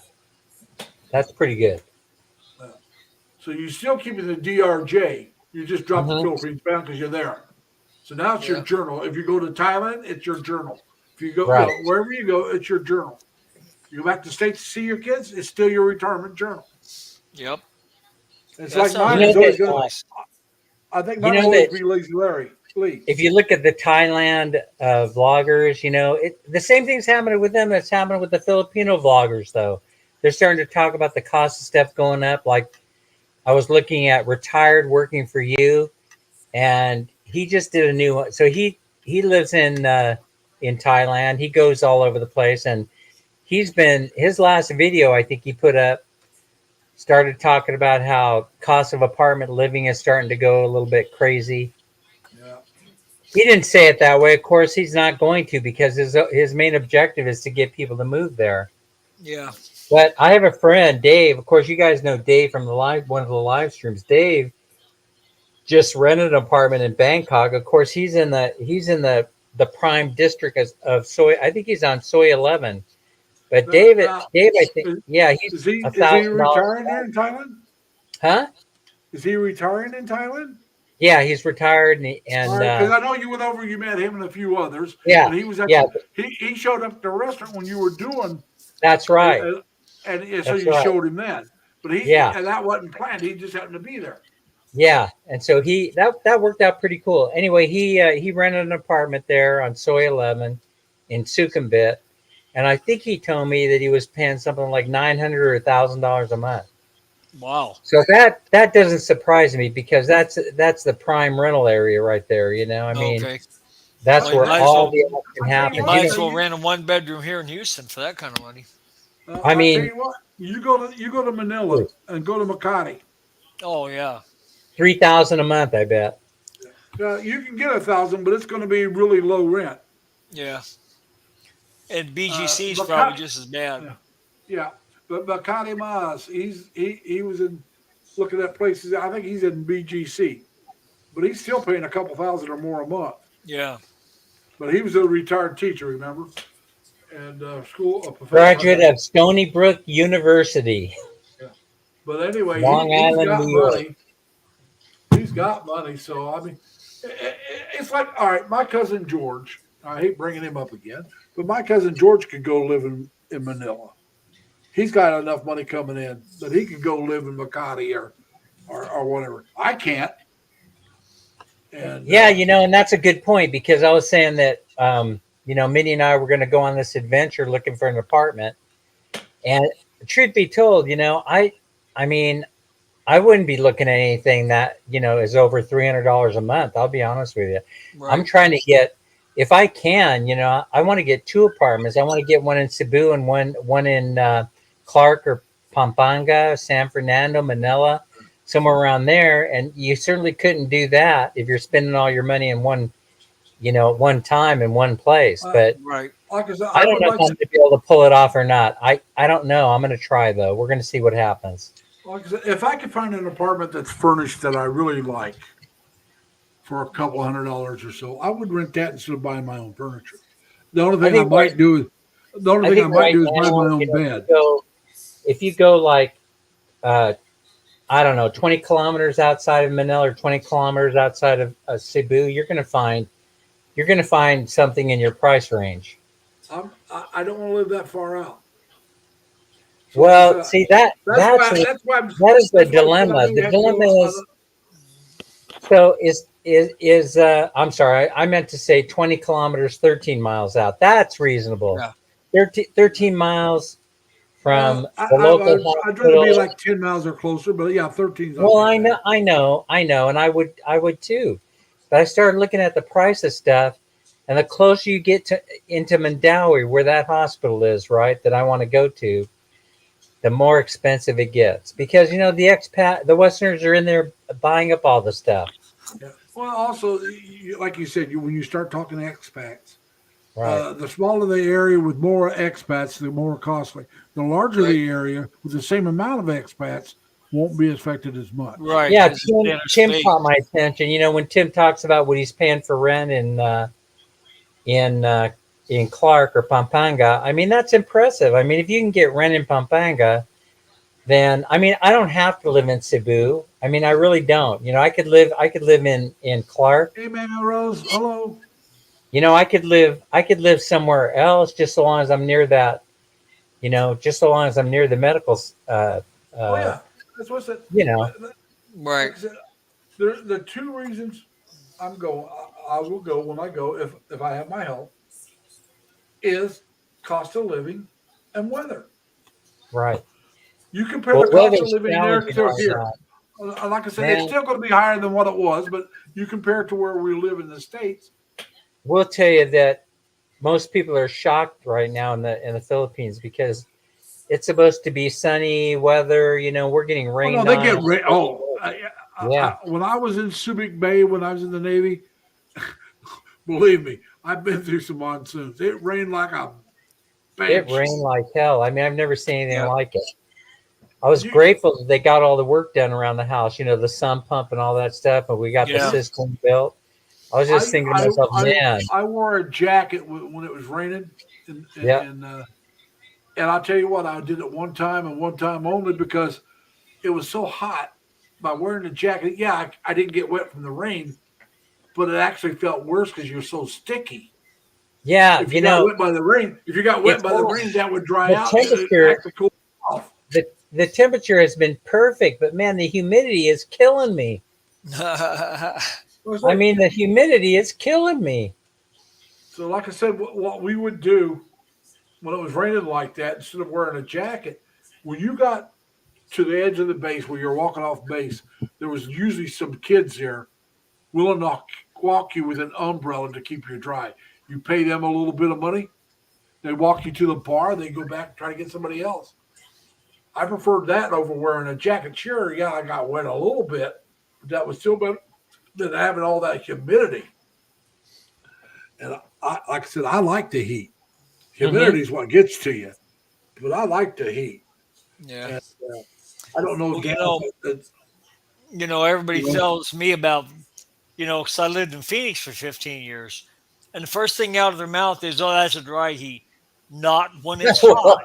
[SPEAKER 4] that's pretty good.
[SPEAKER 1] So you still keep it the DRJ. You just drop the
[SPEAKER 4] Mhm.
[SPEAKER 1] Philippines bound because you're there. So now it's your
[SPEAKER 2] Yeah.
[SPEAKER 1] journal. If you go to Thailand, it's your journal. If you go
[SPEAKER 4] Right.
[SPEAKER 1] wherever you go, it's your journal. You go back to the States to see your kids, it's still your retirement journal.
[SPEAKER 2] Yep.
[SPEAKER 1] It's
[SPEAKER 2] That
[SPEAKER 1] like
[SPEAKER 2] sounds
[SPEAKER 1] mine
[SPEAKER 4] You know
[SPEAKER 1] is
[SPEAKER 2] like a
[SPEAKER 1] always
[SPEAKER 2] good
[SPEAKER 4] that,
[SPEAKER 1] going.
[SPEAKER 2] place.
[SPEAKER 1] I think
[SPEAKER 4] You
[SPEAKER 1] mine
[SPEAKER 4] know
[SPEAKER 1] will always
[SPEAKER 4] that
[SPEAKER 1] be Lazy Larry Lee.
[SPEAKER 4] if you look at the Thailand vloggers, the same thing's happening with them that's happening with the Filipino vloggers, though. They're starting to talk about the cost of stuff going up. Like I was looking at Retired Working for You, and he just did a new one. So he lives in Thailand. He goes all over the place, and his last video I think he put up started talking about how cost of apartment living is starting to go a little bit crazy.
[SPEAKER 1] Yeah.
[SPEAKER 4] He didn't say it that way. Of course, he's not going to because his main objective is to get people to move there.
[SPEAKER 2] Yeah.
[SPEAKER 4] But I have a friend, Dave. Of course, you guys know Dave from one of the live streams. Dave just rented an apartment in Bangkok. Of course, he's in the prime district of Soy. I think he's on Soy 11. But Dave, I think, yeah, he's
[SPEAKER 1] Is he
[SPEAKER 4] $1,000.
[SPEAKER 1] retiring there in Thailand?
[SPEAKER 4] Huh?
[SPEAKER 1] Is he retiring in Thailand?
[SPEAKER 4] Yeah, he's retired,
[SPEAKER 1] Because I know you went over, you met him and a few others.
[SPEAKER 4] yeah,
[SPEAKER 1] And he was at
[SPEAKER 4] yeah,
[SPEAKER 1] he showed up at the restaurant when you were doing,
[SPEAKER 4] that's right.
[SPEAKER 1] and so
[SPEAKER 4] That's
[SPEAKER 1] you
[SPEAKER 4] right.
[SPEAKER 1] showed him then. But
[SPEAKER 4] Yeah.
[SPEAKER 1] and that wasn't planned. He just happened to be there.
[SPEAKER 4] Yeah, and so that worked out pretty cool. Anyway, he rented an apartment there on Soy 11 in Sukhumvit, and I think he told me that he was paying something like $900 or $1,000 a month.
[SPEAKER 2] Wow.
[SPEAKER 4] So that doesn't surprise me because that's the prime rental area right there. I mean,
[SPEAKER 2] Okay.
[SPEAKER 4] that's
[SPEAKER 2] Well, you
[SPEAKER 4] where
[SPEAKER 2] might as
[SPEAKER 4] all
[SPEAKER 2] well-
[SPEAKER 4] the action
[SPEAKER 1] You
[SPEAKER 4] happens.
[SPEAKER 2] You
[SPEAKER 1] Well,
[SPEAKER 2] might
[SPEAKER 1] you
[SPEAKER 2] as
[SPEAKER 1] know-
[SPEAKER 2] well rent a one bedroom here in Houston for that kind of money.
[SPEAKER 4] I
[SPEAKER 1] I'll
[SPEAKER 4] mean-
[SPEAKER 1] tell you what, you go to Manila and go to Makati.
[SPEAKER 2] Oh yeah.
[SPEAKER 4] $3,000 a month, I bet.
[SPEAKER 1] You can get 1,000, but it's going to be really low rent.
[SPEAKER 2] Yeah. And BGC is
[SPEAKER 1] but
[SPEAKER 2] probably
[SPEAKER 1] Cut-
[SPEAKER 2] just as bad.
[SPEAKER 1] Yeah, but Makati Mas, he was in looking at places. I think he's in BGC, but he's still paying a couple thousand or more a month.
[SPEAKER 2] Yeah.
[SPEAKER 1] But he was a retired teacher, remember? And a professor.
[SPEAKER 4] Graduate of Stony Brook University.
[SPEAKER 1] But anyway,
[SPEAKER 4] Long
[SPEAKER 1] he's
[SPEAKER 4] Island,
[SPEAKER 1] got
[SPEAKER 4] New York.
[SPEAKER 1] money. He's got money. So, I mean, it's like, all right, my cousin George, I hate bringing him up again, but my cousin George could go live in Manila. He's got enough money coming in that he could go live in Makati or whatever. I can't. And
[SPEAKER 4] Yeah, and that's a good point because I was saying that, Minnie and I were going to go on this adventure looking for an apartment. And truth be told, I mean, I wouldn't be looking at anything that, is over $300 a month. I'll be honest with you.
[SPEAKER 2] Right.
[SPEAKER 4] I'm trying to get, if I can, I want to get 2 apartments. I want to get one in Cebu and one in Clark or Pampanga, San Fernando, Manila, somewhere around there. And you certainly couldn't do that if you're spending all your money in one time in one place. But
[SPEAKER 2] Right.
[SPEAKER 1] like I said,
[SPEAKER 4] I don't
[SPEAKER 1] would
[SPEAKER 4] know
[SPEAKER 1] like
[SPEAKER 4] if I'm going to be able to pull it off or not. I don't know. I'm going to try, though. We're going to see what happens.
[SPEAKER 1] like I said, if I could find an apartment that's furnished that I really like for a couple $100 or so, I would rent that instead of buying my own furniture. The only thing I
[SPEAKER 4] think
[SPEAKER 1] might do is buy my own bed.
[SPEAKER 4] If you go like, I don't know, 20 kilometers outside of Manila or 20 kilometers outside of Cebu, you're going to find something in your price range.
[SPEAKER 1] I don't want to live that far out. So
[SPEAKER 4] Well, see that
[SPEAKER 1] why
[SPEAKER 4] that is
[SPEAKER 1] that's why
[SPEAKER 4] the dilemma. The dilemma is I'm sorry, I meant to say 20 kilometers, 13 miles out. That's reasonable.
[SPEAKER 2] Yeah.
[SPEAKER 4] 13 miles from the local
[SPEAKER 1] I'd rather be
[SPEAKER 4] hospital.
[SPEAKER 1] like 10 miles or closer, but yeah, 13.
[SPEAKER 4] Well, I know, and I would too. But I started looking at the price of stuff, and the closer you get into Mandawi, where that hospital is, right, that I want to go to, the more expensive it gets because the Westerners are in there buying up all the stuff.
[SPEAKER 1] Yeah. Well, also, like you said, when you start talking expats,
[SPEAKER 4] Right.
[SPEAKER 1] the smaller the area with more expats, the more costly. The larger
[SPEAKER 2] Right.
[SPEAKER 1] the area with the same amount of expats won't be affected as much.
[SPEAKER 2] Right.
[SPEAKER 4] Yeah,
[SPEAKER 2] 'cause it's
[SPEAKER 4] Tim,
[SPEAKER 2] thinner
[SPEAKER 4] Tim
[SPEAKER 2] space.
[SPEAKER 4] caught my attention. You know, when Tim talks about what he's paying for rent in Clark or Pampanga, I mean that's impressive. I mean, if you can get rent in Pampanga, then I mean I don't have to live in Cebu. I mean, I really don't. You know, I could live in Clark.
[SPEAKER 1] Hey, man, Rose, hello.
[SPEAKER 4] You know, I could live somewhere else just so long as I'm near that. You know, just so long as I'm near the medical.
[SPEAKER 1] Oh yeah, that's what's it.
[SPEAKER 4] You know,
[SPEAKER 2] Right.
[SPEAKER 1] Like I said, the two reasons I'm going. I will go when I go if I have my health. Is cost of living and weather.
[SPEAKER 4] right.
[SPEAKER 1] You compare
[SPEAKER 4] Well,
[SPEAKER 1] the cost of
[SPEAKER 4] weather's
[SPEAKER 1] living there
[SPEAKER 4] challenging
[SPEAKER 1] to
[SPEAKER 4] right
[SPEAKER 1] here.
[SPEAKER 4] now.
[SPEAKER 1] Like I said,
[SPEAKER 4] Man.
[SPEAKER 1] it's still going to be higher than what it was, but you compare it to where we live in the States.
[SPEAKER 4] We'll tell you that most people are shocked right now in the Philippines because it's supposed to be sunny weather. You know, we're getting
[SPEAKER 1] Oh
[SPEAKER 4] rained
[SPEAKER 1] no, they
[SPEAKER 4] on.
[SPEAKER 1] get rain.
[SPEAKER 4] Yeah.
[SPEAKER 1] When I was in Subic Bay, when I was in the Navy, believe me, I've been through some monsoons. It rained like a
[SPEAKER 4] It
[SPEAKER 1] banshee.
[SPEAKER 4] rained like hell. I mean, I've never seen anything
[SPEAKER 2] Yeah.
[SPEAKER 4] like it. I was
[SPEAKER 1] You-
[SPEAKER 4] grateful that they got all the work done around the house, you know, the sump pump and all that stuff, and we got the
[SPEAKER 2] Yeah.
[SPEAKER 4] system built. I was just thinking to myself, man,
[SPEAKER 1] I wore a jacket when it was raining,
[SPEAKER 4] Yeah.
[SPEAKER 1] and I'll tell you what, I did it one time and one time only because it was so hot. By wearing the jacket, yeah, I didn't get wet from the rain, but it actually felt worse because you're so sticky.
[SPEAKER 4] yeah,
[SPEAKER 1] If
[SPEAKER 4] you
[SPEAKER 1] you got
[SPEAKER 4] know,
[SPEAKER 1] wet by the rain, if you got wet
[SPEAKER 4] it's
[SPEAKER 1] by the
[SPEAKER 4] all-
[SPEAKER 1] rain, that would dry
[SPEAKER 4] the
[SPEAKER 1] out. And it
[SPEAKER 4] temperature-
[SPEAKER 1] actually cooled off.
[SPEAKER 4] the temperature has been perfect, but man, the humidity is killing me. I mean, the humidity is killing me.
[SPEAKER 1] So, like I said, what we would do when it was raining like that, instead of wearing a jacket, when you got to the edge of the base where you're walking off base, there was usually some kids there willing to walk you with an umbrella to keep you dry. You pay them a little bit of money, they walk you to the bar, they go back and try to get somebody else. I preferred that over wearing a jacket. Sure, yeah, I got wet a little bit, but that was still better than having all that humidity. And like I said, I like the heat. Humidity is what gets to you, but I like the heat.
[SPEAKER 2] Yeah.
[SPEAKER 1] And, I don't know.
[SPEAKER 2] Well, everybody
[SPEAKER 1] You know?
[SPEAKER 2] tells me about, because I lived in Phoenix for 15 years. And the first thing out of their mouth is, oh, that's a dry heat. Not when it's hot.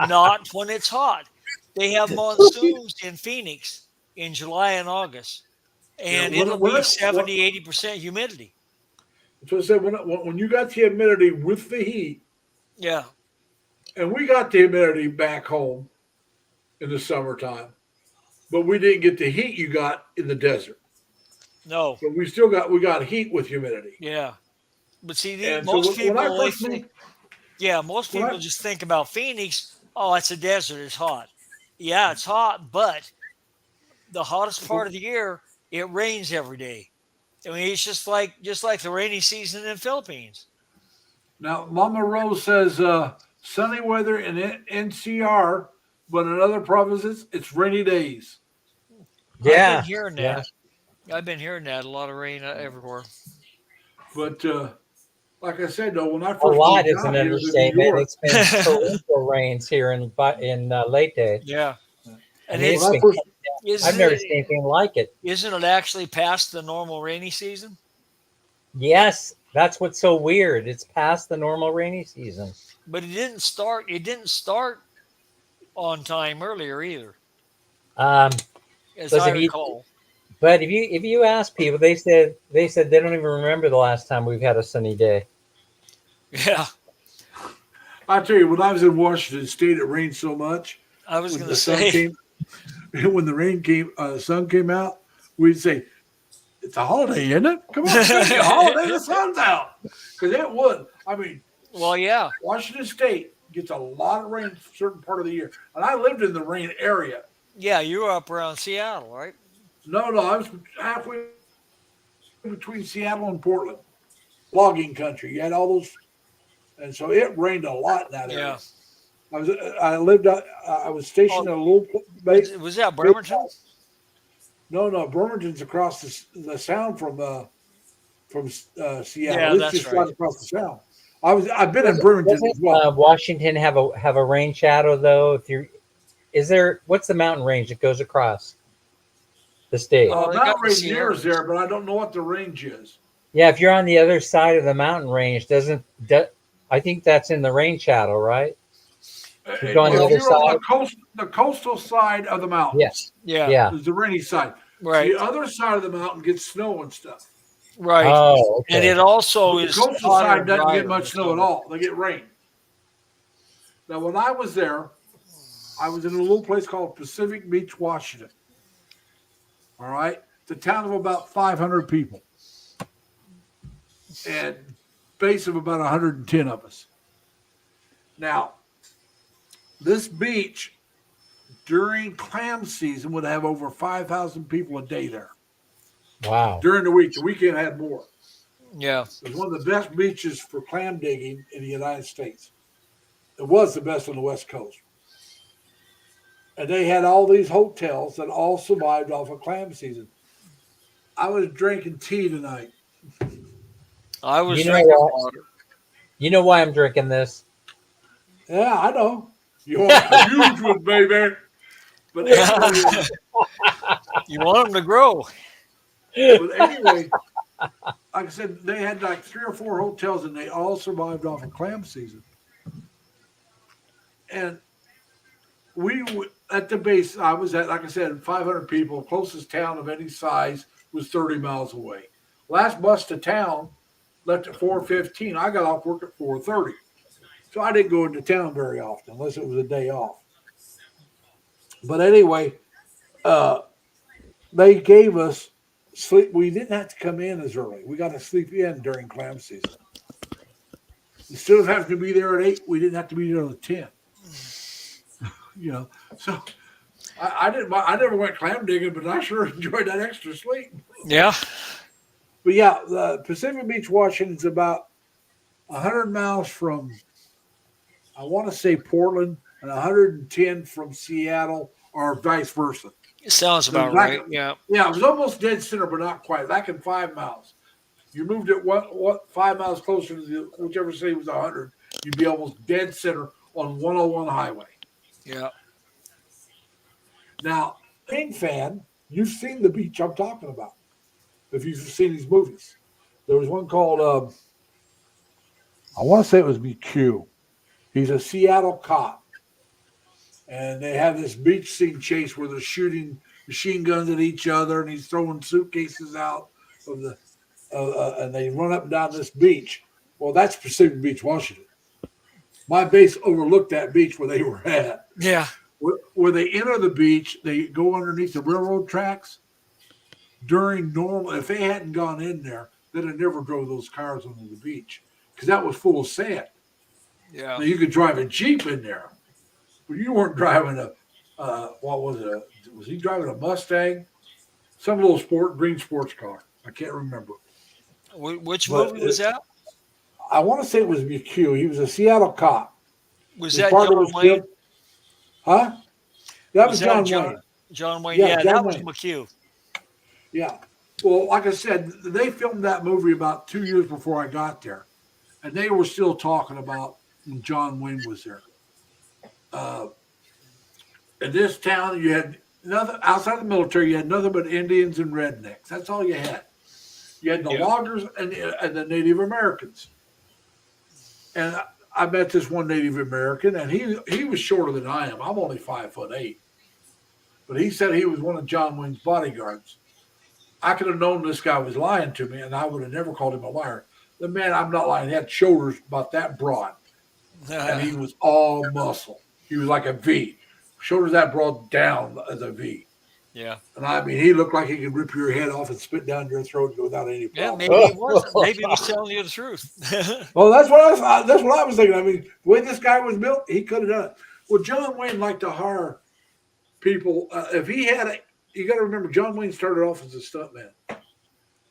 [SPEAKER 2] Not when it's hot. They have monsoons in Phoenix in July and August. And
[SPEAKER 1] Yeah,
[SPEAKER 2] it'll be 70, 80% humidity.
[SPEAKER 1] So I said when you got the humidity with the heat,
[SPEAKER 2] Yeah.
[SPEAKER 1] and we got the humidity back home in the summertime, but we didn't get the heat you got in the desert.
[SPEAKER 2] No.
[SPEAKER 1] So we got heat with humidity.
[SPEAKER 2] Yeah. But see,
[SPEAKER 1] And
[SPEAKER 2] most
[SPEAKER 1] so when I
[SPEAKER 2] people, they
[SPEAKER 1] first moved,
[SPEAKER 2] think, most
[SPEAKER 1] when I-
[SPEAKER 2] people just think about Phoenix. Oh, it's a desert. It's hot. Yeah, it's hot, but the hottest part of the year, it rains every day. I mean, it's just like the rainy season in the Philippines.
[SPEAKER 1] now Mama Rose says sunny weather in NCR, but in other provinces it's rainy days.
[SPEAKER 4] Yeah.
[SPEAKER 2] I've been hearing that. I've been hearing that. A lot of rain everywhere.
[SPEAKER 1] But like I said, though, when I first
[SPEAKER 4] A lot
[SPEAKER 1] moved
[SPEAKER 4] is
[SPEAKER 1] out
[SPEAKER 4] an
[SPEAKER 1] here to New
[SPEAKER 4] understatement.
[SPEAKER 1] York,
[SPEAKER 4] It's been torrential rains here in Leyte.
[SPEAKER 2] Yeah. And
[SPEAKER 4] mean,
[SPEAKER 2] it's,
[SPEAKER 1] when I first,
[SPEAKER 4] I've never seen anything like it.
[SPEAKER 2] isn't it actually past the normal rainy season?
[SPEAKER 4] Yes, that's what's so weird. It's past the normal rainy season.
[SPEAKER 2] But it didn't start. It didn't start on time earlier either,
[SPEAKER 4] Um,
[SPEAKER 2] as
[SPEAKER 4] Listen,
[SPEAKER 2] I
[SPEAKER 4] you-
[SPEAKER 2] recall.
[SPEAKER 4] but if you ask people, they said they don't even remember the last time we've had a sunny day.
[SPEAKER 2] Yeah,
[SPEAKER 1] I tell you, when I was in Washington State, it rained so much.
[SPEAKER 2] I was
[SPEAKER 1] When
[SPEAKER 2] going
[SPEAKER 1] the
[SPEAKER 2] to
[SPEAKER 1] sun
[SPEAKER 2] say.
[SPEAKER 1] came, when the sun came out, we'd say, "It's a holiday, isn't it? Come on, it's a holiday. The sun's out." Because it would. I mean,
[SPEAKER 2] Well, yeah,
[SPEAKER 1] Washington State gets a lot of rain a certain part of the year, and I lived in the rain area.
[SPEAKER 2] yeah. You were up around Seattle, right?
[SPEAKER 1] No, I was halfway between Seattle and Portland, logging country. You had all those, and so it rained a lot in that area.
[SPEAKER 2] Yeah.
[SPEAKER 1] I lived. I was stationed at a little base.
[SPEAKER 2] Was that Bremerton?
[SPEAKER 1] No, Bremerton's across the sound from Seattle.
[SPEAKER 2] Yeah,
[SPEAKER 1] It's
[SPEAKER 2] that's
[SPEAKER 1] just
[SPEAKER 2] right.
[SPEAKER 1] across the sound. I've been in Bremerton as
[SPEAKER 4] Doesn't
[SPEAKER 1] well.
[SPEAKER 4] Washington have a rain shadow though? What's the mountain range that goes across the state?
[SPEAKER 2] Oh, they got
[SPEAKER 1] Mount
[SPEAKER 2] the
[SPEAKER 1] Rainier is
[SPEAKER 2] Sierras.
[SPEAKER 1] there, but I don't know what the range is.
[SPEAKER 4] Yeah, if you're on the other side of the mountain range, I think that's in the rain shadow, right? You're going the
[SPEAKER 1] If
[SPEAKER 4] other
[SPEAKER 1] you're on
[SPEAKER 4] side.
[SPEAKER 1] the coastal side of the mountains,
[SPEAKER 2] Yeah,
[SPEAKER 4] Yeah.
[SPEAKER 1] is the rainy side.
[SPEAKER 2] right,
[SPEAKER 1] The other side of the mountain gets snow and stuff.
[SPEAKER 2] right.
[SPEAKER 4] Oh,
[SPEAKER 2] And
[SPEAKER 4] okay.
[SPEAKER 2] it also
[SPEAKER 1] But the
[SPEAKER 2] is
[SPEAKER 1] coastal
[SPEAKER 2] hotter
[SPEAKER 1] side
[SPEAKER 2] and
[SPEAKER 1] doesn't
[SPEAKER 2] drier
[SPEAKER 1] get much
[SPEAKER 2] in
[SPEAKER 1] snow at
[SPEAKER 2] summer.
[SPEAKER 1] all. They get rain. Now, when I was there, I was in a little place called Pacific Beach, Washington. All right. It's a town of about 500 people and base of about 110 of us. Now, this beach during clam season would have over 5,000 people a day there.
[SPEAKER 4] Wow.
[SPEAKER 1] During the week, the weekend had more.
[SPEAKER 2] Yeah,
[SPEAKER 1] It was one of the best beaches for clam digging in the United States. It was the best on the West Coast. And they had all these hotels that all survived off of clam season. I was drinking tea tonight.
[SPEAKER 2] I was
[SPEAKER 4] You know
[SPEAKER 2] drinking
[SPEAKER 4] what?
[SPEAKER 2] water.
[SPEAKER 4] You know why I'm drinking this?
[SPEAKER 1] Yeah, I know. You want a huge one, baby. But anyway,
[SPEAKER 2] You want them to grow.
[SPEAKER 1] like I said, they had like 3 or 4 hotels and they all survived off of clam season. And at the base, I was at, like I said, 500 people. Closest town of any size was 30 miles away. Last bus to town left at 4:15. I got off work at 4:30. So I didn't go into town very often unless it was a day off. But anyway, they gave us sleep. We didn't have to come in as early. We got to sleep in during clam season. Instead of having to be there at 8, we didn't have to be there at 10. So I never went clam digging, but I sure enjoyed that extra sleep.
[SPEAKER 2] Yeah,
[SPEAKER 1] But yeah, the Pacific Beach, Washington's about 100 miles from, I want to say Portland, and 110 from Seattle, or vice versa.
[SPEAKER 2] it sounds about
[SPEAKER 1] Like-
[SPEAKER 2] right. Yeah,
[SPEAKER 1] Yeah, it was almost dead center, but not quite. Back in 5 miles. You moved it what 5 miles closer to whichever city was 100, you'd be almost dead center on 101 highway.
[SPEAKER 2] yeah.
[SPEAKER 1] Now, King fan, you've seen the beach I'm talking about. If you've seen these movies, there was one called I want to say it was McHugh. He's a Seattle cop, and they have this beach scene chase where they're shooting machine guns at each other, and he's throwing suitcases out of the, and they run up and down this beach. Well, that's Pacific Beach, Washington. My base overlooked that beach where they were at.
[SPEAKER 2] Yeah.
[SPEAKER 1] Where they enter the beach, they go underneath the railroad tracks. During normal, if they hadn't gone in there, they'd have never drove those cars onto the beach because that was full of sand.
[SPEAKER 2] Yeah.
[SPEAKER 1] Now, you could drive a Jeep in there, but you weren't driving what was it? Was he driving a Mustang? Some little green sports car. I can't remember.
[SPEAKER 2] Which
[SPEAKER 1] But
[SPEAKER 2] movie was that?
[SPEAKER 1] I want to say it was McHugh. He was a Seattle cop.
[SPEAKER 2] Was
[SPEAKER 1] His
[SPEAKER 2] that
[SPEAKER 1] partner
[SPEAKER 2] John
[SPEAKER 1] was
[SPEAKER 2] Wayne?
[SPEAKER 1] killed. Huh? That was
[SPEAKER 2] that
[SPEAKER 1] John Wayne.
[SPEAKER 2] John Wayne.
[SPEAKER 1] Yeah,
[SPEAKER 2] Yeah,
[SPEAKER 1] John
[SPEAKER 2] that was
[SPEAKER 1] Wayne.
[SPEAKER 2] McHugh.
[SPEAKER 1] Yeah. Well, like I said, they filmed that movie about 2 years before I got there. And they were still talking about when John Wayne was there. In this town, you had nothing outside the military, you had nothing but Indians and rednecks. That's all you had. You had the loggers and the Native Americans. And I met this one Native American, and he was shorter than I am. I'm only 5'8". But he said he was one of John Wayne's bodyguards. I could have known this guy was lying to me, and I would have never called him a liar. The man, I'm not lying, he had shoulders about that broad, and he was all muscle. He was like a V. Shoulders that broad down as a V.
[SPEAKER 2] Yeah.
[SPEAKER 1] And I mean, he looked like he could rip your head off and spit down your throat without any
[SPEAKER 2] Yeah,
[SPEAKER 1] problem.
[SPEAKER 2] maybe he wasn't. Maybe he was telling you the truth.
[SPEAKER 1] Well, that's what I was thinking. I mean, the way this guy was built, he could have done it. Well, John Wayne liked to hire people. If he had you got to remember, John Wayne started off as a stuntman.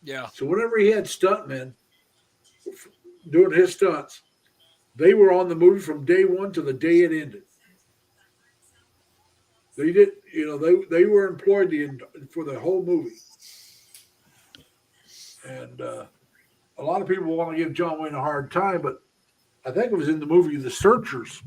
[SPEAKER 2] Yeah.
[SPEAKER 1] So whenever he had stuntmen doing his stunts, they were on the movie from day one to the day it ended. They did, they were employed for the whole movie. And a lot of people want to give John Wayne a hard time, but I think it was in the movie The Searchers.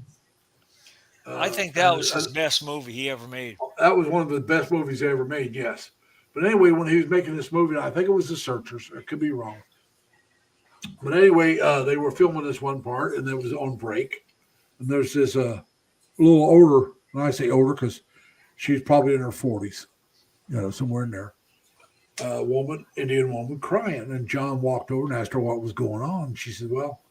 [SPEAKER 2] I think that was his best movie he ever made.
[SPEAKER 1] That was one of the best movies they ever made, yes. But anyway, when he was making this movie, I think it was The Searchers. I could be wrong. But anyway, they were filming this one part, and it was on break. And there's this little older, and I say older because she's probably in her 40s, somewhere in there, Indian woman, crying. And John walked over and asked her what was going on. She said, well,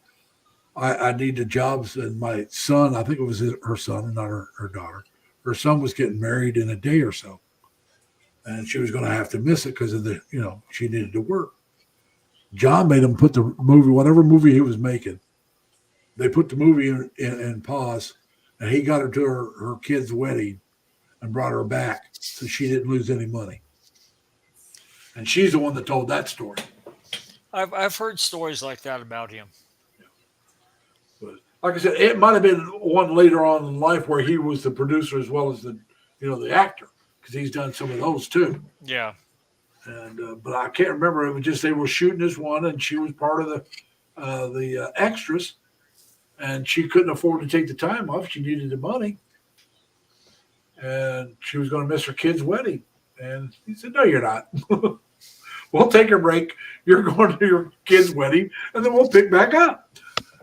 [SPEAKER 1] I need the jobs, and my son, I think it was her son and not her daughter. Her son was getting married in a day or so. And she was going to have to miss it because of she needed to work. John made him put the movie, whatever movie he was making, they put the movie in pause, and he got her to her kid's wedding and brought her back so she didn't lose any money. And she's the one that told that story.
[SPEAKER 2] I've heard stories like that about him.
[SPEAKER 1] But like I said, it might have been one later on in life where he was the producer as well as the actor, because he's done some of those too.
[SPEAKER 2] Yeah.
[SPEAKER 1] And but I can't remember. It was just they were shooting this one, and she was part of the extras, and she couldn't afford to take the time off. She needed the money, and she was going to miss her kid's wedding. And he said, "No, you're not. We'll take a break. You're going to your kid's wedding, and then we'll pick back up."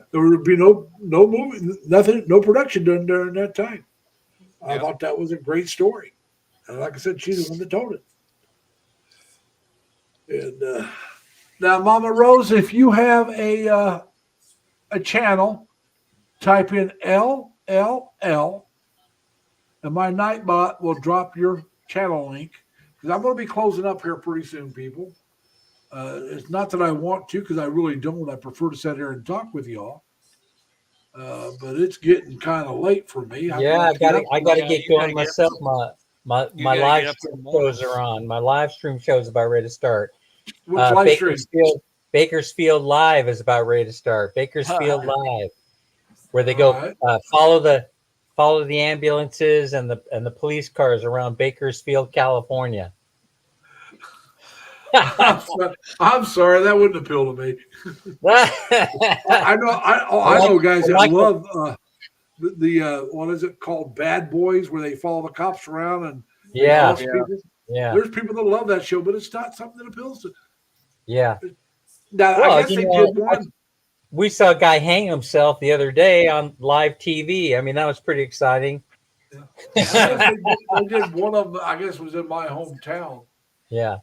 [SPEAKER 1] There would be no movie, nothing, no production done during that time. I thought that was a great story, and like I said, she's the one that told it. And now, Mama Rose, if you have a channel, type in LLL, and my Nightbot will drop your channel link, because I'm going to be closing up here pretty soon, people. It's not that I want to, because I really don't. I prefer to sit here and talk with y'all. But it's getting kind of late for me.
[SPEAKER 4] I gotta get going myself. My live stream shows are on. My live stream show is about ready to start. Bakersfield Live is about ready to start. Bakersfield Live, where they go follow the ambulances and the police cars around Bakersfield, California.
[SPEAKER 1] I'm sorry, that wouldn't appeal to me. I know guys that love the what is it called, Bad Boys, where they follow the cops around and there's people that love that show, but it's not something that appeals to.
[SPEAKER 4] Yeah.
[SPEAKER 1] Now, I guess they did one.
[SPEAKER 4] We saw a guy hang himself the other day on live TV. I mean, that was pretty exciting.
[SPEAKER 1] Yeah. they did one of them, I guess, was in my hometown.
[SPEAKER 4] Yeah.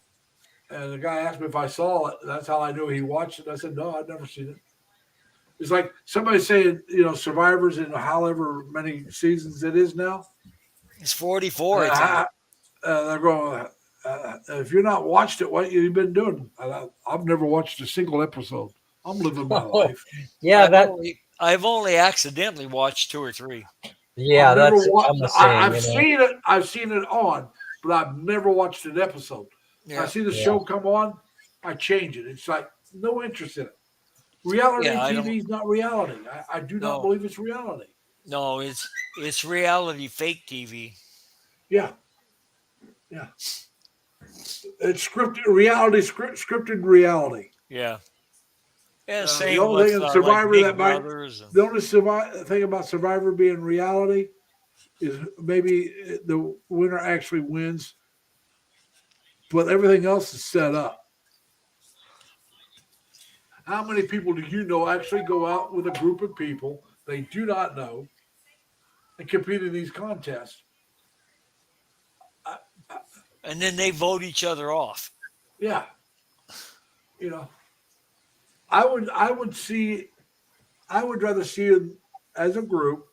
[SPEAKER 1] And the guy asked me if I saw it. That's how I knew he watched it. I said, no, I'd never seen it. It's like somebody saying, Survivors in however many seasons it is now.
[SPEAKER 2] It's 44.
[SPEAKER 1] They're going, if you're not watched it, what have you been doing? I've never watched a single episode. I'm living my life.
[SPEAKER 4] Yeah,
[SPEAKER 2] I've only accidentally watched 2 or 3.
[SPEAKER 4] Yeah,
[SPEAKER 1] I've seen it. I've seen it on, but I've never watched an episode. Yeah. I see the show come on, I change it. It's like no interest in it. Reality TV is not reality. I do not believe it's reality.
[SPEAKER 2] No, it's reality fake TV.
[SPEAKER 1] Yeah. It's scripted reality. Scripted reality.
[SPEAKER 2] Yeah. Yeah.
[SPEAKER 1] The only thing Survivor the only thing about Survivor being reality is maybe the winner actually wins. But everything else is set up. How many people do you know actually go out with a group of people they do not know and compete in these contests?
[SPEAKER 2] And then they vote each other off.
[SPEAKER 1] Yeah. I would rather see it as a group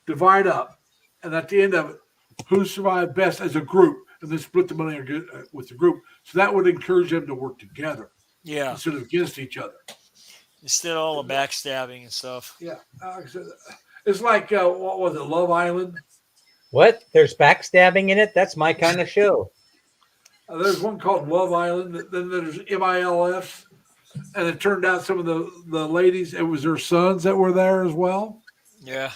[SPEAKER 1] divide up, and at the end of it, who survived best as a group, and then split the money with the group. So that would encourage them to work together.
[SPEAKER 2] Yeah.
[SPEAKER 1] Instead of against each other.
[SPEAKER 2] Instead of all the backstabbing and stuff.
[SPEAKER 1] Yeah. It's like, what was it, Love Island?
[SPEAKER 4] What? There's backstabbing in it? That's my kind of show.
[SPEAKER 1] There's one called Love Island. Then there's MILF. And it turned out some of the ladies, it was their sons that were there as well.
[SPEAKER 2] Yeah.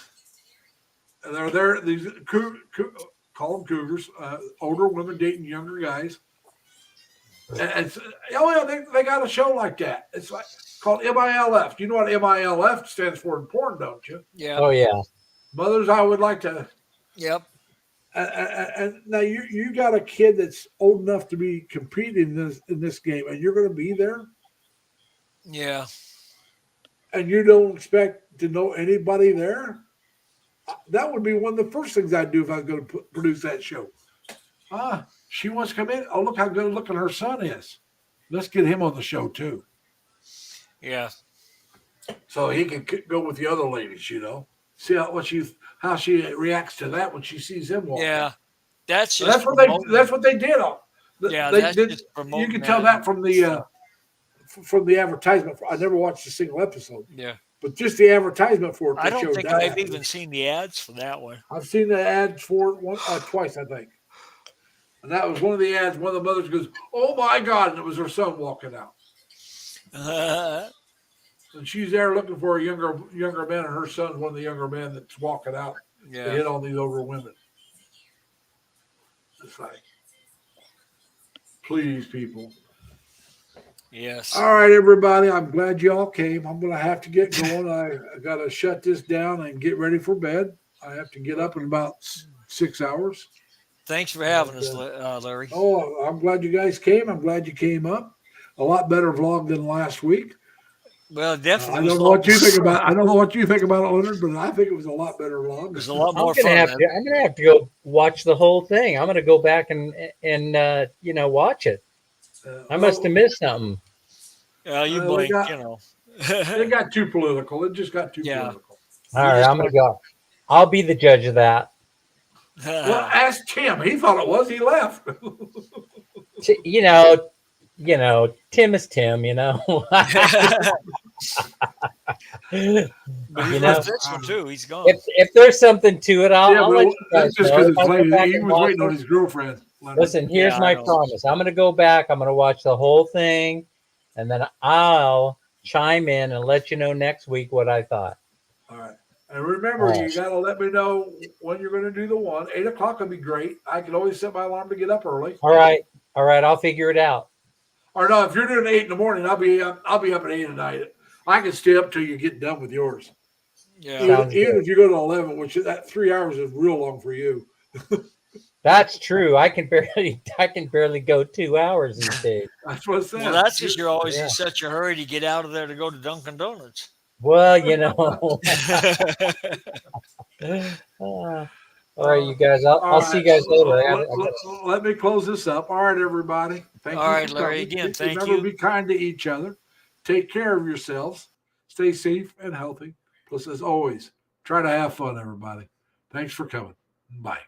[SPEAKER 1] And they're there. These call them cougars, older women dating younger guys. And oh yeah, they got a show like that. It's like called MILF. Do you know what MILF stands for in porn, don't you?
[SPEAKER 2] Yeah.
[SPEAKER 4] Oh yeah.
[SPEAKER 1] Mothers, I would like to.
[SPEAKER 2] Yep.
[SPEAKER 1] And now you got a kid that's old enough to be competing in this game, and you're going to be there,
[SPEAKER 2] Yeah.
[SPEAKER 1] and you don't expect to know anybody there. That would be one of the first things I'd do if I was going to produce that show. She wants to come in. Oh, look how good looking her son is. Let's get him on the show too,
[SPEAKER 2] Yeah.
[SPEAKER 1] so he can go with the other ladies. See how she reacts to that when she sees him walk.
[SPEAKER 2] Yeah. That's just
[SPEAKER 1] That's what they did.
[SPEAKER 2] Yeah,
[SPEAKER 1] They
[SPEAKER 2] that's
[SPEAKER 1] did.
[SPEAKER 2] just
[SPEAKER 1] You
[SPEAKER 2] promoting
[SPEAKER 1] can tell that from the advertisement. I never watched a single episode,
[SPEAKER 2] Yeah.
[SPEAKER 1] but just the advertisement for it.
[SPEAKER 2] I
[SPEAKER 1] they
[SPEAKER 2] don't
[SPEAKER 1] showed
[SPEAKER 2] think
[SPEAKER 1] that.
[SPEAKER 2] I've even seen the ads for that one.
[SPEAKER 1] I've seen the ads for it twice, I think. And that was one of the ads. One of the mothers goes, "Oh my God!" and it was her son walking out. And she's there looking for a younger man, and her son's one of the younger men that's walking out to
[SPEAKER 2] Yeah.
[SPEAKER 1] hit on these older women. It's like, please, people.
[SPEAKER 2] Yes.
[SPEAKER 1] All right, everybody. I'm glad you all came. I'm going to have to get going. I got to shut this down and get ready for bed. I have to get up in about 6 hours.
[SPEAKER 2] Thanks for having us, Larry.
[SPEAKER 1] Oh, I'm glad you guys came. I'm glad you came up. A lot better vlog than last week.
[SPEAKER 2] Well,
[SPEAKER 1] I
[SPEAKER 2] definitely.
[SPEAKER 1] don't know what you think about. I don't know what you think about it, Leonard, but I think it was a lot better vlog.
[SPEAKER 2] It was a lot
[SPEAKER 4] I'm
[SPEAKER 2] more
[SPEAKER 4] gonna
[SPEAKER 2] fun.
[SPEAKER 4] have to go watch the whole thing. I'm gonna go back and watch it. I must have missed something.
[SPEAKER 2] You
[SPEAKER 1] we
[SPEAKER 2] blink,
[SPEAKER 1] got- It got too political. It just got too
[SPEAKER 2] Yeah.
[SPEAKER 1] political.
[SPEAKER 4] All right, I'm gonna go. I'll be the judge of that.
[SPEAKER 1] Well, ask Tim. He thought it was. He left.
[SPEAKER 4] Tim is Tim.
[SPEAKER 2] But he
[SPEAKER 4] You
[SPEAKER 2] left
[SPEAKER 4] know,
[SPEAKER 2] this one too. He's gone.
[SPEAKER 4] if there's something to it, I'll let you guys
[SPEAKER 1] that's just
[SPEAKER 4] know.
[SPEAKER 1] because
[SPEAKER 4] If I
[SPEAKER 1] it's
[SPEAKER 4] go
[SPEAKER 1] late.
[SPEAKER 4] back
[SPEAKER 1] He
[SPEAKER 4] and
[SPEAKER 1] was
[SPEAKER 4] watch
[SPEAKER 1] waiting on
[SPEAKER 4] it-
[SPEAKER 1] his girlfriend. Leonard.
[SPEAKER 4] Listen, here's
[SPEAKER 2] Yeah, I
[SPEAKER 4] my
[SPEAKER 2] know.
[SPEAKER 4] promise. I'm going to go back. I'm going to watch the whole thing, and then I'll chime in and let you know next week what I thought.
[SPEAKER 1] All right. And remember,
[SPEAKER 4] All
[SPEAKER 1] you
[SPEAKER 4] right.
[SPEAKER 1] got to let me know when you're going to do the one. 8 o'clock would be great. I can always set my alarm to get up early.
[SPEAKER 4] All right. I'll figure it out.
[SPEAKER 1] Or no, if you're doing 8 in the morning, I'll be up at 8 at night. I can stay up till you get done with yours.
[SPEAKER 2] Yeah.
[SPEAKER 4] Sounds
[SPEAKER 1] Even
[SPEAKER 4] good.
[SPEAKER 1] if you go to 11, which that 3 hours is real long for you.
[SPEAKER 4] That's true. I can barely go 2 hours these days.
[SPEAKER 1] That's what I said.
[SPEAKER 2] Well, that's because you're always
[SPEAKER 4] Yeah.
[SPEAKER 2] in such a hurry to get out of there to go to Dunkin' Donuts.
[SPEAKER 4] Well, all right, you guys. I'll see you guys later.
[SPEAKER 1] Let me close this up. All right, everybody. Thank
[SPEAKER 2] All
[SPEAKER 1] you.
[SPEAKER 2] right,
[SPEAKER 1] for
[SPEAKER 2] Larry,
[SPEAKER 1] coming.
[SPEAKER 2] again, thank
[SPEAKER 1] Remember,
[SPEAKER 2] you.
[SPEAKER 1] be kind to each other. Take care of yourselves. Stay safe and healthy. Plus, as always, try to have fun, everybody. Thanks for coming. Bye.